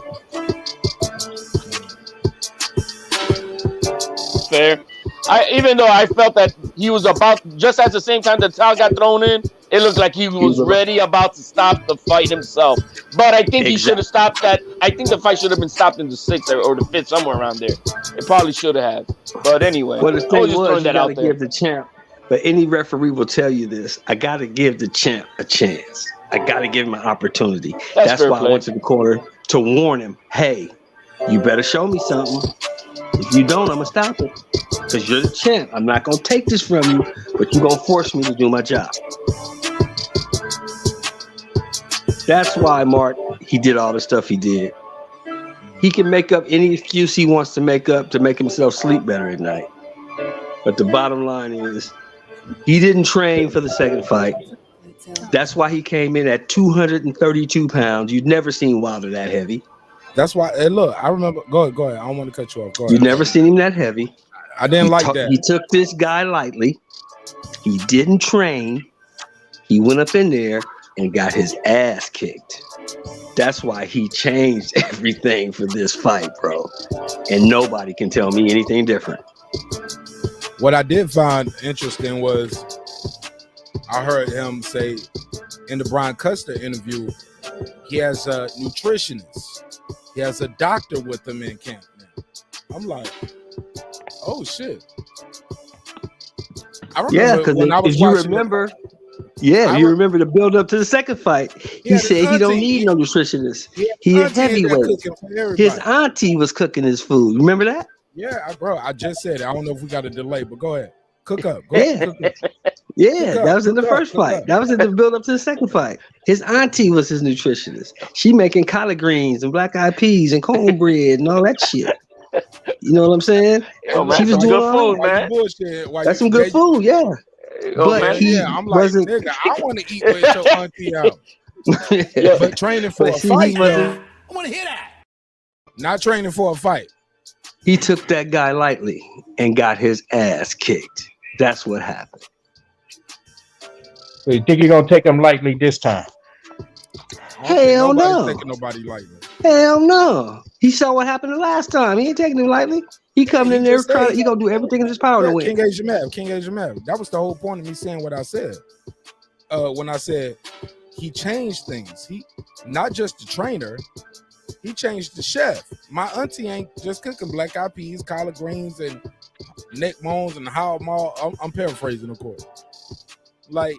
Fair. Even though I felt that he was about, just at the same time the towel got thrown in, it looked like he was ready about to stop the fight himself. But I think he should have stopped that. I think the fight should have been stopped in the 6th or the 5th, somewhere around there. It probably should have. But anyway, well, the thing I was just throwing you that out gotta there. give the champ, but any referee will tell you this, I gotta give the champ a chance. I gotta give him an opportunity. That's why I went to the corner to warn him, hey, you better show me something. If you don't, I'm gonna stop it. Because you're the champ. I'm not gonna take this from you, but you're gonna force me to do my job. That's why, Mark, he did all the stuff he did. He can make up any excuse he wants to make up to make himself sleep better at night. But the bottom line is, he didn't train for the second fight. That's why he came in at 232 pounds. You'd never seen Wilder that heavy. That's why. Hey, look, I remember. Go ahead. I don't want to cut you off. Go ahead. You'd never seen him that heavy. I didn't like that. He took this guy lightly. He didn't train. He went up in there and got his ass kicked. That's why he changed everything for this fight, bro. And nobody can tell me anything different. What I did find interesting was I heard him say in the Brian Custer interview, he has a nutritionist. He has a doctor with him in camp now. I'm like, oh shit. I remember because when I was if you watching remember, you remember the build up to the second fight. He said he don't need no nutritionist. He a heavyweight. His auntie was cooking his food. Remember that? Yeah, bro. I just said it. I don't know if we got a delay, but go ahead. Cook up. That was in the first fight. That was in the build up to the second fight. His auntie was his nutritionist. She making collard greens and black eyed peas and cornbread and all that shit. You know what I'm saying? Yo, man, She was some doing good all food, that. man. That's some good food, yeah. But he I'm like, wasn't. nigga, I want to eat with your auntie out. But training for a fight, though, I want to hear that. Not training for a fight. He took that guy lightly and got his ass kicked. That's what happened. So you think you're gonna take him lightly this time? Hell no. Taking nobody lightly. Hell no. He saw what happened the last time. He ain't taking him lightly. He coming in there, he gonna do everything in his power to win. King Ajamav. That was the whole point of me saying what I said. When I said he changed things. He not just the trainer, he changed the chef. My auntie ain't just cooking black eyed peas, collard greens, and neck bones and how I'm paraphrasing, of course. Like,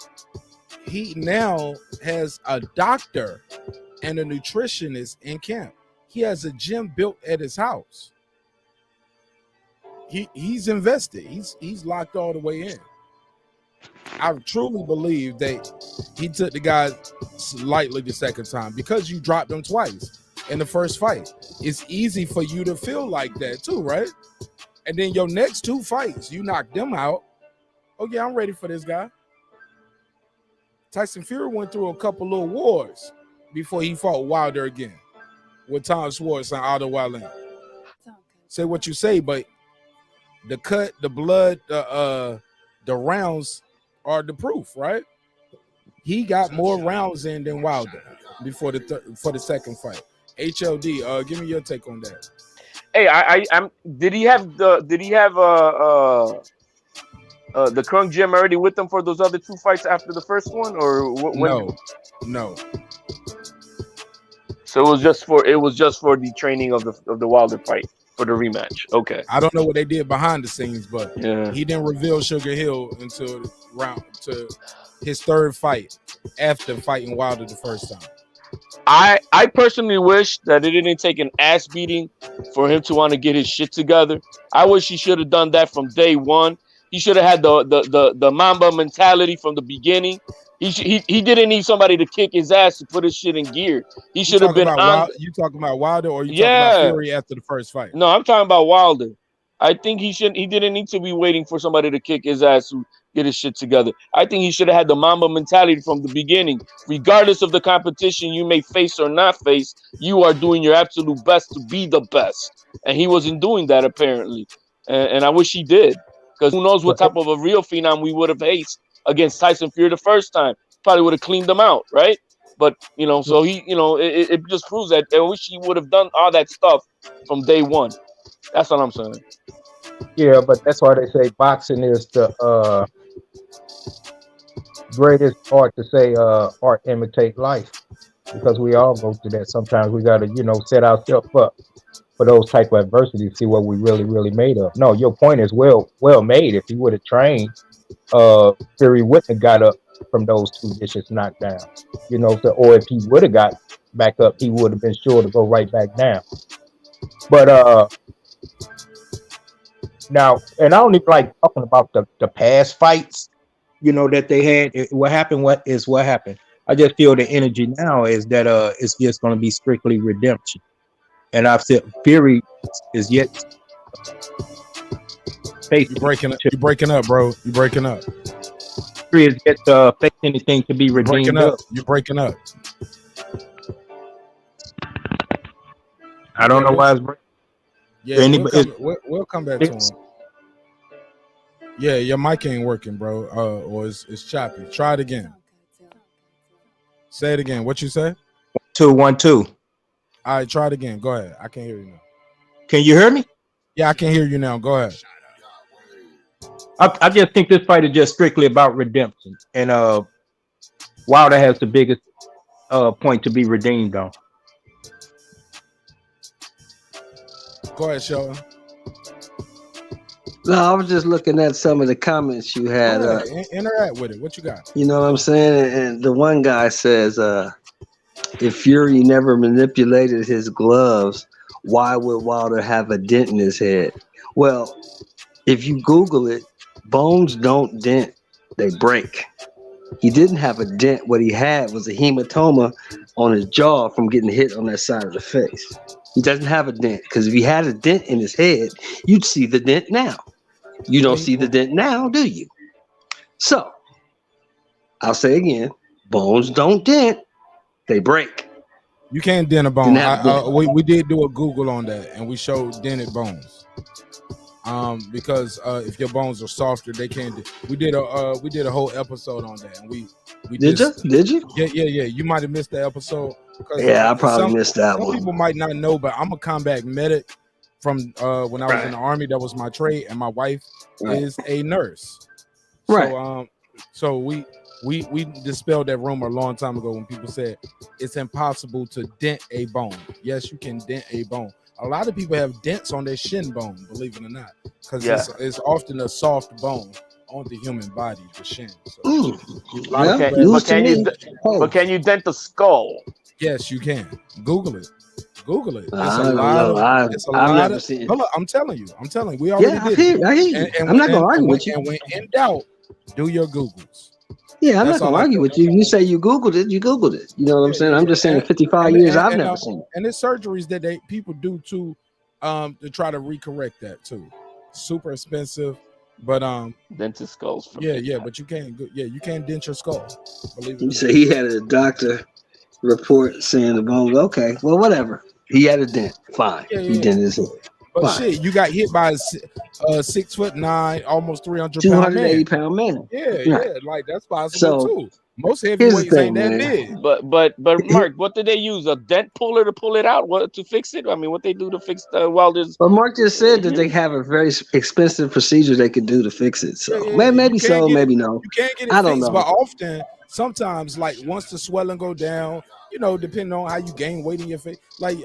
he now has a doctor and a nutritionist in camp. He has a gym built at his house. He's invested. He's locked all the way in. I truly believe that he took the guy lightly the second time because you dropped him twice in the first fight. It's easy for you to feel like that too, right? And then your next two fights, you knock them out. Oh yeah, I'm ready for this guy. Tyson Fury went through a couple little wars before he fought Wilder again with Tom Schwartz and Otto Wallin. Say what you say, but the cut, the blood, the rounds are the proof, right? He got more rounds in than Wilder before for the second fight. HLD, give me your take on that. Hey, I'm. Did he have the Krung Gym already with them for those other two fights after the first one, or No. So it was just for the training of the Wilder fight for the rematch. Okay. I don't know what they did behind the scenes, but yeah, he didn't reveal Sugar Hill until his third fight after fighting Wilder the first time. I personally wish that it didn't take an ass beating for him to want to get his shit together. I wish he should have done that from day one. He should have had the Mamba mentality from the beginning. He didn't need somebody to kick his ass to put his shit in gear. He should have been on. You talking about Wilder or you talking about Fury after the first fight? No, I'm talking about Wilder. I think he didn't need to be waiting for somebody to kick his ass to get his shit together. I think he should have had the Mamba mentality from the beginning. Regardless of the competition you may face or not face, you are doing your absolute best to be the best. And he wasn't doing that apparently. And I wish he did. Because who knows what type of a real phenom we would have faced against Tyson Fury the first time. Probably would have cleaned them out, right? But, so he, it just proves that I wish he would have done all that stuff from day one. That's what I'm saying. Yeah, but that's why they say boxing is the greatest art to say art imitate life, because we all go through that. Sometimes we got to, set ourselves up for those type of adversity to see what we really made of. No, your point is well made. If he would have trained, Fury wouldn't have got up from those two vicious knockdowns, or if he would have got back up, he would have been sure to go right back down. But now, and I don't even like talking about the past fights, that they had. What happened. I just feel the energy now is that it's just going to be strictly redemption, and I've said Fury is yet. You're breaking up, bro. You're breaking up. Fury is yet to face anything to be redeemed. You're breaking up. I don't know why it's breaking. Yeah, we'll come back to him. Yeah, your mic ain't working, bro. Or it's choppy. Try it again. Say it again. What you say? 2 1 2. All right, try it again. Go ahead. I can hear you now. Can you hear me? Yeah, I can hear you now. Go ahead. I just think this fight is just strictly about redemption, and Wilder has the biggest point to be redeemed on. Go ahead, Shawn. No, I was just looking at some of the comments you had. Interact with it. What you got? You know what I'm saying? And the one guy says, if Fury never manipulated his gloves, why would Wilder have a dent in his head? Well, if you Google it, bones don't dent, they break. He didn't have a dent. What he had was a hematoma on his jaw from getting hit on that side of the face. He doesn't have a dent, because if he had a dent in his head, you'd see the dent now. You don't see the dent now, do you? So, I'll say again, bones don't dent, they break. You can't dent a bone. We did do a Google on that, and we showed dented bones. Because if your bones are softer, they can't. We did a whole episode on that, and we did you? Yeah. You might have missed the episode. Yeah, I probably missed that one. Some people might not know, but I'm a combat medic from when I was in the Army. That was my trade, and my wife is a nurse. Right. So we dispelled that rumor a long time ago when people said it's impossible to dent a bone. Yes, you can dent a bone. A lot of people have dents on their shin bone, believe it or not, because it's often a soft bone on the human body, the shin. So, but can you dent the skull? Yes, you can. Google it. It's I've never seen it. I'm telling you. We already did it. I hear you. I'm not going to argue with you. And when in doubt, do your Googles. Yeah, I'm not going to argue with you. You say you Googled it, you Googled it. You know what I'm saying? I'm just saying 55 years, I've never seen it. And there's surgeries that people do too, to try to recorrect that too. Super expensive, but dentist skulls. Yeah, but you can't. Yeah, you can't dent your skull. Believe it. You say he had a doctor report saying the bone. Okay, well, whatever. He had a dent. Fine. He dented his head. But shit, you got hit by a 6'9", almost 300 280 pound man. Yeah, like that's possible too. Most heavyweights ain't that big. But Mark, what did they use? A dent puller to pull it out? What to fix it? I mean, what they do to fix the Wilder's? But Mark just said that they have a very expensive procedure they could do to fix it. So maybe so, maybe no. You can't get it I don't fixed, know. but often, sometimes, like once the swelling go down, you know, depending on how you gain weight in your face. Like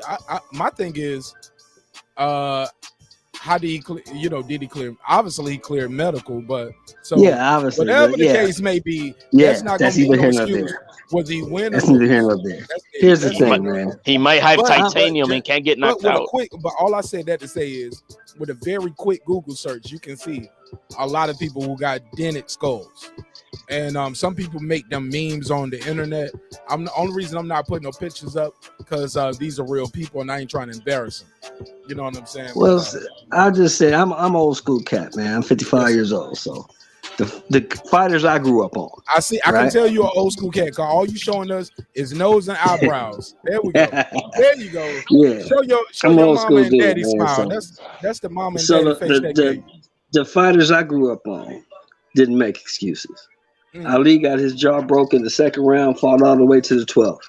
my thing is, how did he clear? You know, did he clear? Obviously, he cleared medical, but obviously, whatever the case may be, that's not going to be no excuse. Was he winning? That's neither here nor there. Here's the thing, man. He might have titanium and can't get knocked out. But all I said that to say is, with a very quick Google search, you can see a lot of people who got dented skulls. And some people make them memes on the internet. I'm the only reason I'm not putting no pictures up because these are real people and I ain't trying to embarrass them. You know what I'm saying? Well, I just said I'm old school cat, man. I'm 55 years old, so the fighters I grew up on. I can tell you an old school cat because all you showing us is nose and eyebrows. There we go. There you go. Yeah. Show your mama and daddy smile. That's the mama and daddy face that gave you. The fighters I grew up on didn't make excuses. Ali got his jaw broken in the second round, fought all the way to the 12th.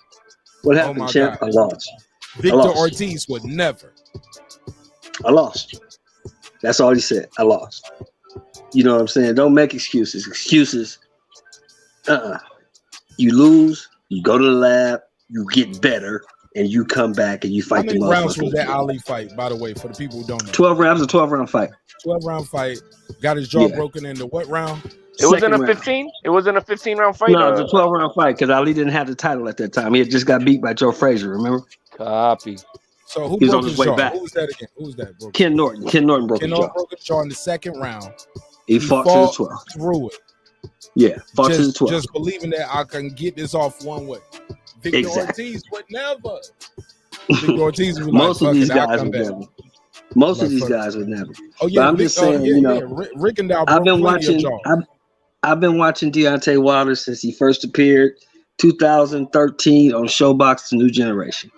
What happened, champ? I lost. Victor Ortiz would never. I lost. That's all he said. I lost. You know what I'm saying? Don't make excuses. Excuses. You lose, you go to the lab, you get better, and you come back and you fight the motherfucker. How many rounds was that Ali fight, by the way, for the people who don't know? 12 rounds, a 12-round fight. 12-round fight. Got his jaw broken in the what round? It wasn't a 15. It wasn't a 15-round fight. No, it was a 12-round fight because Ali didn't have the title at that time. He had just got beat by Joe Frazier. Remember? Copy. So who He's broke on his his way jaw? back. Who was that again? Who was that? Ken Norton. Ken Norton broke his jaw. Broke his jaw in the second round. He fought to the 12th. Through it. Yeah, fought to the 12th. Just believing that I can get this off one way. Victor Ortiz would never. Victor Ortiz would Most like, of these fuck it, I'll guys come would back. never. Most Like, of these fuck guys would never. Oh yeah, But I'm just saying, you know, Rickendow I've been broke plenty of watching. jaws. I've been watching Deontay Wilder since he first appeared, 2013 on Showbox The New Generation.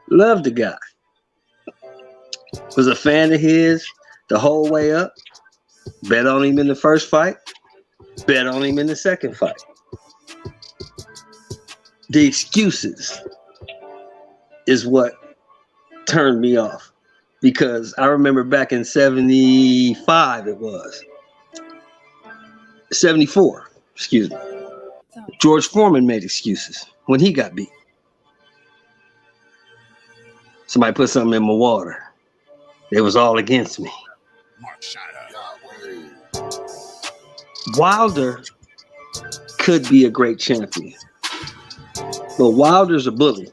Love the guy. Was a fan of his the whole way up. Bet on him in the first fight. Bet on him in the second fight. The excuses is what turned me off, because I remember back in 75, it was 74, excuse me. George Foreman made excuses when he got beat. Somebody put something in my water. It was all against me. Wilder could be a great champion, but Wilder's a bully.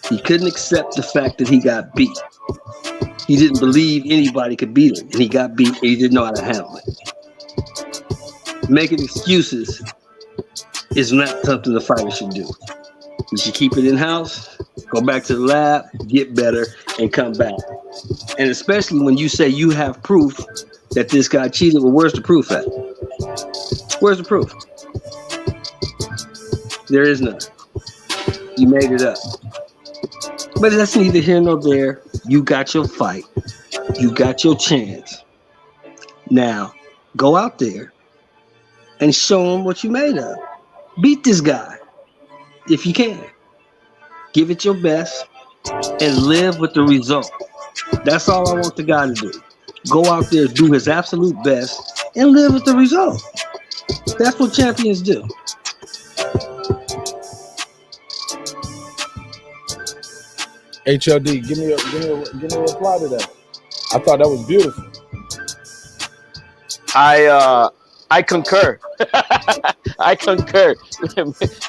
He couldn't accept the fact that he got beat. He didn't believe anybody could beat him, and he got beat, and he didn't know how to handle it. Making excuses is not something the fighter should do. You should keep it in-house, go back to the lab, get better, and come back. And especially when you say you have proof that this guy cheated, well, where's the proof at? Where's the proof? There is none. You made it up. But that's neither here nor there. You got your fight. You got your chance. Now, go out there and show him what you made of. Beat this guy if you can. Give it your best and live with the result. That's all I want the guy to do. Go out there, do his absolute best, and live with the result. That's what champions do. HLD, give me a reply to that. I thought that was beautiful. I concur. I concur.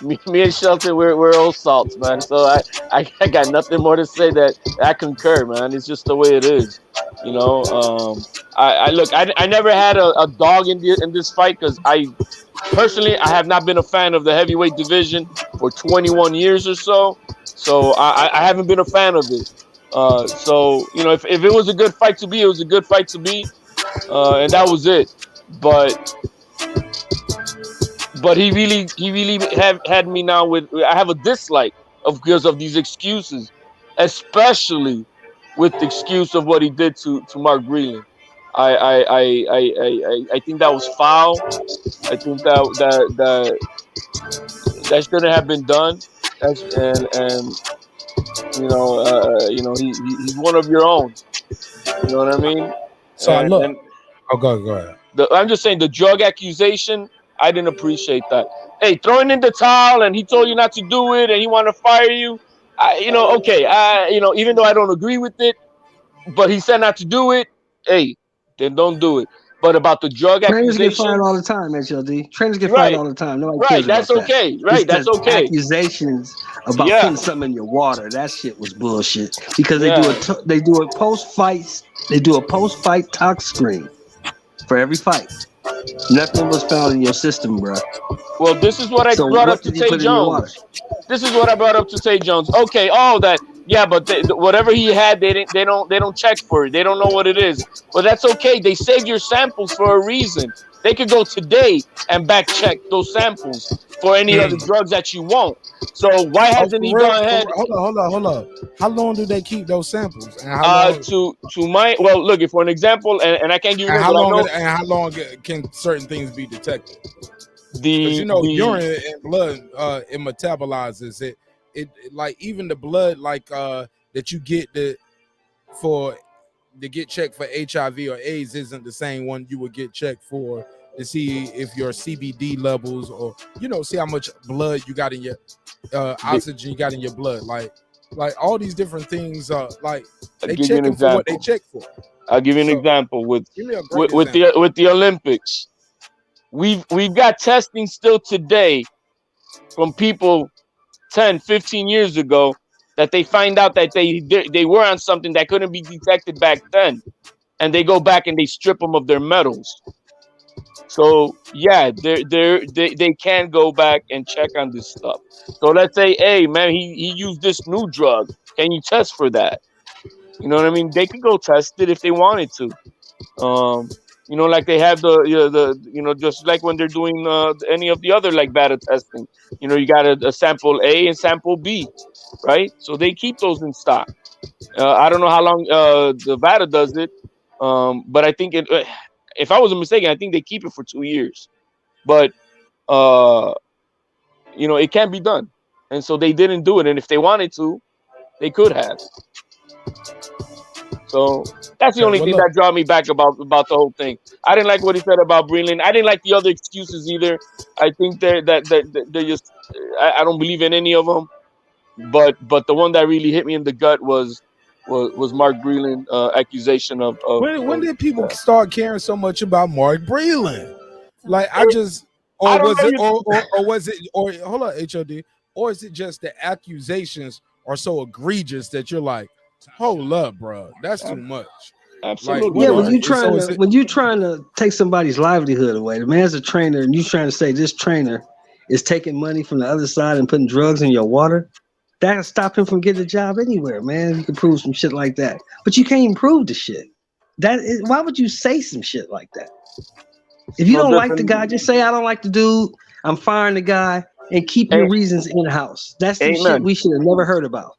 me and Shelton, we're old salts, man. So I got nothing more to say. That I concur, man. It's just the way it is, you know. I never had a dog in this fight, because I personally have not been a fan of the heavyweight division for 21 years or so. So I haven't been a fan of it. So you know, if it was a good fight to be, it was a good fight to be, and that was it. But he really had me now with, I have a dislike because of these excuses, especially with the excuse of what he did to Mark Breland. I think that was foul. I think that shouldn't have been done. And he's one of your own. You know what I mean? So go ahead. I'm just saying, the drug accusation, I didn't appreciate that. Hey, throwing in the towel and he told you not to do it and he wanted to fire you. Even though I don't agree with it, but he said not to do it. Hey, then don't do it. But about the drug Trainers accusation, get fired all the time, HLD. Trainers get fired all the time. Nobody cares that's about okay. That. Right, that's okay. Accusations about putting something in your water, that shit was bullshit. Because they do a post-fight tox screen for every fight. Nothing was found in your system, bro. Well, this is what I brought up to Tay Jones. This is what I brought up to Tay Jones. Okay, all that. Yeah, but whatever he had, they don't check for it. They don't know what it is. But that's okay. They saved your samples for a reason. They could go today and back check those samples for any other drugs that you want. So why hasn't he gone ahead? Hold on. How long do they keep those samples? And how long, look, if for an example, and I can't give you. How long can certain things be detected? Because urine and blood it metabolizes it. It like even the blood that you get to get checked for HIV or AIDS isn't the same one you would get checked for to see if your CBD levels or see how much blood you got in your oxygen you got in your blood, like all these different things they check for what they check for. I'll give you an example with the Olympics. We've got testing still today from people 10, 15 years ago that they find out that they were on something that couldn't be detected back then. and they go back and they strip them of their medals. So yeah, they can go back and check on this stuff. So let's say, hey man, he used this new drug. Can you test for that? You know what I mean? They could go test it if they wanted to. You know, like they have the just like when they're doing any of the other like beta testing. You know, you got a sample A and sample B, right? So they keep those in stock. I don't know how long the Vada does it, but I think if I wasn't mistaken, I think they keep it for 2 years. But you know, it can be done, and so they didn't do it. And if they wanted to, they could have. So that's the only thing that draw me back about the whole thing. I didn't like what he said about Breland. I didn't like the other excuses either. I think they're just I don't believe in any of them. But the one that really hit me in the gut was Mark Breland accusation of when did people start caring so much about Mark Breland? Like hold on, HOD, or is it just the accusations are so egregious that you're like, hold up, bro, that's too much. Absolutely. Like, yeah, when you trying to take somebody's livelihood away, the man's a trainer, and you trying to say this trainer is taking money from the other side and putting drugs in your water, that'll stop him from getting a job anywhere, man. You can prove some shit like that, but you can't even prove the shit. Why would you say some shit like that? If you don't like the guy, just say I don't like the dude. I'm firing the guy, and keep your reasons in house. That's the shit we should have never heard about.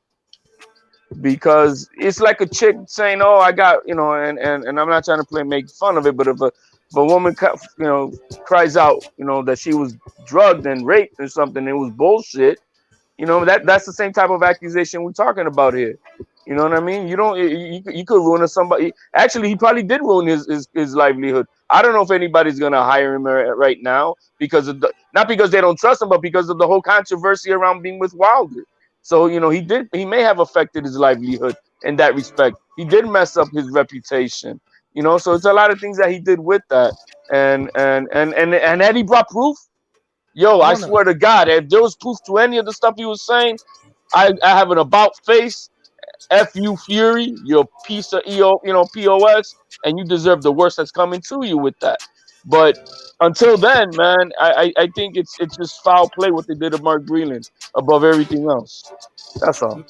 Because it's like a chick saying, "Oh, I got," you know, and I'm not trying to make fun of it, but if a woman, you know, cries out, you know, that she was drugged and raped or something, it was bullshit. You know, that's the same type of accusation we're talking about here. You know what I mean? You don't. You could ruin somebody. Actually, he probably did ruin his livelihood. I don't know if anybody's gonna hire him right now because of not because they don't trust him, but because of the whole controversy around being with Wilder. So, you know, he may have affected his livelihood in that respect. He did mess up his reputation, you know, so it's a lot of things that he did with that. And had he brought proof, yo, I swear to God, if there was proof to any of the stuff he was saying, I have an about face, F you Fury, you're a piece of POS, and you deserve the worst that's coming to you with that. But until then, man, I think it's just foul play what they did to Mark Breland above everything else. That's all.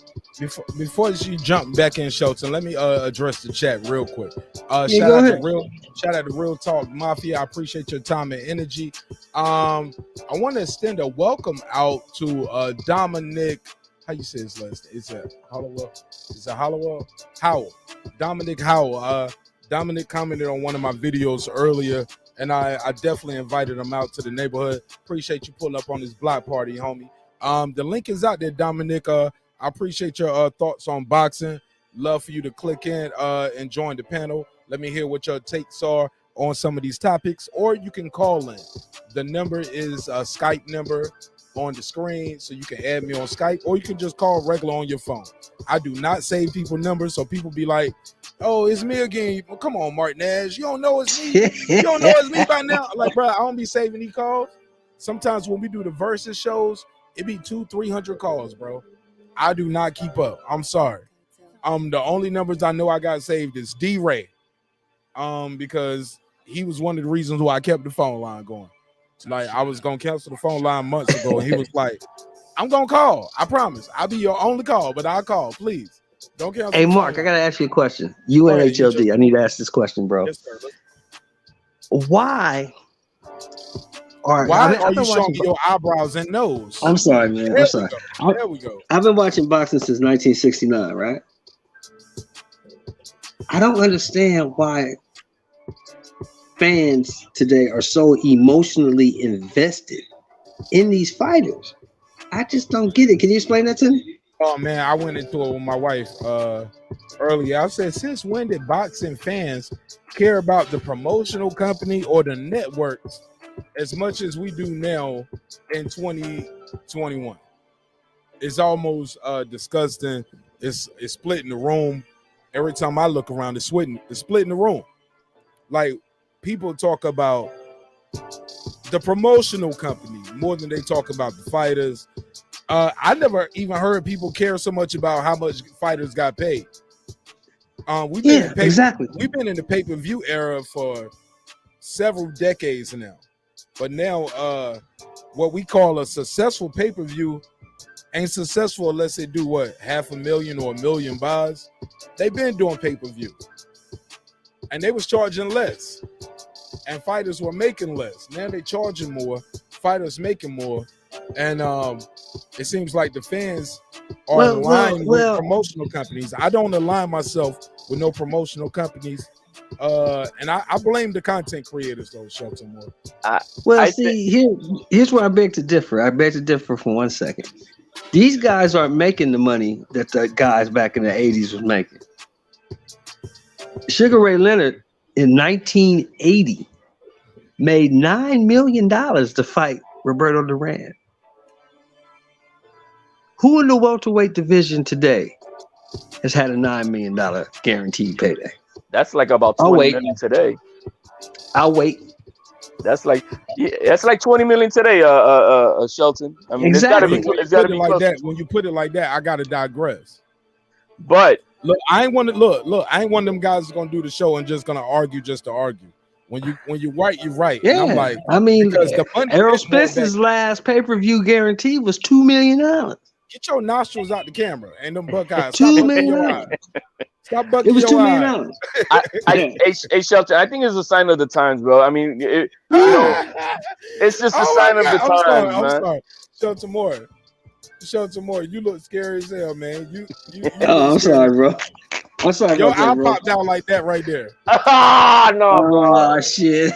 Before you jump back in, Shelton, let me address the chat real quick. Shout out to Real Talk Mafia. I appreciate your time and energy. I want to extend a welcome out to Dominic. How you say his last name? Is it Hollowell? Is it Hollowell? Howell. Dominic Howell. Dominic commented on one of my videos earlier, and I definitely invited him out to the neighborhood. Appreciate you pulling up on this block party, homie. The link is out there, Dominic. I appreciate your thoughts on boxing. Love for you to click in and join the panel. Let me hear what your takes are on some of these topics, or you can call in. The number is a Skype number on the screen, so you can add me on Skype, or you can just call regular on your phone. I do not save people numbers, so people be like, "Oh, it's me again." Well, come on, Martinez, you don't know it's me. You don't know it's me by now. Like, bro, I don't be saving these calls. Sometimes when we do the versus shows, it be 200-300 calls, bro. I do not keep up. I'm sorry. The only numbers I know I got saved is D-Ray, because he was one of the reasons why I kept the phone line going. Like, I was gonna cancel the phone line months ago, and he was like, "I'm gonna call. I promise. I'll be your only call, but I'll call. Please don't cancel." Hey, Mark, I gotta ask you a question. You and HLD, I need to ask this question, bro. Yes, sir. Why are you showing me your eyebrows and nose? I'm sorry, man. I'm sorry. There we go. I've been watching boxing since 1969, right? I don't understand why fans today are so emotionally invested in these fighters. I just don't get it. Can you explain that to me? Oh man, I went into it with my wife earlier. I said, since when did boxing fans care about the promotional company or the networks as much as we do now in 2021? It's almost disgusting. It's splitting the room. Every time I look around, it's splitting the room. Like, people talk about the promotional company more than they talk about the fighters. I never even heard people care so much about how much fighters got paid. We've been exactly. We've been in the pay-per-view era for several decades now, but now what we call a successful pay-per-view ain't successful unless they do what, 500,000 or 1 million buys. They've been doing pay-per-view, and they was charging less, and fighters were making less. Now they charging more, fighters making more, and it seems like the fans are aligned with promotional companies. I don't align myself with no promotional companies, and I blame the content creators though, Shelton Moore. Here's where I beg to differ. I beg to differ for 1 second. These guys aren't making the money that the guys back in the 80s was making. Sugar Ray Leonard in 1980 made $9 million to fight Roberto Duran. Who in the welterweight division today has had a $9 million guaranteed payday? That's like about 20 million today. I'll wait. That's like 20 million today, Shelton. I mean, Exactly. it's gotta be like close. that. When you put it like that, I gotta digress. But look, I ain't one of them guys that's gonna do the show and just gonna argue just to argue. When you right, you're right. Yeah, and I'm like, I mean, because the money Errol is more Spence's back- last pay-per-view guarantee was $2 million. Get your nostrils out the camera and them buck eyes. $2 Stop bucking million. your eyes. Stop bucking It was your $2 eyes. million. Hey, Shelton, I think it's a sign of the times, bro. I mean, it's just a sign of the times, man. I'm sorry. Shelton Moore, you look scary as hell, man. You Oh, I'm sorry, bro. I'm sorry Your about that, eye bro. popped out like that right there. No. Oh, shit.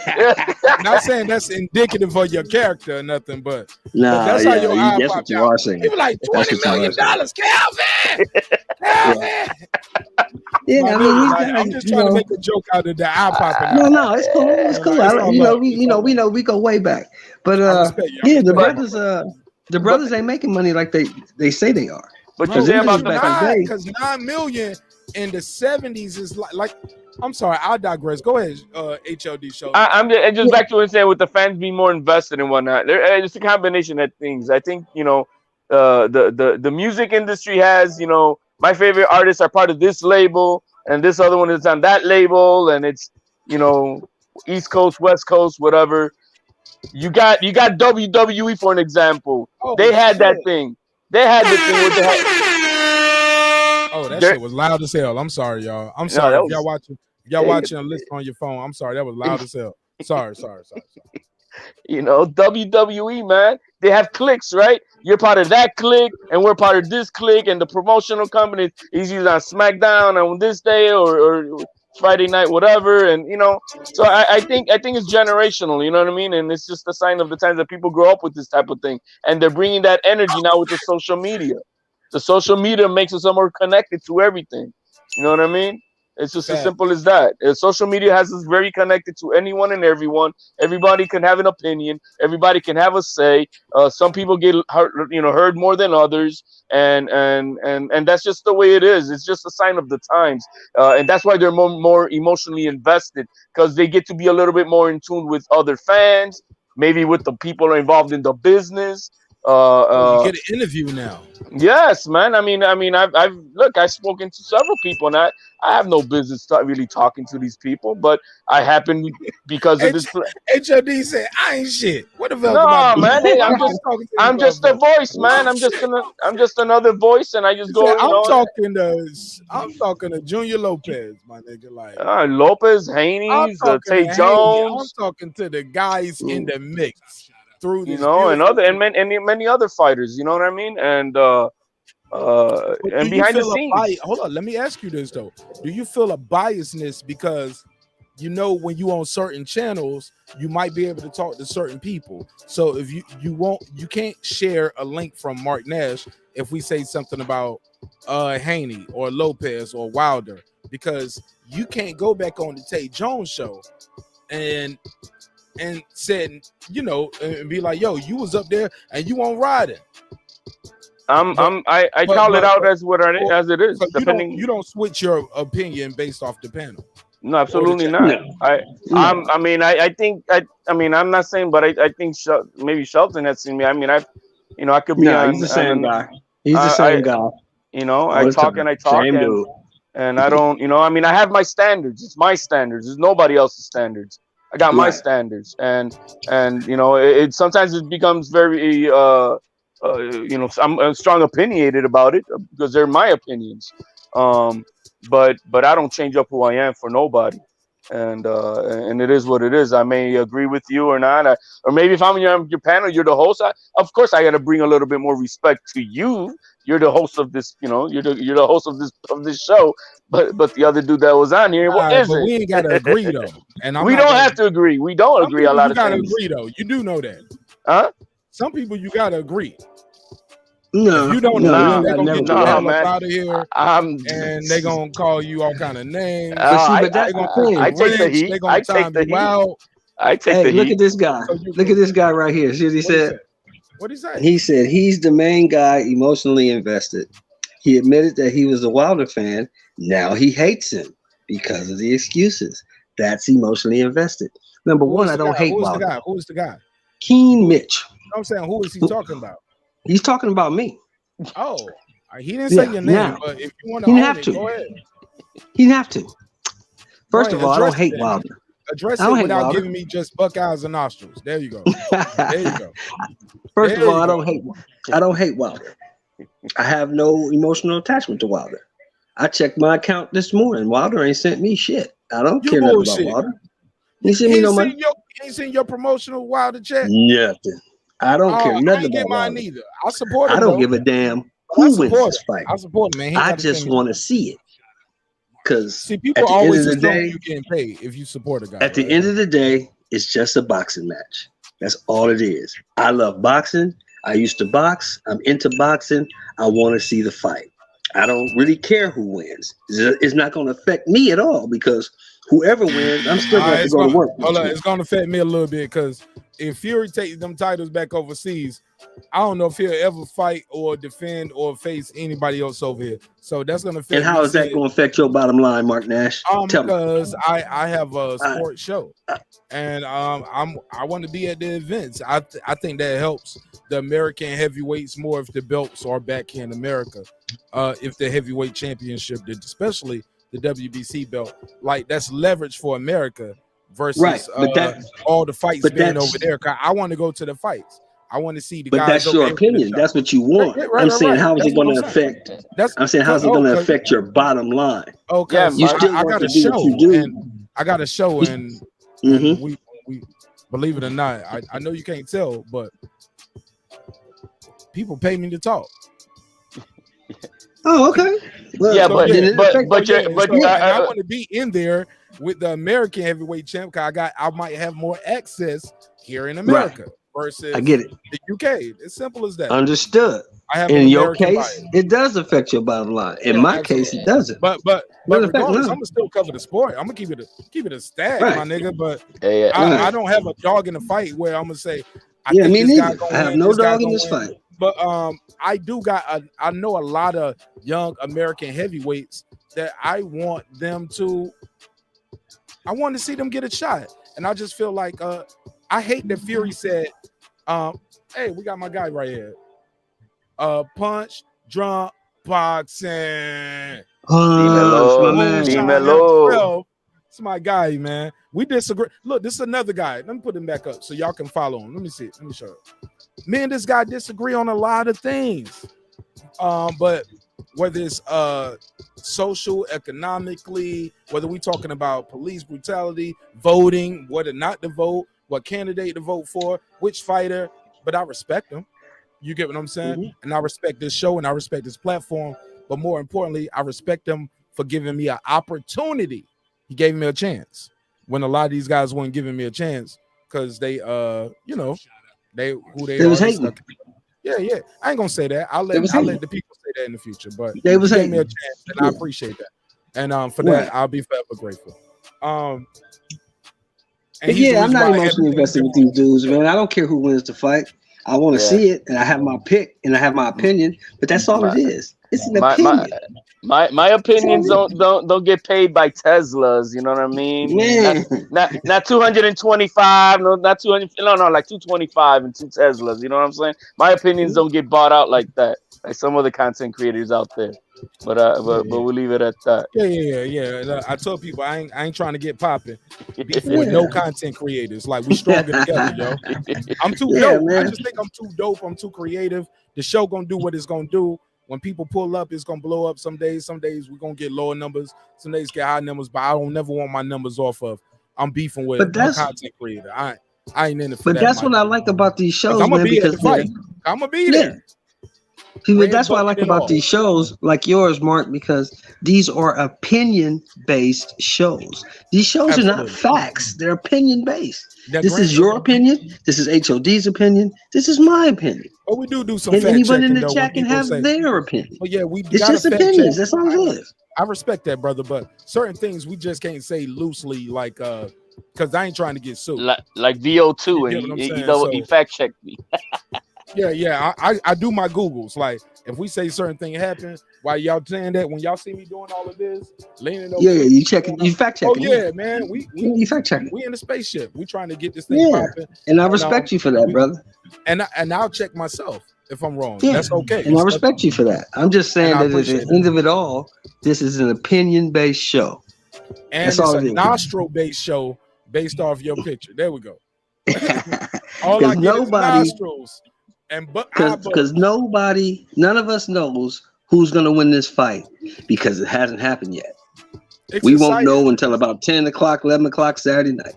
Not saying that's indicative of your character or nothing, but Nah, that's how yeah, your eye that's what popped you out. are saying. He was like That's $20 what you are million, saying. Calvin. Yeah, My I mean, dude, these like, guys, I'm just you trying to know- make a joke out of the eye popping. No, it's cool. It's cool. It's all love. We know we go way back. But the brothers ain't making money like they say they are. But you say about back in the day. because $9 million in the 70s is like I'm sorry, I'll digress. Go ahead, HLD show. I'm just back to what I'm saying with the fans being more invested and whatnot. It's a combination of things. I think the music industry has my favorite artists are part of this label and this other one is on that label and it's East Coast, West Coast, whatever. You got WWE for an example. They had that thing. They had the thing with that shit was loud as hell. I'm sorry, y'all. I'm sorry if y'all watching a list on your phone. I'm sorry, that was loud as hell. Sorry. WWE, man, they have cliques, right? You're part of that clique, and we're part of this clique, and the promotional company is either on SmackDown on this day or Friday night, whatever, and So I think it's generational, you know what I mean? And it's just a sign of the times that people grow up with this type of thing, and they're bringing that energy now with the social media. The social media makes us more connected to everything. You know what I mean? It's just as simple as that. Social media has us very connected to anyone and everyone. Everybody can have an opinion. Everybody can have a say. Some people get heard more than others, and that's just the way it is. It's just a sign of the times, and that's why they're more emotionally invested because they get to be a little bit more in tune with other fans, maybe with the people involved in the business. You get an interview now. Yes, man. I mean, I've spoken to several people, and I have no business really talking to these people, but I happen because of this. HOD said, "I ain't shit." What the fuck? No, man. Hey, I'm just a voice, man. I'm just another voice, and I just go. I'm talking to Junior Lopez, my nigga. Like Lopez, Haney, Tay Jones. I'm talking to the guys in the mix. Through this and many other fighters, you know what I mean, and behind the scenes. Hold on, let me ask you this though: do you feel a biasness because when you on certain channels, you might be able to talk to certain people? So if you can't share a link from Mark Nash if we say something about Haney or Lopez or Wilder, because you can't go back on the Tay Jones show and said, and be like, yo, you was up there and you on riding. I call it out as it is. So you don't switch your opinion based off the panel. No, absolutely not. I think I'm not saying, but I think maybe Shelton has seen me. I mean, I could be on. He's the same guy. He's the same guy. I talk and I talk. And I don't, I mean, I have my standards. It's my standards. There's nobody else's standards. I got my standards, and it sometimes it becomes very I'm strong opinionated about it because they're my opinions. But I don't change up who I am for nobody. And it is what it is. I may agree with you or not, or maybe if I'm on your panel, you're the host. Of course, I got to bring a little bit more respect to you. You're the host of this, you're the host of this show. But the other dude that was on here, what is it? We ain't got to agree though, and we don't have to agree. We don't agree a lot of things. You got to agree though. You do know that, huh? Some people you got to agree. No, if you don't know, they're gonna get you out of here, and they're gonna call you all kind of names. But that's the thing. I take the heat. I take the heat. I take the heat. Look at this guy. Look at this guy right here. See what he said? What did he say? He said he's the main guy emotionally invested. He admitted that he was a Wilder fan. Now he hates him because of the excuses. That's emotionally invested. Number one, I don't hate Wilder. Who is the guy? Keen Mitch. I'm saying, who is he talking about? He's talking about me. Oh, he didn't say your name, now, but if you want to own it, go ahead. He'd have to. First of all, I don't hate Wilder. Address it without giving me just buck eyes and nostrils. There you go. There you go. First of all, I don't hate Wilder. I have no emotional attachment to Wilder. I checked my account this morning. Wilder ain't sent me shit. I don't care nothing about Wilder. He sent me no money. He ain't seen your promotional Wilder check? Nothing. I don't care nothing about mine Wilder. Either. I support him. I don't give a damn who wins this fight. I support him, man. I just want to see it. Because people always assume you getting paid if you support a guy. At the end of the day, it's just a boxing match. That's all it is. I love boxing. I used to box. I'm into boxing. I want to see the fight. I don't really care who wins. It's not going to affect me at all because whoever wins, I'm still going to go to work. Hold on, it's going to affect me a little bit because if Fury takes them titles back overseas, I don't know if he'll ever fight or defend or face anybody else over here. So that's going to affect. And how is that going to affect your bottom line, Mark Nash? Tell because me. I have a sports show, and I want to be at the events. I think that helps the American heavyweights more if the belts are back here in America. If the heavyweight championship, especially the WBC belt, like that's leverage for America versus all the fights being over there. I want to go to the fights. I want to see the guys. But that's your opinion. That's what you want. I'm saying, how is it going to affect? I'm saying, how is it going to affect your bottom line? Okay, you still I got a show, and I got a show, and we believe it or not, I know you can't tell, but people pay me to talk. Oh, okay. Well, yeah, but I want to be in there with the American heavyweight champ. Cause I might have more access here in America versus I get it. The UK. It's simple as that. Understood. In your case, it does affect your bottom line. In my case, it doesn't. But regardless, I'm gonna still cover the sport. I'm gonna keep it a stat, my nigga. But I don't have a dog in the fight where I'm gonna say, me neither. I have no dog in this fight. But I know a lot of young American heavyweights that I want to see them get a shot. And I just feel like I hate that Fury said, hey, we got my guy right here. Punch, drunk, boxing. It's my guy, man. We disagree. Look, this is another guy. Let me put him back up so y'all can follow him. Let me see it. Let me show it. Me and this guy disagree on a lot of things. But whether it's social, economically, whether we're talking about police brutality, voting, whether not to vote, what candidate to vote for, which fighter, but I respect him. You get what I'm saying? Mm-hmm. And I respect this show and I respect this platform. But more importantly, I respect him for giving me an opportunity. He gave me a chance when a lot of these guys weren't giving me a chance because they, they was hating. Yeah. I ain't gonna say that. I'll let the people say that in the future. But they was gave me a chance, and I appreciate that. And for that, I'll be forever grateful. I'm not emotionally invested with these dudes, man. I don't care who wins the fight. I want to see it, and I have my pick, and I have my opinion. But that's all it is. It's an opinion. My opinions don't get paid by Teslas. You know what I mean? Man. Not 225. No, not 200. No, like 225 and 2 Teslas. You know what I'm saying? My opinions don't get bought out like that. Like some other content creators out there. But we'll leave it at that. Yeah. I told people I ain't trying to get popping with no content creators. Like, we stronger together, yo. I'm too dope. Man. I just think I'm too dope. I'm too creative. The show gonna do what it's gonna do. When people pull up, it's gonna blow up. Some days we're gonna get lower numbers. Some days get high numbers. But I don't never want my numbers off of. I'm beefing with a content creator. I ain't in it for that. But that's what I like about these shows, I'm man. Be at the fight. I'm gonna be there. That's what I like about these shows like yours, Mark, because these are opinion-based shows. These shows are not facts. They're opinion-based. This is your opinion. This is HOD's opinion. This is my opinion. Oh, we do some and fact anyone checking, in the chat can have their opinion. Oh, yeah, it's just opinions. That's all it is. I respect that, brother, but certain things we just can't say loosely, like because I ain't trying to get sued. Like VO2, and he fact checked me. Yeah. I do my Googles. Like, if we say certain thing happen, while y'all saying that, when y'all see me doing all of this, leaning over. Yeah, you checking, you fact checking. Oh yeah, man. We fact checking. We in the spaceship. We trying to get this thing popping. And I respect you for that, brother. And I'll check myself if I'm wrong. Yeah. That's okay. And I respect you for that. I'm just saying that at the end of it all, this is an opinion-based show. And it's a nostril-based show based off your picture. There we go. All I get is nostrils. Because none of us knows who's going to win this fight because it hasn't happened yet. We won't know until about 10 o'clock, 11 o'clock Saturday night.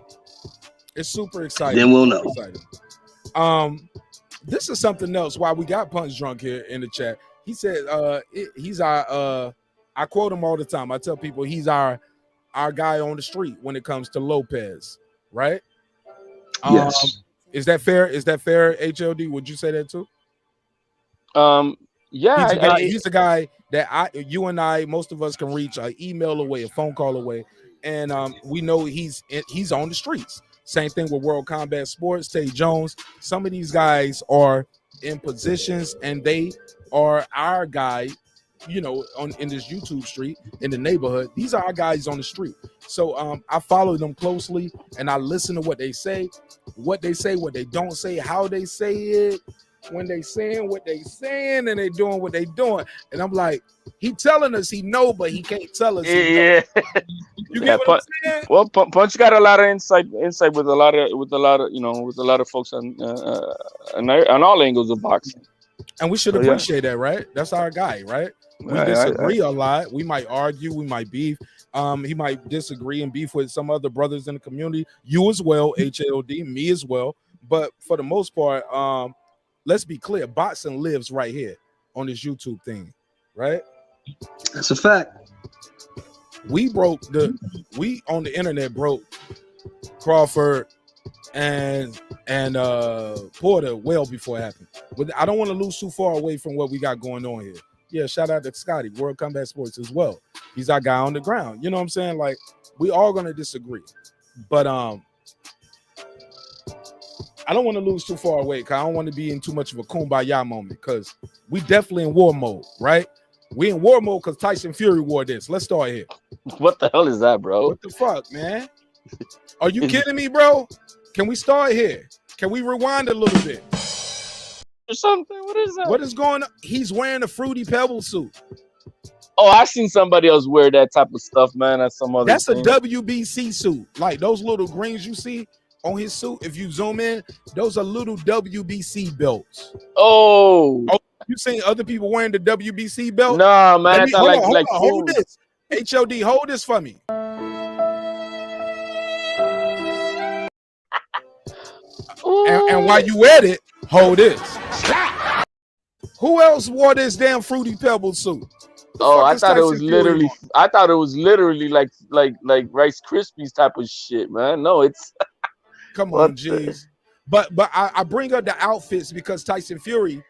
It's super exciting. Then we'll know. This is something else. Why we got Punch Drunk here in the chat. He said he's our I quote him all the time. I tell people he's our guy on the street when it comes to Lopez, right? Yes. Is that fair? Is that fair, HLD? Would you say that too? Yeah. He's a guy that you and I, most of us can reach an email away, a phone call away, and we know he's on the streets. Same thing with World Combat Sports, Tay Jones. Some of these guys are in positions, and they are our guy, in this YouTube street, in the neighborhood. These are our guys on the street. So I follow them closely, and I listen to what they say, what they don't say, how they say it, when they saying what they saying, and they doing what they doing. And I'm like, he telling us he know, but he can't tell us. Yeah. You get what I'm saying? Well, Punch got a lot of insight with a lot of folks on all angles of boxing. And we should appreciate that, right? That's our guy, right? We disagree a lot. We might argue. We might beef. He might disagree and beef with some other brothers in the community. You as well, HLD, me as well. But for the most part, let's be clear. Boxing lives right here on this YouTube thing, right? That's a fact. We on the internet broke Crawford and Porter well before it happened. But I don't want to lose too far away from what we got going on here. Yeah, shout out to Scotty, World Combat Sports as well. He's our guy on the ground. You know what I'm saying? Like, we all gonna disagree. But I don't want to lose too far away because I don't want to be in too much of a kumbaya moment because we definitely in war mode, right? We in war mode because Tyson Fury wore this. Let's start here. What the hell is that, bro? What the fuck, man? Are you kidding me, bro? Can we start here? Can we rewind a little bit? Or something? What is that? What is going on? He's wearing a Fruity Pebble suit. Oh, I seen somebody else wear that type of stuff, man. That's some other. That's a WBC suit. Like those little greens you see on his suit. If you zoom in, those are little WBC belts. Oh, you seen other people wearing the WBC belt? No, man. Hold this. HOD, hold this for me. And while you at it, hold this. Who else wore this damn Fruity Pebble suit? I thought it was literally like Rice Krispies type of shit, man. No, it's come on, jeez. But I bring up the outfits because Tyson Fury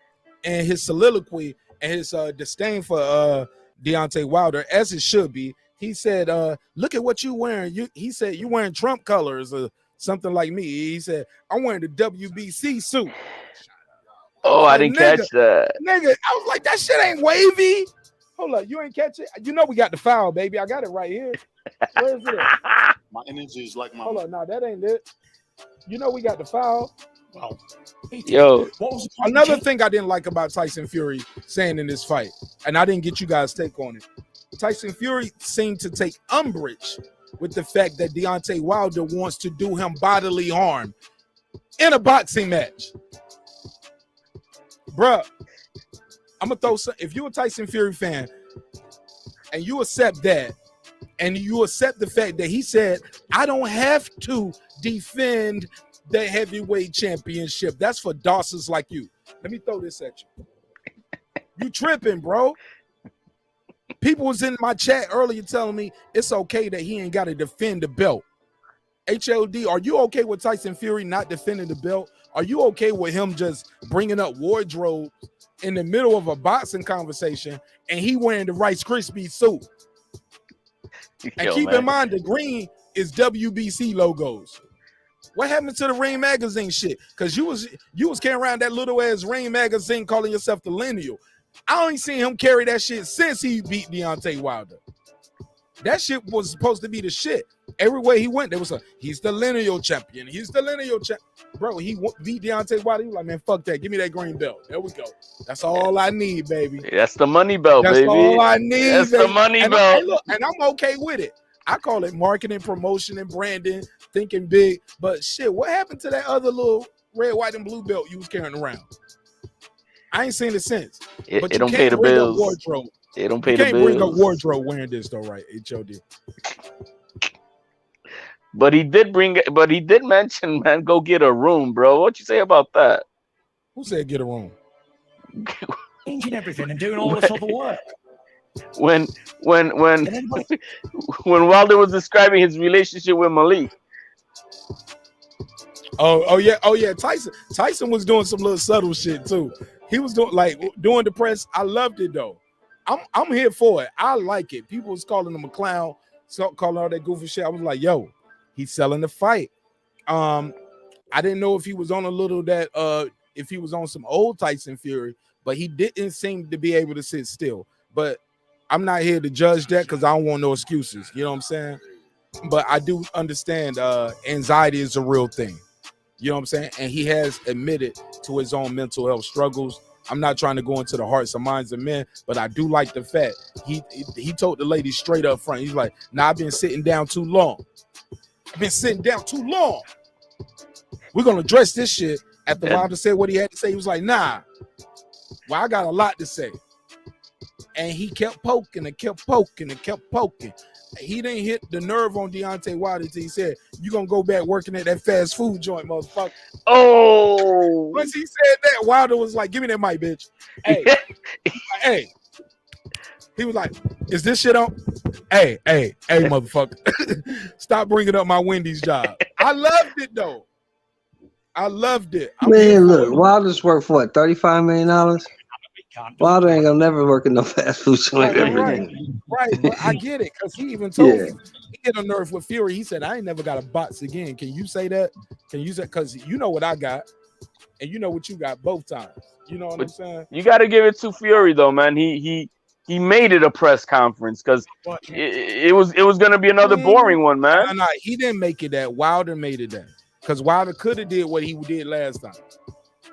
and his soliloquy and his disdain for Deontay Wilder, as it should be, he said, "Look at what you wearing." He said, "You wearing Trump colors or something like me." He said, "I'm wearing the WBC suit." Oh, I didn't catch that. Nigga, I was like, that shit ain't wavy. Hold up, you ain't catch it? You know we got the foul, baby. I got it right here. Where is it? My energy is like my... Hold on, no, that ain't it. You know we got the foul. Wow. Yo, another thing I didn't like about Tyson Fury saying in this fight, and I didn't get you guys' take on it. Tyson Fury seemed to take umbrage with the fact that Deontay Wilder wants to do him bodily harm in a boxing match. Bruh, I'm gonna throw some. If you're a Tyson Fury fan and you accept that, and you accept the fact that he said, I don't have to defend the heavyweight championship. That's for Dawsons like you. Let me throw this at you. You tripping, bro. People was in my chat earlier telling me it's okay that he ain't got to defend the belt. HLD, are you okay with Tyson Fury not defending the belt? Are you okay with him just bringing up wardrobe in the middle of a boxing conversation and he wearing the Rice Krispie suit? And keep in mind, the green is WBC logos. What happened to the Ring magazine shit? Because you was carrying around that little ass Ring magazine calling yourself the lineal. I ain't seen him carry that shit since he beat Deontay Wilder. That shit was supposed to be the shit. Everywhere he went, there was he's the lineal champion. He's the lineal champion. Bro, he beat Deontay Wilder. He was like, man, fuck that. Give me that green belt. There we go. That's all I need, baby. That's the money belt, That's baby. all I need. That's baby. the money and belt. And I'm okay with it. I call it marketing, promotion, and branding, thinking big. But shit, what happened to that other little red, white, and blue belt you was carrying around? I ain't seen it since. It don't pay the bills. Wardrobe. It don't pay the bills. You can't bring up wardrobe wearing this though, right? HOD. But he did mention, man, go get a room, bro. What you say about that? Who said get a room? Changing everything and doing all this other work. When Wilder was describing his relationship with Malik. Oh yeah. Tyson was doing some little subtle shit too. He was doing the press. I loved it though. I'm here for it. I like it. People was calling him a clown, calling all that goofy shit. I was like, yo, he's selling the fight. I didn't know if he was on if he was on some old Tyson Fury, but he didn't seem to be able to sit still. But I'm not here to judge that because I don't want no excuses. You know what I'm saying? But I do understand anxiety is a real thing. You know what I'm saying? And he has admitted to his own mental health struggles. I'm not trying to go into the hearts and minds of men, but I do like the fact he told the lady straight up front. He's like, nah, I've been sitting down too long. I've been sitting down too long. We're going to address this shit. After Wilder said what he had to say, he was like, nah, well, I got a lot to say. And he kept poking and kept poking and kept poking. He didn't hit the nerve on Deontay Wilder until he said, you going to go back working at that fast food joint, motherfucker. Oh. Once he said that, Wilder was like, give me that mic, bitch. Hey, hey. He was like, is this shit on? Hey, motherfucker. Stop bringing up my Wendy's job. I loved it, though. I loved it. Man, look, Wilder's worth for what, $35 million? Wilder ain't gonna never work in no fast food joint. Right, but I get it because he even told me he hit a nerve with Fury. He said, I ain't never got a box again. Can you say that? Can you say, because you know what I got and you know what you got both times. You know what I'm saying? You got to give it to Fury though, man. He made it a press conference because it was gonna be another boring one, man. No, he didn't make it that. Wilder made it that because Wilder could have did what he did last time.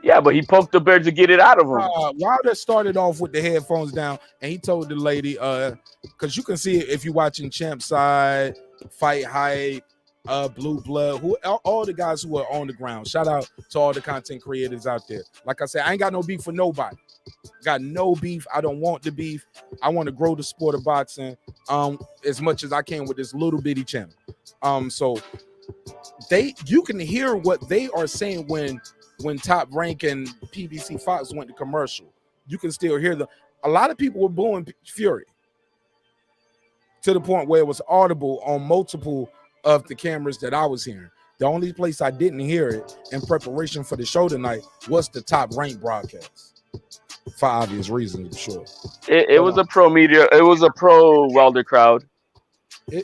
Yeah, but he poked the bear to get it out of him. Wilder started off with the headphones down, and he told the lady, because you can see it if you're watching Champ Side, Fight Hype, Blue Blood, all the guys who are on the ground. Shout out to all the content creators out there. Like I said, I ain't got no beef for nobody. Got no beef. I don't want the beef. I want to grow the sport of boxing as much as I can with this little bitty channel. So you can hear what they are saying when Top Rank and PBC Fox went to commercial. You can still hear them. A lot of people were booing Fury to the point where it was audible on multiple of the cameras that I was hearing. The only place I didn't hear it in preparation for the show tonight was the Top Rank broadcast. For obvious reasons, I'm sure. It was a pro media. It was a pro Wilder crowd.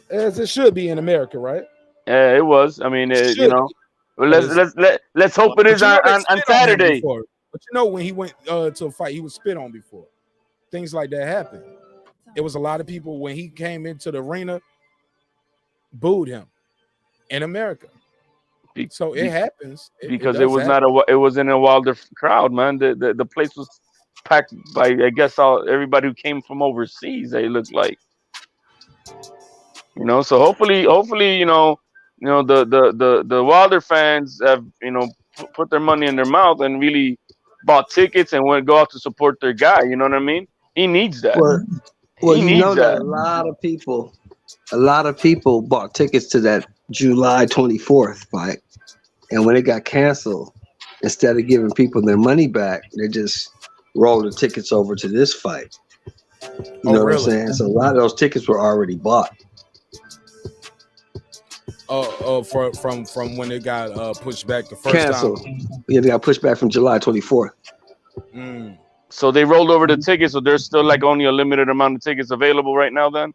As it should be in America, right? Yeah, it was. I mean, you know. Well, let's hope it is on Saturday. But you know, when he went to a fight, he was spit on before. Things like that happened. It was a lot of people when he came into the arena, booed him in America. So it happens. Because it wasn't a Wilder crowd, man. The place was packed by, I guess, everybody who came from overseas. They looked like, So hopefully, the Wilder fans have, put their money in their mouth and really bought tickets and went go out to support their guy. You know what I mean? He needs that. Well, that a lot of people bought tickets to that July 24th fight, and when it got canceled, instead of giving people their money back, they just rolled the tickets over to this fight. You know what I'm saying? So a lot of those tickets were already bought. From when it got pushed back the first canceled. time. Yeah, they got pushed back from July 24th. So they rolled over the tickets, so there's still like only a limited amount of tickets available right now then?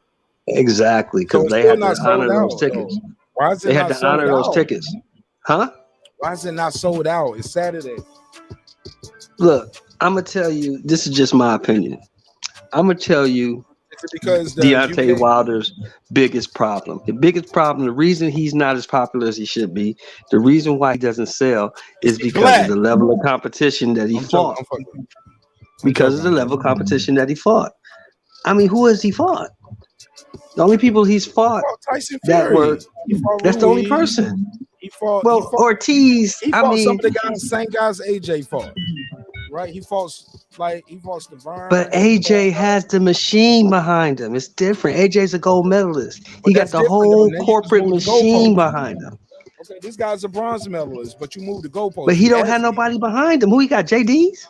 Exactly, because they had to honor those tickets. Why is it they had to honor those tickets. Huh? Why is it not sold out? It's Saturday. Look, I'm going to tell you, this is just my opinion. I'm going to tell you because Deontay Wilder's biggest problem. The biggest problem, the reason he's not as popular as he should be, the reason why he doesn't sell is because of the level of competition that he fought. Because of the level of competition that he fought. I mean, who has he fought? The only people he's fought Tyson Fury. That's the only Ruiz. person. He fought Ortiz. He fought some of the same guys AJ fought. Right? He fought Stavern. But AJ has the machine behind him. It's different. AJ's a gold medalist. He got the whole corporate machine behind him. Okay, this guy's a bronze medalist, but you moved the goalpost. But he don't have nobody behind him. Who he got? JD's?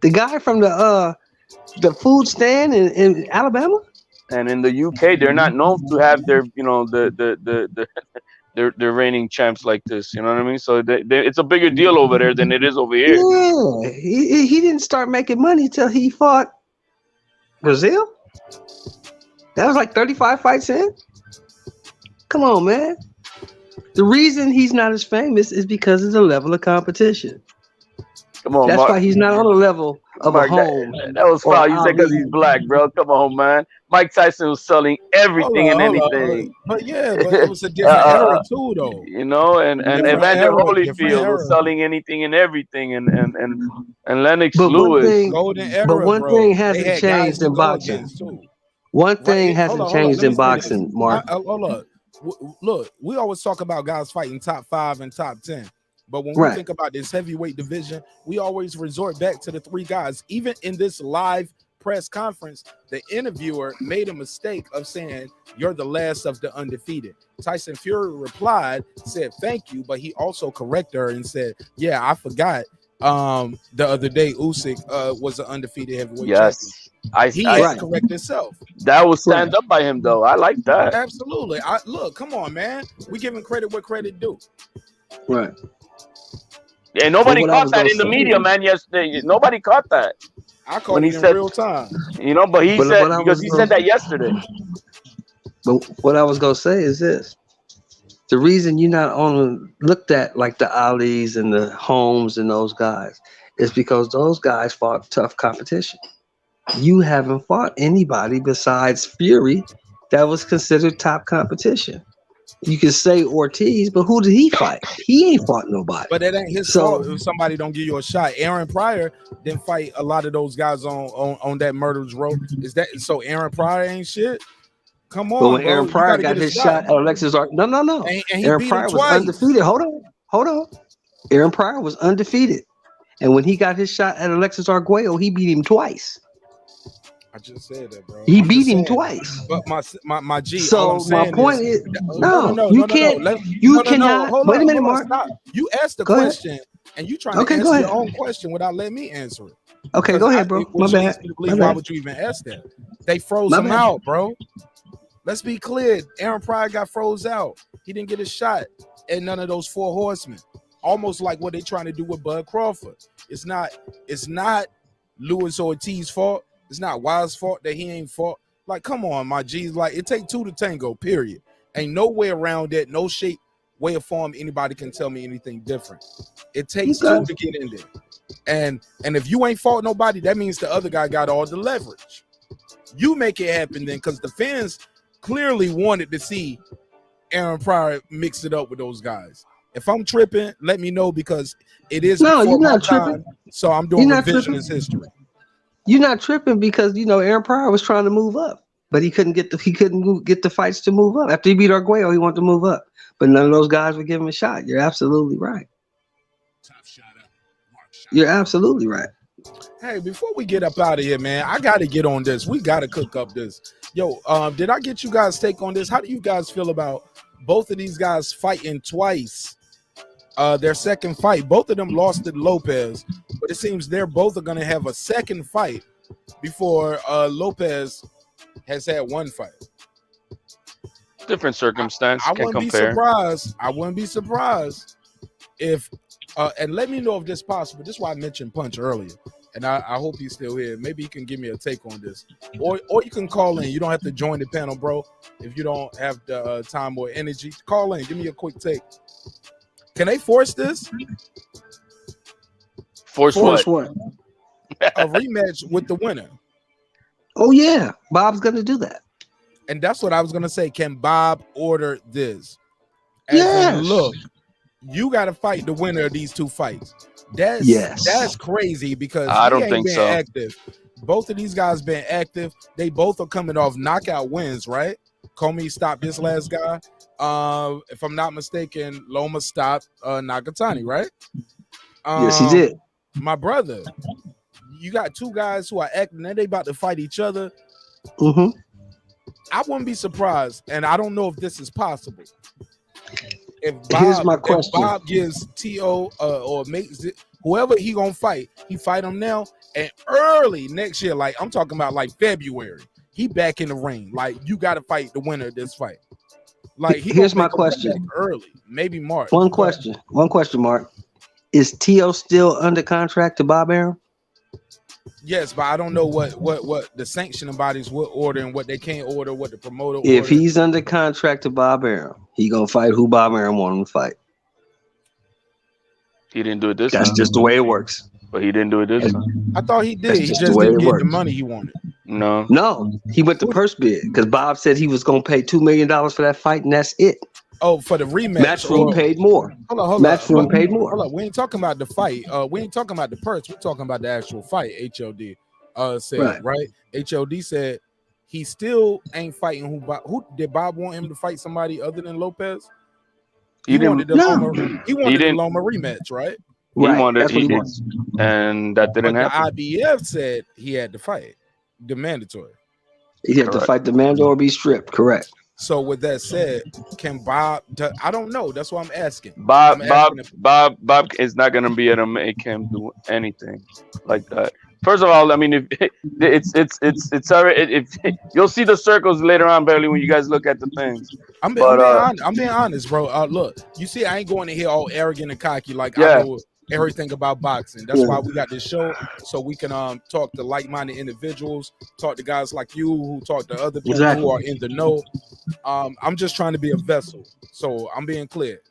The guy from the food stand in Alabama? And in the UK, they're not known to have their, their reigning champs like this. You know what I mean? So it's a bigger deal over there than it is over here. Yeah, he didn't start making money till he fought Brazil. That was like 35 fights in. Come on, man. The reason he's not as famous is because of the level of competition. Come on, that's Mark. why he's not on the level of Mark, a home. That was foul. You said because he's black, bro. Come on, man. Mike Tyson was selling everything and anything. But it was a different era too, though. And Evander Holyfield was selling anything and everything, and Lennox Lewis. But one thing hasn't changed in boxing. One thing hasn't changed in boxing, Mark. Hold on. Look, we always talk about guys fighting top 5 and top 10. But when we think about this heavyweight division, we always resort back to the 3 guys. Even in this live press conference, the interviewer made a mistake of saying, "You're the last of the undefeated." Tyson Fury replied, said, "Thank you," but he also corrected her and said, "Yeah, I forgot. The other day, Usyk was an undefeated heavyweight champion." He had to correct himself. That was stand up by him, though. I like that. Absolutely. Look, come on, man. We giving credit where credit due. Right. Yeah, nobody caught that in the media, man. Yesterday, nobody caught that. I caught it in real time. But he said because he said that yesterday. But what I was gonna say is this: the reason you're not on looked at like the Alis and the Holmes and those guys is because those guys fought tough competition. You haven't fought anybody besides Fury that was considered top competition. You can say Ortiz, but who did he fight? He ain't fought nobody. But that ain't his fault if somebody don't give you a shot. Aaron Pryor didn't fight a lot of those guys on that murderers road. Is that so? Aaron Pryor ain't shit. Come on, but when Aaron Pryor got his shot at Alexis no. And Aaron Pryor was undefeated. Hold on. Aaron Pryor was undefeated, and when he got his shot at Alexis Arguello, he beat him twice. I just said that, bro. He beat him twice. But my G. So my point is, you can't. You cannot. Wait a minute, Mark. Stop. You asked the question, and you trying to answer your own question without letting me answer it. Okay, go ahead, bro. My bad. Why would you even ask that? They froze him out, bro. Let's be clear. Aaron Pryor got froze out. He didn't get a shot at none of those 4 horsemen. Almost like what they're trying to do with Bud Crawford. It's not Luis Ortiz's fault. It's not Wild's fault that he ain't fought. Like, come on, my G's. Like, it take 2 to tango, period. Ain't no way around that. No shape, way or form anybody can tell me anything different. It takes 2 to get in there. And if you ain't fought nobody, that means the other guy got all the leverage. You make it happen then, because the fans clearly wanted to see Aaron Pryor mix it up with those guys. If I'm tripping, let me know because it is No, before you're my not time, tripping. so I'm doing You're not tripping. revisionist history. You're not tripping because Aaron Pryor was trying to move up, but he couldn't get the fights to move up. After he beat Arguello, he wanted to move up, but none of those guys would give him a shot. You're absolutely right. You're absolutely right. Hey, before we get up out of here, man, I got to get on this. We got to cook up this. Yo, did I get you guys' take on this? How do you guys feel about both of these guys fighting twice? Their second fight, both of them lost to Lopez, but it seems they're both are going to have a second fight before Lopez has had one fight. Different circumstance. I Can't wouldn't compare. be surprised. I wouldn't be surprised if, and let me know if this is possible. This is why I mentioned Punch earlier, and I hope he's still here. Maybe he can give me a take on this, or you can call in. You don't have to join the panel, bro. If you don't have the time or energy, call in. Give me a quick take. Can they force this? Force what? A rematch with the winner. Oh yeah, Bob's gonna do that. And that's what I was gonna say. Can Bob order this? As Yes. in, look, you got to fight the winner of these two fights. That's crazy because I don't ain't think been so. active. Both of these guys been active. They both are coming off knockout wins, right? Commey stopped this last guy. If I'm not mistaken, Loma stopped Nakatani, right? Yes, he did. My brother, you got two guys who are acting, and they about to fight each other. Mm-hmm. I wouldn't be surprised, and I don't know if this is possible. If Here's my question. If Bob gives T.O. Or makes it, whoever he gonna fight, he fight him now, and early next year, like I'm talking about like February, he back in the ring. Like you got to fight the winner of this fight. Like Here's my question. Early, maybe March. One question, Mark. Is T.O. still under contract to Bob Arum? Yes, but I don't know what the sanctioning bodies will order and what they can't order, what the promoter If order. he's under contract to Bob Arum, he gonna fight who Bob Arum want him to fight. He didn't do it this That's time. just the way it works. But he didn't do it this time. I thought he did. That's He just just the way didn't it get works. the money he wanted. No, he went to purse bid because Bob said he was gonna pay $2 million for that fight, and that's it. Oh, for the rematch. Matchroom paid more. Hold Matchroom paid more. Hold on. We ain't talking about the fight. We ain't talking about the purse. We're talking about the actual fight. HOD said right. HOD said he still ain't fighting who did Bob want him to fight somebody other than Lopez? He wanted the Loma rematch, right? He did, and that didn't but happen. The IBF said he had to fight the mandatory. He had to fight the Mando or be stripped. Correct. So with that said, can Bob? I don't know. That's what I'm asking. Bob is not gonna be able to make him do anything like that. First of all, I mean, if it's already, if you'll see the circles later on, barely when you guys look at the things. I'm being honest, bro. Look, you see, I ain't going in here all arrogant and cocky like I know everything about boxing. That's why we got this show, so we can talk to like-minded individuals, talk to guys like you who talk to other people who are in the know. I'm just trying to be a vessel, so I'm being clear.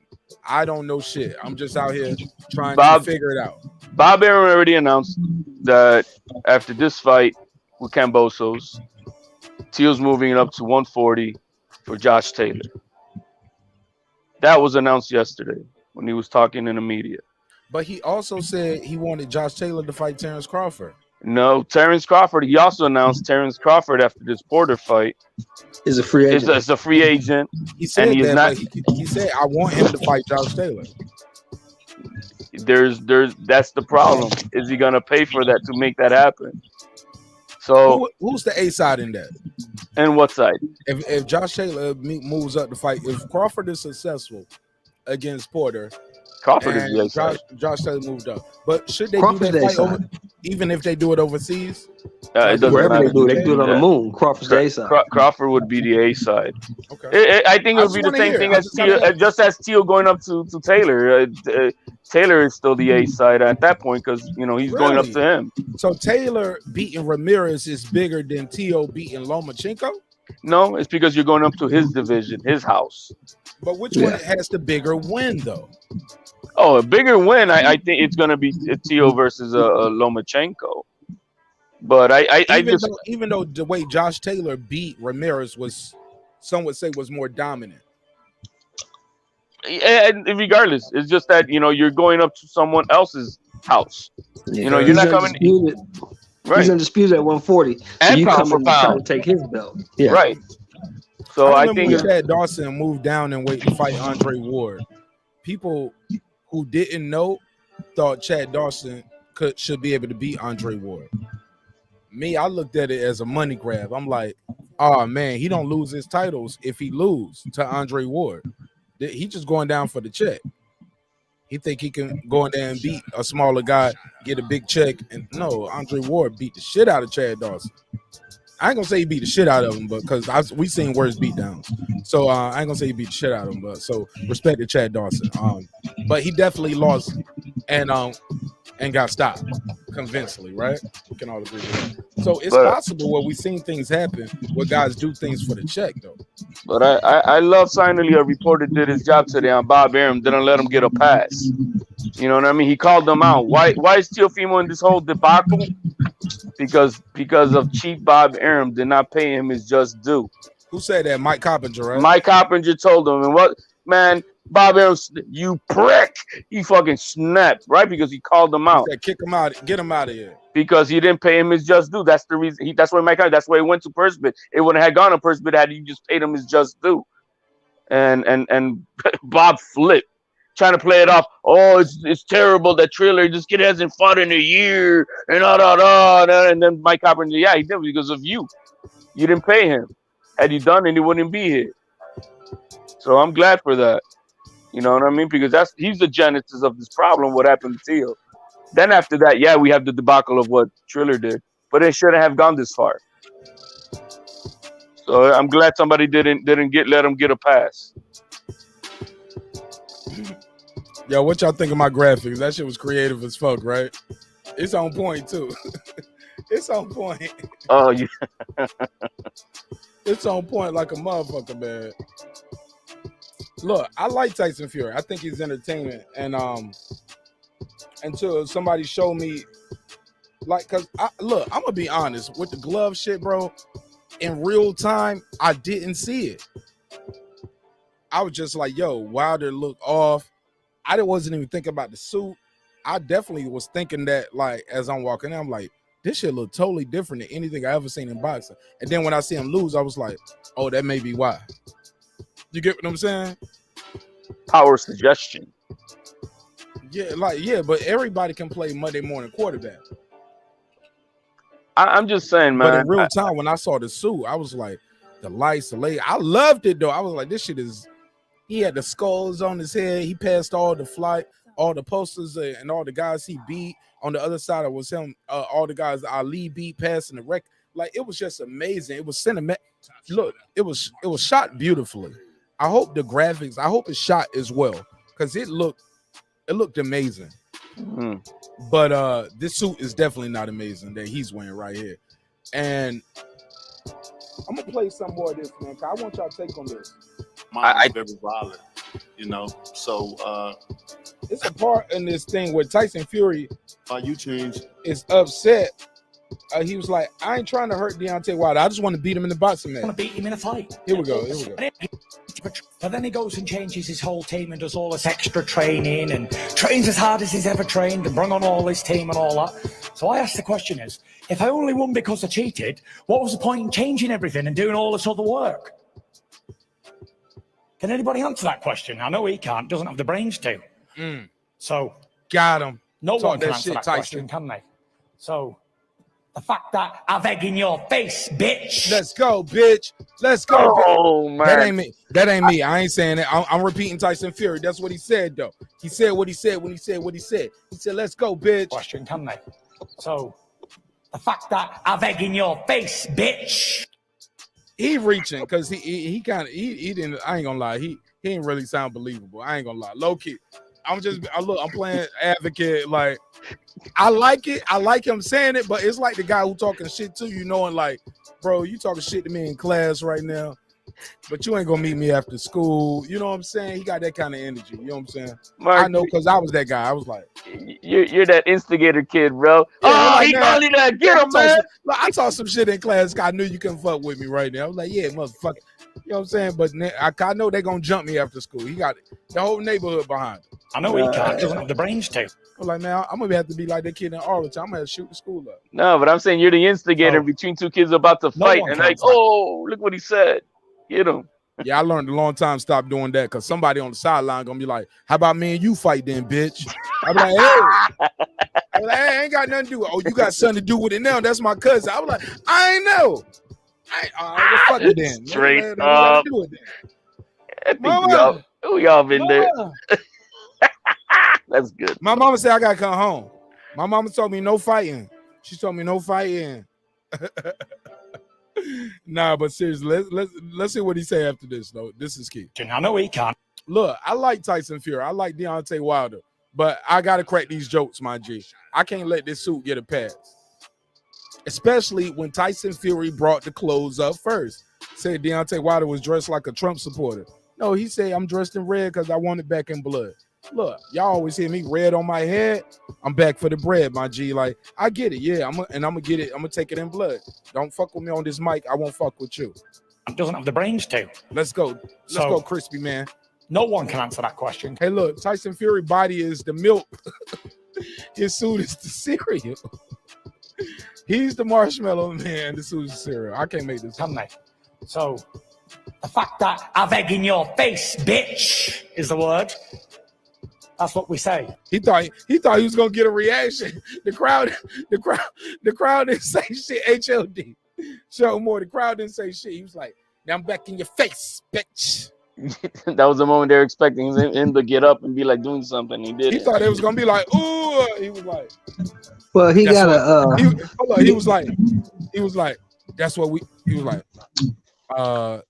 I don't know shit. I'm just out here trying to figure it out. Bob Arum already announced that after this fight with Kambosos, Teal's moving it up to 140 for Josh Taylor. That was announced yesterday when he was talking in the media. But he also said he wanted Josh Taylor to fight Terrence Crawford. No, Terrence Crawford. He also announced Terrence Crawford after this Porter fight is a free agent. Is a free agent. He said and he said I want him to fight Josh Taylor. There's that's the problem. Is he gonna pay for that to make that happen? So who's the A side in that? And what side? If Josh Taylor moves up to fight, if Crawford is successful against Porter, Crawford is the A side. Josh Taylor moved up. But should they Crawford's do that fight the A over, even if they do it overseas? It doesn't Wherever matter. they do it on the moon. Crawford's the A side. Crawford would be the A side. Okay. I think it would be the same thing as Teal, just as Teal going up to Taylor. Taylor is still the A side at that point because he's going up to him. So Taylor beating Ramirez is bigger than Teal beating Lomachenko? No, it's because you're going up to his division, his house. But which one has the bigger win though? Oh, a bigger win. I think it's going to be Teal versus Lomachenko. But even though the way Josh Taylor beat Ramirez was, some would say, was more dominant. And regardless, it's just that you're going up to someone else's house. Yeah, You're not coming. Right. He's undisputed at 140. And you pound come for in and try to pound. take his belt. Yeah. Right. So I remember think when Chad Dawson moved down and wait to fight Andre Ward. People who didn't know thought Chad Dawson should be able to beat Andre Ward. Me, I looked at it as a money grab. I'm like, oh man, he don't lose his titles if he lose to Andre Ward. He just going down for the check. He think he can go in there and beat a smaller guy, get a big check. And no, Andre Ward beat the shit out of Chad Dawson. I ain't gonna say he beat the shit out of him, but because we seen worse beatdowns. So I ain't gonna say he beat the shit out of him, but so respect to Chad Dawson. But he definitely lost and got stopped convincingly, right? We can all agree with that. So it's possible where we've seen things happen where guys do things for the check, though. But I love finally a reporter did his job today on Bob Arum, didn't let him get a pass. You know what I mean? He called them out. Why is Teofimo in this whole debacle? Because of cheap Bob Arum did not pay him his just due. Who said that? Mike Coppinger, right? Mike Coppinger told him, and what man, Bob Arum, you prick, he fucking snapped, right? Because he called him out. He said, kick him out, get him out of here. Because he didn't pay him his just due. That's the reason. That's why that's why he went to Persbit. It wouldn't have gone to Persbit had he just paid him his just due. And Bob flipped, trying to play it off. Oh, it's terrible that Triller, this kid hasn't fought in a year, and and then Mike Coppinger, yeah, he did because of you. You didn't pay him. Had you done it, he wouldn't be here. So I'm glad for that. You know what I mean? Because he's the genesis of this problem. What happened to Teal? Then after that, yeah, we have the debacle of what Triller did, but it shouldn't have gone this far. So I'm glad somebody didn't let him get a pass. Yo, what y'all think of my graphics? That shit was creative as fuck, right? It's on point too. It's on point. Oh yeah. It's on point like a motherfucker, man. Look, I like Tyson Fury. I think he's entertainment, and until somebody show me, like, cause I'm gonna be honest with the glove shit, bro. In real time, I didn't see it. I was just like, yo, Wilder looked off. I wasn't even thinking about the suit. I definitely was thinking that, like, as I'm walking in, I'm like, this shit look totally different than anything I ever seen in boxing. And then when I see him lose, I was like, oh, that may be why. You get what I'm saying? Power suggestion. Yeah, but everybody can play Monday morning quarterback. I'm just saying, man. But in real time, when I saw the suit, I was like, the lights, the lay. I loved it though. I was like, this shit is. He had the skulls on his head. He passed all the posters and all the guys he beat. On the other side, it was him. All the guys Ali beat, passing the wreck. Like, it was just amazing. It was cinematic. Look, it was shot beautifully. I hope the graphics. I hope it's shot as well because it looked amazing. Mm-hmm. But this suit is definitely not amazing that he's wearing right here. And I'm gonna play some more of this, man. Cause I want y'all to take on this. Mine is very violent, you know. So it's a part in this thing where Tyson Fury you change is upset. He was like, I ain't trying to hurt Deontay Wilder. I just want to beat him in the boxing match. I want to beat him in a fight. Here we go. But then he goes and changes his whole team and does all this extra training and trains as hard as he's ever trained and bring on all his team and all that. So I asked the question is, if I only won because I cheated, what was the point in changing everything and doing all this other work? Can anybody answer that question? I know he can't, doesn't have the brains to. So got him. No Talk one can that answer shit, that Tyson. question, can they? So the fact that I've egg in your face, bitch. Let's go, bitch. Let's go. Oh, bitch. man. That ain't me. I ain't saying it. I'm repeating Tyson Fury. That's what he said, though. He said what he said when he said what he said. He said, let's go, bitch. Question, can they? So the fact that I've egg in your face, bitch. He reaching because he didn't. I ain't gonna lie. He didn't really sound believable. I ain't gonna lie. Low key. I'm playing advocate. Like, I like it. I like him saying it, but it's like the guy who talking shit to you, knowing like, bro, you talking shit to me in class right now, but you ain't gonna meet me after school. You know what I'm saying? He got that kind of energy. You know what I'm saying? Mark, I know because I was that guy. I was like, you're that instigator kid, bro. Yeah, he only that. Get him, man. I taught some shit in class. I knew you couldn't fuck with me right now. I was like, yeah, motherfucker. You know what I'm saying? But I know they're gonna jump me after school. He got the whole neighborhood behind him. I know he can't. Doesn't have the brains to. I'm like, man, I'm gonna have to be like that kid in Arlington. I'm gonna have to shoot the school up. No, but I'm saying you're the instigator between two kids about to fight, and like, oh, look what he said. Get him. Yeah, I learned a long time stop doing that because somebody on the sideline gonna be like, "How about me and you fight then, bitch?" I'm like, hey, I ain't got nothing to do with it. Oh, you got something to do with it now. That's my cousin. I was like, I ain't know. Well, fuck it then. Straight up. We all been there. That's good. My mama said I gotta come home. My mama told me no fighting. She told me no fighting. Nah, but seriously, let's see what he say after this though. This is key. I know he can't. Look, I like Tyson Fury. I like Deontay Wilder, but I gotta crack these jokes, my G. I can't let this suit get a pass. Especially when Tyson Fury brought the clothes up first. Said Deontay Wilder was dressed like a Trump supporter. No, he said I'm dressed in red because I want it back in blood. Look, y'all always hear me red on my head. I'm back for the bread, my G. Like, I get it, yeah. I'm gonna get it. I'm gonna take it in blood. Don't fuck with me on this mic. I won't fuck with you. Doesn't have the brains to. Let's go. Let's go, crispy man. No one can answer that question. Hey, look, Tyson Fury body is the milk. His suit is the cereal. He's the marshmallow man. The suit is the cereal. I can't make this. Can they? So, the fact that I've egg in your face, bitch, is the word. That's what we say. He thought he was gonna get a reaction. The crowd didn't say shit. HLD. Show more. The crowd didn't say shit. He was like, "Now I'm back in your face, bitch." That was the moment they were expecting him to get up and be like doing something. He did. He thought it was gonna be like, "Ooh." He was like, "Well, he got a." He was like, "That's what we." He was like,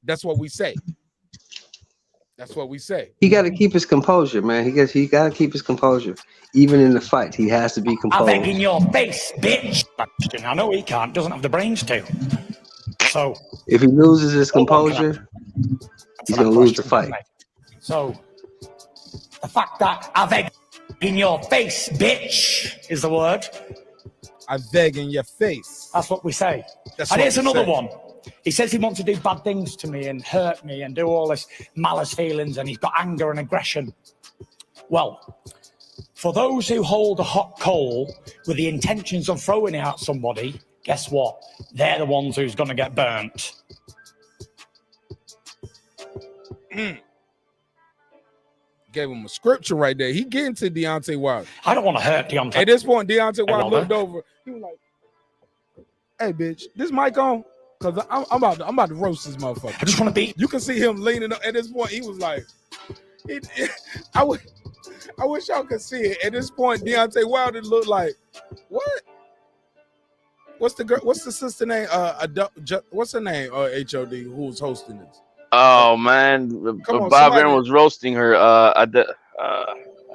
"That's what we say." That's what we say. He got to keep his composure, man. He got to keep his composure, even in the fight. He has to be composed. I'm in your face, bitch. I know he can't. Doesn't have the brains to. So if he loses his composure, he's gonna lose the fight. So the fact that I've egg in your face, bitch, is the word. I beg in your face. That's what we say. That's and what here's we another say. one. He says he wants to do bad things to me and hurt me and do all this malice feelings, and he's got anger and aggression. Well, for those who hold a hot coal with the intentions of throwing it at somebody, guess what? They're the ones who's going to get burnt. Gave him a scripture right there. He getting to Deontay Wilder. I don't want to hurt Deontay. At this point, Deontay Wilder Wilder. looked over. He was like, "Hey, bitch, this mic on? Cause I'm about to roast this motherfucker. I just want to be." You can see him leaning up. At this point, he was like, I wish y'all could see it. At this point, Deontay Wilder looked like, what? What's the sister name? What's her name? HOD, who was hosting this? Oh man, Come on, Bob somebody- Aaron was roasting her. I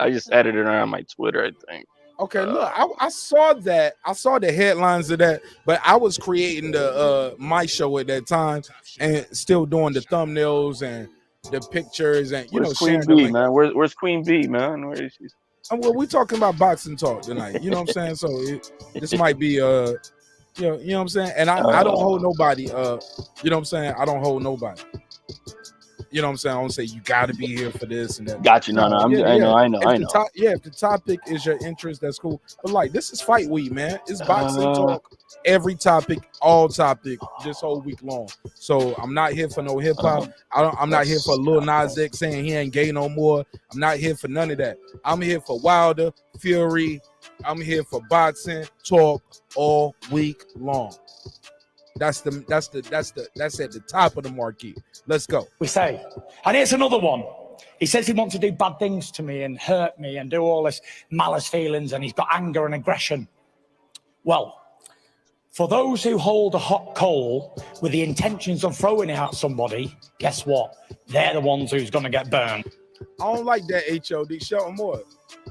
just added it on my Twitter, I think. Okay, look, I saw that. I saw the headlines of that, but I was creating the my show at that time and still doing the thumbnails and the pictures and Where's Queen B, man? Where's Queen B, man? Where is she? Well, we're talking about boxing talk tonight. You know what I'm saying? So this might be you know what I'm saying? And I don't hold nobody. You know what I'm saying? I don't hold nobody. You know what I'm saying? I don't say you got to be here for this and that. Got you. No. I know. If the topic is your interest, that's cool. But like, this is fight week, man. It's boxing talk. Every topic, all topic, this whole week long. So I'm not here for no hip hop. I'm not here for Lil Nas X saying he ain't gay no more. I'm not here for none of that. I'm here for Wilder, Fury. I'm here for boxing talk all week long. That's at the top of the marquee. Let's go. We say. And here's another one. He says he wants to do bad things to me and hurt me and do all this malice feelings, and he's got anger and aggression. Well, for those who hold a hot coal with the intentions of throwing it at somebody, guess what? They're the ones who's going to get burned. I don't like that HOD. Show them more.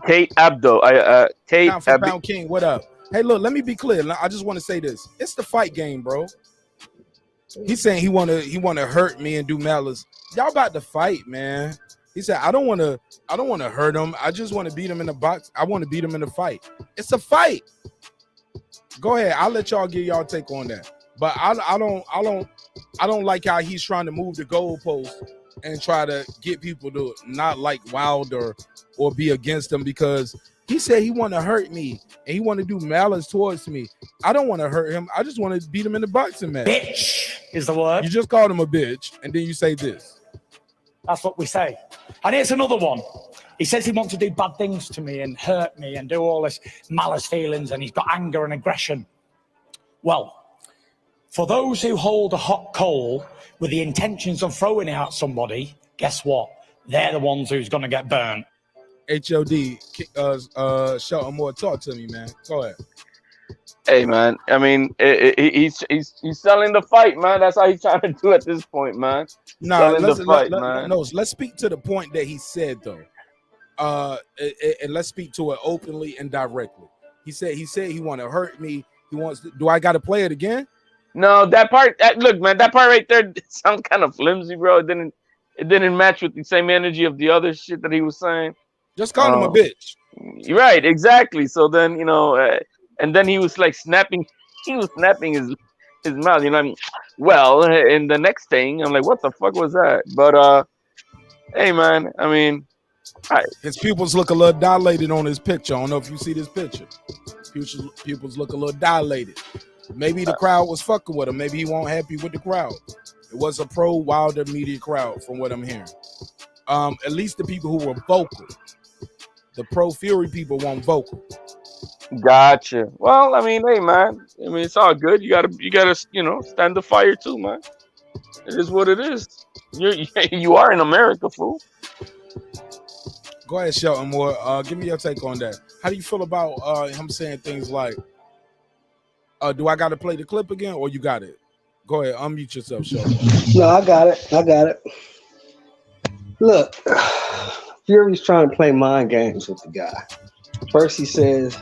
Tate Abdo. Tate Pound for Pound King, what up? Hey, look, let me be clear. I just want to say this. It's the fight game, bro. He's saying he wanna hurt me and do malice. Y'all about to fight, man. He said, I don't wanna hurt him. I just want to beat him in the box. I want to beat him in the fight. It's a fight. Go ahead. I'll let y'all give y'all take on that. But I don't like how he's trying to move the goalpost and try to get people to not like Wilder or be against him, because he said he want to hurt me and he want to do malice towards me. I don't want to hurt him. I just want to beat him in the boxing match. Bitch is the word. You just called him a bitch, and then you say this. That's what we say. And here's another one. He says he wants to do bad things to me and hurt me and do all this malice feelings, and he's got anger and aggression. Well, for those who hold a hot coal with the intentions of throwing it at somebody, guess what? They're the ones who's going to get burnt. HOD, Shelton Moore, talk to me, man. Go ahead. Hey, man. I mean, he's selling the fight, man. That's how he's trying to do at this point, man. Selling the fight, man. No, let's speak to the point that he said, though. And let's speak to it openly and directly. He said he want to hurt me. He wants to, do I got to play it again? No, that part. Look, man, that part right there sounds kind of flimsy, bro. It didn't match with the same energy of the other shit that he was saying. Just call him a bitch. Right, exactly. So then, and then he was like snapping. He was snapping his mouth. You know what I mean? Well, and the next thing, I'm like, what the fuck was that? But hey, man. I mean, his pupils look a little dilated on his picture. I don't know if you see this picture. Pupils look a little dilated. Maybe the crowd was fucking with him. Maybe he wasn't happy with the crowd. It was a pro Wilder media crowd, from what I'm hearing. At least the people who were vocal. The pro Fury people weren't vocal. Gotcha. Well, I mean, hey, man. I mean, it's all good. You gotta, stand the fire too, man. It is what it is. You are in America, fool. Go ahead, Shelton Moore. Give me your take on that. How do you feel about him saying things like, do I got to play the clip again, or you got it? Go ahead, unmute yourself, Shelton. No, I got it. Look, Fury's trying to play mind games with the guy. First he says,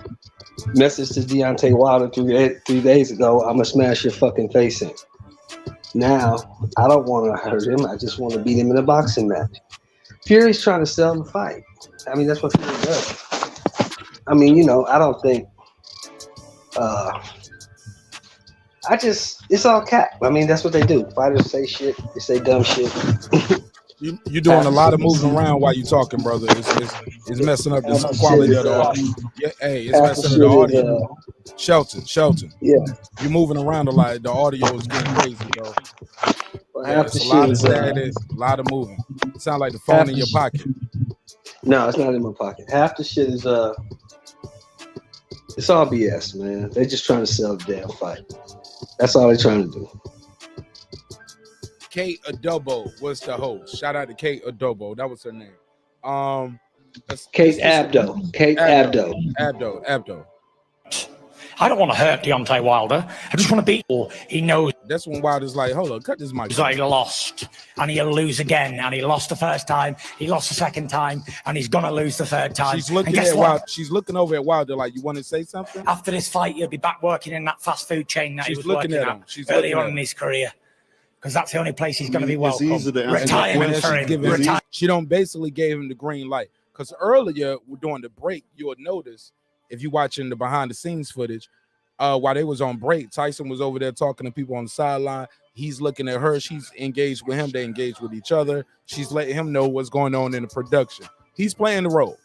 message to Deontay Wilder 3 days ago, I'm going to smash your fucking face in. Now, I don't want to hurt him. I just want to beat him in a boxing match. Fury's trying to sell the fight. I mean, that's what Fury does. I mean, I don't think it's all cap. I mean, that's what they do. Fighters say shit. They say dumb shit. You're doing a lot of moving around while you're talking, brother. It's messing up the quality of the audio. Yeah, hey, it's messing up the audio. Shelton. Yeah. You're moving around a lot. The audio is getting crazy, bro. Half the it's a lot of shit static, a lot of moving. It sounds like the phone in your pocket. No, it's not in my pocket. Half the shit is it's all BS, man. They're just trying to sell the damn fight. That's all they're trying to do. Kate Adobo was the host. Shout out to Kate Adobo. That was her name. Kate Abdo. Kate Abdo. Abdo. I don't want to hurt Deontay Wilder. I just want to beat him. He knows. That's when Wilder's like, hold on, cut this mic. He's like, he lost. And he'll lose again. And he lost the first time. He lost the second time. And he's going to lose the third time. She's looking at Wilder. She's looking over at Wilder like, you want to say something? After this fight, he'll be back working in that fast food chain that She's he was looking working at him. at She's early looking on at in him. his career. Because that's the only place he's going to be welcome. It's easy to answer Retirement for him. She don't basically gave him the green light. Because earlier, during the break, you would notice, if you're watching the behind the scenes footage, while they was on break, Tyson was over there talking to people on the sideline. He's looking at her. She's engaged with him. They engaged with each other. She's letting him know what's going on in the production. He's playing the role.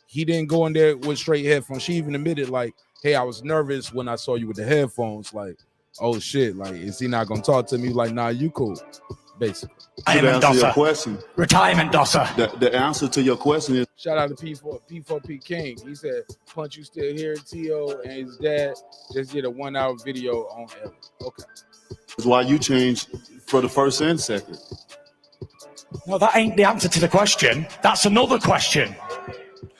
He didn't go in there with straight headphones. She even admitted, like, hey, I was nervous when I saw you with the headphones. Like, oh, shit. Like, is he not going to talk to me? Like, nah, you cool, basically. Your question. Retirement dosser. The answer to your question is. Shout out to P4P King. He said, Punch, you still here? T.O. and his dad just did a 1 hour video on Ellis. Okay. That's why you changed for the first and second. No, that ain't the answer to the question. That's another question.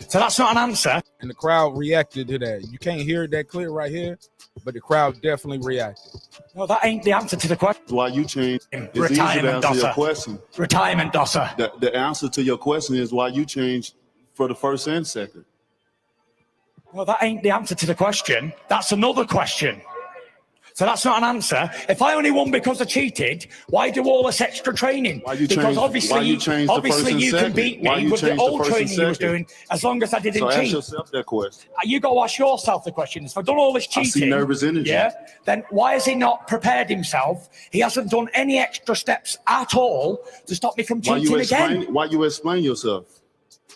So that's not an answer. And the crowd reacted to that. You can't hear it that clear right here, but the crowd definitely reacted. No, that ain't the answer to the question. That's why you changed. It's easy to Retirement answer your dosser. question. Retirement dosser. The answer to your question is why you changed for the first and second. No, that ain't the answer to the question. That's another question. So that's not an answer. If I only won because I cheated, why do all this extra training? Because obviously you can beat me with the old training you was doing as long as I didn't cheat. So ask yourself that question. You got to ask yourself the question. If I've done all this cheating, I see nervous energy. Yeah, then why has he not prepared himself? He hasn't done any extra steps at all to stop me from cheating again. Why you explain yourself?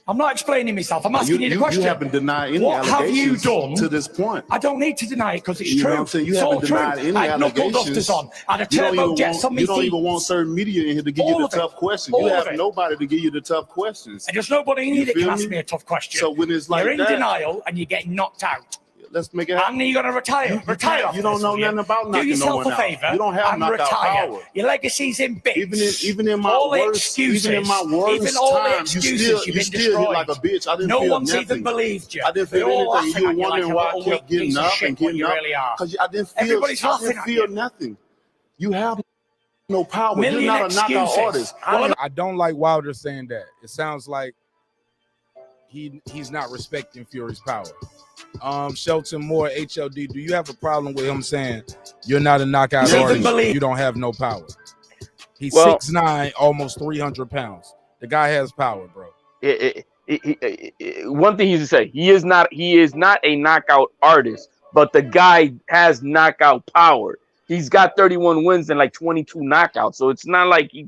I'm not explaining myself. I'm asking you the question. You haven't denied any what have you allegations done to this point. I don't need to deny it because it's You know true. what I'm saying? You it's haven't all true. denied any I had knuckle allegations. dusters on. I had a You don't turbo even jet want- on me You don't feet. even want certain media in here to give you the tough questions. You have nobody to give you the tough questions. And there's nobody in here that can ask me a tough question. So when it's like you're in that, denial and you're getting knocked out. Let's make it happen. And you're going to retire. Retire. You don't know nothing about Do knocking no yourself one a out. favour. You don't have and knockout retire. power. Your legacy's in bits. Even in my all the worst, excuses, even in my worst even all the time, excuses you you've been still hit destroyed. like a bitch. I didn't no feel one's nothing. even believed you. I didn't They're feel all anything. laughing You were at wondering you like a why I little kept weak getting piece of up shit and what getting you up. really are. Because I didn't feel, Everybody's laughing at you. nothing. You have no power. Million You're not a knockout excuses. artist. I don't like Wilder saying that. It sounds like he's not respecting Fury's power. Shelton Moore, HLD, do you have a problem with him saying you're not a knockout artist? You don't have no power. He's 6'9", almost 300 pounds. The guy has power, bro. One thing he's to say, he is not a knockout artist, but the guy has knockout power. He's got 31 wins and like 22 knockouts, so it's not like he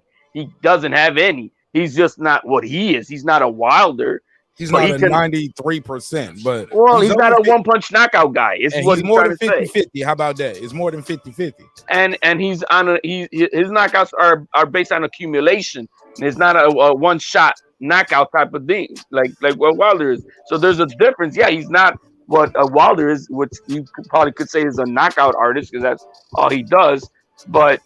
doesn't have any. He's just not what he is. He's not a Wilder. He's not a 93%, but he's not a one-punch knockout guy. It's what he's more than trying to say. 50-50. How about that? It's more than 50-50. And he's on his knockouts are based on accumulation. It's not a one-shot knockout type of thing like what Wilder is. So there's a difference. Yeah, he's not what a Wilder is, which you probably could say is a knockout artist because that's all he does. But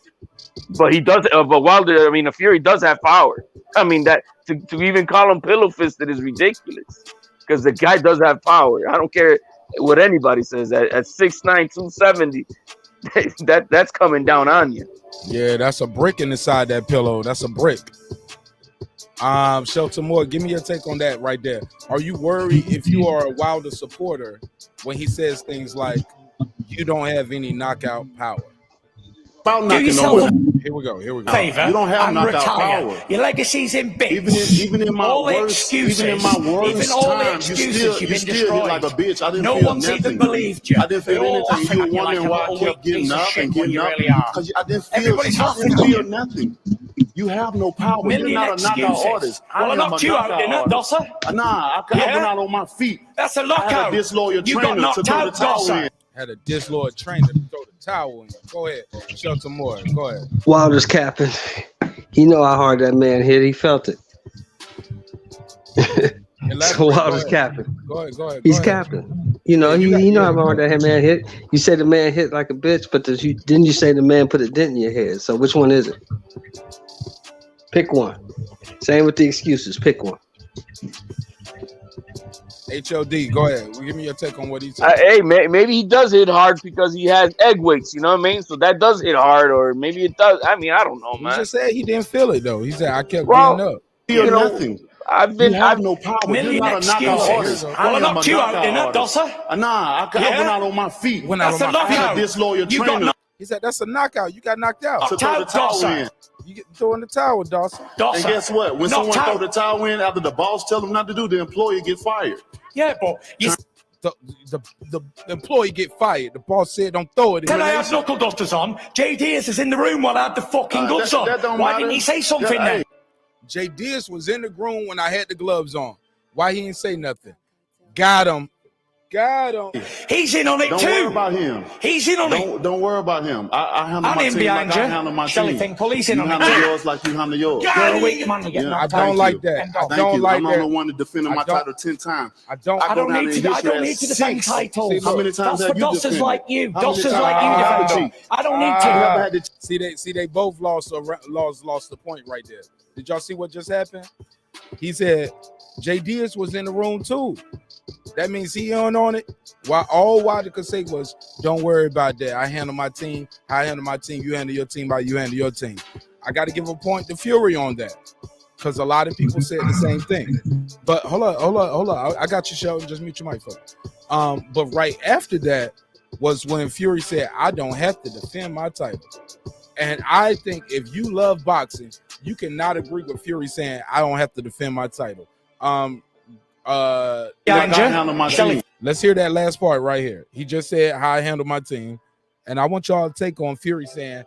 he does. But Wilder, I mean, a Fury does have power. I mean, that to even call him pillow fisted is ridiculous because the guy does have power. I don't care what anybody says. At 6'9", 270, that's coming down on you. Yeah, that's a brick inside that pillow. That's a brick. Shelton Moore, give me your take on that right there. Are you worried if you are a Wilder supporter when he says things like you don't have any knockout power? Here we go. Favor, you don't have and knockout retire. power. Your legacy's in bits. Even in my all the worst, excuses, even in my worst even all the time, excuses you you've been still destroyed. hit like a bitch. I didn't no feel one's nothing. even believed you. I didn't feel They're all anything. You were laughing at wondering you like why a I little kept weak getting piece of up shit and what getting you up. really are. Because I didn't Everybody's laughing at feel you. nothing. You have no power. Million You're not a knockout excuses. artist. Well, I am knocked a you out, knockout didn't I, artist. Dosser? Nah, I went out on my feet. That's a I knockout. had a disloyal You got trainer to knocked throw the out, towel Dosser. in. Had a disloyal trainer to throw the towel in. Go ahead. Shelton Moore. Go ahead. Wilder's capping. He know how hard that man hit. He felt it. So Wilder's capping. Go ahead. He's capping. You know, he know how hard that man hit. You say the man hit like a bitch, but didn't you say the man put a dent in your head? So which one is it? Pick one. Same with the excuses. Pick one. HOD, go ahead. Give me your take on what he said. Hey, maybe he does hit hard because he has egg weights. You know what I mean? So that does hit hard, or maybe it does. I mean, I don't know, man. He just said he didn't feel it though. He said I kept getting up. Feel nothing. I've no power. You're not a knockout artist. Well, I knocked you out, didn't I, Dosser? Nah, I went out on my feet. That's a knockout. I had a disloyal trainer. He said that's a knockout. You got knocked out. To throw the towel in. You get throwing the towel, Dawson. And guess what? When someone throw the towel in after the boss tell them not to do, the employee get fired. Yeah, but the employee get fired. The boss said don't throw it. Can I have knuckle dusters on? J. Diaz is in the room while I had the fucking gloves on. Why didn't he say something then? J. Diaz was in the room when I had the gloves on. Why he didn't say nothing? Got him. He's in on it Don't too. worry about him. He's in on it. Don't worry about him. I handle I'm my in team behind like you. I handle my Shelly team. think police in You on it. handle yours like you handle yours. You're a weak man to get Yeah, knocked I don't out. like that. I don't like I'm that. the one that defended my title 10 times. I don't need to defend titles. How many times That's have for you Dossers defended? like you. How many Dossers times like you have defend you them. I don't need to. See, they both lost the point right there. Did y'all see what just happened? He said J. Diaz was in the room too. That means he on it. While all Wilder could say was, "Don't worry about that. I handle my team. I handle my team. You handle your team. How you handle your team." I got to give a point to Fury on that because a lot of people said the same thing. But hold on. I got you, Sheldon. Just mute your mic, folks. But right after that, was when Fury said, "I don't have to defend my title." And I think if you love boxing, you cannot agree with Fury saying, "I don't have to defend my title." Let's hear that last part right here. He just said how I handle my team, and I want y'all to take on Fury saying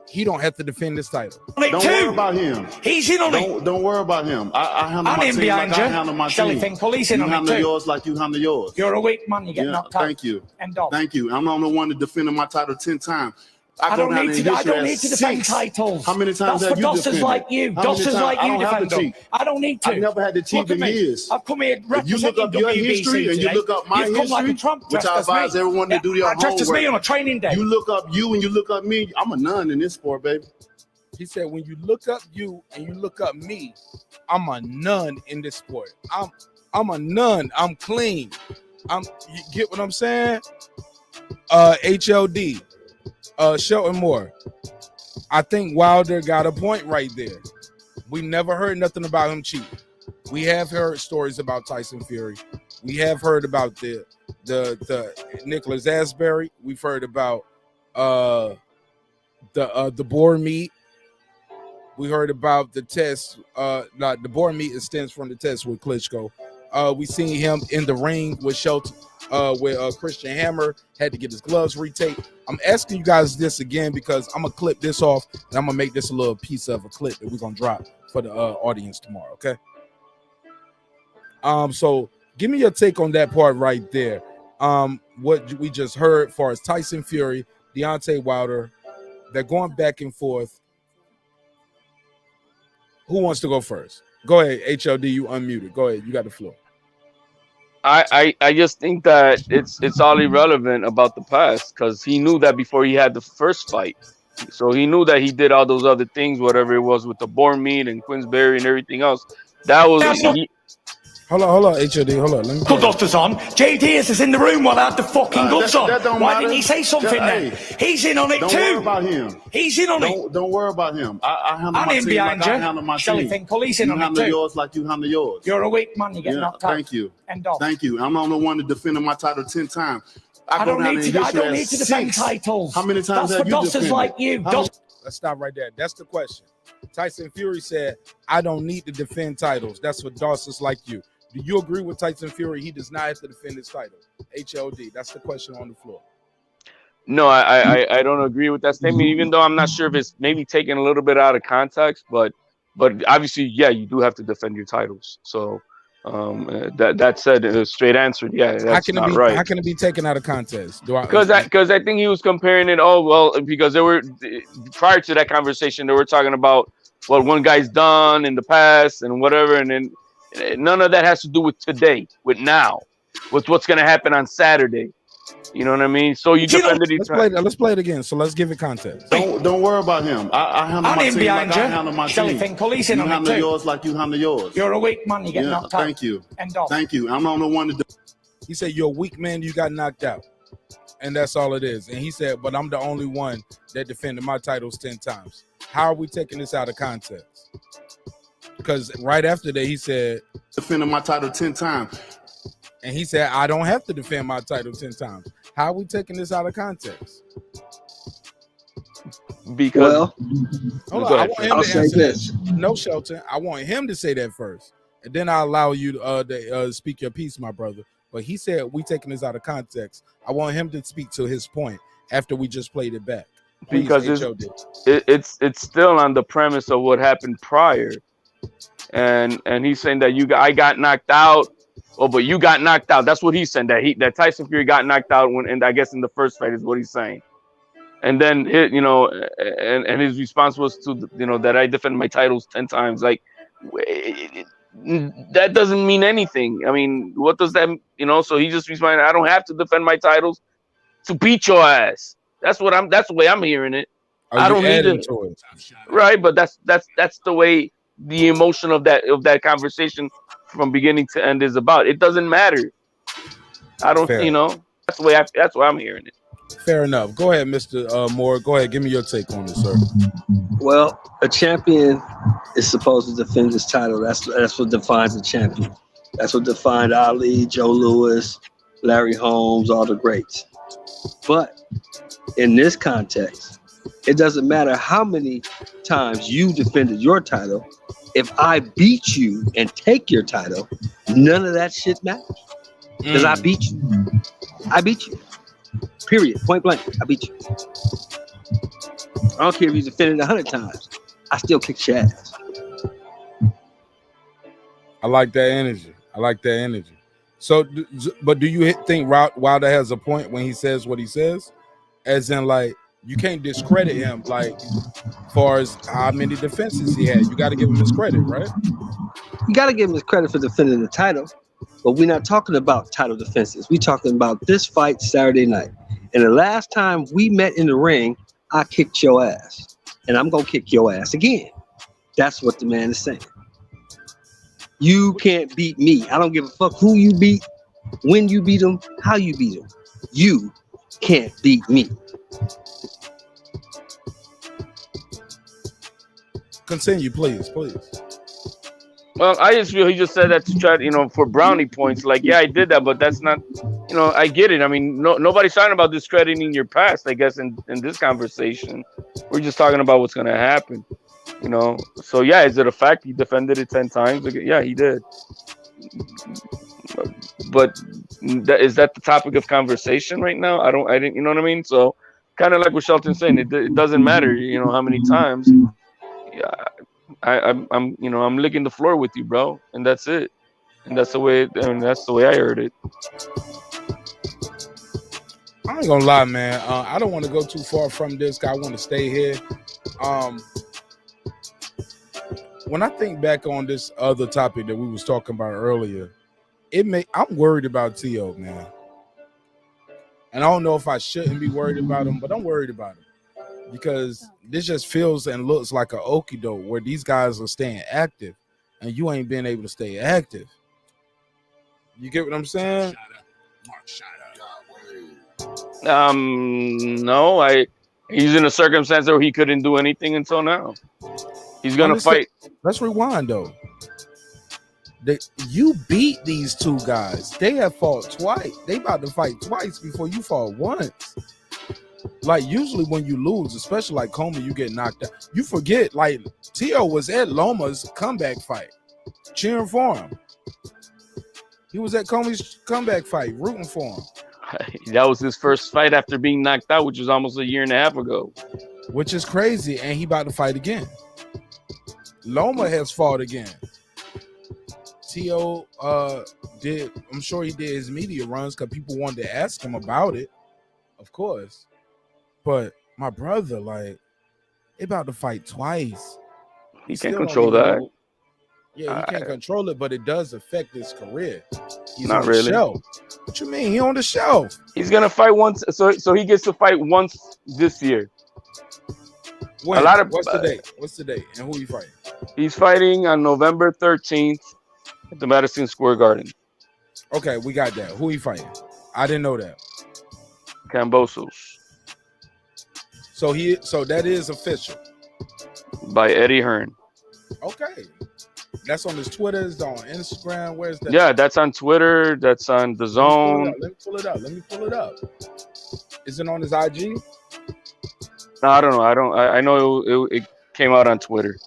he don't have to defend this title. Don't worry about him. He's in on it. Don't worry about him. I handle I'm my in team behind like you. I handle my Shelly team. Finkel, he's in you on it handle too. yours like you handle yours. You're a weak man. You get knocked out. Thank you. End of. Thank you. I'm the one that defended my title 10 times. I don't need to defend titles. How many times That's have for you dossers defended? like you. How many Dossers times? like I you don't have defend to them. cheat. I don't need to. I've never had to cheat Look at in me. years. I've come here If you look representing up your WBC history and you today. look up my You've come like a history, Trump which dressed I as me. advise everyone to do their homework. Dressed as me on a training day. You look up you and you look up me. I'm a nun in this sport, baby. He said, when you look up you and you look up me, I'm a nun in this sport. I'm a nun. I'm clean. You get what I'm saying? HLD. Shelton Moore. I think Wilder got a point right there. We never heard nothing about him cheating. We have heard stories about Tyson Fury. We have heard about the Nicholas Asbury. We've heard about the boar meat. We heard about the test. The boar meat extends from the test with Klitschko. We seen him in the ring with Shelton, with Christian Hammer, had to get his gloves retaped. I'm asking you guys this again because I'm gonna clip this off and I'm gonna make this a little piece of a clip that we're gonna drop for the audience tomorrow. Okay. So give me your take on that part right there. What we just heard, as far as Tyson Fury, Deontay Wilder, they're going back and forth. Who wants to go first? Go ahead, HLD. You unmuted. Go ahead. You got the floor. I just think that it's all irrelevant about the past because he knew that before he had the first fight. So he knew that he did all those other things, whatever it was with the boar meat and Queensberry and everything else. That was Hold on, HLD. Hold on. Let me Put doctors on. JD is in the room while I had the fucking gloves on. Why didn't he say something then? He's in on it Don't too. worry about him. He's in on it. Don't worry about him. I handle I'm my in team behind like you. I handle my Shelly team. Finkel, he's in you on it handle too. yours like you handle yours. You're a weak man. You get knocked out. Thank you. End of. Thank you. I'm the one that defended my title 10 times. I don't need to defend titles. How many times That's have for you dossers defended? like you. Let's stop right there. That's the question. Tyson Fury said, I don't need to defend titles. That's for dossers like you. Do you agree with Tyson Fury? He does not have to defend his title. HLD. That's the question on the floor. No, I don't agree with that statement, even though I'm not sure if it's maybe taken a little bit out of context, but obviously, yeah, you do have to defend your titles. So that said, a straight answer, yeah, that's not right. How can it be taken out of context? Because I think he was comparing it. Oh well, because they were prior to that conversation, they were talking about what one guy's done in the past and whatever, and then none of that has to do with today, with now, with what's going to happen on Saturday. You know what I mean? So you defended each other. Let's play it again. So let's give it context. Don't worry about him. I handle my team like I handle my Shelly team. Finkel, he's in You on it handle too. yours like you handle yours. You're a weak man. You get knocked out. Thank you. End of. Thank you. I'm the one that. He said, you're a weak man. You got knocked out. And that's all it is. And he said, but I'm the only one that defended my titles 10 times. How are we taking this out of context? Because right after that, he said, defending my title 10 times. And he said, I don't have to defend my title 10 times. How are we taking this out of context? Because hold on, I want him to answer this. No, Shelton. I want him to say that first. And then I'll allow you to speak your piece, my brother. But he said we taking this out of context. I want him to speak to his point after we just played it back. Please, because it's still on the premise of what happened prior. And he's saying that I got knocked out. Oh, but you got knocked out. That's what he's saying. That Tyson Fury got knocked out and I guess in the first fight is what he's saying. And then and his response was to that I defended my titles 10 times. Like that doesn't mean anything. I mean, what does that So he just responded, I don't have to defend my titles to beat your ass. That's the way I'm hearing it. I don't need it. Right, but that's the way the emotion of that conversation from beginning to end is about. It doesn't matter. I don't, that's the way I'm hearing it. Fair enough. Go ahead, Mr. Moore. Go ahead. Give me your take on this, sir. Well, a champion is supposed to defend his title. That's what defines a champion. That's what defined Ali, Joe Louis, Larry Holmes, all the greats. But in this context, it doesn't matter how many times you defended your title. If I beat you and take your title, none of that shit matters. Because I beat you. I beat you. Period. Point blank. I beat you. I don't care if you defended 100 times. I still kicked your ass. I like that energy. So, but do you think Wilder has a point when he says what he says? As in, like, you can't discredit him, like, far as how many defenses he had. You got to give him his credit, right? You got to give him his credit for defending the title. But we're not talking about title defenses. We're talking about this fight Saturday night. And the last time we met in the ring, I kicked your ass. And I'm going to kick your ass again. That's what the man is saying. You can't beat me. I don't give a fuck who you beat, when you beat him, how you beat him. You can't beat me. Continue, please. Well, I just feel he just said that to try, for brownie points. Like, yeah, I did that, but that's not, I get it. I mean, nobody's talking about discrediting your past, I guess, in this conversation. We're just talking about what's going to happen, So, yeah, is it a fact he defended it 10 times? Yeah, he did. But is that the topic of conversation right now? I didn't, you know what I mean? So, kind of like what Shelton's saying, it doesn't matter, how many times. Yeah. I'm licking the floor with you, bro, and that's it. And that's the way I heard it. I ain't gonna lie, man. I don't want to go too far from this. I want to stay here. When I think back on this other topic that we was talking about earlier, I'm worried about T.O., man. And I don't know if I shouldn't be worried about him, but I'm worried about him. Because this just feels and looks like an okie doke where these guys are staying active and you ain't been able to stay active. You get what I'm saying? No, he's in a circumstance where he couldn't do anything until now. He's gonna fight. Let's rewind though. You beat these two guys. They have fought twice. They about to fight twice before you fought once. Like, usually when you lose, especially like Commey, you get knocked out. You forget, like, T.O. was at Loma's comeback fight, cheering for him. He was at Commey's comeback fight, rooting for him. That was his first fight after being knocked out, which was almost 1.5 years ago. Which is crazy, and he about to fight again. Loma has fought again. T.O. I'm sure he did his media runs because people wanted to ask him about it, of course. But my brother, like, they about to fight twice. He can't control that. Yeah, he can't control it, but it does affect his career. He's not on really. The shelf. What you mean? He on the shelf. He's gonna fight once, so he gets to fight once this year. When? What's the date? And who you fighting? He's fighting on November 13th at the Madison Square Garden. Okay, we got that. Who he fighting? I didn't know that. Cambosos. So that is official. By Eddie Hearn. Okay. That's on his Twitter, it's on Instagram. Where's that? Yeah, that's on Twitter. That's on The Zone. Let me pull it up. Is it on his IG? No, I don't know. I know it came out on Twitter.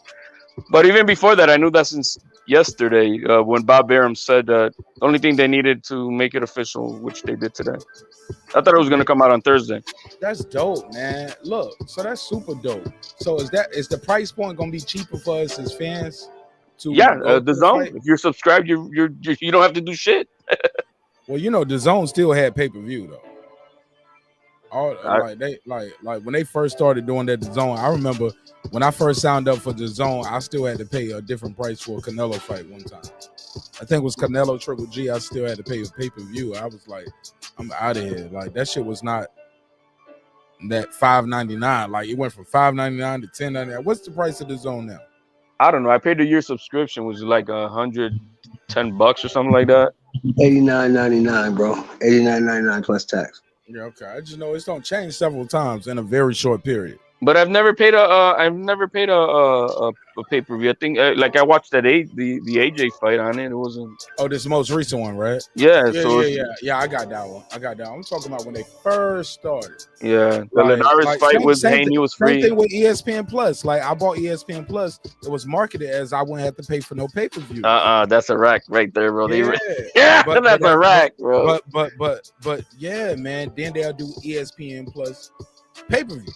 But even before that, I knew that since yesterday when Bob Arum said the only thing they needed to make it official, which they did today. I thought it was going to come out on Thursday. That's dope, man. Look, so that's super dope. So is the price point going to be cheaper for us as fans? The Zone. If you're subscribed, you don't have to do shit. Well, the Zone still had pay-per-view though. Like when they first started doing that The Zone, I remember when I first signed up for The Zone, I still had to pay a different price for a Canelo fight one time. I think it was Canelo Triple G. I still had to pay a pay-per-view. I was like, I'm out of here. Like, that shit was not that $5.99. Like, it went from $5.99 to $10.99. What's the price of The Zone now? I don't know. I paid a year subscription, which is like $110 or something like that. $89.99, bro. $89.99 plus tax. Yeah, okay. I just know it's don't change several times in a very short period. But I've never paid a pay-per-view. I think like I watched that the AJ fight on it. It wasn't. Oh, this most recent one, right? Yeah. Yeah. I got that one. I'm talking about when they first started. Yeah, the Linares fight with Haney was free. Same thing with ESPN Plus. Like I bought ESPN Plus. It was marketed as I wouldn't have to pay for no pay-per-view. That's a rack right there, bro. Yeah, That's a rack, bro. But yeah, man. Then they'll do ESPN Plus pay-per-view.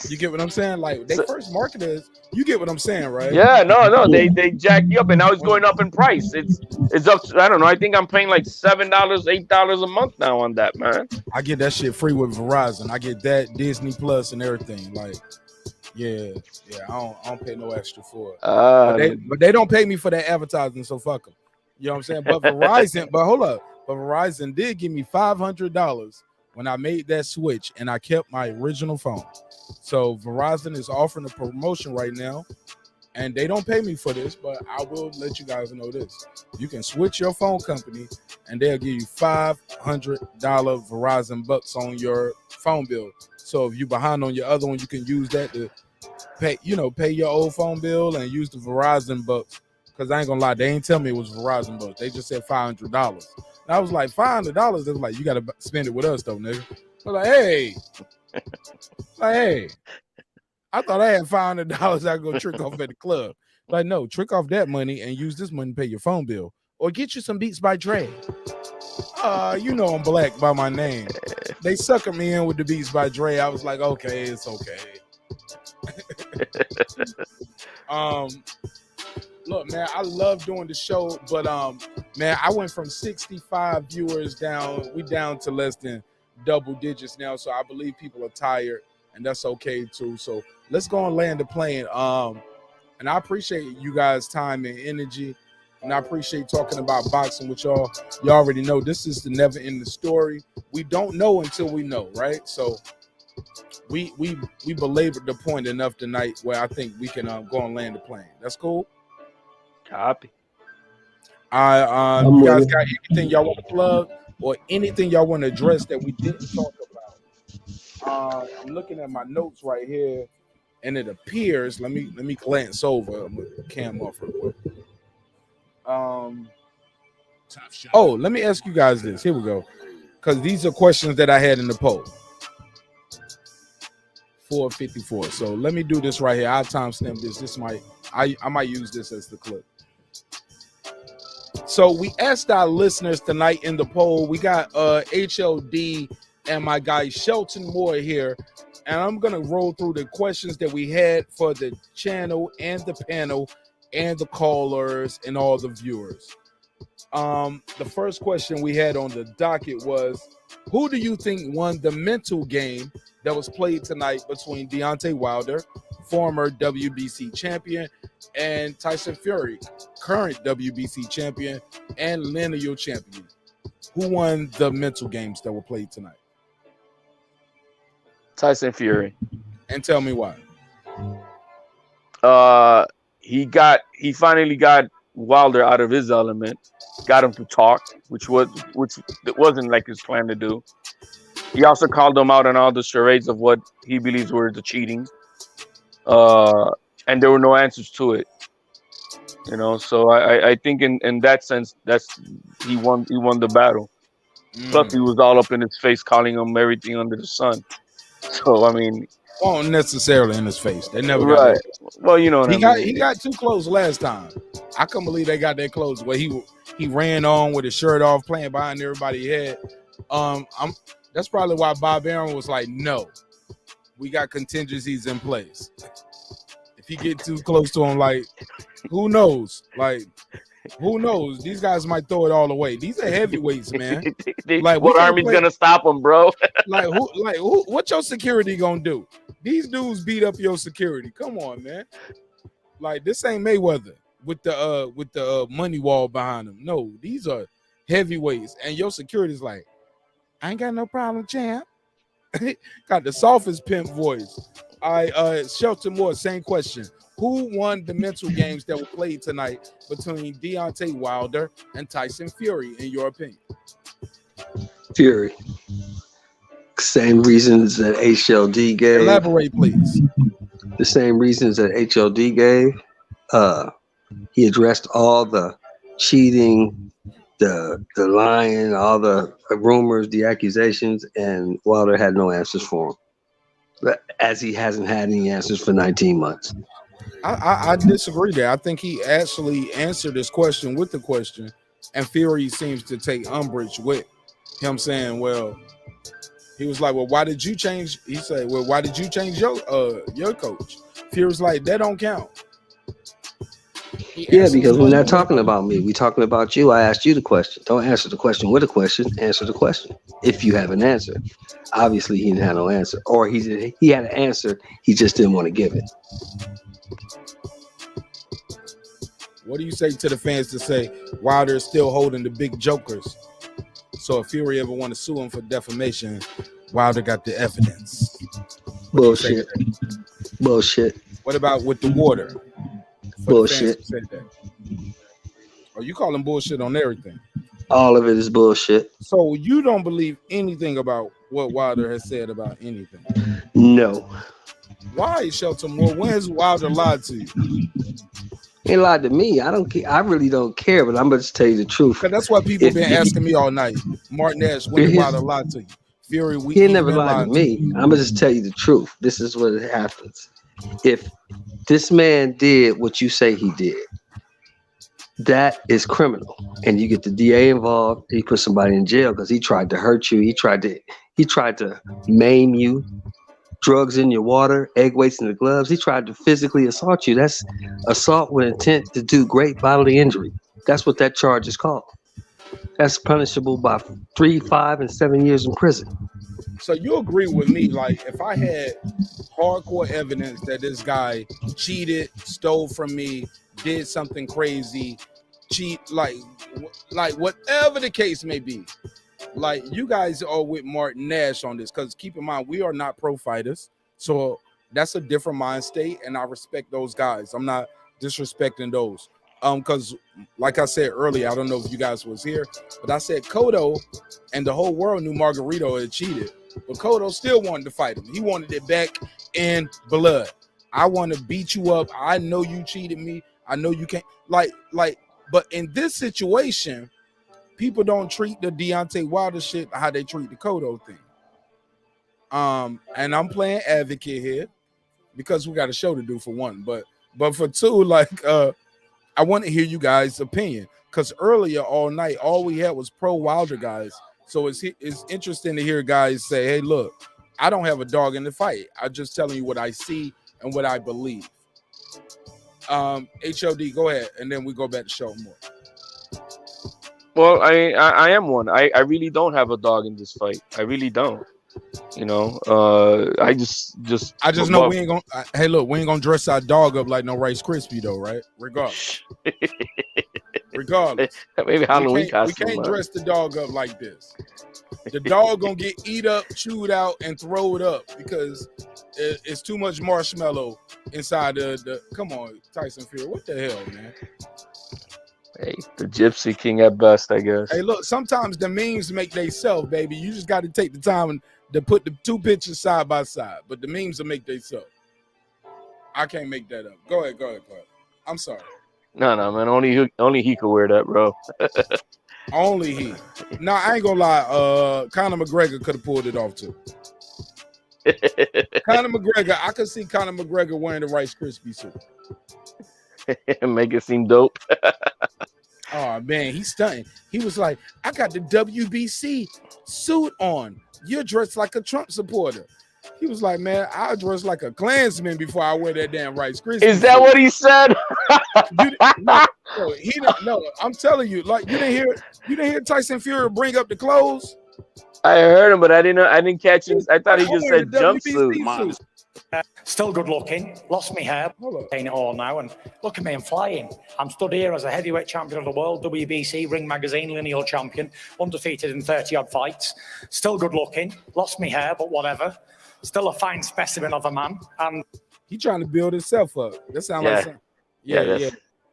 You get what I'm saying? Like they first marketed us. You get what I'm saying, right? Yeah, no. They jacked you up, and now it's going up in price. It's up to, I don't know. I think I'm paying like $7, $8 a month now on that, man. I get that shit free with Verizon. I get that Disney Plus and everything. Like, yeah. I don't pay no extra for it. But they don't pay me for that advertising, so fuck them. You know what I'm saying? But Verizon, but Verizon did give me $500 when I made that switch, and I kept my original phone. So Verizon is offering a promotion right now, and they don't pay me for this, but I will let you guys know this. You can switch your phone company, and they'll give you $500 Verizon bucks on your phone bill. So if you're behind on your other one, you can use that to pay your old phone bill and use the Verizon bucks. Because I ain't gonna lie, they ain't tell me it was Verizon bucks. They just said $500. And I was like, $500? They was like, you gotta spend it with us though, nigga. I was like, hey. I thought I had $500 I could go trick off at the club. Like, no, trick off that money and use this money to pay your phone bill. Or get you some Beats by Dre. You know I'm black by my name. They suckered me in with the Beats by Dre. I was like, okay, it's okay. Look, man, I love doing the show, but man, I went from 65 viewers down. We down to less than double digits now, so I believe people are tired, and that's okay too. So let's go and land the plane. And I appreciate you guys' time and energy, and I appreciate talking about boxing with y'all. You already know this is the never ending story. We don't know until we know, right? So we belabored the point enough tonight where I think we can go and land the plane. That's cool. Copy. You guys got anything y'all want to plug or anything y'all want to address that we didn't talk about? I'm looking at my notes right here, and it appears. Let me glance over. I'm with the cam off real quick. Let me ask you guys this. Here we go, because these are questions that I had in the poll. 454. So let me do this right here. I'll timestamp this. I might use this as the clip. So we asked our listeners tonight in the poll. We got HLD and my guy Shelton Moore here, and I'm gonna roll through the questions that we had for the channel and the panel and the callers and all the viewers. The first question we had on the docket was, who do you think won the mental game that was played tonight between Deontay Wilder, former WBC champion, and Tyson Fury, current WBC champion and lineal champion? Who won the mental games that were played tonight? Tyson Fury. And tell me why. He finally got Wilder out of his element, got him to talk, which it wasn't like his plan to do. He also called him out on all the charades of what he believes were the cheating. And there were no answers to it. So I think in that sense, he won the battle. Plus he was all up in his face, calling him everything under the sun. So I mean, won't necessarily in his face. They never got right. That. Well, you know what I mean. He got too close last time. I couldn't believe they got that close where he ran on with his shirt off, playing behind everybody's head. That's probably why Bob Arum was like, no, we got contingencies in place. If he get too close to him, like, who knows? Like, who knows? These guys might throw it all away. These are heavyweights, man. Like, what army's gonna stop them, bro? who? What your security gonna do? These dudes beat up your security. Come on, man. Like, this ain't Mayweather with the money wall behind him. No, these are heavyweights, and your security's like, I ain't got no problem, champ. Got the softest pimp voice. Shelton Moore, same question. Who won the mental games that were played tonight between Deontay Wilder and Tyson Fury, in your opinion? Fury. Same reasons that HLD gave. Elaborate, please. The same reasons that HLD gave. He addressed all the cheating, the lying, all the rumors, the accusations, and Wilder had no answers for him. As he hasn't had any answers for 19 months. I disagree there. I think he actually answered this question with the question, and Fury seems to take umbrage with him saying, well, he was like, well, why did you change? He said, well, why did you change your coach? Fury's like, that don't count. Yeah, because we're not talking about me. We're talking about you. I asked you the question. Don't answer the question with a question. Answer the question if you have an answer. Obviously, he didn't have no answer. Or he had an answer. He just didn't want to give it. What do you say to the fans to say Wilder is still holding the big jokers? So if Fury ever want to sue him for defamation, Wilder got the evidence. Bullshit. Bullshit. What about with the water? Bullshit. Or you call him bullshit on everything? All of it is bullshit. So you don't believe anything about what Wilder has said about anything? No. Why, Shelton Moore? When has Wilder lied to you? He lied to me. I don't care. I really don't care, but I'm going to tell you the truth. That's why people have been asking me all night. Martin Ash, when did Wilder lie to you? Fury, he never lied to me. I'm going to just tell you the truth. This is what happens. If this man did what you say he did, that is criminal. And you get the DA involved. He put somebody in jail because he tried to hurt you. He tried to maim you. Drugs in your water, egg weights in the gloves. He tried to physically assault you. That's assault with intent to do great bodily injury. That's what that charge is called. That's punishable by 3, 5, and 7 years in prison. So you agree with me, like if I had hardcore evidence that this guy cheated, stole from me, did something crazy, like whatever the case may be, like you guys are with Martin Nash on this, because keep in mind, we are not pro fighters. So that's a different mind state, and I respect those guys. I'm not disrespecting those. Because like I said earlier, I don't know if you guys was here, but I said Cotto and the whole world knew Margarito had cheated. But Cotto still wanted to fight him. He wanted it back in blood. I want to beat you up. I know you cheated me. I know you can't. But in this situation, people don't treat the Deontay Wilder shit how they treat the Cotto thing. And I'm playing advocate here because we got a show to do for one. But for two, I want to hear you guys' opinion, because earlier all night, all we had was pro Wilder guys. So it's interesting to hear guys say, hey, look, I don't have a dog in the fight. I'm just telling you what I see and what I believe. HOD, go ahead, and then we go back to show more. Well, I am one. I really don't have a dog in this fight. I really don't. You know, I just know we ain't gonna. Hey, look, we ain't gonna dress our dog up like no Rice Krispie though, right? Regardless. Maybe Halloween costume. We can't dress the dog up like this. The dog gonna get eat up, chewed out, and throw it up because it's too much marshmallow inside the. Come on, Tyson Fury, what the hell, man? Hey, the Gypsy King at best, I guess. Hey, look, sometimes the memes make theyself, baby. You just got to take the time to put the two pictures side by side, but the memes will make theyself. I can't make that up. Go ahead. I'm sorry. No, man. Only he could wear that, bro. Only he. No, I ain't gonna lie. Conor McGregor could have pulled it off too. Conor McGregor, I could see Conor McGregor wearing the Rice Krispie suit. Make it seem dope. Oh man, he's stunning. He was like, I got the WBC suit on. You're dressed like a Trump supporter. He was like, man, I dress like a Klansman before I wear that damn Rice Krispie. Is that what he said? No, I'm telling you, like you didn't hear Tyson Fury bring up the clothes. I heard him, but I didn't catch him. I thought he just said jumpsuit. Still good looking. Lost me hair. Ain't it all now. And look at me, I'm flying. I'm stood here as a heavyweight champion of the world, WBC, Ring Magazine, lineal champion, undefeated in 30-odd fights. Still good looking. Lost me hair, but whatever. Still a fine specimen of a man. And he trying to build himself up. That sounds like something.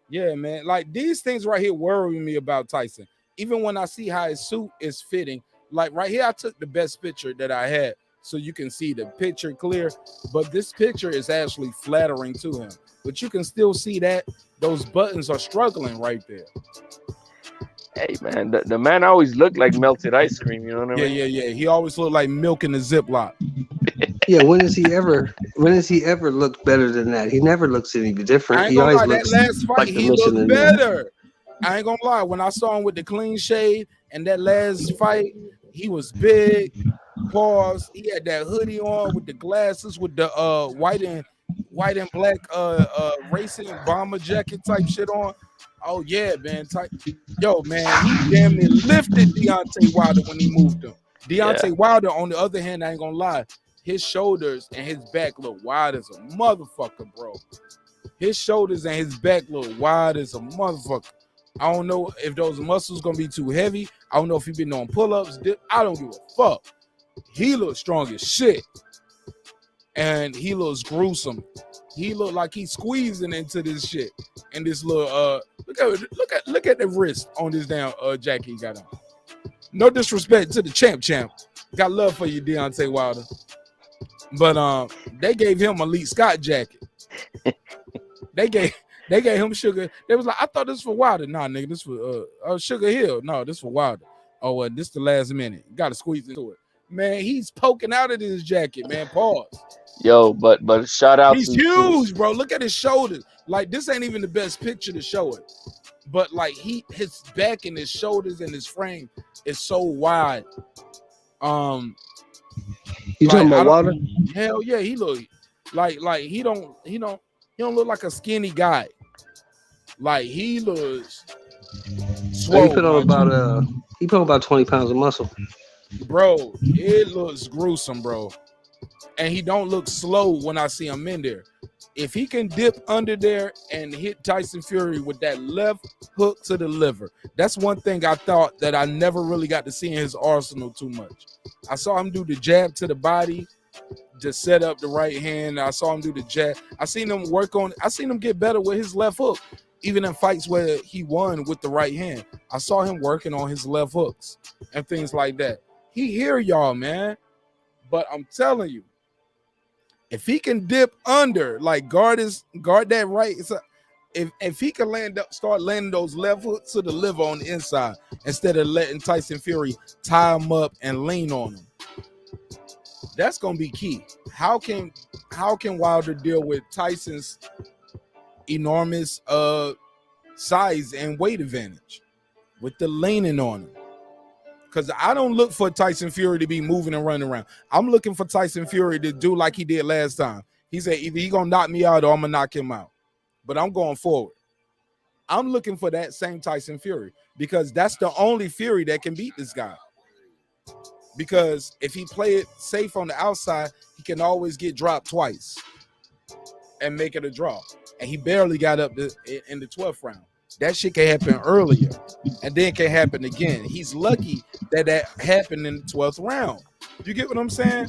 Yeah, man. Like these things right here worry me about Tyson. Even when I see how his suit is fitting, Like right here, I took the best picture that I had so you can see the picture clear. But this picture is actually flattering to him. But you can still see that those buttons are struggling right there. Hey man, the man always looked like melted ice cream. You know what I mean? Yeah. He always looked like milk in the Ziploc. Yeah, when has he ever looked better than that? He never looks any different. I ain't He gonna always lie, looks that last fight like the he looked Michelin Man. better. I ain't gonna lie, when I saw him with the clean shave and that last fight, he was big. Pause. He had that hoodie on with the glasses with the white and black racing bomber jacket type shit on. Oh yeah, man. Yo, man, he damn near lifted Deontay Wilder when he moved him. Deontay Wilder, on the other hand, I ain't gonna lie, his shoulders and his back look wide as a motherfucker, bro. His shoulders and his back look wide as a motherfucker. I don't know if those muscles gonna be too heavy. I don't know if he been on pull-ups. I don't give a fuck. He looks strong as shit. And he looks gruesome. He look like he's squeezing into this shit. And this little look at the wrist on this damn jacket he got on. No disrespect to the champ. Got love for you, Deontay Wilder. But they gave him a Malik Scott jacket. They gave him Sugar. They was like, I thought this was for Wilder. Nah, nigga, this for Sugar Hill. No, this for Wilder. Oh, this the last minute. Got to squeeze into it. Man, he's poking out of his jacket, man. Pause. Yo, but shout out. He's huge, bro. Look at his shoulders. Like, this ain't even the best picture to show it. But like his back and his shoulders and his frame is so wide. You talking about Wilder? Hell yeah, he look like he don't look like a skinny guy. Like he looks swole. He put on about 20 pounds of muscle. Bro, it looks gruesome, bro. And he don't look slow when I see him in there. If he can dip under there and hit Tyson Fury with that left hook to the liver, that's one thing I thought that I never really got to see in his arsenal too much. I saw him do the jab to the body to set up the right hand. I saw him do the jab. I seen him get better with his left hook, even in fights where he won with the right hand. I saw him working on his left hooks and things like that. He hear y'all, man. But I'm telling you, if he can dip under, like guard that right, if he can start landing those left hooks to the liver on the inside instead of letting Tyson Fury tie him up and lean on him, that's gonna be key. How can Wilder deal with Tyson's enormous size and weight advantage with the leaning on him? Because I don't look for Tyson Fury to be moving and running around. I'm looking for Tyson Fury to do like he did last time. He said either he's going to knock me out or I'm going to knock him out. But I'm going forward. I'm looking for that same Tyson Fury because that's the only Fury that can beat this guy. Because if he play it safe on the outside, he can always get dropped twice and make it a draw. And he barely got up in the 12th round. That shit can happen earlier, and then can happen again. He's lucky that happened in the 12th round. You get what I'm saying?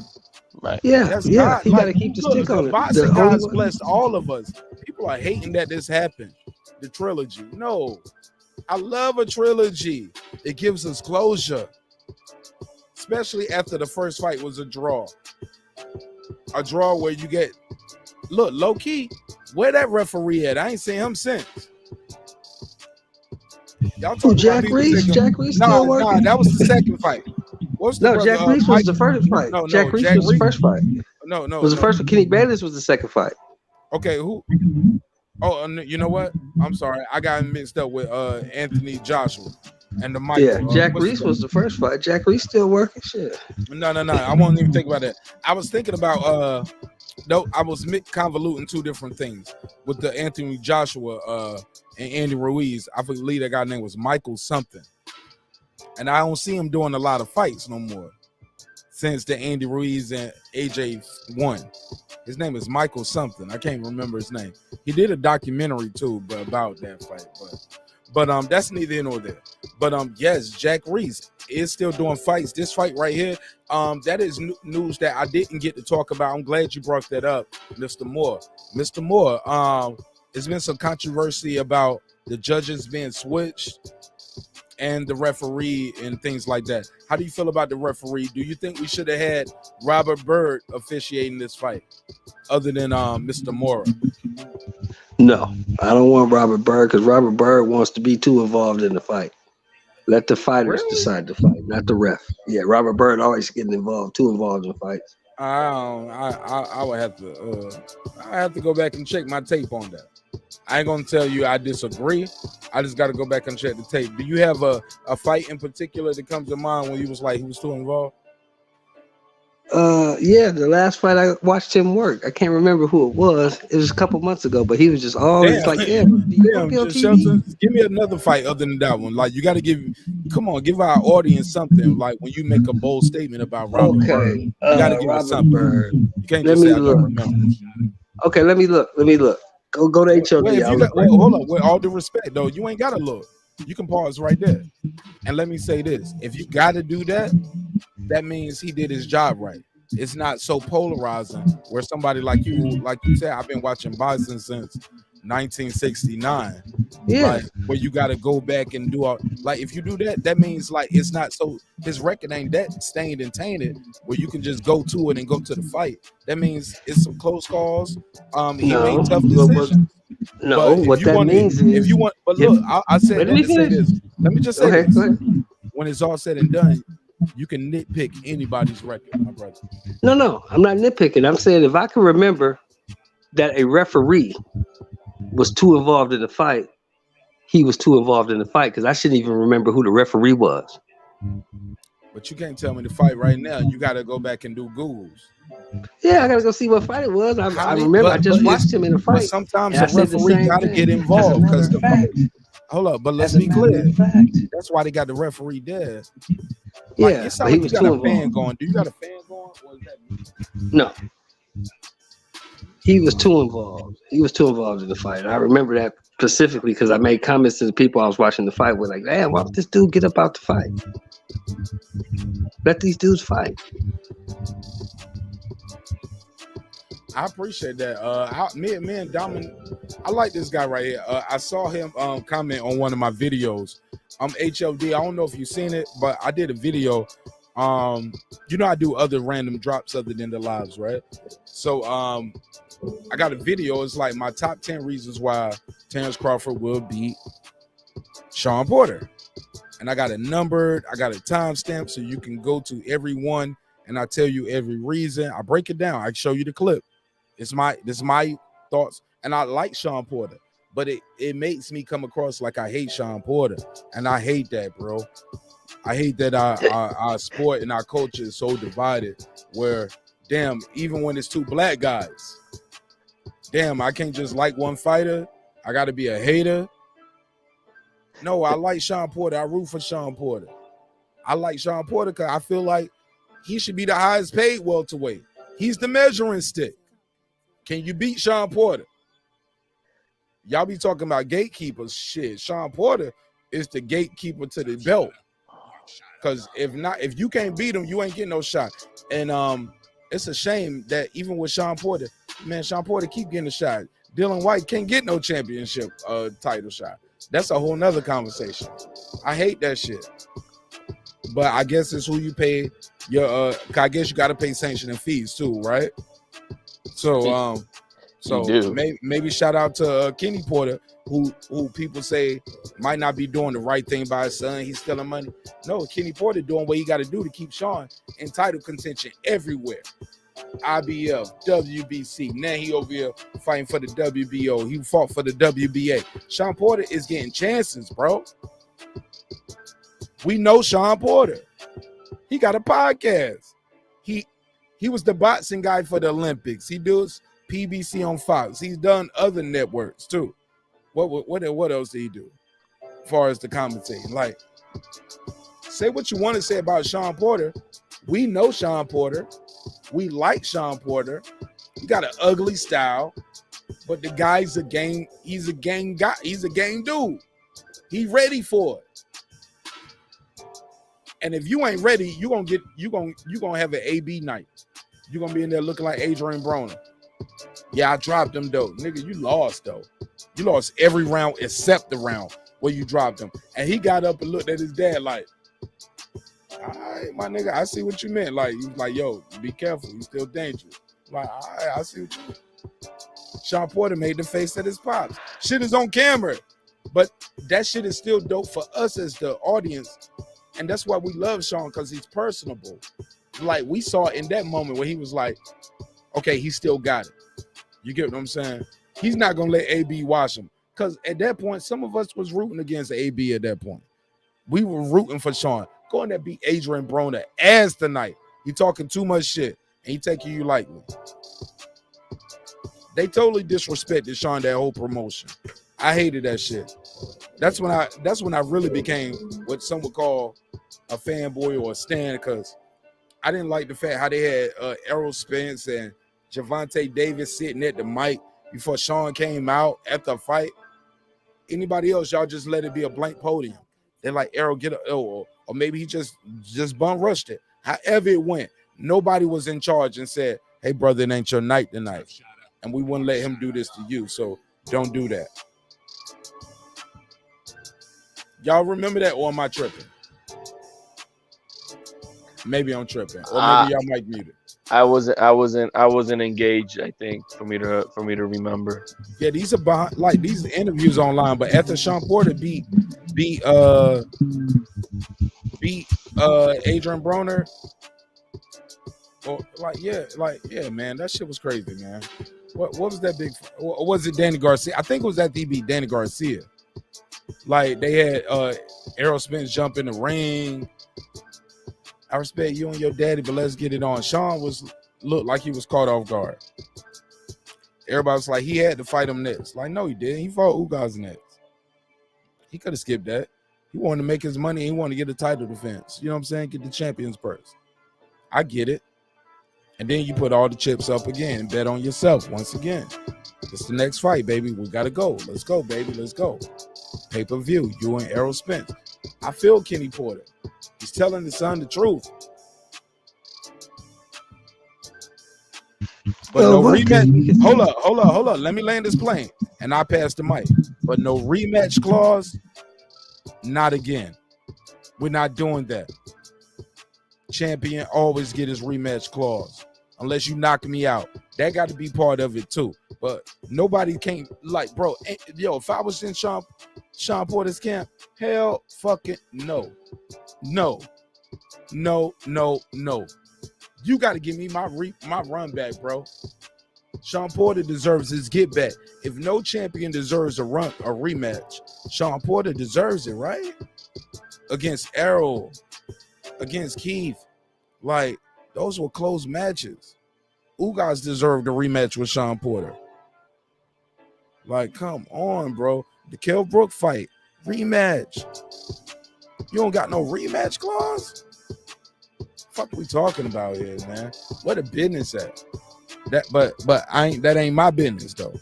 Right. Yeah. He got to keep the stick on it. Boxing guys blessed all of us. People are hating that this happened. The trilogy. No, I love a trilogy. It gives us closure, especially after the first fight was a draw. A draw where you get low key. Where that referee at? I ain't seen him since. Y'all talking Jack Reese? Jack Reese still working? Nah, that was the second fight. Jack Reese was the first fight. Jack Reese was the first fight. No. It was the first one. Kenny Bayless was the second fight. Okay, who? Oh, you know what? I'm sorry. I got mixed up with Anthony Joshua and the Michael. Yeah, Jack Reese was the first fight. Jack Reese still working? Shit. No. I won't even think about that. I was thinking about I was convoluting two different things with the Anthony Joshua and Andy Ruiz. I believe that guy's name was Michael something. And I don't see him doing a lot of fights no more since the Andy Ruiz and AJ won. His name is Michael something. I can't remember his name. He did a documentary too, about that fight. But that's neither here nor there. But yes, Jack Reese is still doing fights. This fight right here, that is news that I didn't get to talk about. I'm glad you brought that up, Mr. Moore. Mr. Moore, there's been some controversy about the judges being switched and the referee and things like that. How do you feel about the referee? Do you think we should have had Robert Byrd officiating this fight other than Mr. Mora? No, I don't want Robert Byrd because Robert Byrd wants to be too involved in the fight. Let the fighters decide the fight, not the ref. Yeah, Robert Byrd always getting too involved in fights. I would have to I have to go back and check my tape on that. I ain't gonna tell you I disagree. I just got to go back and check the tape. Do you have a fight in particular that comes to mind when you was like he was too involved? Yeah, the last fight I watched him work. I can't remember who it was. It was a couple months ago, but he was just always like, Shelton, give me another fight other than that one. Like you got to give our audience something. Like when you make a bold statement about Robert Byrd, you got to give us something. You can't just say I don't remember. Okay, let me look. Go to HOD. Hold on. With all due respect, though, you ain't got to look. You can pause right there. And let me say this. If you got to do that, that means he did his job right. It's not so polarizing where somebody like you said, I've been watching boxing since 1969. Yeah. Like, where you got to go back and do all, like, if you do that, that means like it's not so, his record ain't that stained and tainted where you can just go to it and go to the fight. That means it's some close calls. He made tough decisions. No, what that means is, if you want, but look, I said that to say this. Let me just say this. When it's all said and done, you can nitpick anybody's record, my brother. No, I'm not nitpicking. I'm saying if I can remember that a referee was too involved in the fight, he was too involved in the fight because I shouldn't even remember who the referee was. But you can't tell me the fight right now. You got to go back and do Googles. Yeah, I gotta go see what fight it was. I remember I just watched him in a fight. But sometimes the referee got to get involved because hold up. But let's be clear. That's why they got the referee there. Like, Yeah, it sounds but he like was you got too a fan involved. going. Do you got a fan going? Or is that No, he was too involved. He was too involved in the fight. I remember that specifically because I made comments to the people I was watching the fight with, like, "Damn, why don't this dude get up out the fight? Let these dudes fight." I appreciate that. Me and Domin, I like this guy right here. I saw him comment on one of my videos. HLD, I don't know if you've seen it, but I did a video. You know I do other random drops other than the lives, right? So I got a video. It's like my top 10 reasons why Terrence Crawford will beat Shawn Porter. And I got it numbered. I got a timestamp so you can go to every one and I tell you every reason. I break it down. I show you the clip. This is my thoughts. And I like Shawn Porter, but it makes me come across like I hate Shawn Porter. And I hate that, bro. I hate that our sport and our culture is so divided where, damn, even when it's two black guys, damn, I can't just like one fighter. I got to be a hater. No, I like Shawn Porter. I root for Shawn Porter. I like Shawn Porter because I feel like he should be the highest paid welterweight. He's the measuring stick. Can you beat Shawn Porter? Y'all be talking about gatekeepers. Shit, Shawn Porter is the gatekeeper to the belt. Because if you can't beat him, you ain't getting no shot. And it's a shame that even with Shawn Porter, man, Shawn Porter keep getting a shot. Dylan White can't get no championship title shot. That's a whole nother conversation. I hate that shit. But I guess it's who you pay your I guess you gotta pay sanctioning fees too, right? So maybe shout out to Kenny Porter, who people say might not be doing the right thing by his son. He's stealing money. No, Kenny Porter doing what he got to do to keep Shawn in title contention everywhere. IBF, WBC. Now he over here fighting for the WBO. He fought for the WBA. Shawn Porter is getting chances, bro. We know Shawn Porter. He got a podcast. He was the boxing guy for the Olympics. He does PBC on Fox. He's done other networks too. What else did he do as far as the commentating? Like, say what you want to say about Shawn Porter. We know Shawn Porter. We like Shawn Porter. He got an ugly style, but the guy's a game. He's a game guy. He's a game dude. He ready for it. And if you ain't ready, you gonna have an AB night. You're gonna be in there looking like Adrian Broner. Yeah, I dropped him though. Nigga, you lost though. You lost every round except the round. where you dropped him. And he got up and looked at his dad like, all right, my nigga, I see what you meant. Like, he was like, yo, be careful. He's still dangerous. Like, all right, I see what you meant. Shawn Porter made the face at his pops. Shit is on camera. But that shit is still dope for us as the audience. And that's why we love Shawn, because he's personable. Like, we saw in that moment where he was like, okay, he still got it. You get what I'm saying? He's not going to let AB wash him. Because at that point, some of us was rooting against AB at that point. We were rooting for Shawn. Going to beat Adrian Broner ass tonight. He talking too much shit, and he taking you lightly. They totally disrespected Shawn that whole promotion. I hated that shit. That's when I really became what some would call a fanboy or a stan, because I didn't like the fact how they had Errol Spence and Gervonta Davis sitting at the mic before Shawn came out after a fight. Anybody else, y'all just let it be a blank podium. They're like, Errol, get a, or maybe he just bum rushed it. However it went, nobody was in charge and said, hey, brother, it ain't your night tonight. And we wouldn't let him do this to you, so don't do that. Y'all remember that, or am I tripping? Maybe I'm tripping, or maybe y'all might mute it. I wasn't engaged, I think, for me to remember. Yeah, these are behind, like these interviews online, but after Shawn Porter beat Adrian Broner, or yeah, man, that shit was crazy, man. What was that big? Or was it Danny Garcia? I think it was that he beat Danny Garcia. Like they had Errol Spence jump in the ring. I respect you and your daddy, but let's get it on. Shawn looked like he was caught off guard. Everybody was like, he had to fight him next. Like, no, he didn't. He fought Ugas next. He could have skipped that. He wanted to make his money. He wanted to get a title defense. You know what I'm saying? Get the champion's purse. I get it. And then you put all the chips up again and bet on yourself once again. It's the next fight, baby. We got to go. Let's go, baby. Let's go. Pay-per-view. You and Errol Spence. I feel Kenny Porter. He's telling his son the truth. But no rematch. Hold up. Let me land this plane. And I pass the mic. But no rematch clause. Not again. We're not doing that. Champion always get his rematch clause. Unless you knock me out. That got to be part of it too. But nobody came, like, bro, yo, if I was in Shawn Porter's camp, hell fucking no. No. You got to give me my run back, bro. Shawn Porter deserves his get back. If no champion deserves a rematch, Shawn Porter deserves it, right? Against Errol, against Keith. Like, those were close matches. Ugas deserved a rematch with Shawn Porter. Like, come on, bro. The Kell Brook fight, rematch. You don't got no rematch clause? Fuck we talking about here, man? What a business at? That ain't my business though.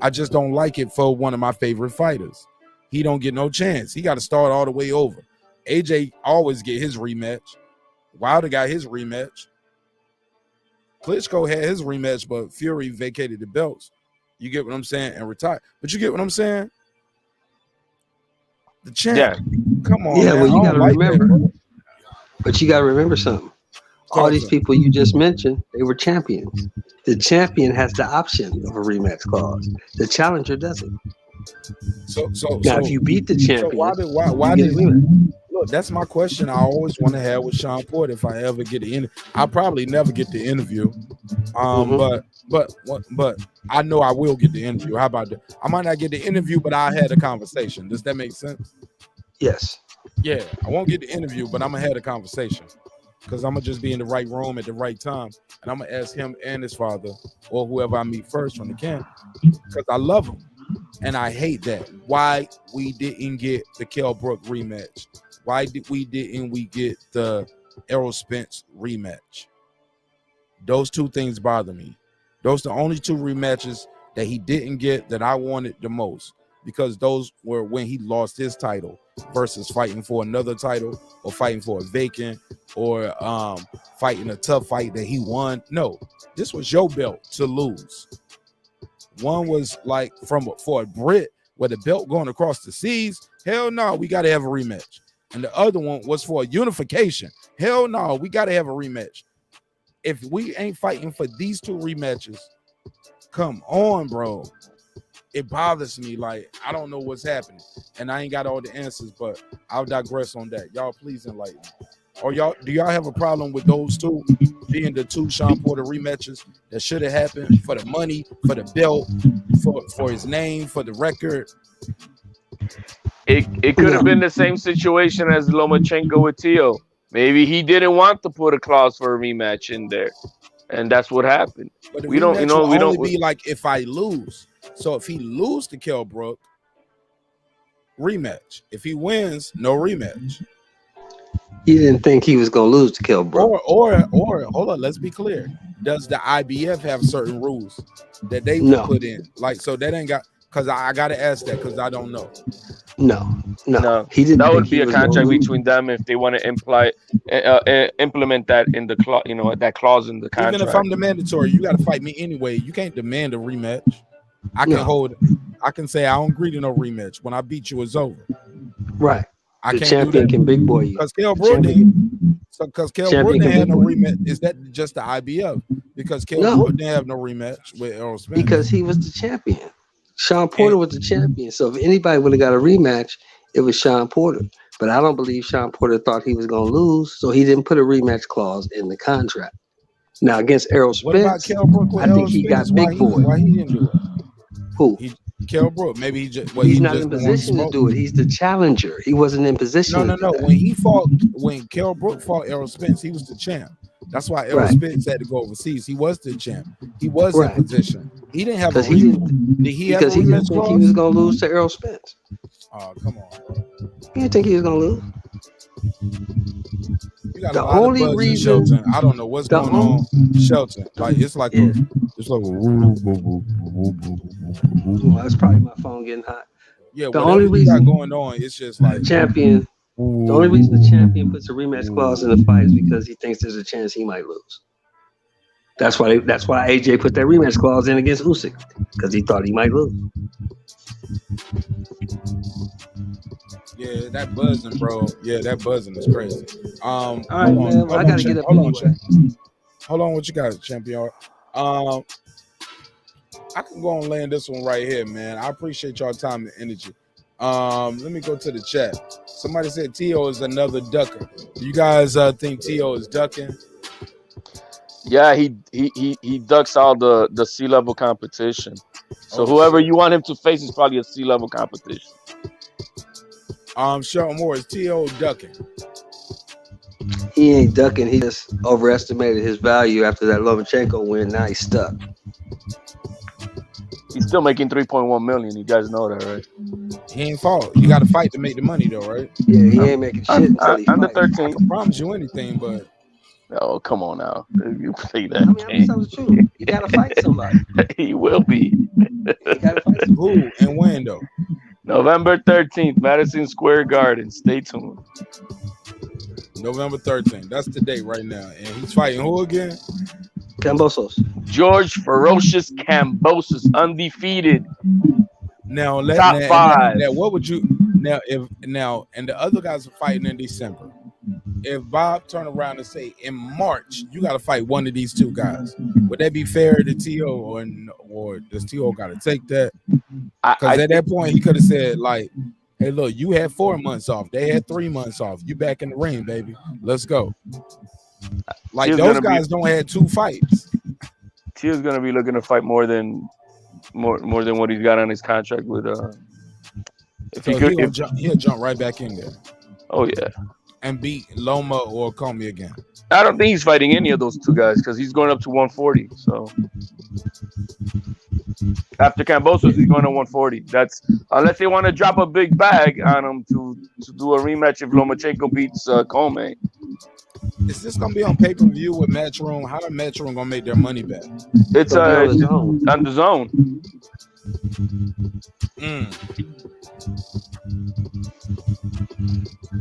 I just don't like it for one of my favorite fighters. He don't get no chance. He got to start all the way over. AJ always get his rematch. Wilder got his rematch. Klitschko had his rematch, but Fury vacated the belts. You get what I'm saying? And retired. But you get what I'm saying? The champ. Yeah. Come on. Yeah, man. well, you got to like remember. But you got to remember something. All these people you just mentioned, they were champions. The champion has the option of a rematch clause. The challenger doesn't. If you beat the champion, why did look? That's my question. I always want to have with Shawn Porter if I ever get the interview. I'll probably never get the interview. But I know I will get the interview. How about that? I might not get the interview, but I had a conversation. Does that make sense? Yes. Yeah, I won't get the interview, but I'm gonna have a conversation because I'm gonna just be in the right room at the right time, and I'm gonna ask him and his father or whoever I meet first from the camp because I love him and I hate that. Why we didn't get the Kell Brook rematch? Why didn't we get the Errol Spence rematch? Those two things bother me. Those are the only two rematches that he didn't get that I wanted the most because those were when he lost his title versus fighting for another title or fighting for a vacant or fighting a tough fight that he won. No, this was your belt to lose. One was like for a Brit where the belt going across the seas. Hell no, we got to have a rematch. And the other one was for unification. Hell no, we got to have a rematch. If we ain't fighting for these 2 rematches, come on, bro. It bothers me. Like, I don't know what's happening. And I ain't got all the answers, but I'll digress on that. Y'all please enlighten me. Or do y'all have a problem with those 2 being the 2 Shawn Porter rematches that should have happened for the money, for the belt, for his name, for the record? It could have been the same situation as Lomachenko with Tio. Maybe he didn't want to put a clause for a rematch in there, and that's what happened. But the we don't, will only be like if I lose. So if he lose to Kell Brook, rematch. If he wins, no rematch. He didn't think he was gonna lose to Kell Brook. Or hold on, let's be clear. Does the IBF have certain rules that they put in? Like, so that ain't got, because I gotta ask that because I don't know. No. He didn't. That would be a contract between them if they want to implement that in the clause, that clause in the contract. Even if I'm the mandatory, you got to fight me anyway. You can't demand a rematch. I can say I don't agree to no rematch. When I beat you, it's over. Right. I the can't champion do that. can big boy you. Because Kell Brook didn't. Because Kell Brook didn't have no rematch. Is that just the IBF? Because Kell Brook didn't have no rematch with Errol Spence. Because he was the champion. Shawn Porter was the champion. So if anybody would have got a rematch, it was Shawn Porter. But I don't believe Shawn Porter thought he was going to lose, so he didn't put a rematch clause in the contract. Now against Errol Spence, what about Kell Brook with I think Errol he Spence? got big boy. Why he didn't do it? Who? Kell Brook. Maybe he just. He's not in position to do it. He's the challenger. He wasn't in position. No. When Kell Brook fought Errol Spence, he was the champ. That's why Errol Spence had to go overseas. He was the champ. He was in position. He didn't have a rematch. Did he have a rematch? Because he didn't think he was going to lose to Errol Spence. Oh, come on, bro. He didn't think he was going to lose. You got the only reason Shelton. I don't know what's going on, Shelton. Like it's like a. Well, that's probably my phone getting hot. Yeah, the only reason going on, it's just like champion. The only reason the champion puts a rematch clause in the fight is because he thinks there's a chance he might lose. That's why AJ put that rematch clause in against Usyk, because he thought he might lose. Yeah, that buzzing, bro. Yeah, that buzzing is crazy. All right, man. I gotta get up anyway. Hold on, what you got, champion? I can go and land this one right here, man. I appreciate y'all time and energy. Let me go to the chat. Somebody said T.O. is another ducker. Do you guys think T.O. is ducking? Yeah, he ducks all the C-level competition. So whoever you want him to face is probably a C-level competition. Shawn Moore, is T.O. ducking? He ain't ducking. He just overestimated his value after that Lomachenko win. Now he's stuck. He's still making $3.1 million. You guys know that, right? He ain't fought. You got to fight to make the money, though, right? Yeah, he ain't making shit until he under fights. 13. I can promise you anything, but oh, come on now. You play that. I mean, I'm telling the truth. You got to fight somebody. He will be. You got to fight somebody. Who and when, though? November 13th, Madison Square Garden. Stay tuned. November 13th. That's the date right now. And he's fighting who again? Kambosos. George Ferocious Kambosos, undefeated. Now, top 5. Now, what would you and the other guys are fighting in December. If Bob turned around and say in March, you got to fight one of these two guys, would that be fair to T.O. or does T.O. got to take that? Because at that point, he could have said, like, hey, look, you had 4 months off. They had 3 months off. You back in the ring, baby. Let's go. Like, those guys don't have 2 fights. T.O.'s going to be looking to fight more than what he's got on his contract with. He'll jump right back in there. Oh, yeah. And beat Loma or Commey again. I don't think he's fighting any of those two guys because he's going up to 140. So after Kambosos, he's going to 140. That's unless they want to drop a big bag on him to do a rematch if Lomachenko beats Commey. Is this gonna be on pay-per-view with Matchroom? How are Matchroom gonna make their money back? It's on the zone.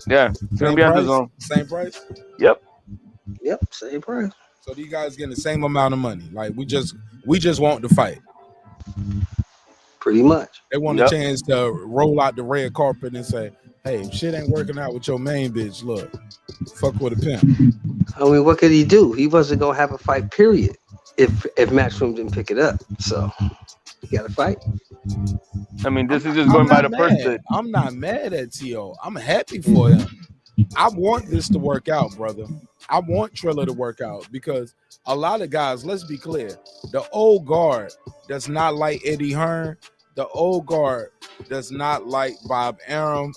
Yeah, it's gonna be on the zone. Same price? Yep, same price. So these guys getting the same amount of money. Like we just want to fight. Pretty much. They want a chance to roll out the red carpet and say, hey, if shit ain't working out with your main bitch, look, fuck with a pimp. I mean, what could he do? He wasn't gonna have a fight, period. If Matchroom didn't pick it up, so he got to fight. I mean, this is just going by the person. I'm not mad at T.O. I'm happy for him. I want this to work out, brother. I want Triller to work out because a lot of guys, let's be clear, the old guard does not like Eddie Hearn. The old guard does not like Bob Arum.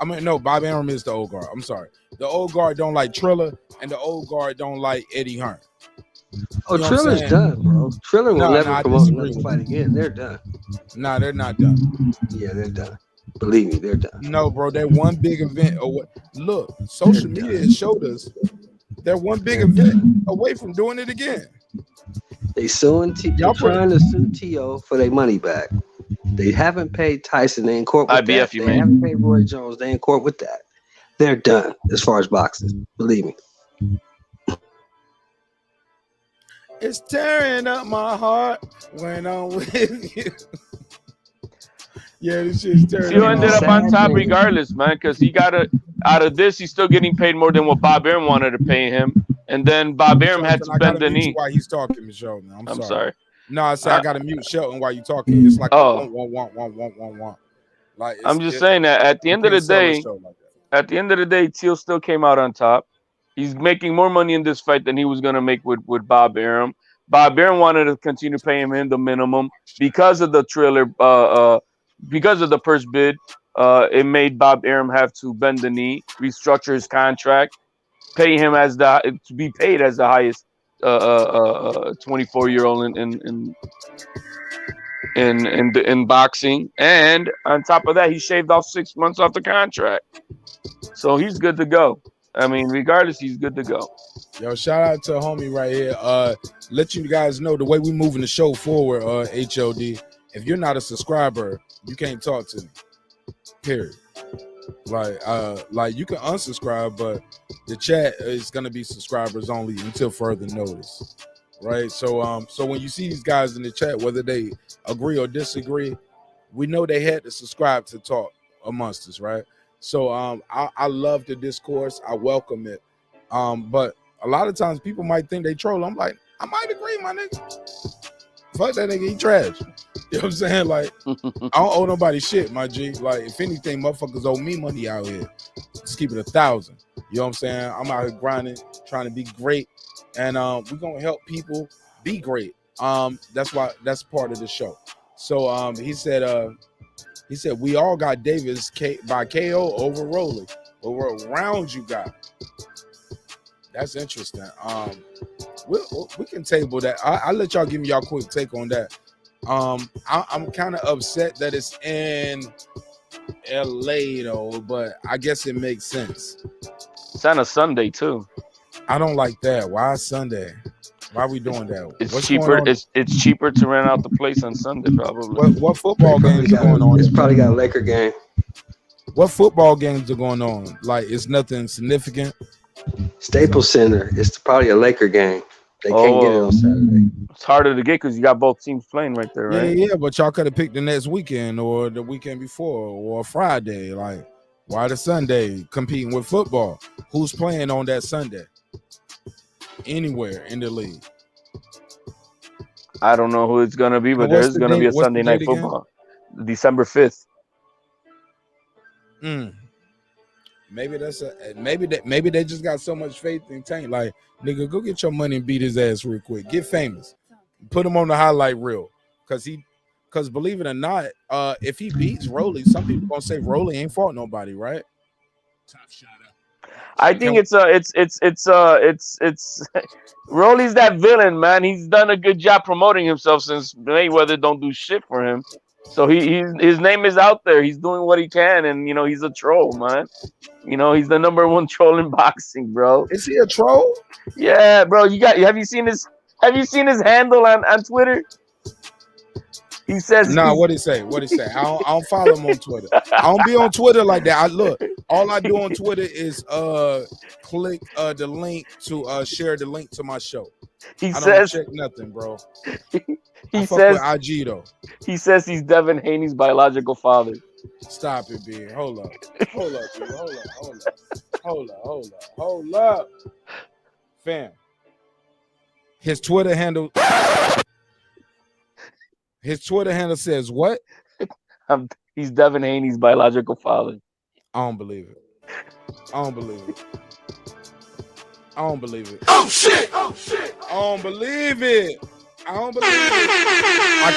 I mean, no, Bob Arum is the old guard. I'm sorry. The old guard don't like Triller, and the old guard don't like Eddie Hearn. Oh, Triller's done, bro. Triller will never promote another fight again. They're done. Nah, they're not done. Yeah, they're done. Believe me, they're done. No, bro, they're one big event. Look, social media has showed us they're one big event away from doing it again. They suing They're trying to sue T.O. for their money back. They haven't paid Tyson. They in court with that. They haven't paid Roy Jones. They in court with that. They're done as far as boxing. Believe me. It's tearing up my heart when I'm with you. Yeah, this shit's tearing. He ended up on top regardless, man, because he got out of this. He's still getting paid more than what Bob Arum wanted to pay him, and then Bob Arum had to bend the knee. Why he's talking, Michelle? I'm sorry. No, I said I got to mute Shelton while you're talking. It's like one. Like I'm just saying that at the end of the day, Teal still came out on top. He's making more money in this fight than he was going to make with Bob Arum. Bob Arum wanted to continue paying him the minimum because of the Triller, because of the purse bid. It made Bob Arum have to bend the knee, restructure his contract, pay him to be paid as the highest 24-year-old in boxing. And on top of that, he shaved off 6 months off the contract, so he's good to go. I mean, regardless, he's good to go. Yo, shout out to a homie right here. Let you guys know the way we moving the show forward, HOD. If you're not a subscriber, you can't talk to me. Period. Like you can unsubscribe, but the chat is gonna be subscribers only until further notice. Right? So when you see these guys in the chat, whether they agree or disagree, we know they had to subscribe to talk amongst us, right? So I love the discourse. I welcome it. But a lot of times people might think they troll. I'm like, I might agree, my nigga. Fuck that nigga, he trash. You know what I'm saying? Like, I don't owe nobody shit, my G. Like, if anything, motherfuckers owe me money out here. Just keep it 1,000. You know what I'm saying? I'm out here grinding, trying to be great. And we're gonna help people be great. That's part of the show. So he said we all got Davis by KO over Rolly, but what rounds you got? That's interesting. We can table that. I'll let y'all give me y'all quick take on that. I'm kind of upset that it's in LA though, but I guess it makes sense. It's on a Sunday too. I don't like that. Why Sunday? Why are we doing that? It's cheaper. It's cheaper to rent out the place on Sunday, probably. What football games are going on? It's probably got a Laker game. What football games are going on? Like, it's nothing significant. Staples Center. It's probably a Laker game. They can't get it on Saturday. It's harder to get because you got both teams playing right there, right? Yeah, but y'all could have picked the next weekend or the weekend before or Friday. Like, why the Sunday competing with football? Who's playing on that Sunday? Anywhere in the league. I don't know who it's gonna be, but there's gonna be a Sunday night football, December 5th. Maybe maybe they just got so much faith in Tank. Like, nigga, go get your money and beat his ass real quick. Get famous. Put him on the highlight reel. Cause believe it or not, if he beats Rolly, some people gonna say Rolly ain't fought nobody, right? Top shot. I think it's Rolly's that villain, man. He's done a good job promoting himself since Mayweather don't do shit for him. So his name is out there. He's doing what he can, and you know he's a troll, man. You know he's the #1 troll in boxing, bro. Is he a troll? Yeah, bro. Have you seen his handle on Twitter? He says, "Nah, what he say? I don't follow him on Twitter. I don't be on Twitter like that. All I do on Twitter is click the link to share the link to my show. I don't check nothing, bro. He fuck says with IG though. He says he's Devin Haney's biological father. Stop it, B. Hold up, B. Hold up. Fam. His Twitter handle says what? He's Devin Haney's biological father. I don't believe it. Oh shit! I don't believe it. I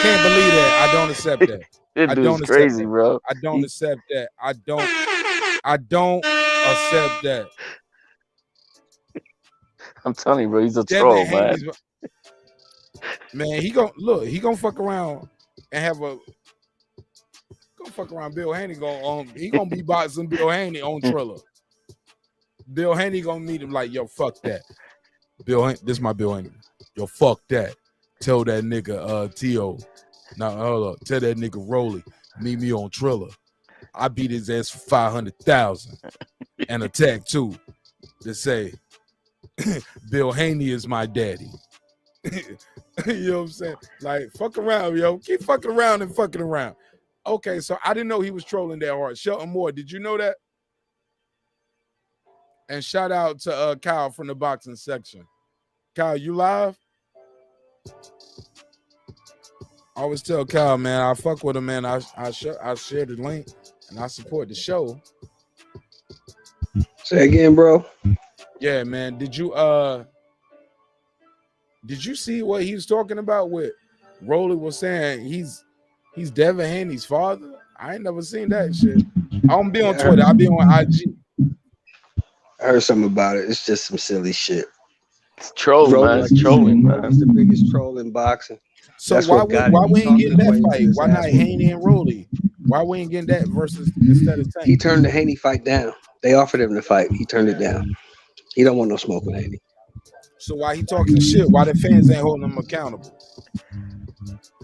can't believe that. I don't accept that. This dude's crazy, bro. I don't accept that. I don't accept that. I'm telling you, bro, he's a troll, man. Man, he gonna fuck around and have a Bill Haney he gonna be boxing Bill Haney on Triller. Bill Haney gonna meet him like, yo, fuck that. This is my Bill Haney. Yo, fuck that. Tell that nigga T.O. Now hold up. Tell that nigga Rolly, meet me on Triller. I beat his ass for 500,000 and a tag too to say Bill Haney is my daddy. You know what I'm saying? Like, fuck around, yo. Keep fucking around and fucking around. Okay, so I didn't know he was trolling that hard. Shelton Moore, did you know that? And shout out to Kyle from the boxing section. Kyle, you live? I always tell Kyle, man, I fuck with him, man. I share the link and I support the show. Say again, bro. Yeah, man. Did you see what he was talking about with Rolly was saying he's Devin Haney's father? I ain't never seen that shit. I don't be on Twitter. I be on IG. I heard something about it. It's just some silly shit. It's trolling, man. It's trolling, man. It's the biggest troll in boxing. So why we ain't getting that fight? Why not Haney and Rolly? Why we ain't getting that versus instead of Tank? He turned the Haney fight down. They offered him to fight. He turned it down. He don't want no smoke with Haney. So why he talking shit? Why the fans ain't holding him accountable?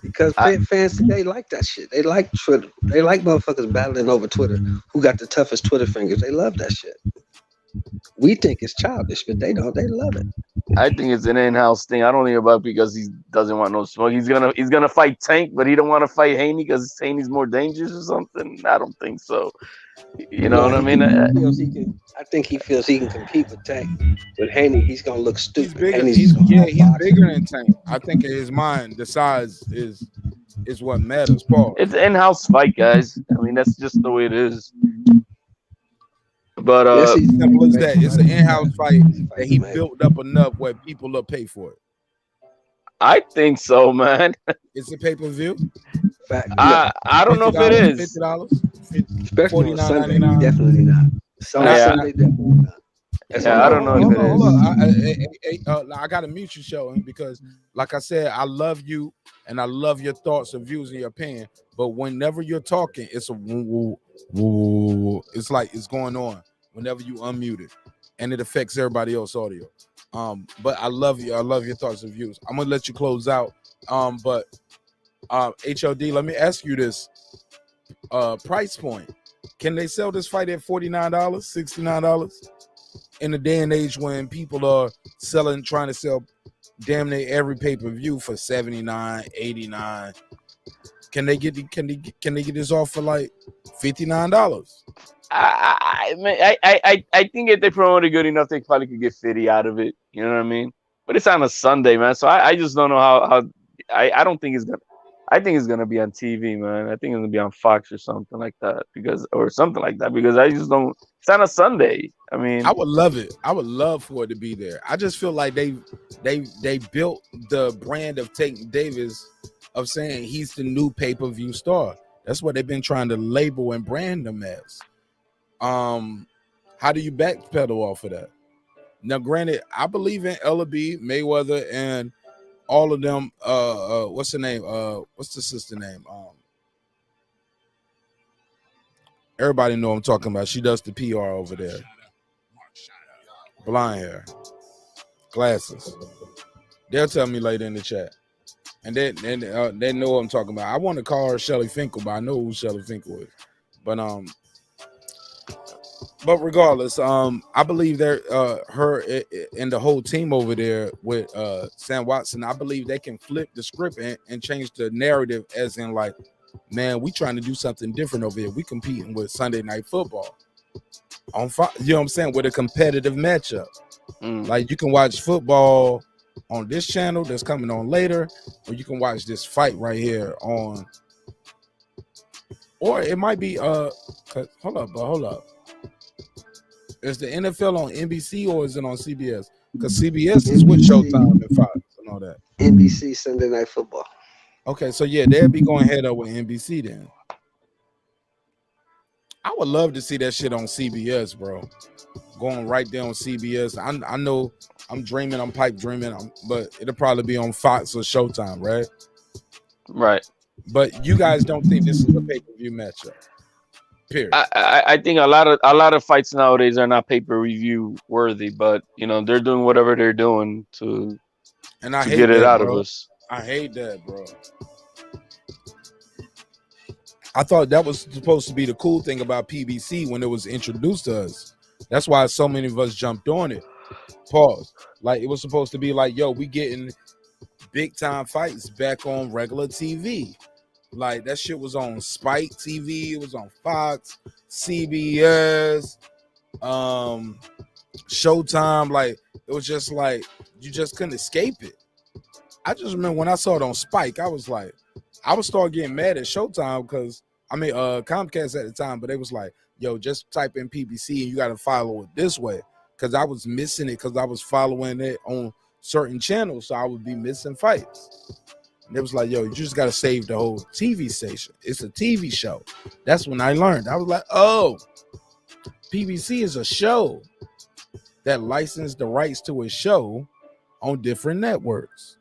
Because fans today like that shit. They like Twitter. They like motherfuckers battling over Twitter. Who got the toughest Twitter fingers? They love that shit. We think it's childish, but they don't. They love it. I think it's an in-house thing. I don't think about it because he doesn't want no smoke. He's gonna fight Tank, but he don't want to fight Haney because Haney's more dangerous or something. I don't think so. You know what I mean? I think he feels he can compete with Tank. With Haney, he's gonna look stupid. He's bigger than Tank. I think in his mind, the size is what matters, Paul. It's an in-house fight, guys. I mean, that's just the way it is. But it's simple as that. It's an in-house fight that he built up enough where people will pay for it. I think so, man. It's a pay-per-view. I don't know if it is. $50, especially on Sunday. Definitely not. Sunday, definitely not. I don't know if it is. I got to mute you, Shawn, because, like I said, I love you and I love your thoughts and views and your opinion. But whenever you're talking, it's a woo, woo. It's like it's going on whenever you unmute it, and it affects everybody else's audio. But I love you. I love your thoughts and views. I'm gonna let you close out. But HOD, let me ask you this: price point. Can they sell this fight at $49, $69 in a day and age when people are trying to sell damn near every pay-per-view for $79, $89? Can they get this off for like $59? I think if they promote it good enough, they probably could get 50 out of it. You know what I mean? But it's on a Sunday, man. So I just don't know how. I don't think it's gonna. I think it's gonna be on TV, man. I think it's gonna be on Fox or something like that because I just don't. It's on a Sunday. I mean, I would love it. I would love for it to be there. I just feel like they built the brand of Tank Davis of saying he's the new pay-per-view star. That's what they've been trying to label and brand them as. How do you backpedal off of that? Now, granted, I believe in LB, Mayweather, and all of them. What's the name? What's the sister name? Everybody know what I'm talking about. She does the PR over there. Blonde hair, glasses. They'll tell me later in the chat. And they know what I'm talking about. I want to call her Shelly Finkel, but I know who Shelly Finkel is. But But regardless, I believe they're her and the whole team over there with Sam Watson. I believe they can flip the script and change the narrative, as in like, man, we trying to do something different over here. We competing with Sunday Night Football on you know what I'm saying, with a competitive matchup. Like you can watch football on this channel that's coming on later, or you can watch this fight right here on, or it might be hold up. Is the NFL on NBC or is it on CBS? Because CBS is with Showtime and Fox and all that. NBC Sunday Night Football. Okay, so yeah, they'll be going head up with NBC then. I would love to see that shit on CBS, bro. Going right there on CBS. I know I'm dreaming, I'm pipe dreaming, but it'll probably be on Fox or Showtime, right? Right. But you guys don't think this is a pay-per-view matchup? Period. I think a lot of fights nowadays are not pay-per-view worthy, but you know they're doing whatever they're doing to get it out of us. I hate that, bro. I thought that was supposed to be the cool thing about PBC when it was introduced to us. That's why so many of us jumped on it. Pause. Like it was supposed to be like, yo, we getting big time fights back on regular TV. Like that shit was on Spike TV, it was on Fox, CBS, Showtime. Like it was just like you just couldn't escape it. I just remember when I saw it on Spike, I was like, I would start getting mad at Showtime because Comcast at the time, but they was like, yo, just type in PBC and you got to follow it this way. Because I was missing it because I was following it on certain channels, so I would be missing fights. And it was like, yo, you just got to save the whole TV station. It's a TV show. That's when I learned. I was like, oh, PBC is a show that licensed the rights to a show on different networks.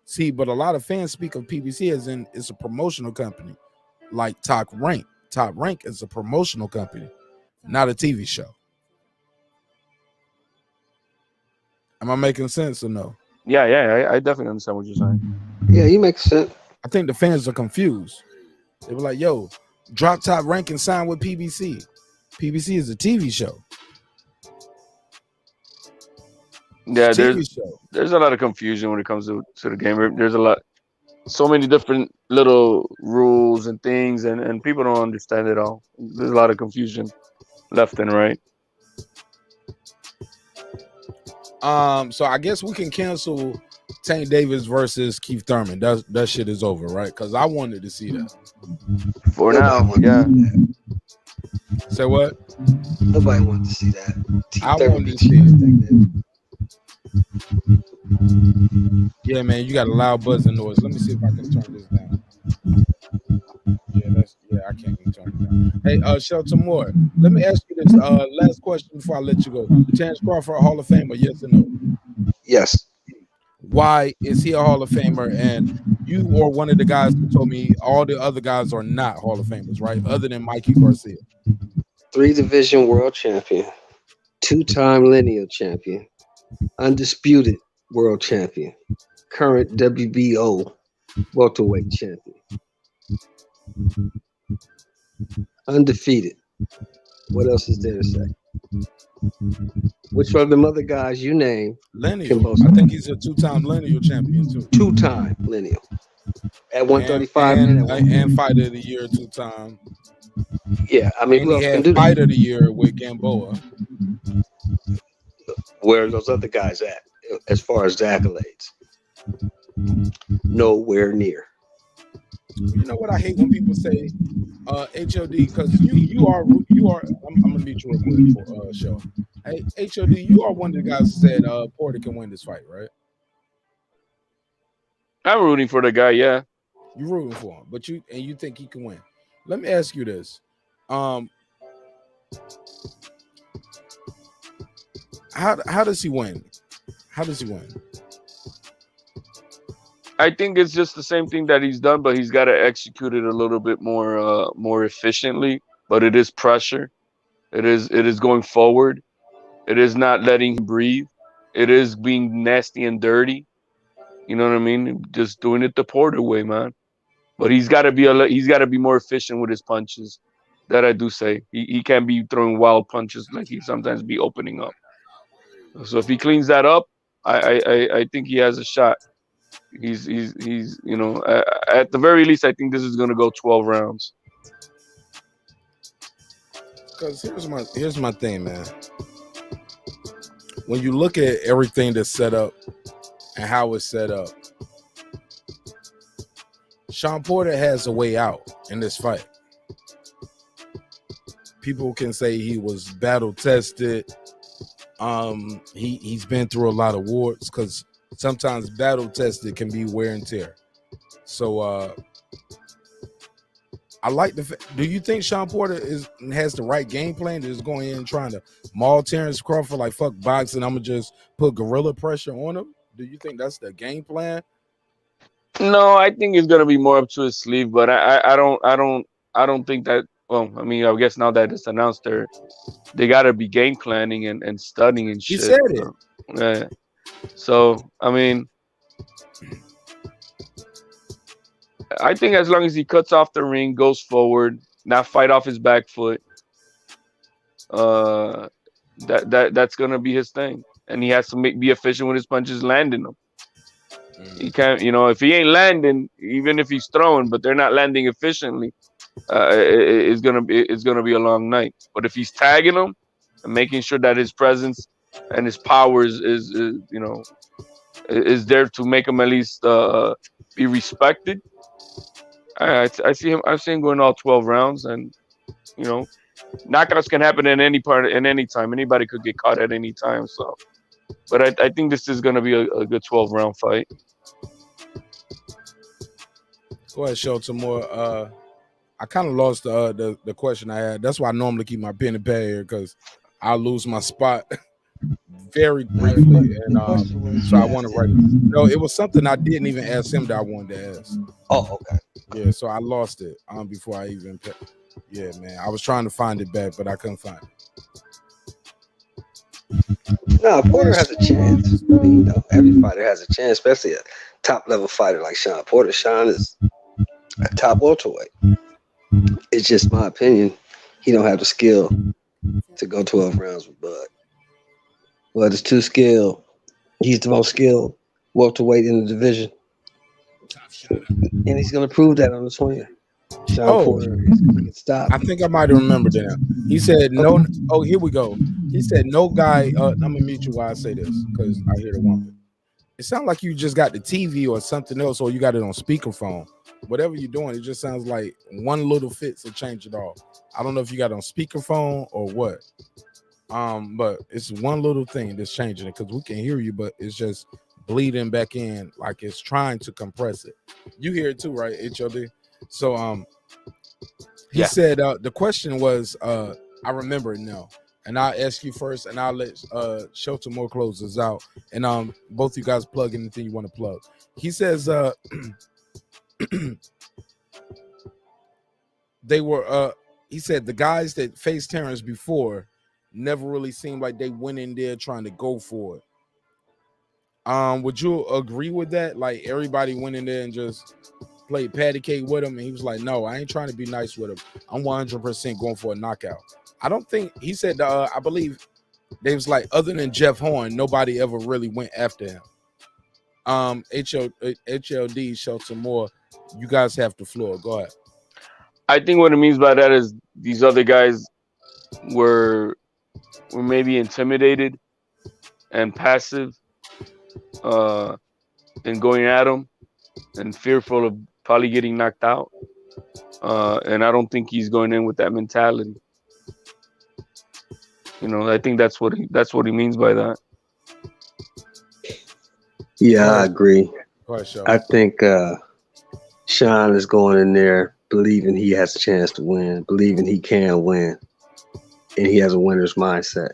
See, but a lot of fans speak of PBC as in it's a promotional company, like Top Rank. Top Rank is a promotional company, not a TV show. Am I making sense or no? Yeah, I definitely understand what you're saying. Yeah, you make sense. I think the fans are confused. They were like, yo, drop Top Rank and sign with PBC. PBC is a TV show. Yeah, there's a lot of confusion when it comes to the game. There's so many different little rules and things, and people don't understand it all. There's a lot of confusion left and right. So I guess we can cancel Tank Davis versus Keith Thurman. That shit is over, right? Because I wanted to see that. For now, yeah. Say what? Nobody wanted to see that. I wanted to see it. Yeah, man, you got a loud buzzing noise. Let me see if I can turn this down. I can't even turn it down. Hey, Shelton Moore, let me ask you this last question before I let you go. Terrence Crawford, Hall of Famer, yes or no? Yes. Why is he a Hall of Famer? And you were one of the guys who told me all the other guys are not Hall of Famers, right? Other than Mikey Garcia. 3-division world champion, 2-time lineal champion, undisputed world champion, current WBO welterweight champion, undefeated. What else is there to say? Which one of them other guys you name? Lineal. I think he's a 2-time lineal champion too. 2-time lineal at 135 and fighter of the year 2-time. Yeah, I mean, and he had fighter of the year with Gamboa. Where are those other guys at as far as the accolades? Nowhere near. You know what I hate when people say HOD, because you are I'm gonna meet you real quick for show. Hey, HOD, you are one of the guys who said Porter can win this fight, right? I'm rooting for the guy, yeah. You're rooting for him, but you think he can win. Let me ask you this. How does he win? How does he win? I think it's just the same thing that he's done, but he's got to execute it a little bit more efficiently. But it is pressure. It is going forward. It is not letting him breathe. It is being nasty and dirty. You know what I mean? Just doing it the Porter way, man. But he's got to be more efficient with his punches. That I do say. He can't be throwing wild punches like he sometimes be opening up. So if he cleans that up, I think he has a shot. He's you know, at the very least, I think this is gonna go 12 rounds. Because here's my thing, man. When you look at everything that's set up and how it's set up, Shawn Porter has a way out in this fight. People can say he was battle tested. He's been through a lot of wars, because sometimes battle tested can be wear and tear. So I like the. Do you think Shawn Porter has the right game plan? Is going in and trying to maul Terrence Crawford like fuck boxing? I'm gonna just put gorilla pressure on him. Do you think that's the game plan? No, I think it's gonna be more up to his sleeve, but I don't think that. Well, I mean, I guess now that it's announced, they gotta be game planning and studying and shit. He said it. Yeah. So I mean, I think as long as he cuts off the ring, goes forward, not fight off his back foot, that's gonna be his thing, and he has to be efficient with his punches, landing them. He can't, you know, if he ain't landing, even if he's throwing, but they're not landing efficiently, it's gonna be a long night. But if he's tagging them and making sure that his presence and his power is you know, is there to make him at least be respected. I see him going all 12 rounds, and you know, knockouts can happen in any time. Anybody could get caught at any time. So, but I think this is gonna be a good 12-round fight. Go ahead, show some more. I kind of lost the question I had. That's why I normally keep my pen and pad here, because I'll lose my spot very briefly, and so I want to write it. No, it was something I didn't even ask him that I wanted to ask. Oh, okay. Yeah, so I lost it before I even. Yeah, man, I was trying to find it back, but I couldn't find it. No, Porter has a chance. I mean, you know, every fighter has a chance, especially a top level fighter like Shawn Porter. Shawn is a top welterweight. It's just my opinion. He don't have the skill to go 12 rounds with Bud. Bud is too skilled. He's the most skilled welterweight in the division, and he's going to prove that on the 20th. Shawn Porter can stop. I think I might remember that. He said no. Oh, here we go. He said no guy. I'm gonna mute you while I say this, because I hear the woman. It sounds like you just got the TV or something else, or you got it on speakerphone. Whatever you're doing, it just sounds like one little fix will change it all. I don't know if you got it on speakerphone or what. But it's one little thing that's changing it, because we can hear you, but it's just bleeding back in, like it's trying to compress it. You hear it too, right, HOD? So he said the question was, I remember it now, and I'll ask you first, and I'll let Shelter more closes out, and both you guys plug anything you want to plug. He says they were he said the guys that faced Terrence before never really seemed like they went in there trying to go for it. Would you agree with that? Like everybody went in there and just played patty cake with him, and he was like, no, I ain't trying to be nice with him. I'm 100% going for a knockout. I don't think he said I believe they was like, other than Jeff Horn, nobody ever really went after him. HLD, Shelter Moore, you guys have the floor. Go ahead. I think what it means by that is these other guys were maybe intimidated and passive and going at him and fearful of probably getting knocked out. And I don't think he's going in with that mentality. You know, I think that's what he means by that. Yeah, I agree. I think Shawn is going in there believing he has a chance to win, believing he can win, and he has a winner's mindset.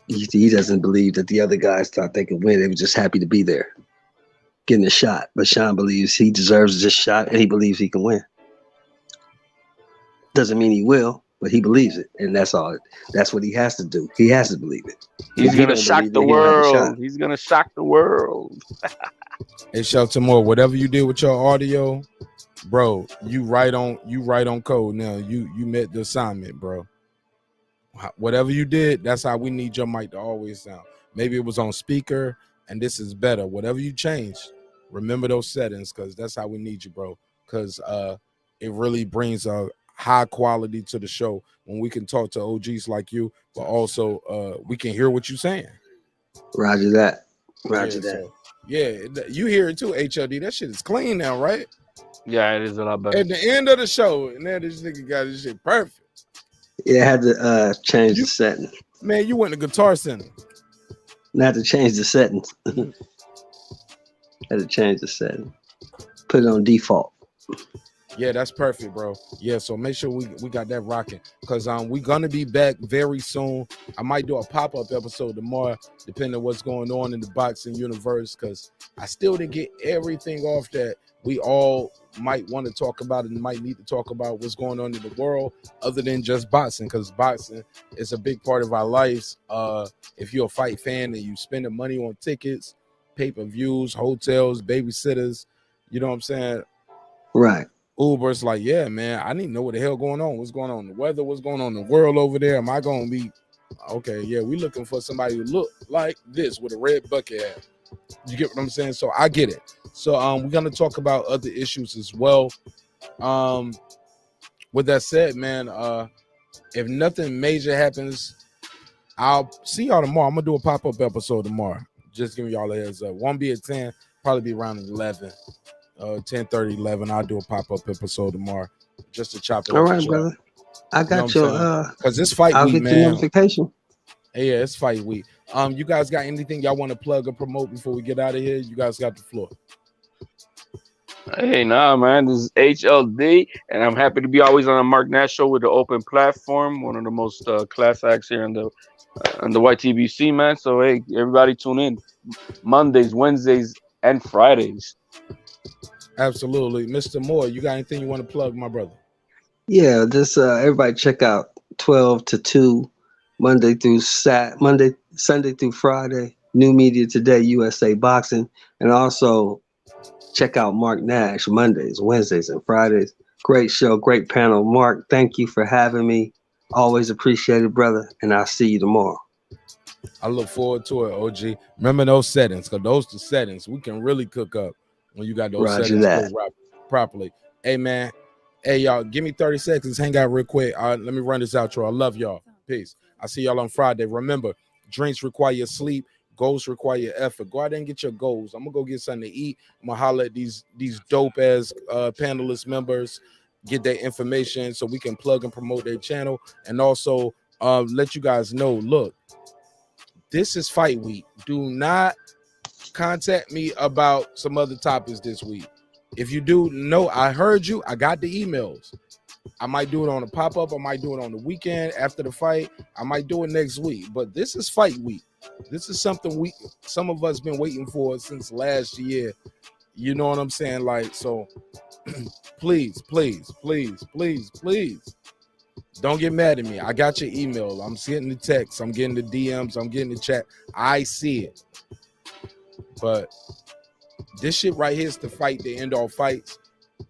He doesn't believe that the other guys thought they could win. They were just happy to be there, getting a shot. But Shawn believes he deserves this shot, and he believes he can win. Doesn't mean he will, but he believes it, and that's all. That's what he has to do. He has to believe it. He's gonna shock the world. He's gonna shock the world. Hey, Shelter Moore, whatever you did with your audio, Bro, you right on code now. You met the assignment, bro. Whatever you did, that's how we need your mic to always sound. Maybe it was on speaker, and this is better. Whatever you changed, remember those settings, because that's how we need you, bro. Because it really brings a high quality to the show when we can talk to OGs like you, but also we can hear what you're saying. Roger that. Roger that. So, yeah, you hear it too, HLD. That shit is clean now, right? Yeah, it is a lot better. At the end of the show, and then this nigga got his shit perfect. Yeah, I had to change the setting. Man, you went to Guitar Center. I had to change the settings. Had to change the setting. Put it on default. Yeah, that's perfect, bro. Yeah, so make sure we got that rocking, because we're gonna be back very soon. I might do a pop-up episode tomorrow, depending on what's going on in the boxing universe, because I still didn't get everything off that we all might want to talk about and might need to talk about what's going on in the world other than just boxing, because boxing is a big part of our lives. If you're a fight fan and you spend the money on tickets, pay-per-views, hotels, babysitters, you know what I'm saying? Right. Uber's like, yeah, man, I need to know what the hell going on. What's going on in the weather? What's going on in the world over there? Am I going to be okay? Yeah, we looking for somebody who look like this with a red bucket hat. You get what I'm saying? So I get it. So we're gonna talk about other issues as well. With that said, man, if nothing major happens, I'll see y'all tomorrow. I'm gonna do a pop-up episode tomorrow. Just giving y'all a heads up. Won't be at 10, probably be around 11. 10:30, 11. I'll do a pop-up episode tomorrow just to chop it. All right, brother. I got your because this fight I'll week, get man. your notification. Yeah, it's fight week. You guys got anything y'all want to plug or promote before we get out of here? You guys got the floor. Hey, nah, man. This is HLD, and I'm happy to be always on the Mark Nash show with the open platform. One of the most class acts here on the YTBC, man. So hey, everybody tune in Mondays, Wednesdays, and Fridays. Absolutely, Mr. Moore. You got anything you want to plug, my brother? Yeah, just everybody check out 12 to 2 Sunday through Friday. New Media Today, USA Boxing, and also check out Mark Nash Mondays, Wednesdays, and Fridays. Great show, great panel. Mark, thank you for having me. Always appreciate it, brother, and I'll see you tomorrow. I look forward to it, OG. Remember those settings, because those are the settings we can really cook up when you got those settings properly. Hey, man. Hey, y'all, give me 30 seconds. Hang out real quick. Let me run this outro. I love y'all. Peace. I'll see y'all on Friday. Remember, drinks require sleep. Goals require effort. Go out there and get your goals. I'm going to go get something to eat. I'm going to holler at these dope-ass panelist members, get their information so we can plug and promote their channel, and also let you guys know, look, this is fight week. Do not contact me about some other topics this week. If you do, no, I heard you. I got the emails. I might do it on a pop-up. I might do it on the weekend after the fight. I might do it next week. But this is fight week. This is something some of us been waiting for since last year. You know what I'm saying? Like, so please, please, please, please, please don't get mad at me. I got your email. I'm getting the text. I'm getting the DMs. I'm getting the chat. I see it. But this shit right here is the fight to end all fights.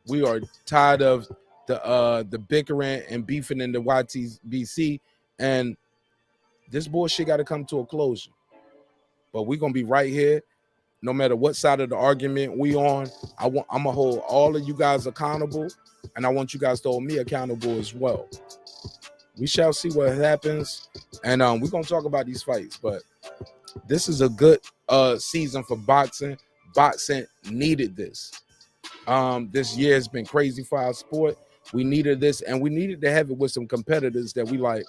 We are tired of the bickering and beefing in the YTBC, and this bullshit got to come to a closure. But we're gonna be right here, no matter what side of the argument we on. I'm gonna hold all of you guys accountable, and I want you guys to hold me accountable as well. We shall see what happens, and we're gonna talk about these fights. But this is a good season for boxing. Boxing needed this. This year has been crazy for our sport. We needed this, and we needed to have it with some competitors that we like.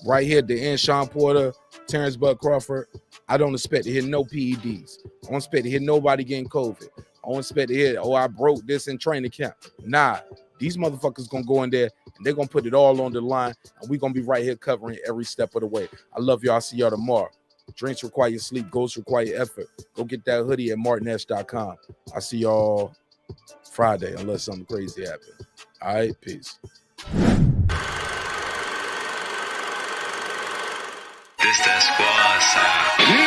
Right here at the end, Shawn Porter, Terrence Bud Crawford. I don't expect to hear no PEDs. I don't expect to hear nobody getting COVID. I don't expect to hear, oh, I broke this in training camp. Nah, these motherfuckers gonna go in there and they're gonna put it all on the line, and we're gonna be right here covering every step of the way. I love y'all. I'll see y'all tomorrow. Drinks require sleep, goals require effort. Go get that hoodie at marknash.com. I'll see y'all Friday unless something crazy happens. All right, peace. This that squad side.